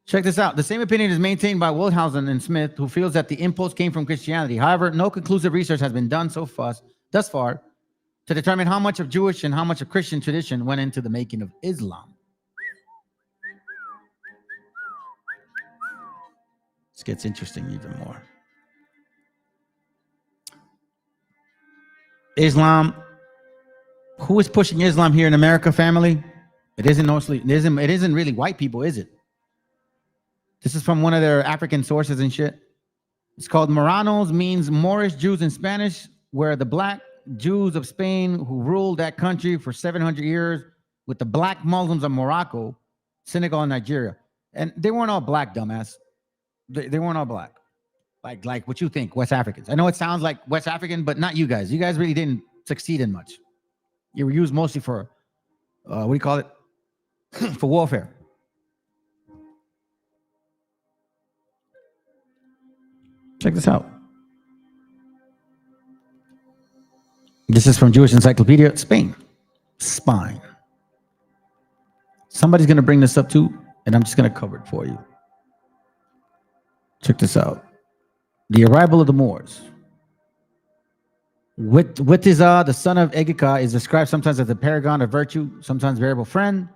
Check this out. The same opinion is maintained by Wildhausen and Smith, who feels that the impulse came from Christianity. However, no conclusive research has been done thus far to determine how much of Jewish and how much of Christian tradition went into the making of Islam. This gets interesting even more. Islam. Who is pushing Islam here in America, family? It isn't really white people, is it? This is from one of their African sources and shit. It's called Moranos, means Moorish Jews in Spanish, where the black Jews of Spain who ruled that country for 700 years with the black Muslims of Morocco, Senegal, and Nigeria. And they weren't all black, dumbass. They weren't all black. Like what you think, West Africans. I know it sounds like West African, but not you guys. You guys really didn't succeed in much. You were used mostly for, what do you call it? For warfare. Check this out. This is from Jewish Encyclopedia, Spain. Spine. Somebody's going to bring this up too, and I'm just going to cover it for you. Check this out. The arrival of the Moors. Witiza, the son of Egika, is described sometimes as a paragon of virtue, sometimes variable friend.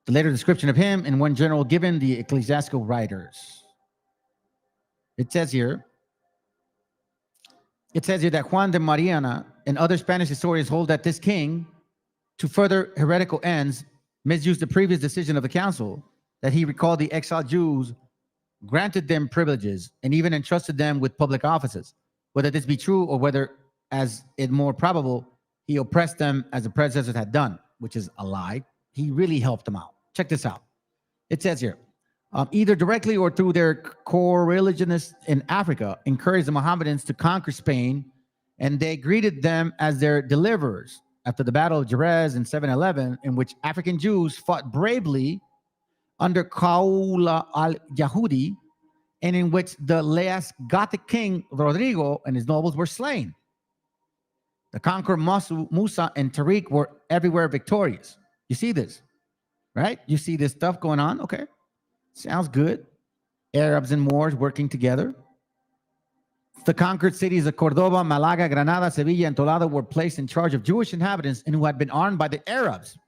The later description of him in one general given the ecclesiastical writers. It says here that Juan de Mariana and other Spanish historians hold that this king, to further heretical ends, misused the previous decision of the council, that he recalled the exiled Jews, granted them privileges, and even entrusted them with public offices. Whether this be true or whether, as it more probable, he oppressed them as the predecessors had done, which is a lie. He really helped them out. Check this out. It says here, either directly or through their core religionists in Africa, encouraged the Mohammedans to conquer Spain, and they greeted them as their deliverers after the Battle of Jerez in 711, in which African Jews fought bravely under Kaula al-Yahudi, and in which the last Gothic king, Rodrigo, and his nobles were slain. The conqueror Musa and Tariq were everywhere victorious. You see this, right? You see this stuff going on? Okay. Sounds good. Arabs and Moors working together. The conquered cities of Cordoba, Malaga, Granada, Sevilla, and Toledo were placed in charge of Jewish inhabitants and who had been armed by the Arabs.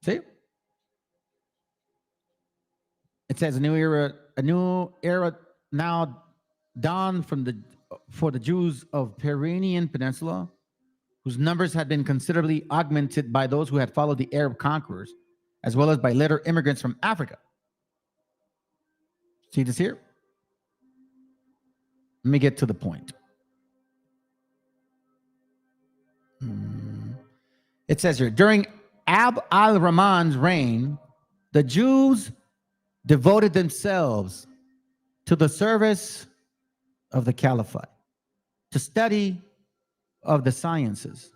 See? It says a new era now dawned for the Jews of Pyrenean Peninsula, whose numbers had been considerably augmented by those who had followed the Arab conquerors, as well as by later immigrants from Africa. See this here? Let me get to the point. It says here, during Abd al-Rahman's reign, the Jews devoted themselves to the service of the caliphate, to study of the sciences,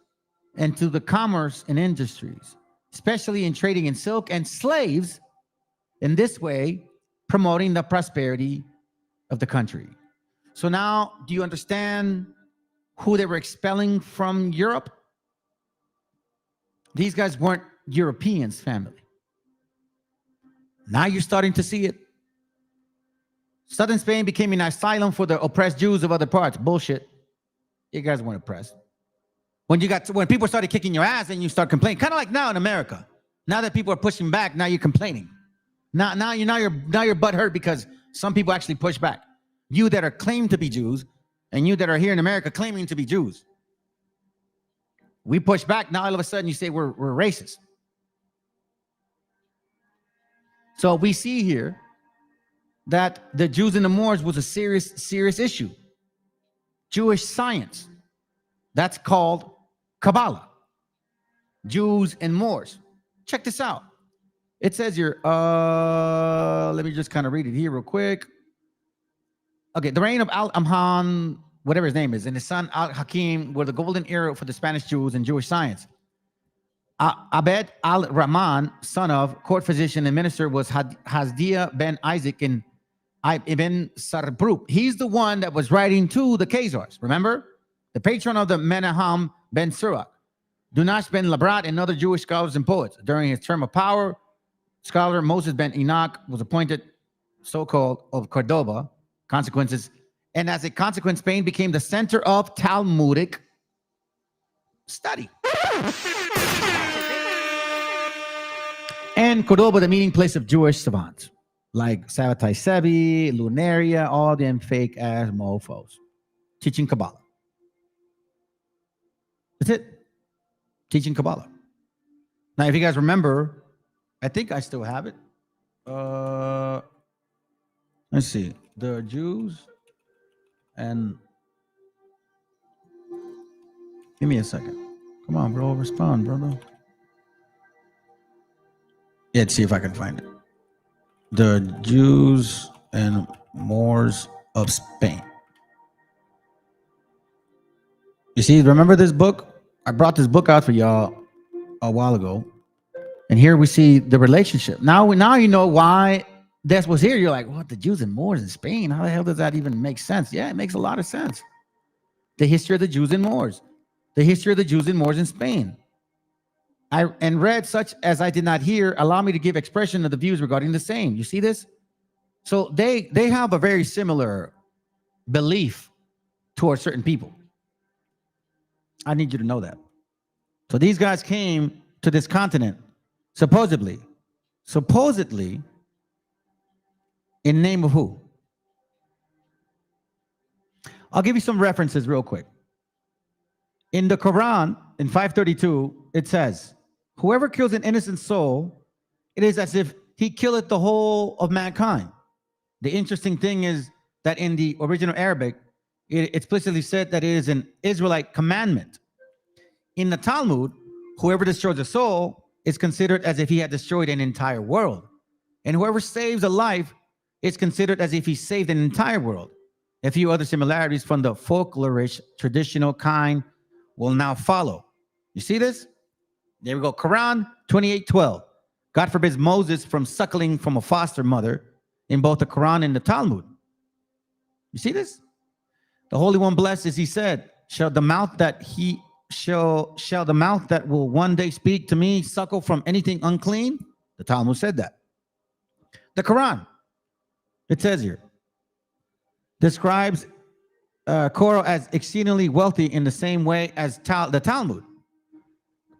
and to the commerce and industries, especially in trading in silk and slaves, in this way promoting the prosperity of the country. So now, do you understand who they were expelling from Europe? These guys weren't Europeans, family. Now you're starting to see it. Southern Spain became an asylum for the oppressed Jews of other parts. Bullshit. You guys weren't oppressed. When people started kicking your ass and you start complaining, kind of like now in America. Now that people are pushing back, now you're complaining. Now you're butthurt because some people actually push back. You that are claimed to be Jews, and you that are here in America claiming to be Jews. We push back. Now all of a sudden you say we're racist. So we see here that the Jews and the Moors was a serious issue. Jewish science. That's called Kabbalah. Jews and Moors. Check this out. It says here, let me just kind of read it here real quick. Okay, the reign of Al-Amhan, whatever his name is, and his son Al-Hakim were the golden era for the Spanish Jews and Jewish science. Abed al-Rahman, son of court physician and minister, was Hasdiya ben Isaac and Ibn Sarbruk. He's the one that was writing to the Khazars, remember? The patron of the Menahem ben Surak. Dunash ben Labrat and other Jewish scholars and poets. During his term of power, scholar Moses ben Enoch was appointed so-called of Cordoba. Consequences. And as a consequence, Spain became the center of Talmudic study. And Cordoba, the meeting place of Jewish savants, like Sabbatai Sebi, Lunaria, all them fake-ass mofos, teaching Kabbalah. That's it. Teaching Kabbalah. Now, if you guys remember, I think I still have it. Let's see. The Jews and... Give me a second. Come on, bro. Respond, brother. Yeah, let's see if I can find it. The Jews and Moors of Spain. You see, remember this book? I brought this book out for y'all a while ago. And here we see the relationship. Now you know why this was here. You're like, what? The Jews and Moors in Spain? How the hell does that even make sense? Yeah, it makes a lot of sense. The history of the Jews and Moors. The history of the Jews and Moors in Spain. And read such as I did not hear, allow me to give expression of the views regarding the same. You see this? So they have a very similar belief towards certain people. I need you to know that. So these guys came to this continent, supposedly, in name of who? I'll give you some references real quick. In the Quran, in 532, it says, whoever kills an innocent soul, it is as if he killeth the whole of mankind. The interesting thing is that in the original Arabic, it explicitly said that it is an Israelite commandment. In the Talmud, whoever destroys a soul is considered as if he had destroyed an entire world. And whoever saves a life is considered as if he saved an entire world. A few other similarities from the folklorish, traditional kind will now follow. You see this? There we go. Quran 28:12. God forbids Moses from suckling from a foster mother in both the Quran and the Talmud. You see this? The Holy One blessed is he said, shall the mouth that will one day speak to me suckle from anything unclean? The Talmud said that. The Quran, it says here, describes Korah as exceedingly wealthy in the same way as the Talmud.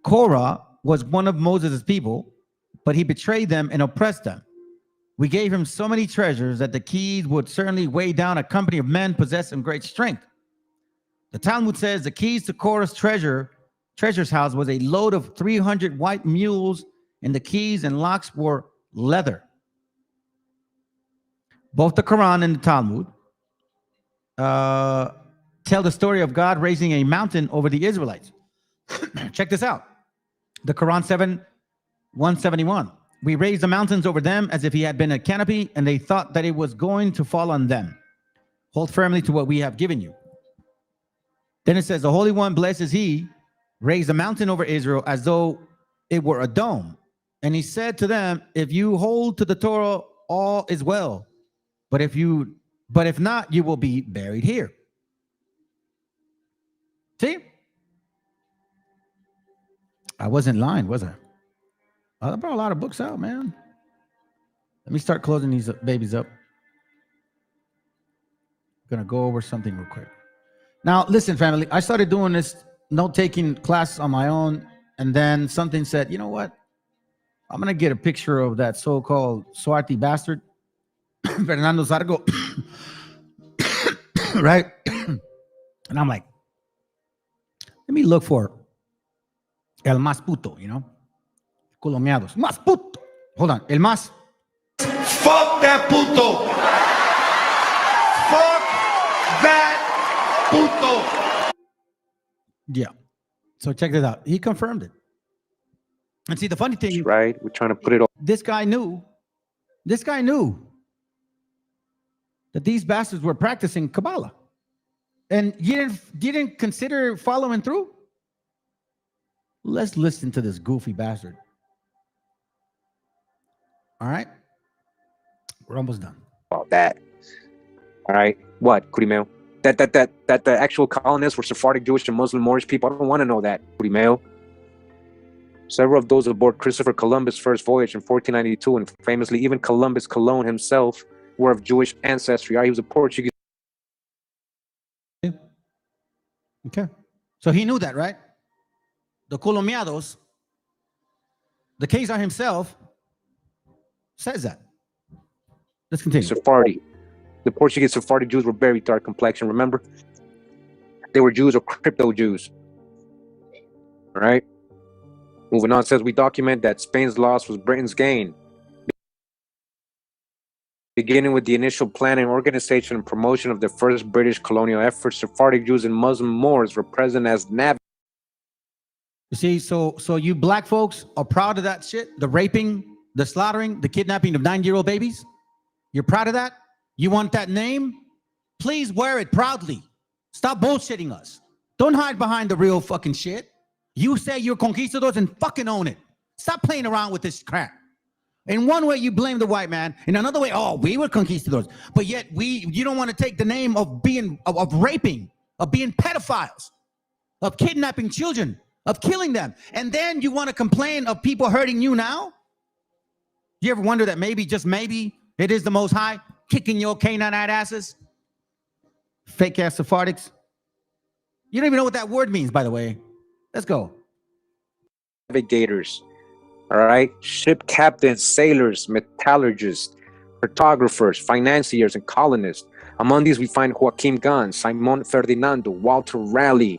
Korah was one of Moses' people, but he betrayed them and oppressed them. We gave him so many treasures that the keys would certainly weigh down a company of men possessing great strength. The Talmud says the keys to Korah's treasure's house was a load of 300 white mules, and the keys and locks were leather. Both the Quran and the Talmud tell the story of God raising a mountain over the Israelites. Check this out. The Quran 7:171. We raised the mountains over them as if he had been a canopy, and they thought that it was going to fall on them. Hold firmly to what we have given you. Then it says, the Holy One, blessed is he, raised a mountain over Israel as though it were a dome. And he said to them, if you hold to the Torah, all is well. But if not, you will be buried here. See? I wasn't lying, was I? I brought a lot of books out, man. Let me start closing these babies up. I'm going to go over something real quick. Now, listen, family. I started doing this note-taking class on my own, and then something said, you know what? I'm gonna get a picture of that so-called Swati bastard, Fernando Zargo, right? And I'm like, let me look for el más puto, you know, colomeados, más puto. Hold on, el más. Fuck that puto. Fuck that puto. Yeah. So check this out. He confirmed it. And see, the funny thing, right? We're trying to put it all. This guy knew that these bastards were practicing Kabbalah. And you didn't consider following through? Let's listen to this goofy bastard. All right? We're almost done. About that. All right. What, Curimeo? That the actual colonists were Sephardic, Jewish, and Muslim Moorish people. I don't want to know that, Curimeo. Several of those aboard Christopher Columbus' first voyage in 1492, and famously even Columbus Colon himself, were of Jewish ancestry. He was a Portuguese. Okay. So he knew that, right? The Colomiados, the Kaiser himself, says that. Let's continue. Sephardi. The Portuguese Sephardi Jews were very dark complexion, remember? They were Jews or crypto Jews. All right? Moving on, it says we document that Spain's loss was Britain's gain. Beginning with the initial planning, organization, and promotion of the first British colonial efforts, Sephardic Jews and Muslim Moors were present as navigators. You see, so you black folks are proud of that shit? The raping, the slaughtering, the kidnapping of 9-year-old babies? You're proud of that? You want that name? Please wear it proudly. Stop bullshitting us. Don't hide behind the real fucking shit. You say you're conquistadors and fucking own it. Stop playing around with this crap. In one way, you blame the white man. In another way, oh, we were conquistadors. But yet you don't want to take the name of being, of raping, of being pedophiles, of kidnapping children, of killing them. And then you want to complain of people hurting you now? You ever wonder that maybe, just maybe, it is the Most High kicking your Canaanite asses? Fake ass Sephardics. You don't even know what that word means, by the way. Let's go. Navigators, all right? Ship captains, sailors, metallurgists, cartographers, financiers, and colonists. Among these, we find Joaquim Gans, Simon Ferdinando, Walter Raleigh.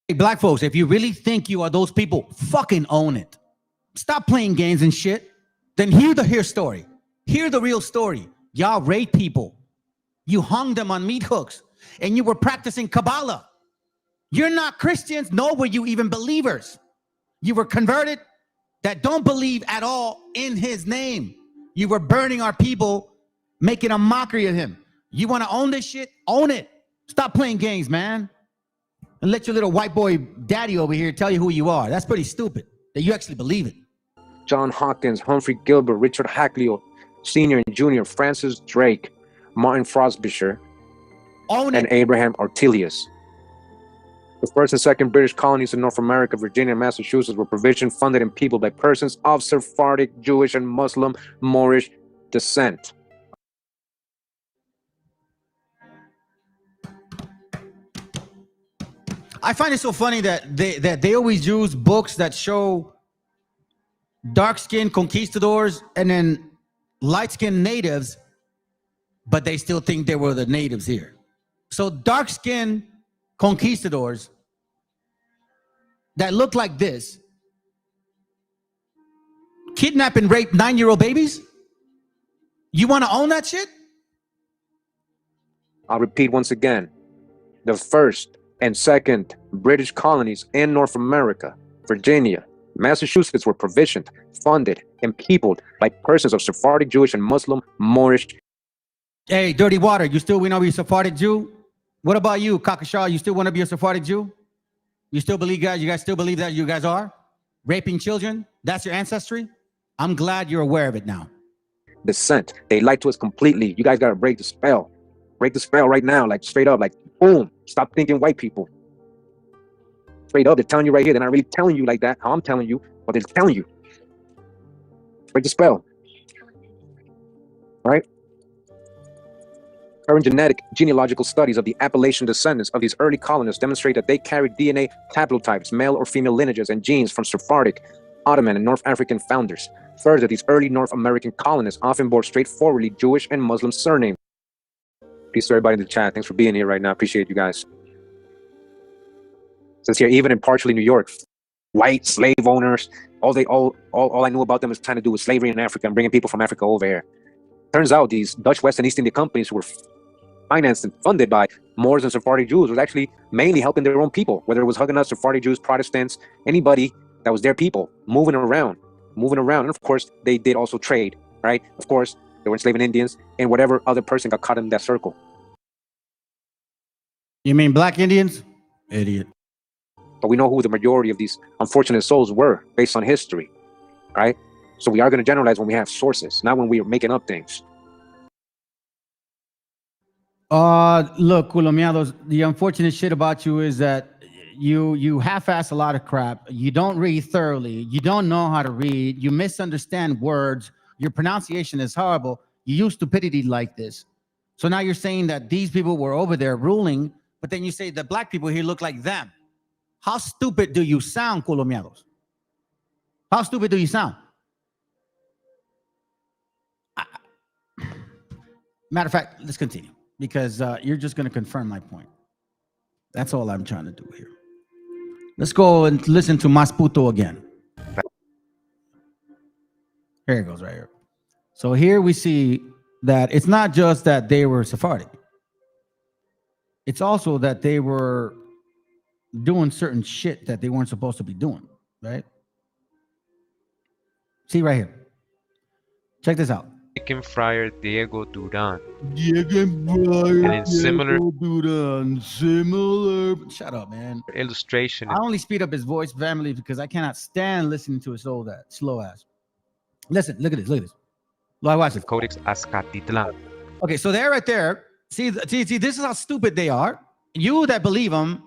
Hey, black folks, if you really think you are those people, fucking own it. Stop playing games and shit. Then hear the story. Hear the real story. Y'all raped people. You hung them on meat hooks, and you were practicing Kabbalah. You're not Christians, nor were you even believers. You were converted that don't believe at all in his name. You were burning our people, making a mockery of him. You want to own this shit? Own it. Stop playing games, man. And let your little white boy daddy over here tell you who you are. That's pretty stupid that you actually believe it. John Hawkins, Humphrey Gilbert, Richard Hackley Sr. and Jr., Francis Drake, Martin Frobisher, and Abraham Ortelius. The first and second British colonies in North America, Virginia and Massachusetts, were provisioned, funded, and peopled by persons of Sephardic, Jewish, and Muslim Moorish descent. I find it so funny that they always use books that show dark-skinned conquistadors and then light-skinned natives, but they still think they were the natives here. So dark-skinned conquistadors that look like this kidnap and rape 9-year-old babies? You want to own that shit? I'll repeat once again. The first and second British colonies in North America, Virginia, Massachusetts, were provisioned, funded, and peopled by persons of Sephardic, Jewish, and Muslim Moorish. Hey, Dirty Water, you still want to be a Sephardic Jew? What about you, Kakashaw? You still want to be a Sephardic Jew? You still believe, guys? You guys still believe that you guys are raping children? That's your ancestry? I'm glad you're aware of it now. Descent. They lied to us completely. You guys got to break the spell. Break the spell right now, like straight up, like boom. Stop thinking white people. Straight up, they're telling you right here. They're not really telling you like that, how I'm telling you, but they're telling you. Break the spell. Right? Current genealogical studies of the Appalachian descendants of these early colonists demonstrate that they carried DNA haplotypes, male or female lineages, and genes from Sephardic, Ottoman and North African founders. Third, that these early North American colonists often bore straightforwardly Jewish and Muslim surnames. Peace to everybody in the chat. Thanks for being here right now. Appreciate you guys. Says here, even in partially New York, white slave owners, all I knew about them is trying to do with slavery in Africa and bringing people from Africa over here. Turns out these Dutch West and East India companies who were financed and funded by Moors and Sephardic Jews was actually mainly helping their own people, whether it was Huguenots, Sephardic Jews, Protestants, anybody that was their people, moving around. And of course, they did also trade, right? Of course, they were enslaving Indians and whatever other person got caught in that circle. You mean black Indians? Idiot. But we know who the majority of these unfortunate souls were based on history, right? So we are going to generalize when we have sources, not when we are making up things. Look, Culomiados, the unfortunate shit about you is that you half-ass a lot of crap. You don't read thoroughly. You don't know how to read. You misunderstand words. Your pronunciation is horrible. You use stupidity like this. So now you're saying that these people were over there ruling, but then you say the black people here look like them. How stupid do you sound, Culomiados? How stupid do you sound? Matter of fact, let's continue because you're just going to confirm my point. That's all I'm trying to do here. Let's go and listen to Masputo again. Here it goes right here. So here we see that it's not just that they were Sephardic. It's also that they were doing certain shit that they weren't supposed to be doing, right? See right here. Check this out. Friar Diego Duran. And in similar Shut up, man. Illustration. I only speed up his voice, family, because I cannot stand listening to his slow ass. Listen, look at this, watch this. Codex Azcatitlan. Okay, so they're right there. See, this is how stupid they are. You that believe them,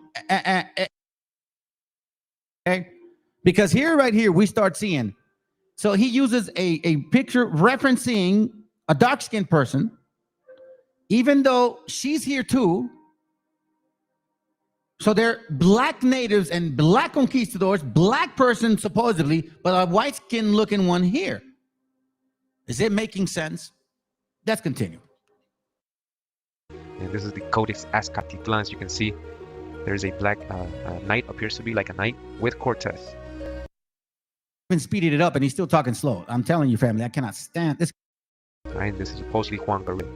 okay? Because right here, we start seeing. So he uses a picture referencing a dark-skinned person, even though she's here too. So they're black natives and black conquistadors, black person supposedly, but a white-skinned looking one here. Is it making sense? Let's continue. And this is the Codex Azcatitlan. As you can see, there's a black knight, appears to be like a knight with Cortez. Been speeding it up and he's still talking slow. I'm telling you, family, I cannot stand this. Right, this is supposedly Juan Garrido.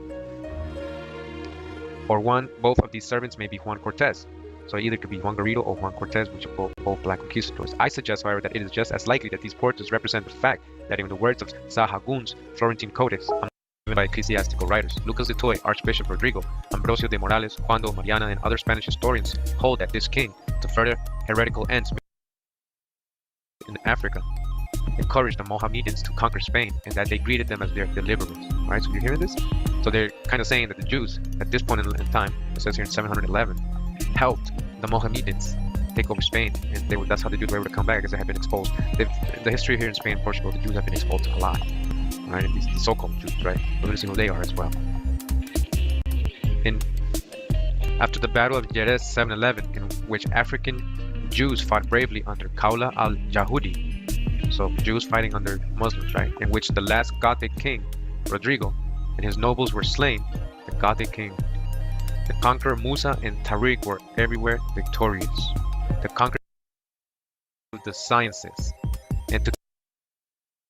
Or both of these servants may be Juan Cortez. So either could be Juan Garrido or Juan Cortez, which are both black conquistadors. I suggest, however, that it is just as likely that these portraits represent the fact that in the words of Sahagun's Florentine Codex, given by ecclesiastical writers, Lucas de Toy, Archbishop Rodrigo, Ambrosio de Morales, Juan de Mariana, and other Spanish historians hold that this king, to further heretical ends in Africa, encouraged the Mohammedans to conquer Spain and that they greeted them as their deliverers. All right, so you're hearing this? So they're kind of saying that the Jews, at this point in time, it says here in 711, helped the Mohammedans take over Spain, and that's how the Jews were able to come back, because they had been exposed. The history here in Spain and Portugal, the Jews have been exposed a lot. All right, and these so-called Jews, right? We're going to see who they are as well. After the Battle of Jerez 711, in which African Jews fought bravely under Kaula al-Yahudi, so Jews fighting under Muslims, right? In which the last Gothic king, Rodrigo, and his nobles were slain, the Gothic king. The conqueror Musa and Tariq were everywhere victorious. The conqueror of the sciences, and to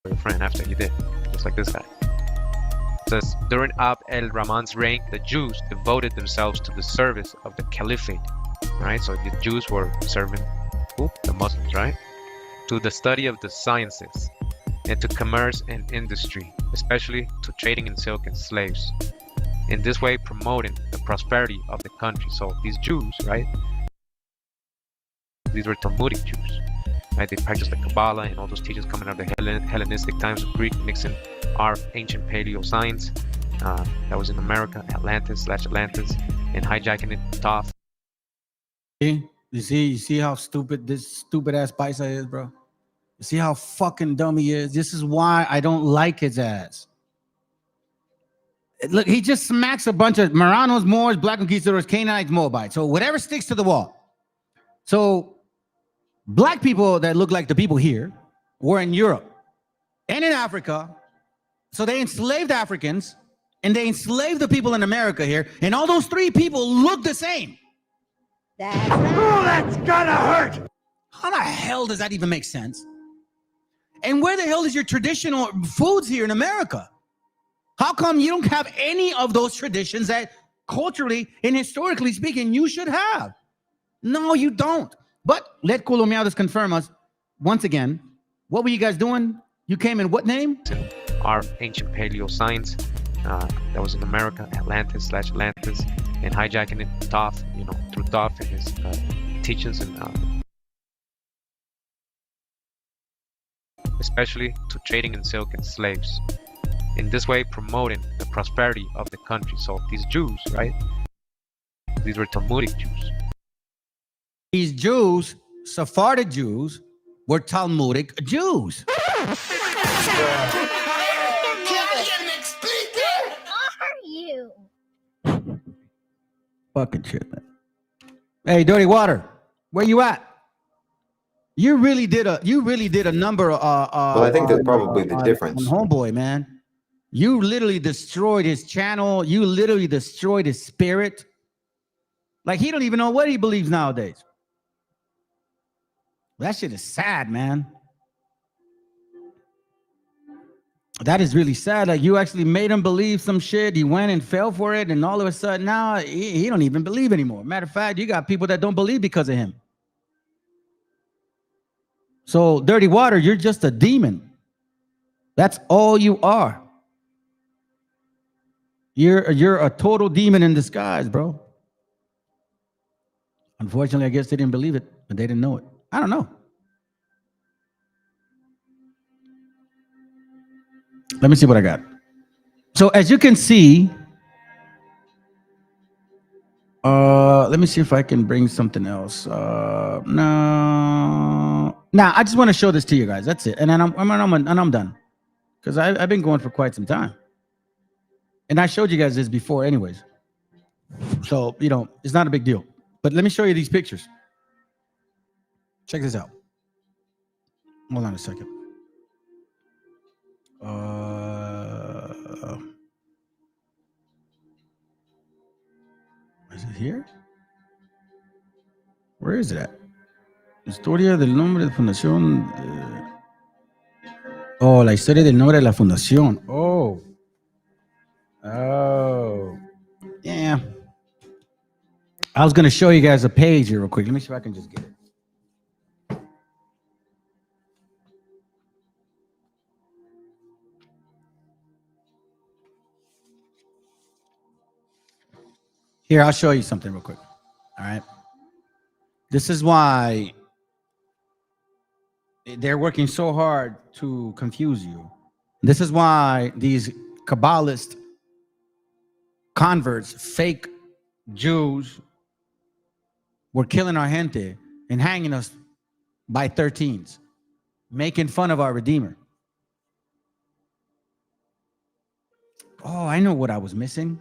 your friend after he did, just like this guy. It says, during Abd el-Rahman's reign, the Jews devoted themselves to the service of the caliphate, right? So the Jews were serving who? The Muslims, right? To the study of the sciences, and to commerce and industry, especially to trading in silk and slaves. In this way, promoting the prosperity of the country. So these Jews, right? These were Talmudic Jews, right? They practiced the Kabbalah and all those teachings coming out of the Hellenistic times of Greek, mixing our ancient paleo science that was in America, Atlantis, and hijacking it off. You see how stupid this stupid ass Paisa is, bro? You see how fucking dumb he is? This is why I don't like his ass. Look, he just smacks a bunch of Marranos, Moors, Black Conquistadors, Canaanites, Moabites. So whatever sticks to the wall. So black people that look like the people here, were in Europe and in Africa. So they enslaved Africans and they enslaved the people in America here. And all those three people look the same. That's right. Oh, that's gotta hurt. How the hell does that even make sense? And where the hell is your traditional foods here in America? How come you don't have any of those traditions that culturally and historically speaking you should have? No, you don't. But let Colomiados confirm us once again. What were you guys doing? You came in what name? Our ancient paleo science that was in America, Atlantis/Atlantis, and hijacking it, Thoth, through Thoth and his teachings, and especially to trading in silk and slaves. In this way, promoting the prosperity of the country. So these Jews, right? These were Talmudic Jews. These Jews, Sephardic Jews, were Talmudic Jews. Are you? Fucking shit, man. Hey, Dirty Water, where you at? You really did a number. Well, I think that's probably the difference. On Homeboy, man. You literally destroyed his channel. You literally destroyed his spirit. Like, he don't even know what he believes nowadays. That shit is sad, man. That is really sad. Like, you actually made him believe some shit. He went and fell for it, and all of a sudden now he don't even believe anymore. Matter of fact, you got people that don't believe because of him. So, Dirty Water, you're just a demon. That's all you are. You're a total demon in disguise, bro. Unfortunately, I guess they didn't believe it, but they didn't know it. I don't know. Let me see what I got. So as you can see, let me see if I can bring something else. No. Now I just want to show this to you guys. That's it, and then I'm done, because I've been going for quite some time, and I showed you guys this before, anyways. So it's not a big deal. But let me show you these pictures. Check this out. Hold on a second. Is it here? Where is it at? Historia del nombre de fundación. Oh, la historia del nombre de la fundación. Oh. Yeah. I was going to show you guys a page here real quick. Let me see if I can just get it. Here, I'll show you something real quick. All right. This is why they're working so hard to confuse you. This is why these Kabbalist converts, fake Jews, were killing our gente and hanging us by 13s, making fun of our Redeemer. Oh, I know what I was missing.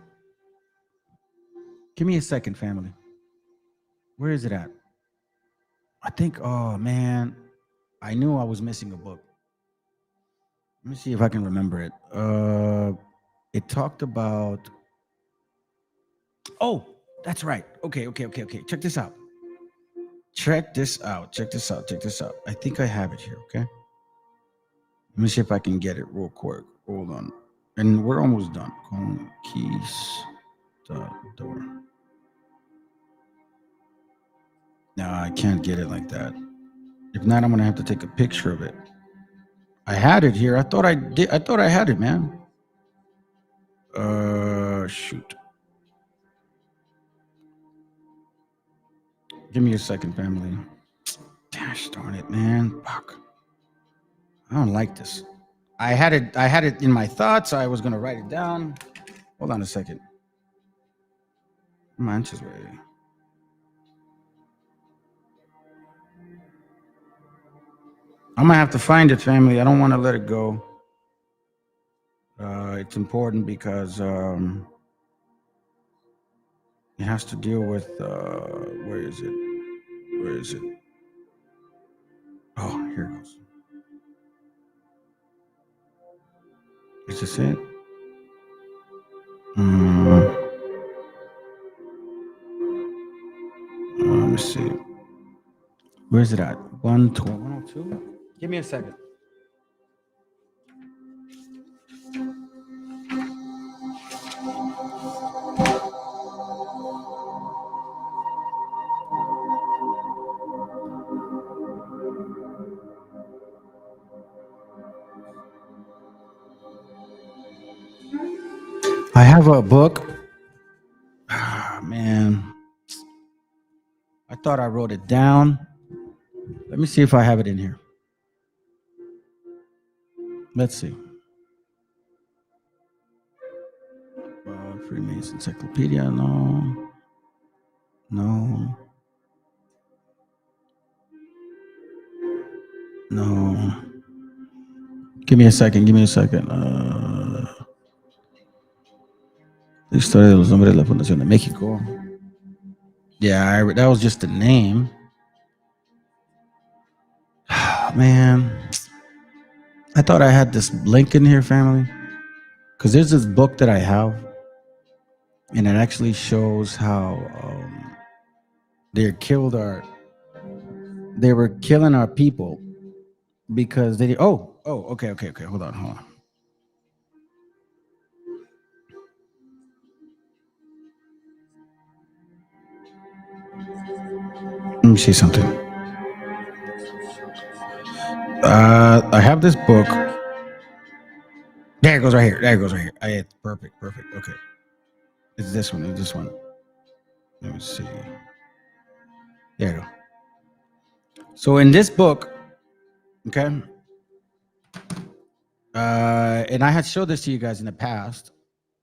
Give me a second, family. Where is it at? I think, oh man, I knew I was missing a book. Let me see if I can remember it. It talked about, oh, that's right. Okay. Check this out. Check this out. I think I have it here, okay? Let me see if I can get it real quick. Hold on. And we're almost done. Conquistador. No, I can't get it like that. If not, I'm gonna have to take a picture of it. I had it here. I thought I did. I thought I had it, man. Shoot. Give me a second, family. Gosh darn it, man. Fuck. I don't like this. I had it in my thoughts. I was gonna write it down. Hold on a second. Manches, way. I'm gonna have to find it, family. I don't want to let it go. It's important because it has to deal with where is it? Oh, here it goes. Is this it? Let me see. Where's it at? 102? Give me a second. I have a book. Man, I thought I wrote it down. Let me see if I have it in here. Let's see. Freemasons Encyclopedia. No. No. No. Give me a second. La historia de los hombres de la Fundación de México. Yeah, that was just the name. Man, I thought I had this link in here, family. Because there's this book that I have, and it actually shows how they were killing our people because they okay, hold on. Let me see something. I have this book. There it goes right here. Perfect. Okay. It's this one. Let me see. There you go. So in this book, okay, and I had showed this to you guys in the past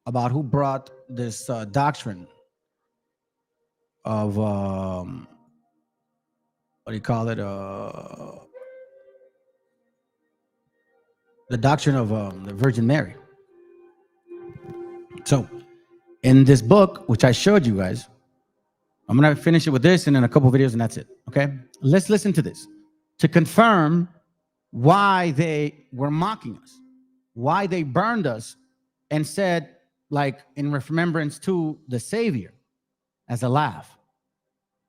about who brought this doctrine of what do you call it? The doctrine of the Virgin Mary. So in this book, which I showed you guys, I'm going to finish it with this and then a couple videos and that's it. Okay. Let's listen to this to confirm why they were mocking us, why they burned us and said, like, in remembrance to the Savior as a laugh.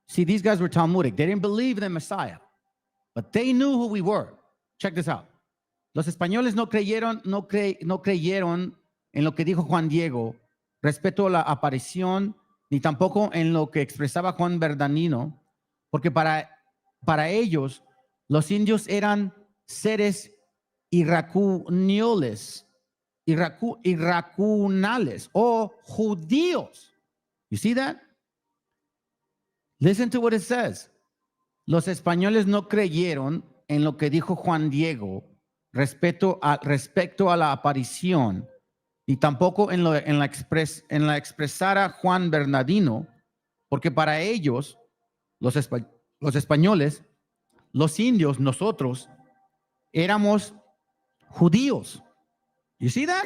See, these guys were Talmudic. They didn't believe in the Messiah, but they knew who we were. Check this out. Los españoles no creyeron en lo que dijo Juan Diego respecto a la aparición, ni tampoco en lo que expresaba Juan Bernardino, porque para ellos los indios eran seres irracunales o judíos. You see that? Listen to what it says. Los españoles no creyeron en lo que dijo Juan Diego respecto a la aparición, y tampoco en la expresara Juan Bernardino, porque para ellos, los españoles, los indios, nosotros, éramos judíos. You see that?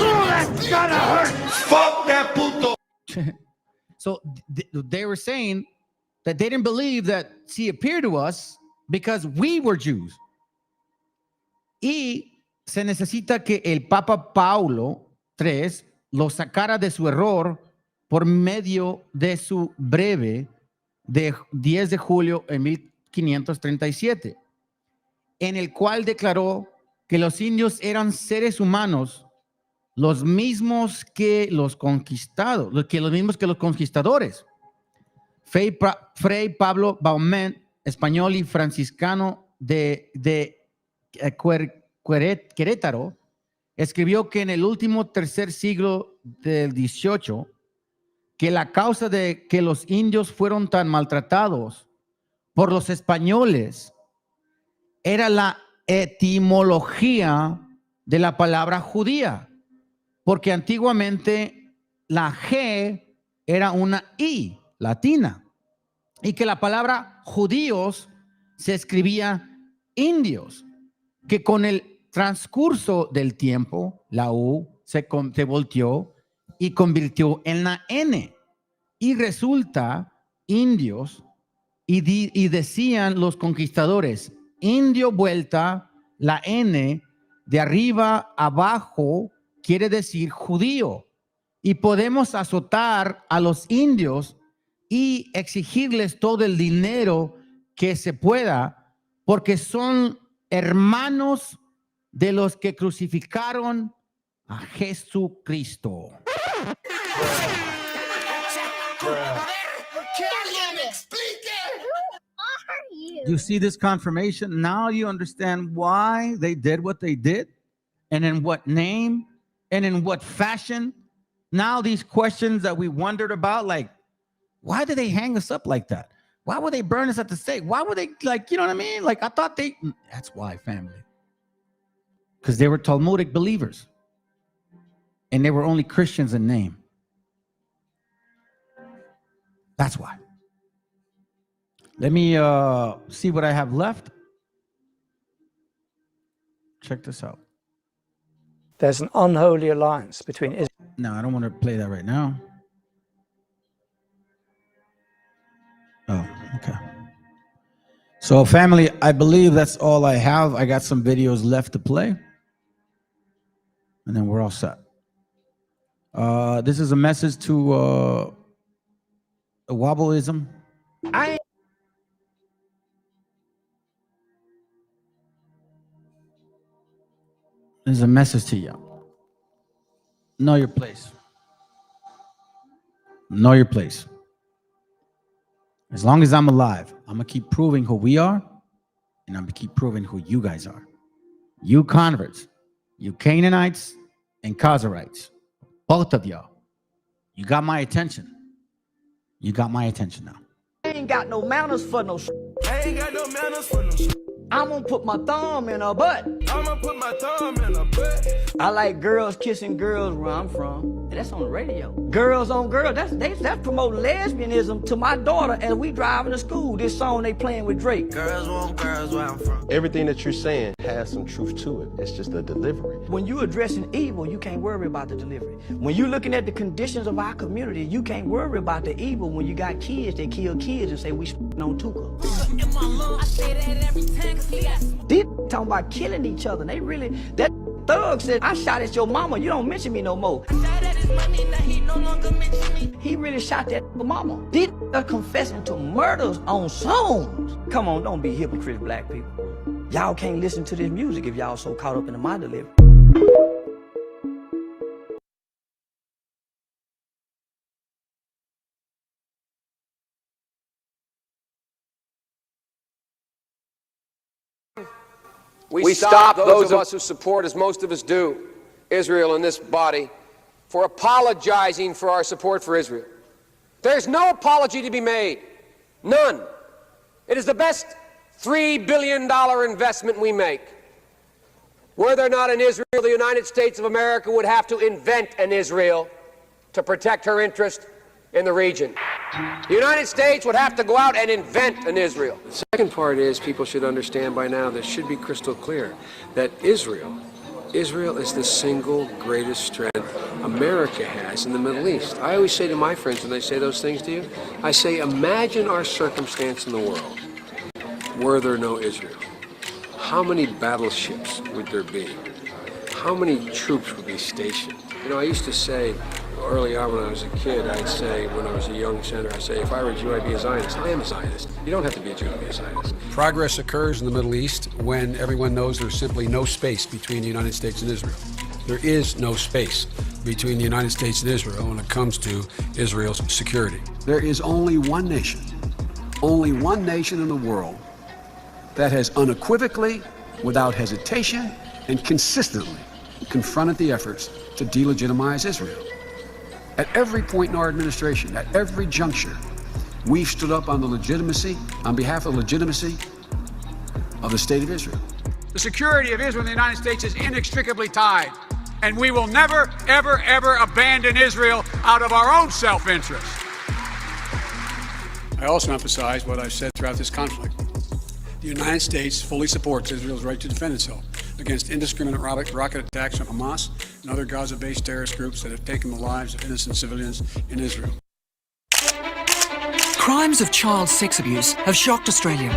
Oh, that's gonna hurt! Fuck that puto! So they were saying that they didn't believe that he appeared to us because we were Jews. Y se necesita que el Papa Paulo III lo sacara de su error por medio de su breve de 10 de julio de 1537, en el cual declaró que los indios eran seres humanos los mismos que los conquistadores. Fray Pablo Baument, español y franciscano de Querétaro, escribió que en el último tercer siglo del XVIII, que la causa de que los indios fueron tan maltratados por los españoles era la etimología de la palabra judía, porque antiguamente la G era una I latina y que la palabra judíos se escribía indios, que con el transcurso del tiempo la U se volteó y convirtió en la N y resulta indios y decían los conquistadores, indio vuelta, la N de arriba abajo quiere decir judío. Y podemos azotar a los indios y exigirles todo el dinero que se pueda, porque son hermanos de los que crucificaron a Jesucristo. You see this confirmation? Now you understand why they did what they did, and in what name, and in what fashion. Now these questions that we wondered about, like, why did they hang us up like that? Why would they burn us at the stake? Why would they, like, you know what I mean? Like, I thought they, that's why, family. Because they were Talmudic believers. And they were only Christians in name. That's why. Let me see what I have left. Check this out. There's an unholy alliance between Israel. No, I don't want to play that right now. Oh, okay. So, family, I believe that's all I have. I got some videos left to play. And then we're all set. This is a message to Wobbleism. This is a message to you. Know your place. Know your place. As long as I'm alive, I'm going to keep proving who we are, and I'm going to keep proving who you guys are. You converts, you Canaanites and Khazarites, both of y'all, you got my attention. You got my attention now. I ain't got no manners for no shit. I ain't got no manners for no shit. I'm gonna put my thumb in her butt. I'm gonna put my thumb in her butt. I like girls kissing girls where I'm from. And that's on the radio. Girls on girls, that's promoting lesbianism to my daughter as we driving to school. This song they playing with Drake. Girls want girls where I'm from. Everything that you're saying has some truth to it. It's just the delivery. When you addressing evil, you can't worry about the delivery. When you looking at the conditions of our community, you can't worry about the evil when you got kids that kill kids and say we on Tuka. These talking about killing each other. They really, that thug said, I shot at your mama, you don't mention me no more. He really shot that mama. These are confessing to murders on songs. Come on, don't be hypocrites, black people. Y'all can't listen to this music if y'all so caught up in my delivery. We stop those of us who support, as most of us do, Israel in this body, for apologizing for our support for Israel. There's no apology to be made. None. It is the best $3 billion investment we make. Were there not an Israel, the United States of America would have to invent an Israel to protect her interest in the region. The United States would have to go out and invent an Israel. The second part is people should understand by now, this should be crystal clear, that Israel is the single greatest strength America has in the Middle East. I always say to my friends when they say those things to you, I say, imagine our circumstance in the world were there no Israel. How many battleships would there be? How many troops would be stationed? You know, I used to say, early on when I was a kid, I'd say, when I was a young senator, I'd say, if I were a Jew, I'd be a Zionist. I am a Zionist. You don't have to be a Jew to be a Zionist. Progress occurs in the Middle East when everyone knows there's simply no space between the United States and Israel. There is no space between the United States and Israel when it comes to Israel's security. There is only one nation in the world that has unequivocally, without hesitation, and consistently confronted the efforts to delegitimize Israel. At every point in our administration, at every juncture, we've stood up on behalf of the legitimacy of the state of Israel. The security of Israel and the United States is inextricably tied, and we will never, ever, ever abandon Israel out of our own self-interest. I also emphasize what I've said throughout this conflict. The United States fully supports Israel's right to defend itself against indiscriminate rocket attacks from Hamas and other Gaza-based terrorist groups that have taken the lives of innocent civilians in Israel. Crimes of child sex abuse have shocked Australia.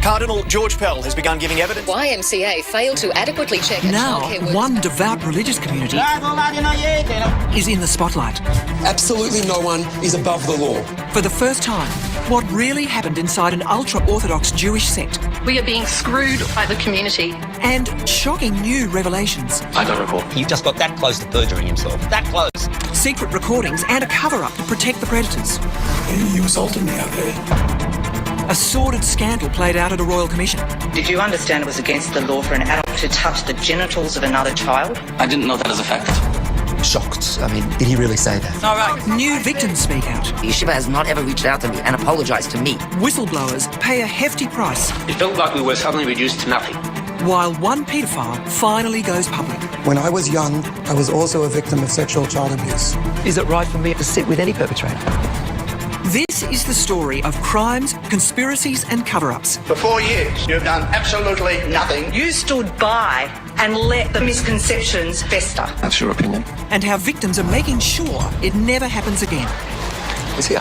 Cardinal George Pell has begun giving evidence. YMCA failed to adequately check Now, childcare one devout religious community is in the spotlight. Absolutely no one is above the law. For the first time, what really happened inside an ultra-Orthodox Jewish sect. We are being screwed by the community. And shocking new revelations. I don't recall. He just got that close to perjuring himself. That close. Secret recordings and a cover-up to protect the predators. You assaulted me out there. A sordid scandal played out at a royal commission. Did you understand it was against the law for an adult to touch the genitals of another child? I didn't know that as a fact. Shocked. I mean, did he really say that? All right. New victims speak out. Yeshiva has not ever reached out to me and apologized to me. Whistleblowers pay a hefty price. It felt like we were suddenly reduced to nothing. While one paedophile finally goes public. When I was young, I was also a victim of sexual child abuse. Is it right for me to sit with any perpetrator? This is the story of crimes, conspiracies, and cover-ups. For 4 years, you've done absolutely nothing. You stood by and let the misconceptions fester. That's your opinion. And how victims are making sure it never happens again. He's here.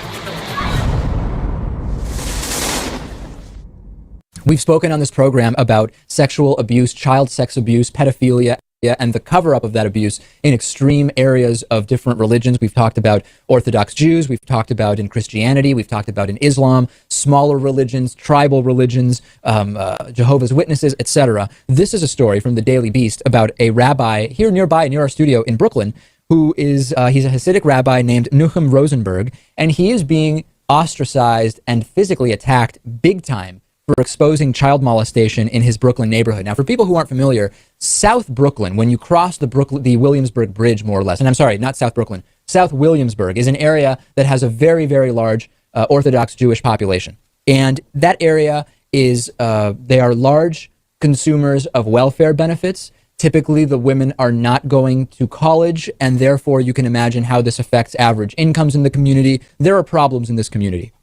We've spoken on this program about sexual abuse, child sex abuse, pedophilia, and the cover-up of that abuse in extreme areas of different religions. We've talked about Orthodox Jews, we've talked about in Christianity, we've talked about in Islam, smaller religions, tribal religions, Jehovah's Witnesses, etc. This is a story from the Daily Beast about a rabbi here nearby, near our studio in Brooklyn, who is, he's a Hasidic rabbi named Nuchem Rosenberg, and he is being ostracized and physically attacked big time for exposing child molestation in his Brooklyn neighborhood. Now, for people who aren't familiar, South Brooklyn, when you cross the Williamsburg Bridge, more or less, and I'm sorry, not South Brooklyn, South Williamsburg is an area that has a very, very large Orthodox Jewish population. And that area is, they are large consumers of welfare benefits. Typically, the women are not going to college, and therefore you can imagine how this affects average incomes in the community. There are problems in this community.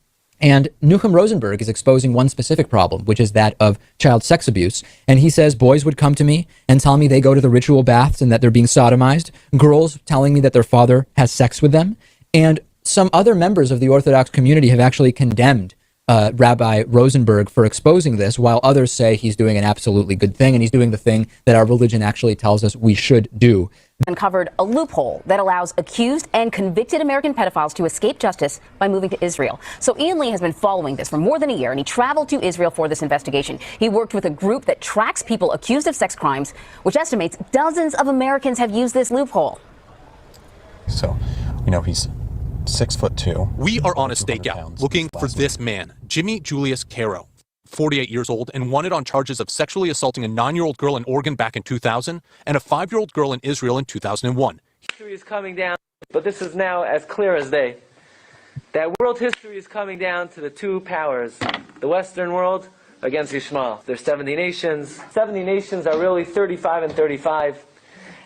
And Nuchem Rosenberg is exposing one specific problem, which is that of child sex abuse. And he says boys would come to me and tell me they go to the ritual baths and that they're being sodomized. Girls telling me that their father has sex with them. And some other members of the Orthodox community have actually condemned Rabbi Rosenberg for exposing this, while others say he's doing an absolutely good thing and he's doing the thing that our religion actually tells us we should do. Uncovered a loophole that allows accused and convicted American pedophiles to escape justice by moving to Israel. So Ian Lee has been following this for more than a year, and he traveled to Israel for this investigation. He worked with a group that tracks people accused of sex crimes, which estimates dozens of Americans have used this loophole. So, he's 6'2". We are on a stakeout looking for this man, Jimmy Julius Caro, 48 years old, and wanted on charges of sexually assaulting a 9-year-old girl in Oregon back in 2000 and a 5-year-old girl in Israel in 2001. History is coming down, but this is now as clear as day. That world history is coming down to the two powers, the Western world against Yishmael. There's 70 nations. 70 nations are really 35 and 35.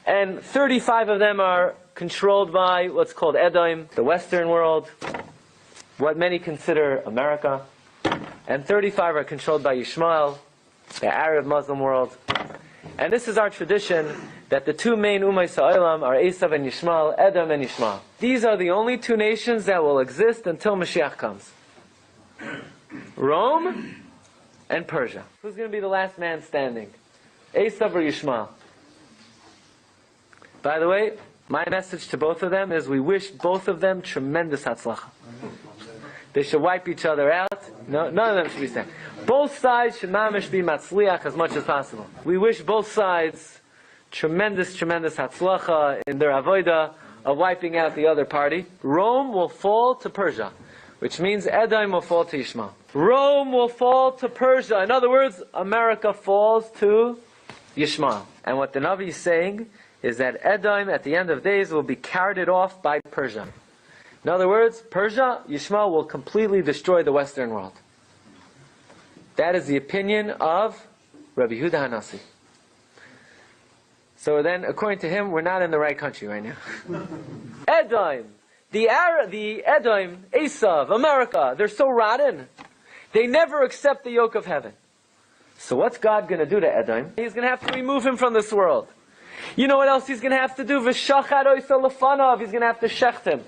And 35 of them are controlled by what's called Edom, the Western world, what many consider America. And 35 are controlled by Yishmael, the Arab Muslim world. And this is our tradition, that the two main Ummah Sa'olam are Esav and Yishmael, Edom and Yishmael. These are the only two nations that will exist until Mashiach comes. Rome and Persia. Who's going to be the last man standing? Esav or Yishmael? By the way, my message to both of them is we wish both of them tremendous hatzlacha. They should wipe each other out. No, none of them should be standing. Both sides should mamish be matzliach as much as possible. We wish both sides tremendous, tremendous hatzlacha in their avodah of wiping out the other party. Rome will fall to Persia, which means Edom will fall to Yishmael. Rome will fall to Persia. In other words, America falls to Yishmael. And what the Navi is saying is that Edom, at the end of days, will be carried off by Persia. In other words, Persia, Yishmael will completely destroy the Western world. That is the opinion of Rabbi Yehuda Hanassi. So then, according to him, we're not in the right country right now. Edom, the Edom, Esav, America, they're so rotten. They never accept the yoke of heaven. So what's God going to do to Edom? He's going to have to remove him from this world. You know what else he's going to have to do? V'shachar oisa lefanav. He's going to have to shecht him.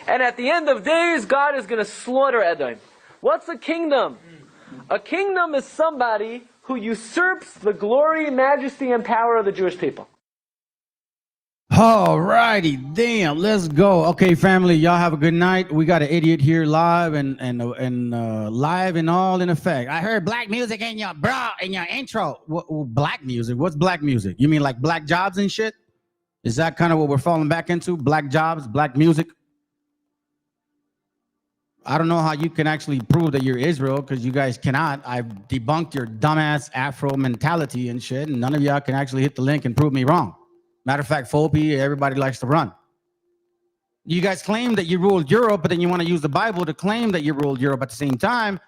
And at the end of days, God is going to slaughter Edom. What's a kingdom? A kingdom is somebody who usurps the glory, majesty, and power of the Jewish people. All righty, damn, let's go. Okay, family, y'all have a good night. We got an idiot here live and live and all in effect. I heard black music in your intro. What, black music? What's black music? You mean like black jobs and shit? Is that kind of what we're falling back into? Black jobs, black music? I don't know how you can actually prove that you're Israel, because you guys cannot. I've debunked your dumbass Afro mentality and shit, and none of y'all can actually hit the link and prove me wrong. Matter of fact, Fopi, everybody likes to run. You guys claim that you ruled Europe, but then you want to use the Bible to claim that you ruled Europe at the same time.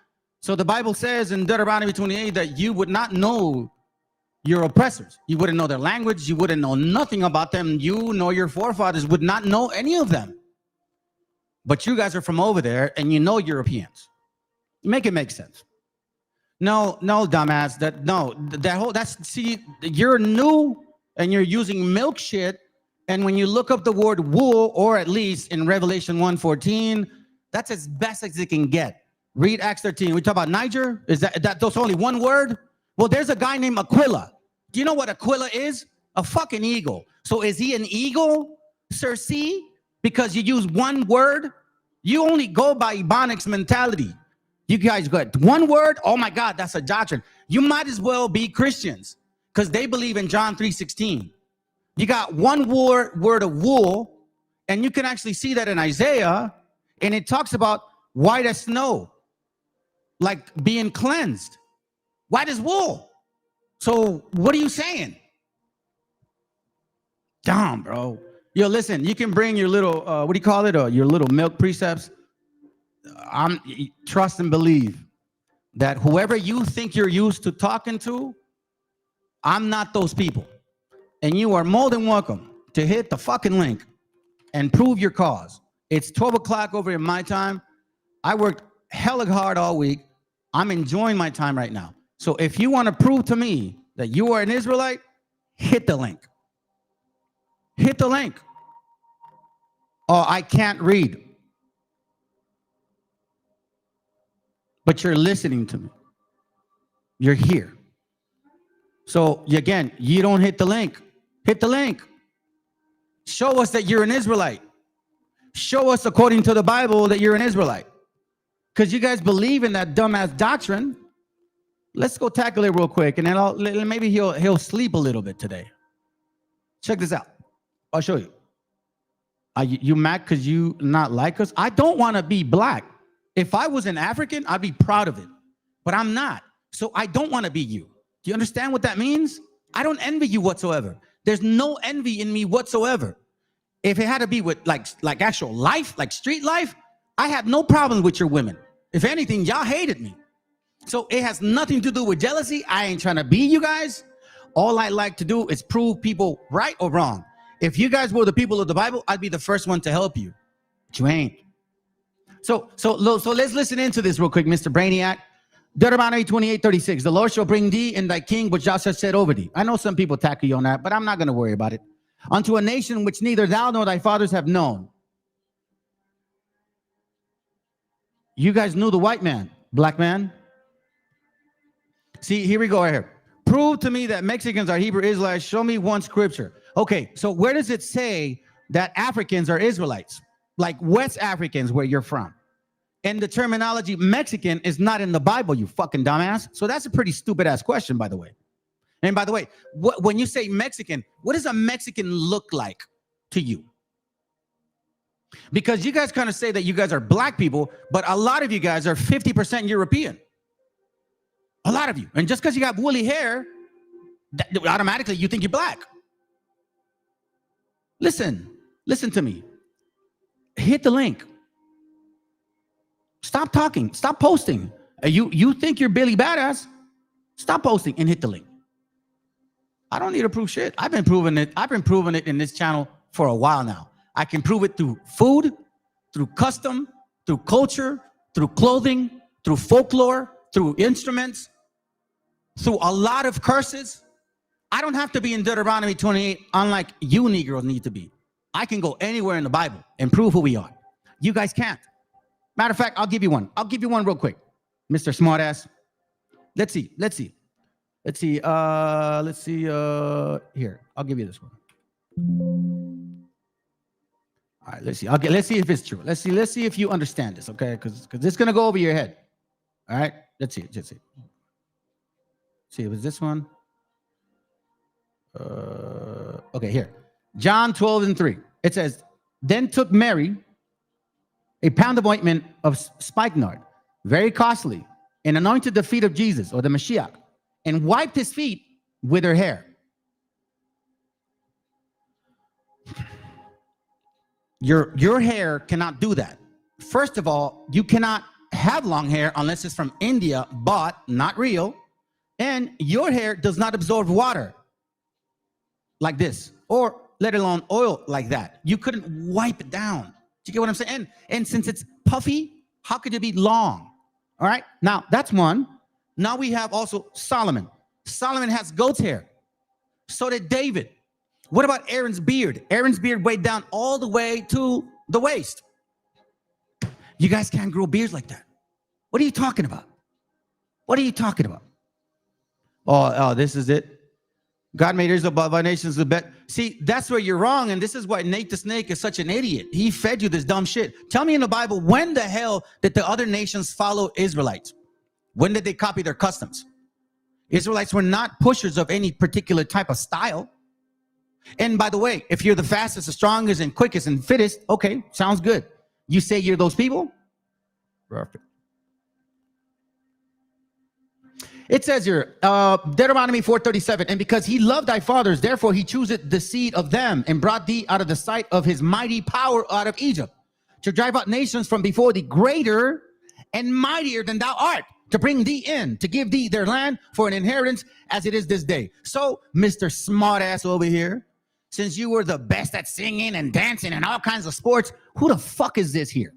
So the Bible says in Deuteronomy 28 that you would not know your oppressors. You wouldn't know their language. You wouldn't know nothing about them. You nor your forefathers would not know any of them. But you guys are from over there and you know Europeans. Make it make sense. No, dumbass. See, you're new and you're using milk shit. And when you look up the word wool, or at least in Revelation 1:14, that's as best as it can get. Read Acts 13. We talk about Niger. Is that's only one word? Well, there's a guy named Aquila. Do you know what Aquila is? A fucking eagle. So is he an eagle, Sir C? Because you use one word? You only go by Ebonics mentality. You guys got one word? Oh my God, that's a doctrine. You might as well be Christians, because they believe in John 3:16. You got one word of wool, and you can actually see that in Isaiah, and it talks about white as snow, like being cleansed. White as wool. So what are you saying? Damn, bro. Yo, listen, you can bring your little, what do you call it? Your little milk precepts. Trust and believe that whoever you think you're used to talking to, I'm not those people. And you are more than welcome to hit the fucking link and prove your cause. It's 12 o'clock over in my time. I worked hella hard all week. I'm enjoying my time right now. So if you want to prove to me that you are an Israelite, hit the link. Hit the link. Oh, I can't read. But you're listening to me. You're here. So again, you don't hit the link. Hit the link. Show us that you're an Israelite. Show us according to the Bible that you're an Israelite. Because you guys believe in that dumbass doctrine. Let's go tackle it real quick, and then maybe he'll sleep a little bit today. Check this out. I'll show you. You mad because you not like us? I don't want to be black. If I was an African, I'd be proud of it. But I'm not. So I don't want to be you. Do you understand what that means? I don't envy you whatsoever. There's no envy in me whatsoever. If it had to be with like actual life, like street life, I had no problem with your women. If anything, y'all hated me. So it has nothing to do with jealousy. I ain't trying to be you guys. All I like to do is prove people right or wrong. If you guys were the people of the Bible, I'd be the first one to help you. But you ain't. So let's listen into this real quick, Mr. Brainiac. Deuteronomy 28:36. The Lord shall bring thee and thy king, which thou shalt set over thee. I know some people tackle you on that, but I'm not going to worry about it. Unto a nation which neither thou nor thy fathers have known. You guys knew the white man, black man. See, here we go right here. Prove to me that Mexicans are Hebrew Israelites. Show me one scripture. Okay, so where does it say that Africans are Israelites? Like West Africans, where you're from. And the terminology Mexican is not in the Bible, you fucking dumbass. So that's a pretty stupid ass question, by the way. And by the way, when you say Mexican, what does a Mexican look like to you? Because you guys kind of say that you guys are black people, but a lot of you guys are 50% European. A lot of you. And just because you got woolly hair, automatically you think you're black. Listen to me. Hit the link. Stop talking. Stop posting. You think you're Billy Badass? Stop posting and hit the link. I don't need to prove shit. I've been proving it. I've been proving it in this channel for a while now. I can prove it through food, through custom, through culture, through clothing, through folklore, through instruments, through a lot of curses. I don't have to be in Deuteronomy 28, unlike you Negroes need to be. I can go anywhere in the Bible and prove who we are. You guys can't. Matter of fact, I'll give you one. I'll give you one real quick, Mr. Smartass. Let's see. Here, I'll give you this one. All right, let's see. Let's see if it's true. Let's see if you understand this, okay? Because it's gonna go over your head. All right, let's see. See, it was this one. Okay, here. John 12:3. It says, then took Mary a pound of ointment of spikenard, very costly, and anointed the feet of Jesus, or the Meshiach, and wiped his feet with her hair. Your hair cannot do that. First of all, you cannot have long hair unless it's from India, bought, not real. And your hair does not absorb water like this, or let alone oil like that. You couldn't wipe it down. Do you get what I'm saying? And since it's puffy, how could it be long? All right, now that's one. Now we have also Solomon. Solomon has goat's hair. So did David. What about Aaron's beard? Aaron's beard weighed down all the way to the waist. You guys can't grow beards like that. What are you talking about? What are you talking about? Oh, this is it. God made Israel above our nations the best. See, that's where you're wrong, and this is why Nate the Snake is such an idiot. He fed you this dumb shit. Tell me in the Bible, when the hell did the other nations follow Israelites? When did they copy their customs? Israelites were not pushers of any particular type of style. And by the way, if you're the fastest, the strongest, and quickest, and fittest, okay, sounds good. You say you're those people? Perfect. It says here, Deuteronomy 4:37, and because he loved thy fathers, therefore he chooseth the seed of them, and brought thee out of the sight of his mighty power out of Egypt, to drive out nations from before thee, greater and mightier than thou art, to bring thee in, to give thee their land for an inheritance, as it is this day. So, Mr. Smartass over here, since you were the best at singing and dancing and all kinds of sports, who the fuck is this here?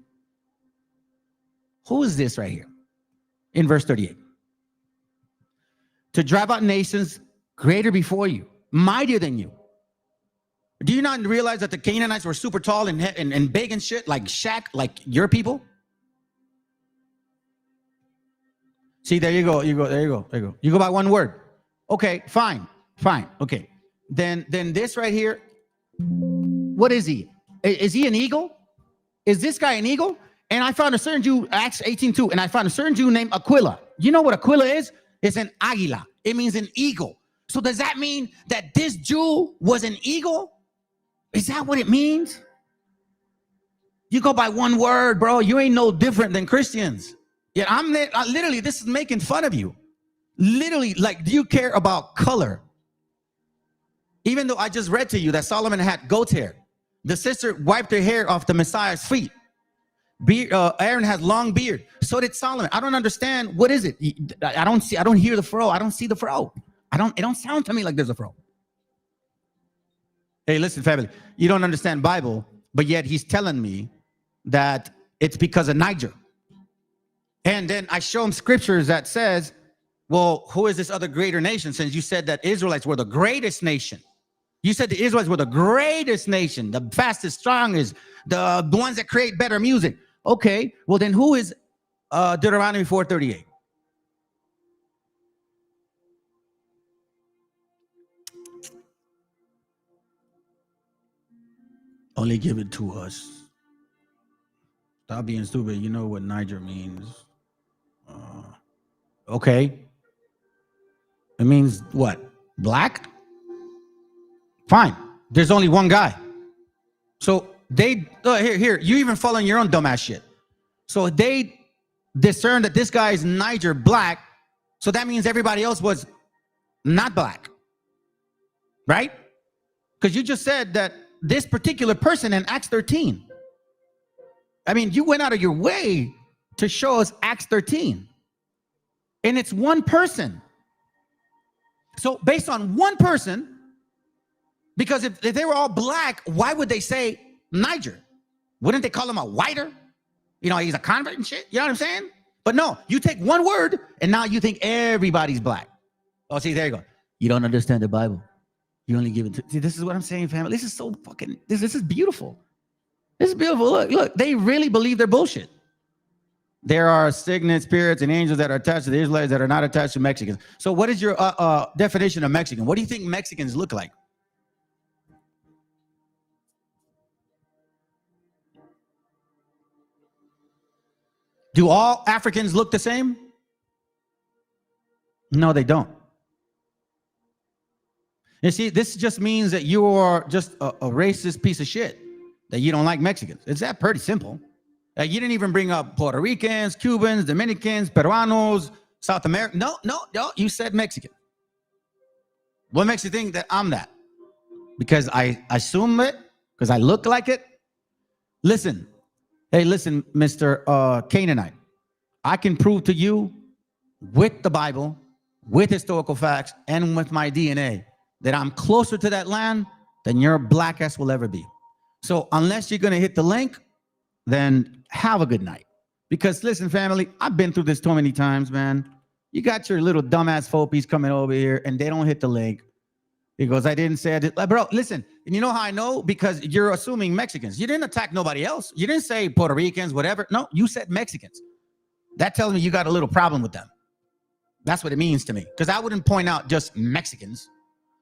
Who is this right here? In verse 38. To drive out nations greater before you, mightier than you. Do you not realize that the Canaanites were super tall and big and shit, like Shaq, like your people? See, there you go. You go by one word. Okay, fine. Okay. Then this right here, what is he? Is he an eagle? Is this guy an eagle? And I found a certain Jew, Acts 18:2, and I found a certain Jew named Aquila. You know what Aquila is? It's an águila. It means an eagle. So does that mean that this Jew was an eagle? Is that what it means? You go by one word, bro. You ain't no different than Christians. Yeah, I'm literally, this is making fun of you. Literally, like, do you care about color? Even though I just read to you that Solomon had goat's hair. The sister wiped her hair off the Messiah's feet. Aaron has long beard. So did Solomon. I don't understand. What is it? I don't hear the fro. I don't see the fro. It don't sound to me like there's a fro. Hey, listen, family. You don't understand Bible, but yet he's telling me that it's because of Niger. And then I show him scriptures that says, well, who is this other greater nation? Since you said that Israelites were the greatest nation. You said the Israelites were the greatest nation, the fastest, strongest, the ones that create better music. Okay, well then who is Deuteronomy 4:38? Only give it to us. Stop being stupid. You know what Niger means. Okay. It means what? Black? Fine. There's only one guy. So they, here, you even following your own dumbass shit. So they discern that this guy is Niger black. So that means everybody else was not black. Right? Because you just said that this particular person in Acts 13. I mean, you went out of your way to show us Acts 13. And it's one person. So based on one person, because if they were all black, why would they say Niger? Wouldn't they call him a whiter? You know, he's a convert and shit. You know what I'm saying? But no, you take one word and now you think everybody's black. Oh, see, there you go. You don't understand the Bible. You only give it to, see, this is what I'm saying, family. This is so fucking, this is beautiful. This is beautiful. Look, they really believe their bullshit. there are signet spirits and angels that are attached to the Israelites that are not attached to Mexicans. So what is your definition of Mexican? What do you think Mexicans look like? Do all Africans look the same? No, they don't. You see, this just means that you are just a racist piece of shit, that you don't like Mexicans. It's that pretty simple. You didn't even bring up Puerto Ricans, Cubans, Dominicans, Peruanos, South America. No, you said Mexican. What makes you think that I'm that? Because I assume it? Because I look like it? Listen. Hey, listen, Mr. Canaanite. I can prove to you with the Bible, with historical facts, and with my DNA that I'm closer to that land than your black ass will ever be. So unless you're going to hit the link, then have a good night. Because listen, family, I've been through this too many times, man. You got your little dumbass fopies coming over here and they don't hit the link. He goes, I didn't say I did. Bro, listen, and you know how I know? Because you're assuming Mexicans. You didn't attack nobody else. You didn't say Puerto Ricans, whatever. No, you said Mexicans. That tells me you got a little problem with them. That's what it means to me. Because I wouldn't point out just Mexicans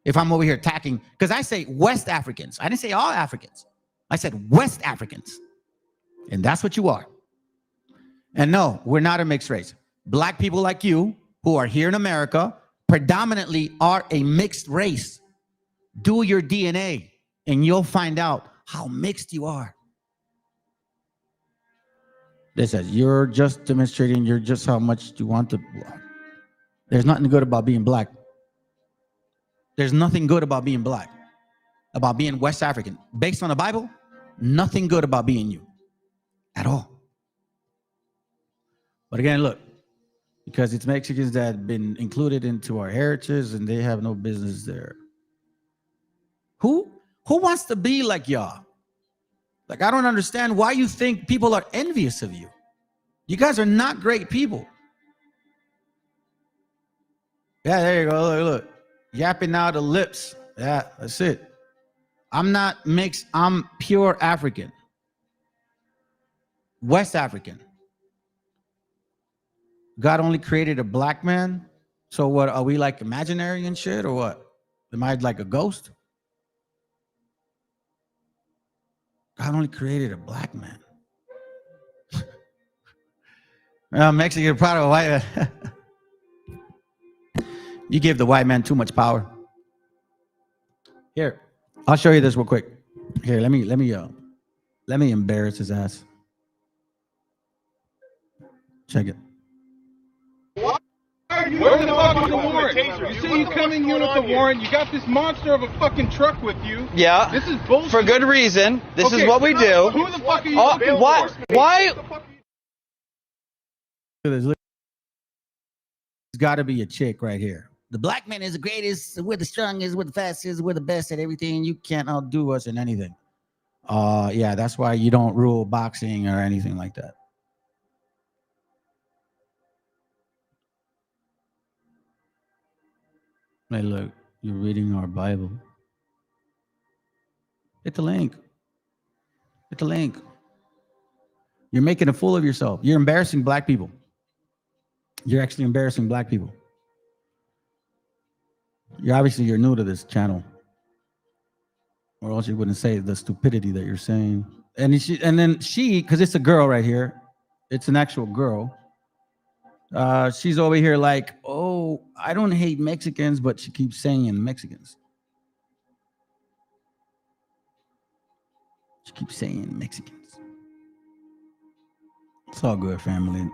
if I'm over here attacking. Because I say West Africans. I didn't say all Africans. I said West Africans. And that's what you are. And no, we're not a mixed race. Black people like you who are here in America predominantly are a mixed race. Do your DNA and you'll find out how mixed you are. They says you're just demonstrating you're just how much you want to. There's nothing good about being black. There's nothing good about being black, about being West African. Based on the Bible, nothing good about being you at all. But again, look, because it's Mexicans that have been included into our heritage and they have no business there. Who wants to be like y'all? Like, I don't understand why you think people are envious of you. You guys are not great people. Yeah, there you go. Look. Yapping out the lips. Yeah, that's it. I'm not mixed. I'm pure African. West African. God only created a black man. So what, are we like imaginary and shit or what? Am I like a ghost? God only created a black man. Mexican proud of a white man. You gave the white man too much power. Here, I'll show you this real quick. Here, let me embarrass his ass. Check it. Where the fuck is the warrant? You see you coming here with the warrant. You got this monster of a fucking truck with you. Yeah. This is bullshit. For good reason. This is what we do. Who the fuck are you looking for? Why? There's got to be a chick right here. The black man is the greatest. We're the strongest. We're the fastest. We're the best at everything. You can't outdo us in anything. Yeah, that's why you don't rule boxing or anything like that. Hey, look, you're reading our Bible. Hit the link. Hit the link. You're making a fool of yourself. You're embarrassing black people. You're actually embarrassing black people. You're new to this channel, or else you wouldn't say the stupidity that you're saying. And then she, because it's a girl right here, it's an actual girl. She's over here like, oh, I don't hate Mexicans, but she keeps saying Mexicans. She keeps saying Mexicans. It's all good, family.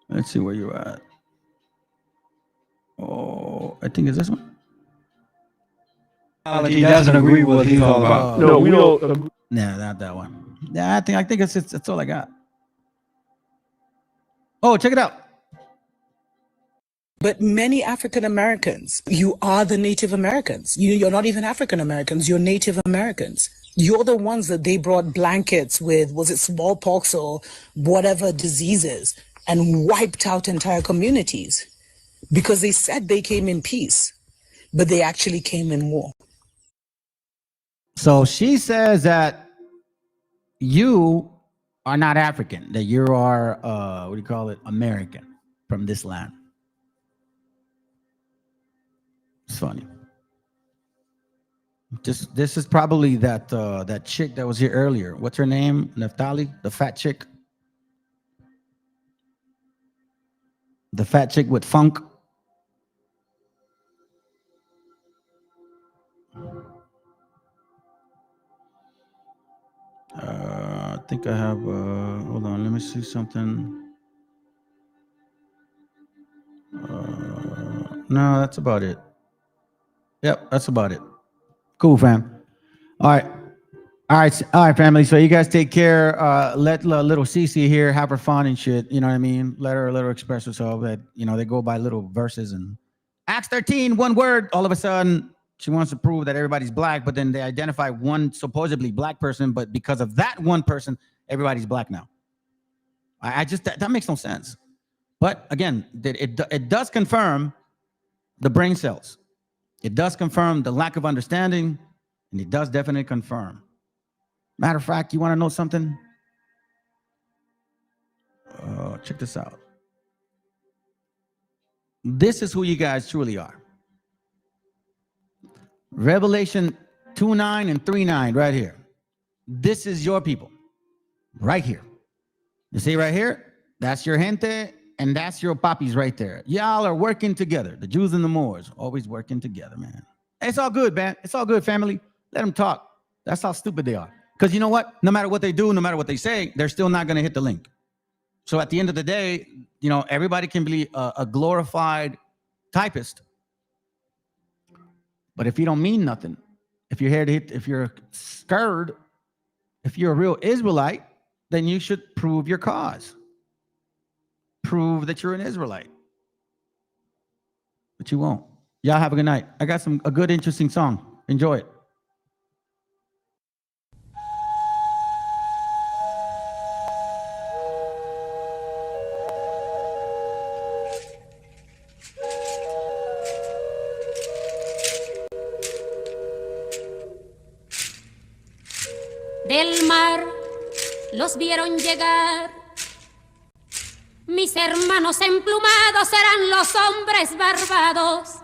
Let's see where you're at. Oh, I think it's this one. He doesn't agree with what he's all about. No, we don't agree. Nah, not that one. Yeah, I think that's all I got. Oh, check it out. But many African Americans, you are the Native Americans. You're not even African Americans, you're Native Americans. You're the ones that they brought blankets with, was it smallpox or whatever diseases, and wiped out entire communities because they said they came in peace, but they actually came in war. So she says that you are not African, that you are, what do you call it, American from this land. It's funny. This is probably that chick that was here earlier. What's her name? Neftali, the fat chick. The fat chick with funk. I think I have, hold on, let me see something. No, that's about it. Yep, that's about it. Cool, fam. All right, family. So you guys take care. Let little Cece here have her fun and shit. You know what I mean? Let her express herself. That, you know, they go by little verses. And Acts 13, one word. All of a sudden, she wants to prove that everybody's black, but then they identify one supposedly black person, but because of that one person, everybody's black now. I just that makes no sense. But again, it does confirm the brain cells. It does confirm the lack of understanding, and it does definitely confirm. Matter of fact, you want to know something? Check this out. This is who you guys truly are. Revelation 2:9 and 3:9 right here. This is your people right here. You see right here? That's your gente, and that's your poppies right there. Y'all are working together. The Jews and the Moors always working together, man. It's all good, man. It's all good, family. Let them talk. That's how stupid they are. Because you know what? No matter what they do, no matter what they say, they're still not going to hit the link. So at the end of the day, you know, everybody can be a glorified typist. But if you don't mean nothing, if you're here to hit, if you're scared, if you're a real Israelite, then you should prove your cause. Prove that you're an Israelite. But you won't. Y'all have a good night. I got a good, interesting song. Enjoy it. Del mar los vieron llegar. Mis hermanos emplumados eran los hombres barbados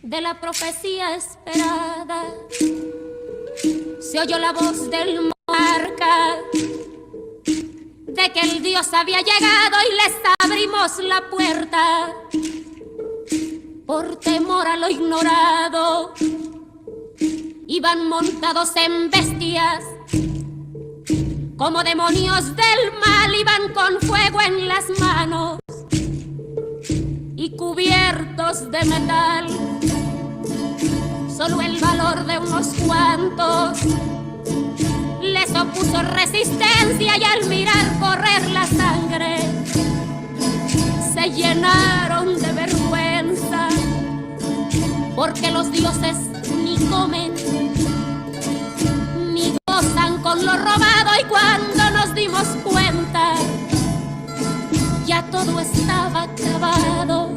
de la profecía esperada. Se oyó la voz del monarca de que el Dios había llegado y les abrimos la puerta por temor a lo ignorado. Iban montados en bestias, como demonios del mal, iban con fuego en las manos y cubiertos de metal. Solo el valor de unos cuantos les opuso resistencia y al mirar correr la sangre se llenaron de vergüenza, porque los dioses ni comen ni gozan con lo robado, y cuando nos dimos cuenta ya todo estaba acabado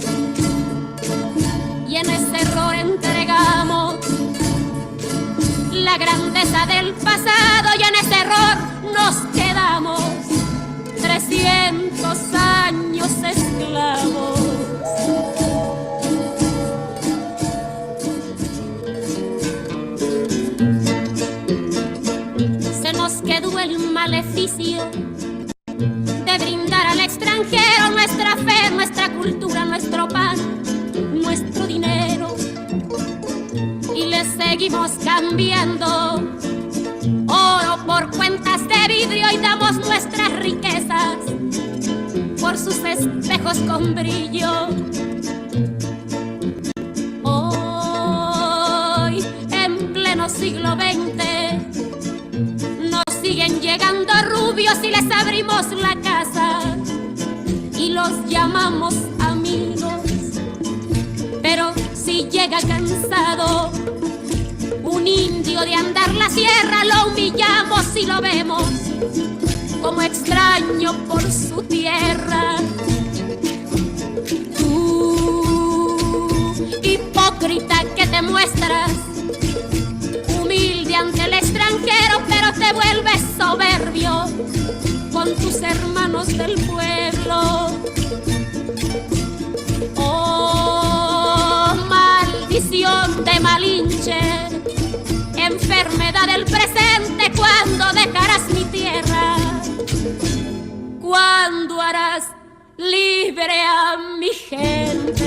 y en ese error entregamos la grandeza del pasado y en ese error nos quedamos 300 años esclavos. Quedó el maleficio de brindar al extranjero nuestra fe, nuestra cultura, nuestro pan, nuestro dinero, y le seguimos cambiando oro por cuentas de vidrio y damos nuestras riquezas por sus espejos con brillo. Hoy, en pleno siglo XX, siguen llegando rubios y les abrimos la casa y los llamamos amigos. Pero si llega cansado un indio de andar la sierra, lo humillamos y lo vemos como extraño por su tierra. Tú, hipócrita que te muestras humilde ante el extranjero, pero te vuelves soberbio con tus hermanos del pueblo. Oh, maldición de Malinche, enfermedad del presente, ¿cuándo dejarás mi tierra? ¿Cuándo harás libre a mi gente?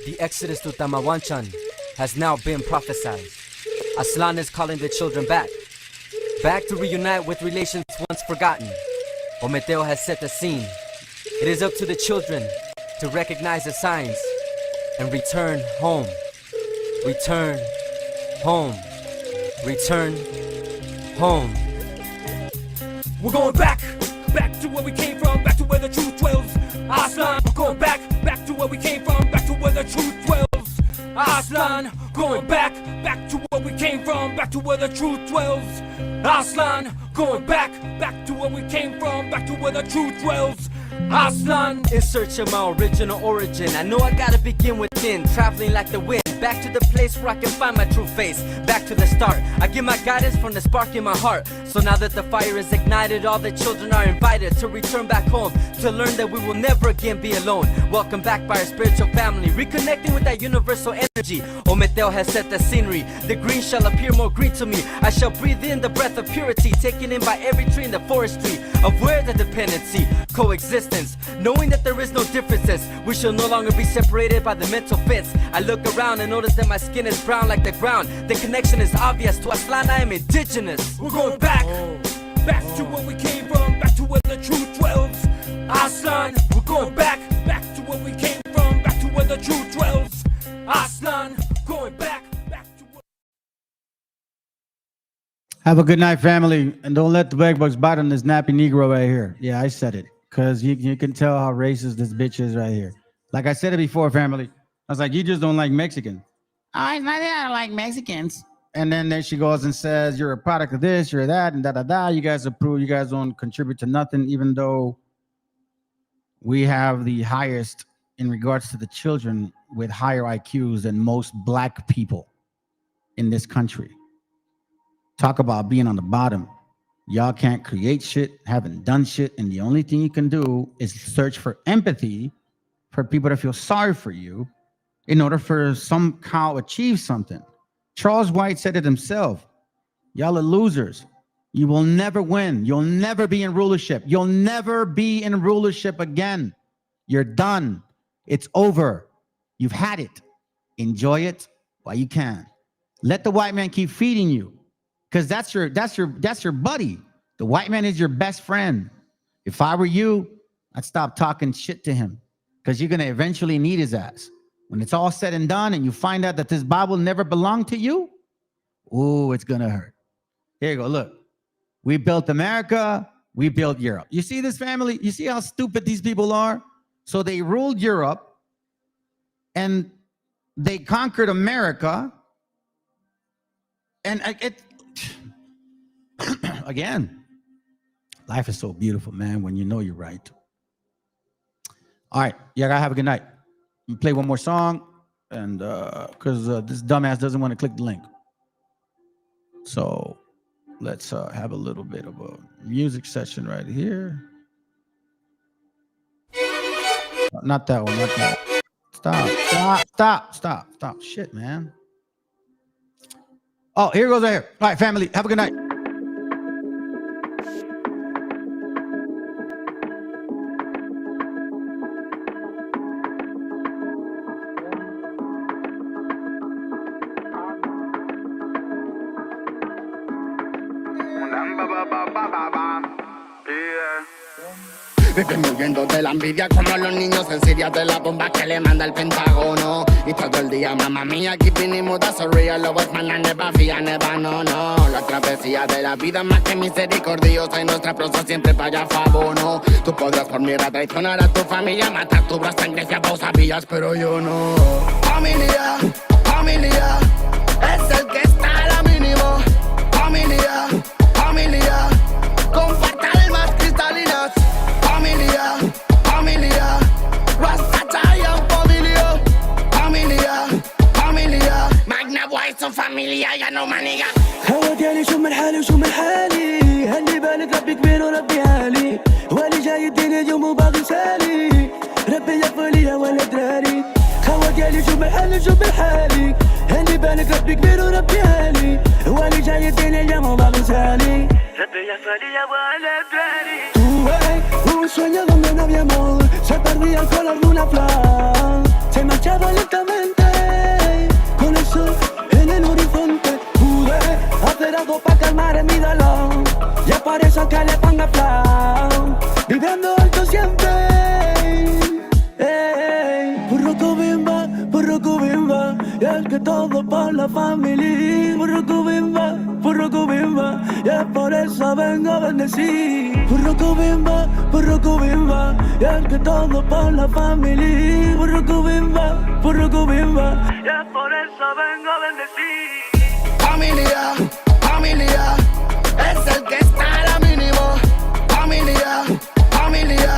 The exodus to Tamawanchan has now been prophesied. Aslan is calling the children back to reunite with relations once forgotten. Ometeo has set the scene. It is up to the children to recognize the signs and return home. Return home. Return home. We're going back to where we came from, back to where the truth dwells. Aslan, we're going back to where we came from, back to where the truth dwells. Aslan, going back to where we came from, back to where the truth dwells. Aslan, going back to where we came from, back to where the truth dwells. Aslan, in search of my original origin, I know I gotta begin within, traveling like the wind, back to the place where I can find my true face, back to the start. I get my guidance from the spark in my heart. So now that the fire is ignited, all the children are invited to return back home, to learn that we will never again be alone. Welcome back by our spiritual family, reconnecting with that universal energy. Ometeo has set the scenery. The green shall appear more green to me. I shall breathe in the breath of purity, taken in by every tree in the forestry, of where the dependency, coexistence, knowing that there is no differences. We shall no longer be separated by the mental fits. I look around and notice that my skin is brown like the ground. The connection is obvious. To Aslan, I am indigenous. We're going back to where we came from, back to where the truth dwells. Aslan, we're going back to where we came from, back to where the truth dwells. Aslan, going back to where... Have a good night, family, and don't let the bed bugs bite on this nappy Negro right here. Yeah, I said it, because you can tell how racist this bitch is right here. Like I said it before, family. I was like, you just don't like Mexicans. Oh, it's not that I don't like Mexicans. And then there she goes and says, you're a product of this, you're that, and da-da-da. You guys approve, you guys don't contribute to nothing, even though we have the highest in regards to the children with higher IQs than most black people in this country. Talk about being on the bottom. Y'all can't create shit, haven't done shit, and the only thing you can do is search for empathy for people to feel sorry for you in order for somehow achieve something. Charles White said it himself. Y'all are losers. You will never win. You'll never be in rulership. You'll never be in rulership again. You're done. It's over. You've had it. Enjoy it while you can. Let the white man keep feeding you, because that's your buddy. The white man is your best friend. If I were you, I'd stop talking shit to him, because you're going to eventually need his ass. When it's all said and done and you find out that this Bible never belonged to you, ooh, it's going to hurt. Here you go. Look, we built America. We built Europe. You see this, family? You see how stupid these people are? So they ruled Europe and they conquered America. And again, life is so beautiful, man, when you know you're right. All right. Yeah, gotta have a good night. Play one more song, and because this dumbass doesn't want to click the link. So let's have a little bit of a music session right here. Not that one, not that one. Stop. Shit, man. Oh, here goes right here. All right, family, have a good night. Viven huyendo de la envidia como los niños en Siria de la bomba que le manda el Pentágono. Y todo el día, mamá mía, keeping it that's so real. Love was man, I never fear, never, no. La travesía de la vida más que misericordiosa y nuestra prosa siempre para fabono. Tú podrás por mierda traicionar a tu familia, matar tu sangre si a vos sabías, pero yo no. Familia, es el que está a la mínimo. Familia, maniga. هوا ديالي شو من حالي وشو من حالي هني بالك ربي كبير وربي عالي هو اللي جاي يديني اليوم وباغي سالي ربي يغفر ليا ولا دراري هوا ديالي شو من حالي وشو من حالي هني بالك ربي كبير وربي عالي هو اللي جاي يديني اليوم وباغي سالي ربي يغفر ليا ولا دراري un sueño donde no había amor se perdía el color de una flor se marchaba lentamente con el sol en el horizonte pude hacer algo para calmar mi dolor y es por eso que le pongo flow viviendo alto siempre Burruco bimba y es que todo por la familia Burruco bimba y es por eso vengo a bendecir Burruco bimba y es que todo por la familia Burruco bimba y es por eso vengo a bendecir Familia, es el que está a la mínimo. Familia,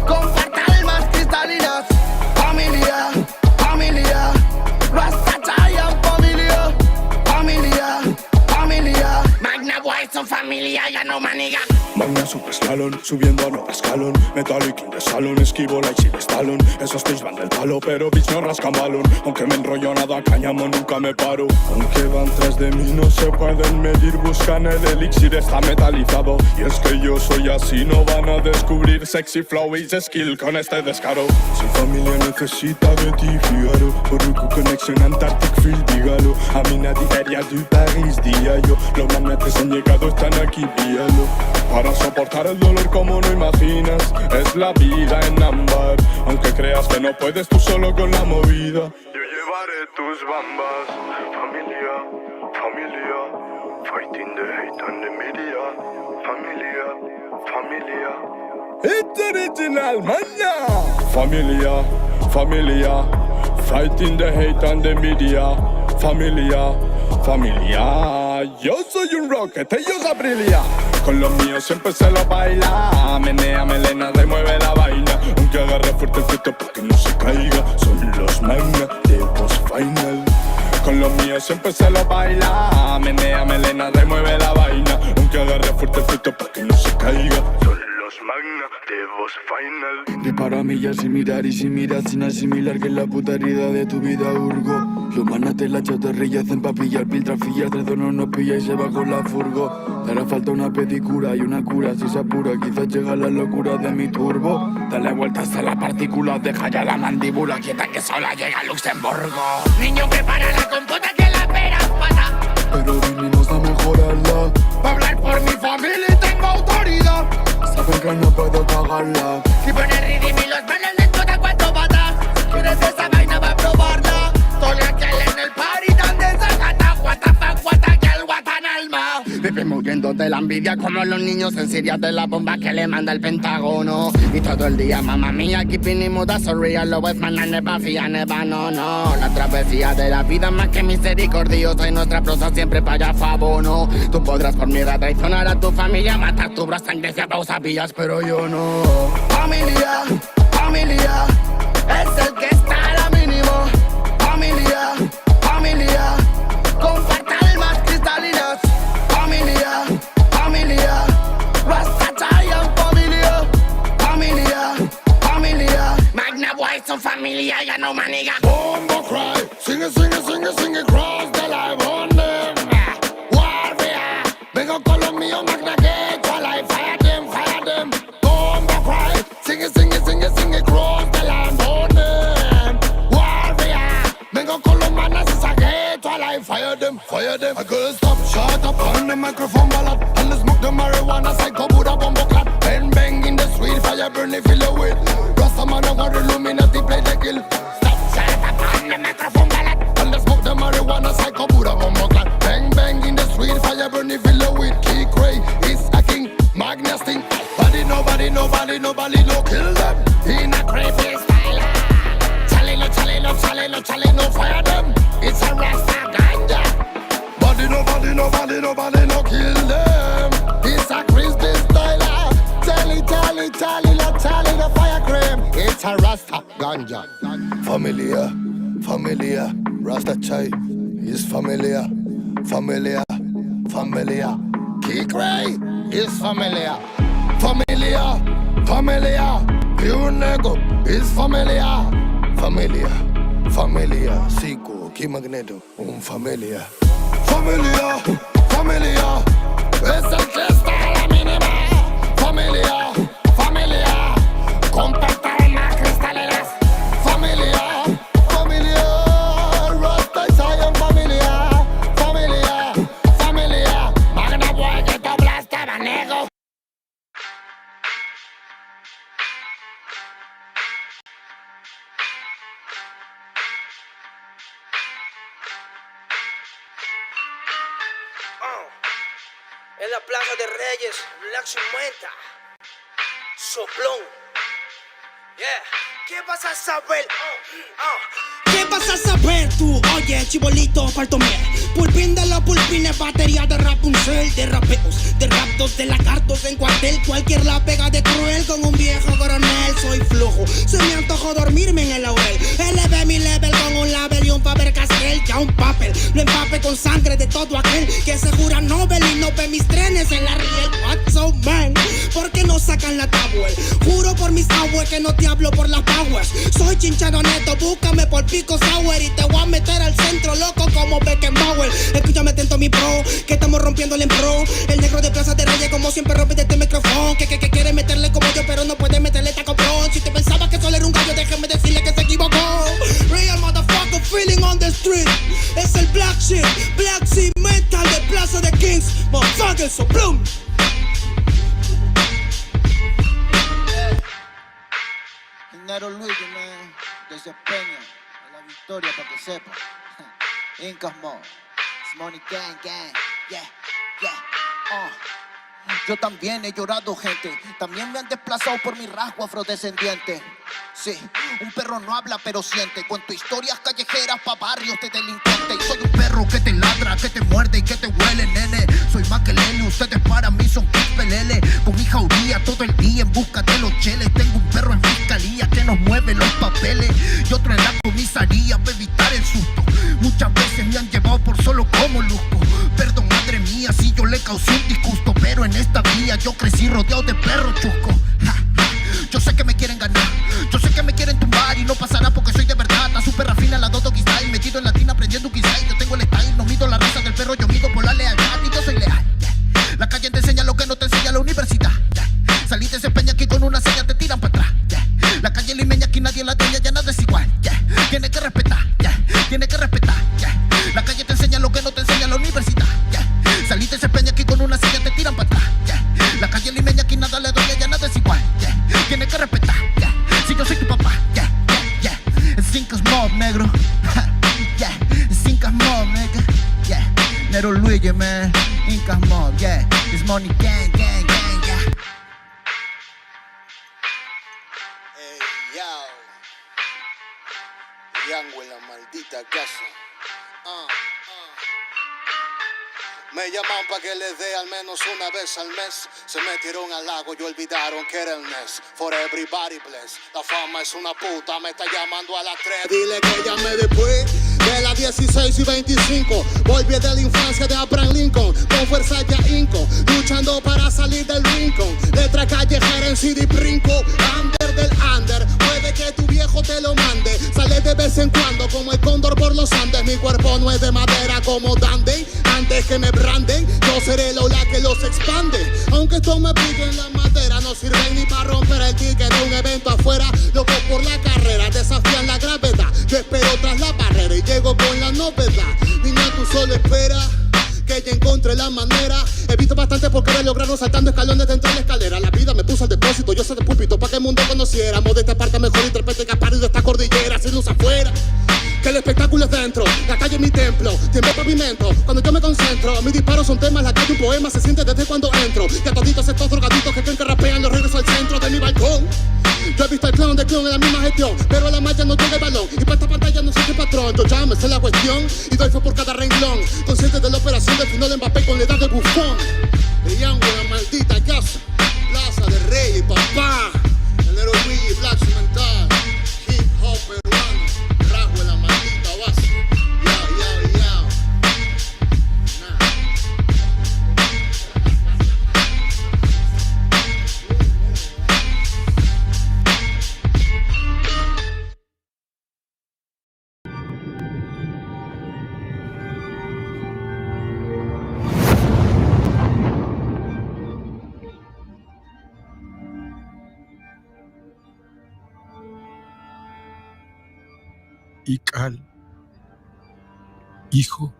comparte almas cristalinas. Familia, Rasta Giant familia, Magna Boy son familia, ya no maniga. Magna Super Slalom, subiendo a nueva escalón. Metallic in the salon, esquivo like Silver Stallone. Esos tips van del palo, pero bitch no rascan balón. Aunque me enrollo nada, cáñamo, nunca me paro. Aunque van tras de mí, no se pueden medir. Buscan el elixir, está metalizado. Y es que yo soy así, no van a descubrir sexy flow y skill con este descaro. Si familia necesita de ti, fíjalo. Burruco Connection, Antarctic Field, dígalo. A mí nadie aérea de París, día yo. Los magnetes han llegado, están aquí, víalo. Para soportar el dolor como no imaginas. Es la vida en ámbar. Aunque creas que no puedes tú solo con la movida. Yo llevaré tus bambas. Familia, fighting the hate and the media. Familia, it's original, man. Familia, fighting the hate and the media. Familia, yo soy un rocket, ellos abrilia. Con los míos siempre se lo baila. Menea melena, remueve la vaina. Aunque agarre fuerte el fruto para que no se caiga. Son los magna de boss final. Con los míos siempre se lo baila. Menea melena, remueve la vaina. Aunque agarre fuerte el fruto para que no se caiga. Son los magna de boss final. Disparo a millas sin mirar y sin mirar sin asimilar que es la puta herida de tu vida urgo. Los manas te la chatarrilla hacen pa' pillar piltrafillas. Tres donos nos pilla y se va con la furgo. Te hará falta una pedicura y una cura si se apura. Quizás llega la locura de mi turbo. Dale vueltas a las partículas, deja ya la mandíbula quieta que sola llega a Luxemburgo. Niño, prepara la compota que la pera pasa. Pero vinimos a mejorarla. Pa' hablar por mi familia y tengo autoridad. Saben que no puedo cagarla. Si pones ritmo y los manos les toca cuatro patas. ¿Quieres esa vaina va a probarla? Estoy aquí en el party donde se gana. What the fuck, que el guatan alma. Vivimos huyendo de la envidia como los niños en Siria de la bomba que le manda el Pentágono. Y todo el día, mamá mía, keeping it mood, so real, lo es mana, never fear, never, no. La travesía de la vida más que misericordiosa y nuestra prosa siempre para fabono. Tú podrás por miedo traicionar a tu familia, matar tu brazo sangre si vos sabías, pero yo no. Familia, es el que está a la mínimo. Familia, comparte almas cristalinas. Familia, Rasta Giant familia, Magna Boy son familia, ya no maniga. Bombo cry, sing it, cross the line on them. Warrior, vengo con los míos, Magna get to life, fire them. Bombo cry, sing it, cross the line on them. Warrior, vengo con los manas, esa get to life, fire them. I could stop, shut up on the microphone ballad, and let's smoke the marijuana, psycho Buddha bombo clap. Bang in the sweet fire, burn it, fill it with. Rasta man, I want Illuminati, play the kill. Stop, shut up on the microphone ballad, and let's smoke the marijuana, psycho Buddha bombo clap. Bang in the sweet fire, burn it, fill it with. Key Cray is a king, Magna sting. Nobody, no kill them. In a crazy style. Chale, no fire them. It's a Rasta ganja. Nobody, no kill them. It's a crispy style. Tally, the fire cream. It's a Rasta ganja. Familia, Rasta chai is familia. familia, familia. Kick Ray is familia, familia, familia. Pure Nego is familia, familia, familia. Siku, Key Magneto, familia, familia, familia. Es el que está a la mínima, familia, familia. Con pestañas cristalinas, familia, familia. Rasta y Zion, familia, familia, familia. Magna boy que te aplasta, Nego. En la Plaza de Reyes, Black 50, Soplón. Yeah. ¿Qué vas a saber? ¿Qué vas a saber tú? Oye, chibolito, faltomé. Pulpín de los pulpines, batería de Rapunzel, de rapeos, de raptos, de lagartos en cuartel. Cualquier la pega de cruel con un viejo coronel. Soy flojo, se me antojó dormirme en el laurel. Elevé mi level con un label y un Faber-Castell. Ya un papel, lo empape con sangre de todo aquel que se jura Nobel y no ve mis trenes en la riel. What's so man? ¿Por qué no sacan la tablet? Juro por mis aguas que no te hablo por las powers. Soy chinchado neto, búscame por Pico Sour y te voy a meter al centro loco como Beckenbauer. Escúchame atento mi bro, que estamos rompiéndole en pro. El negro de Plaza de Reyes como siempre rompe de este micrófono. Que quiere meterle como yo pero no puede meterle taco bron. Si te pensabas que solo era un gallo, déjame decirle que se equivocó. Real motherfucker feeling on the street. Es el Black Sheep, Black Sea Metal de Plaza de Kings. Motherfucker, so bloom. Nero Luigi, man, desempeño a la victoria para que sepa. Incas Mo, Money Gang Gang, yeah, yeah, Yo también he llorado, gente. También me han desplazado por mi rasgo afrodescendiente. Sí, un perro no habla pero siente. Cuento historias callejeras pa' barrios de delincuentes. Y soy un perro que te ladra, que te muerde y que te huele, nene. Soy más que Lele, ustedes para mí son pelele. Con mi jauría todo el día en busca de los cheles. Tengo un perro en fiscalía que nos mueve los papeles. Y otro en la comisaría para evitar el susto. Muchas veces me han llevado por solo como luzco. Perdón, madre mía, si yo le causé un disgusto. Pero en esta vía yo crecí rodeado de perros chuscos. Yo sé que me quieren ganar, yo sé que me quieren tumbar y no pasará porque soy de verdad. Está súper rafina la Dodo Style, metido en latina aprendiendo un quizá. Yo tengo el style, no mido la raza del perro, yo mido por la lealtad y yo soy leal. Yeah. La calle te enseña lo que no te enseña la universidad. Yeah. Saliste ese peña aquí con una seña te tiran para atrás. Yeah. La calle limeña aquí nadie la tenía, ya nada es igual. Yeah. Tiene que respetar, yeah. Tiene que respetar. Yeah. La calle te enseña lo que no te enseña la universidad. Yeah. Saliste ese peña aquí con una seña te tiran para atrás. Yeah. La calle limeña aquí nada le doy, ya nada es igual. Yeah. Tiene que respetar, yeah. Si yo soy tu papá, yeah, yeah, yeah. Cinco Mob, negro. Yeah, Cinco Mob, nigga. Yeah, Nero Luigi, man. Incas Mob, yeah. It's Money Gang, gang, gang, yeah. Hey, yo. Yango en la maldita casa. Me llaman pa' que les dé al menos una vez al mes. Se metieron al lago y olvidaron que era el mes. For everybody bless. La fama es una puta, me está llamando a las 3. Dile que llame después de las 16 y 25. Volví de la infancia de Abraham Lincoln. Con fuerza ya inco, luchando para salir del rincón. Letra callejera en CD Brinco. Under del under, puede que tu viejo te lo mande. Sale de vez en cuando como el cóndor por los Andes. Mi cuerpo no es de madera como Dandy. Antes que me branden, yo seré el ola que los expande. Aunque esto me pique en la madera, no sirve ni para romper el ticket de un evento afuera. Loco por la carrera, desafían la gravedad. Yo espero tras la barrera y llego con la novedad. Niña, tú solo espera que ya encontré la manera. He visto bastante por querer lograrlo saltando escalones dentro de la escalera. La vida me puso al depósito, yo soy de púlpito pa' que el mundo conociéramos. De esta parte mejor intérprete que parido de esta cordillera. Sin luz afuera, que el espectáculo es dentro. La calle es mi templo, tiembla el pavimento. Cuando yo me concentro, mis disparos son temas. La calle un poema, se siente desde cuando entro. Que a toditos estos drogaditos que creen que rapean, los regreso al centro de mi balcón. Yo he visto el clon del clon en la misma gestión, pero a la malla no llega el balón. Y para esta pantalla no soy el patrón. Yo ya me sé la cuestión y doy fe por cada renglón. Consciente de la operación del final de Mbappé con la edad de bufón. De Yango en la maldita casa. Plaza de Reyes, papá. El Nero Luigi, Black Mental. Hip hop peruano. Rasgo en la maldita base. Yo, yo, yo. Ical, hijo,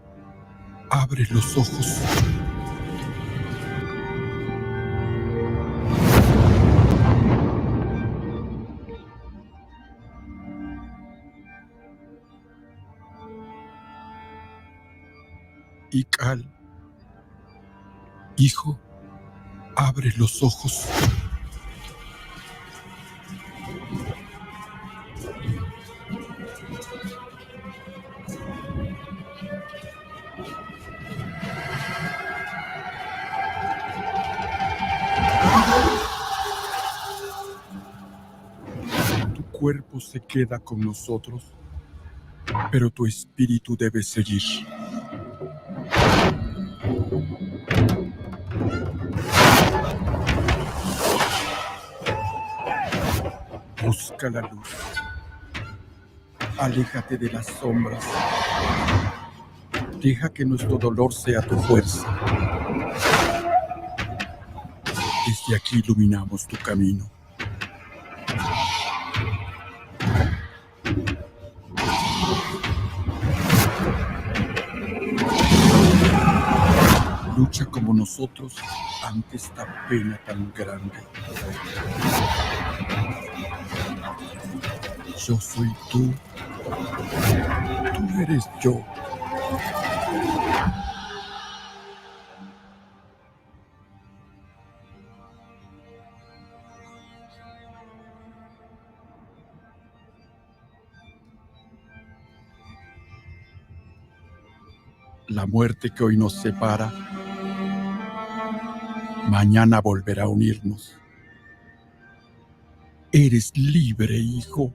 abre los ojos. Ical, hijo, abre los ojos. Tu cuerpo se queda con nosotros, pero tu espíritu debe seguir. Busca la luz. Aléjate de las sombras. Deja que nuestro dolor sea tu fuerza. Desde aquí iluminamos tu camino. Lucha como nosotros ante esta pena tan grande. Yo soy tú. Tú eres yo. La muerte que hoy nos separa, mañana volverá a unirnos. Eres libre, hijo.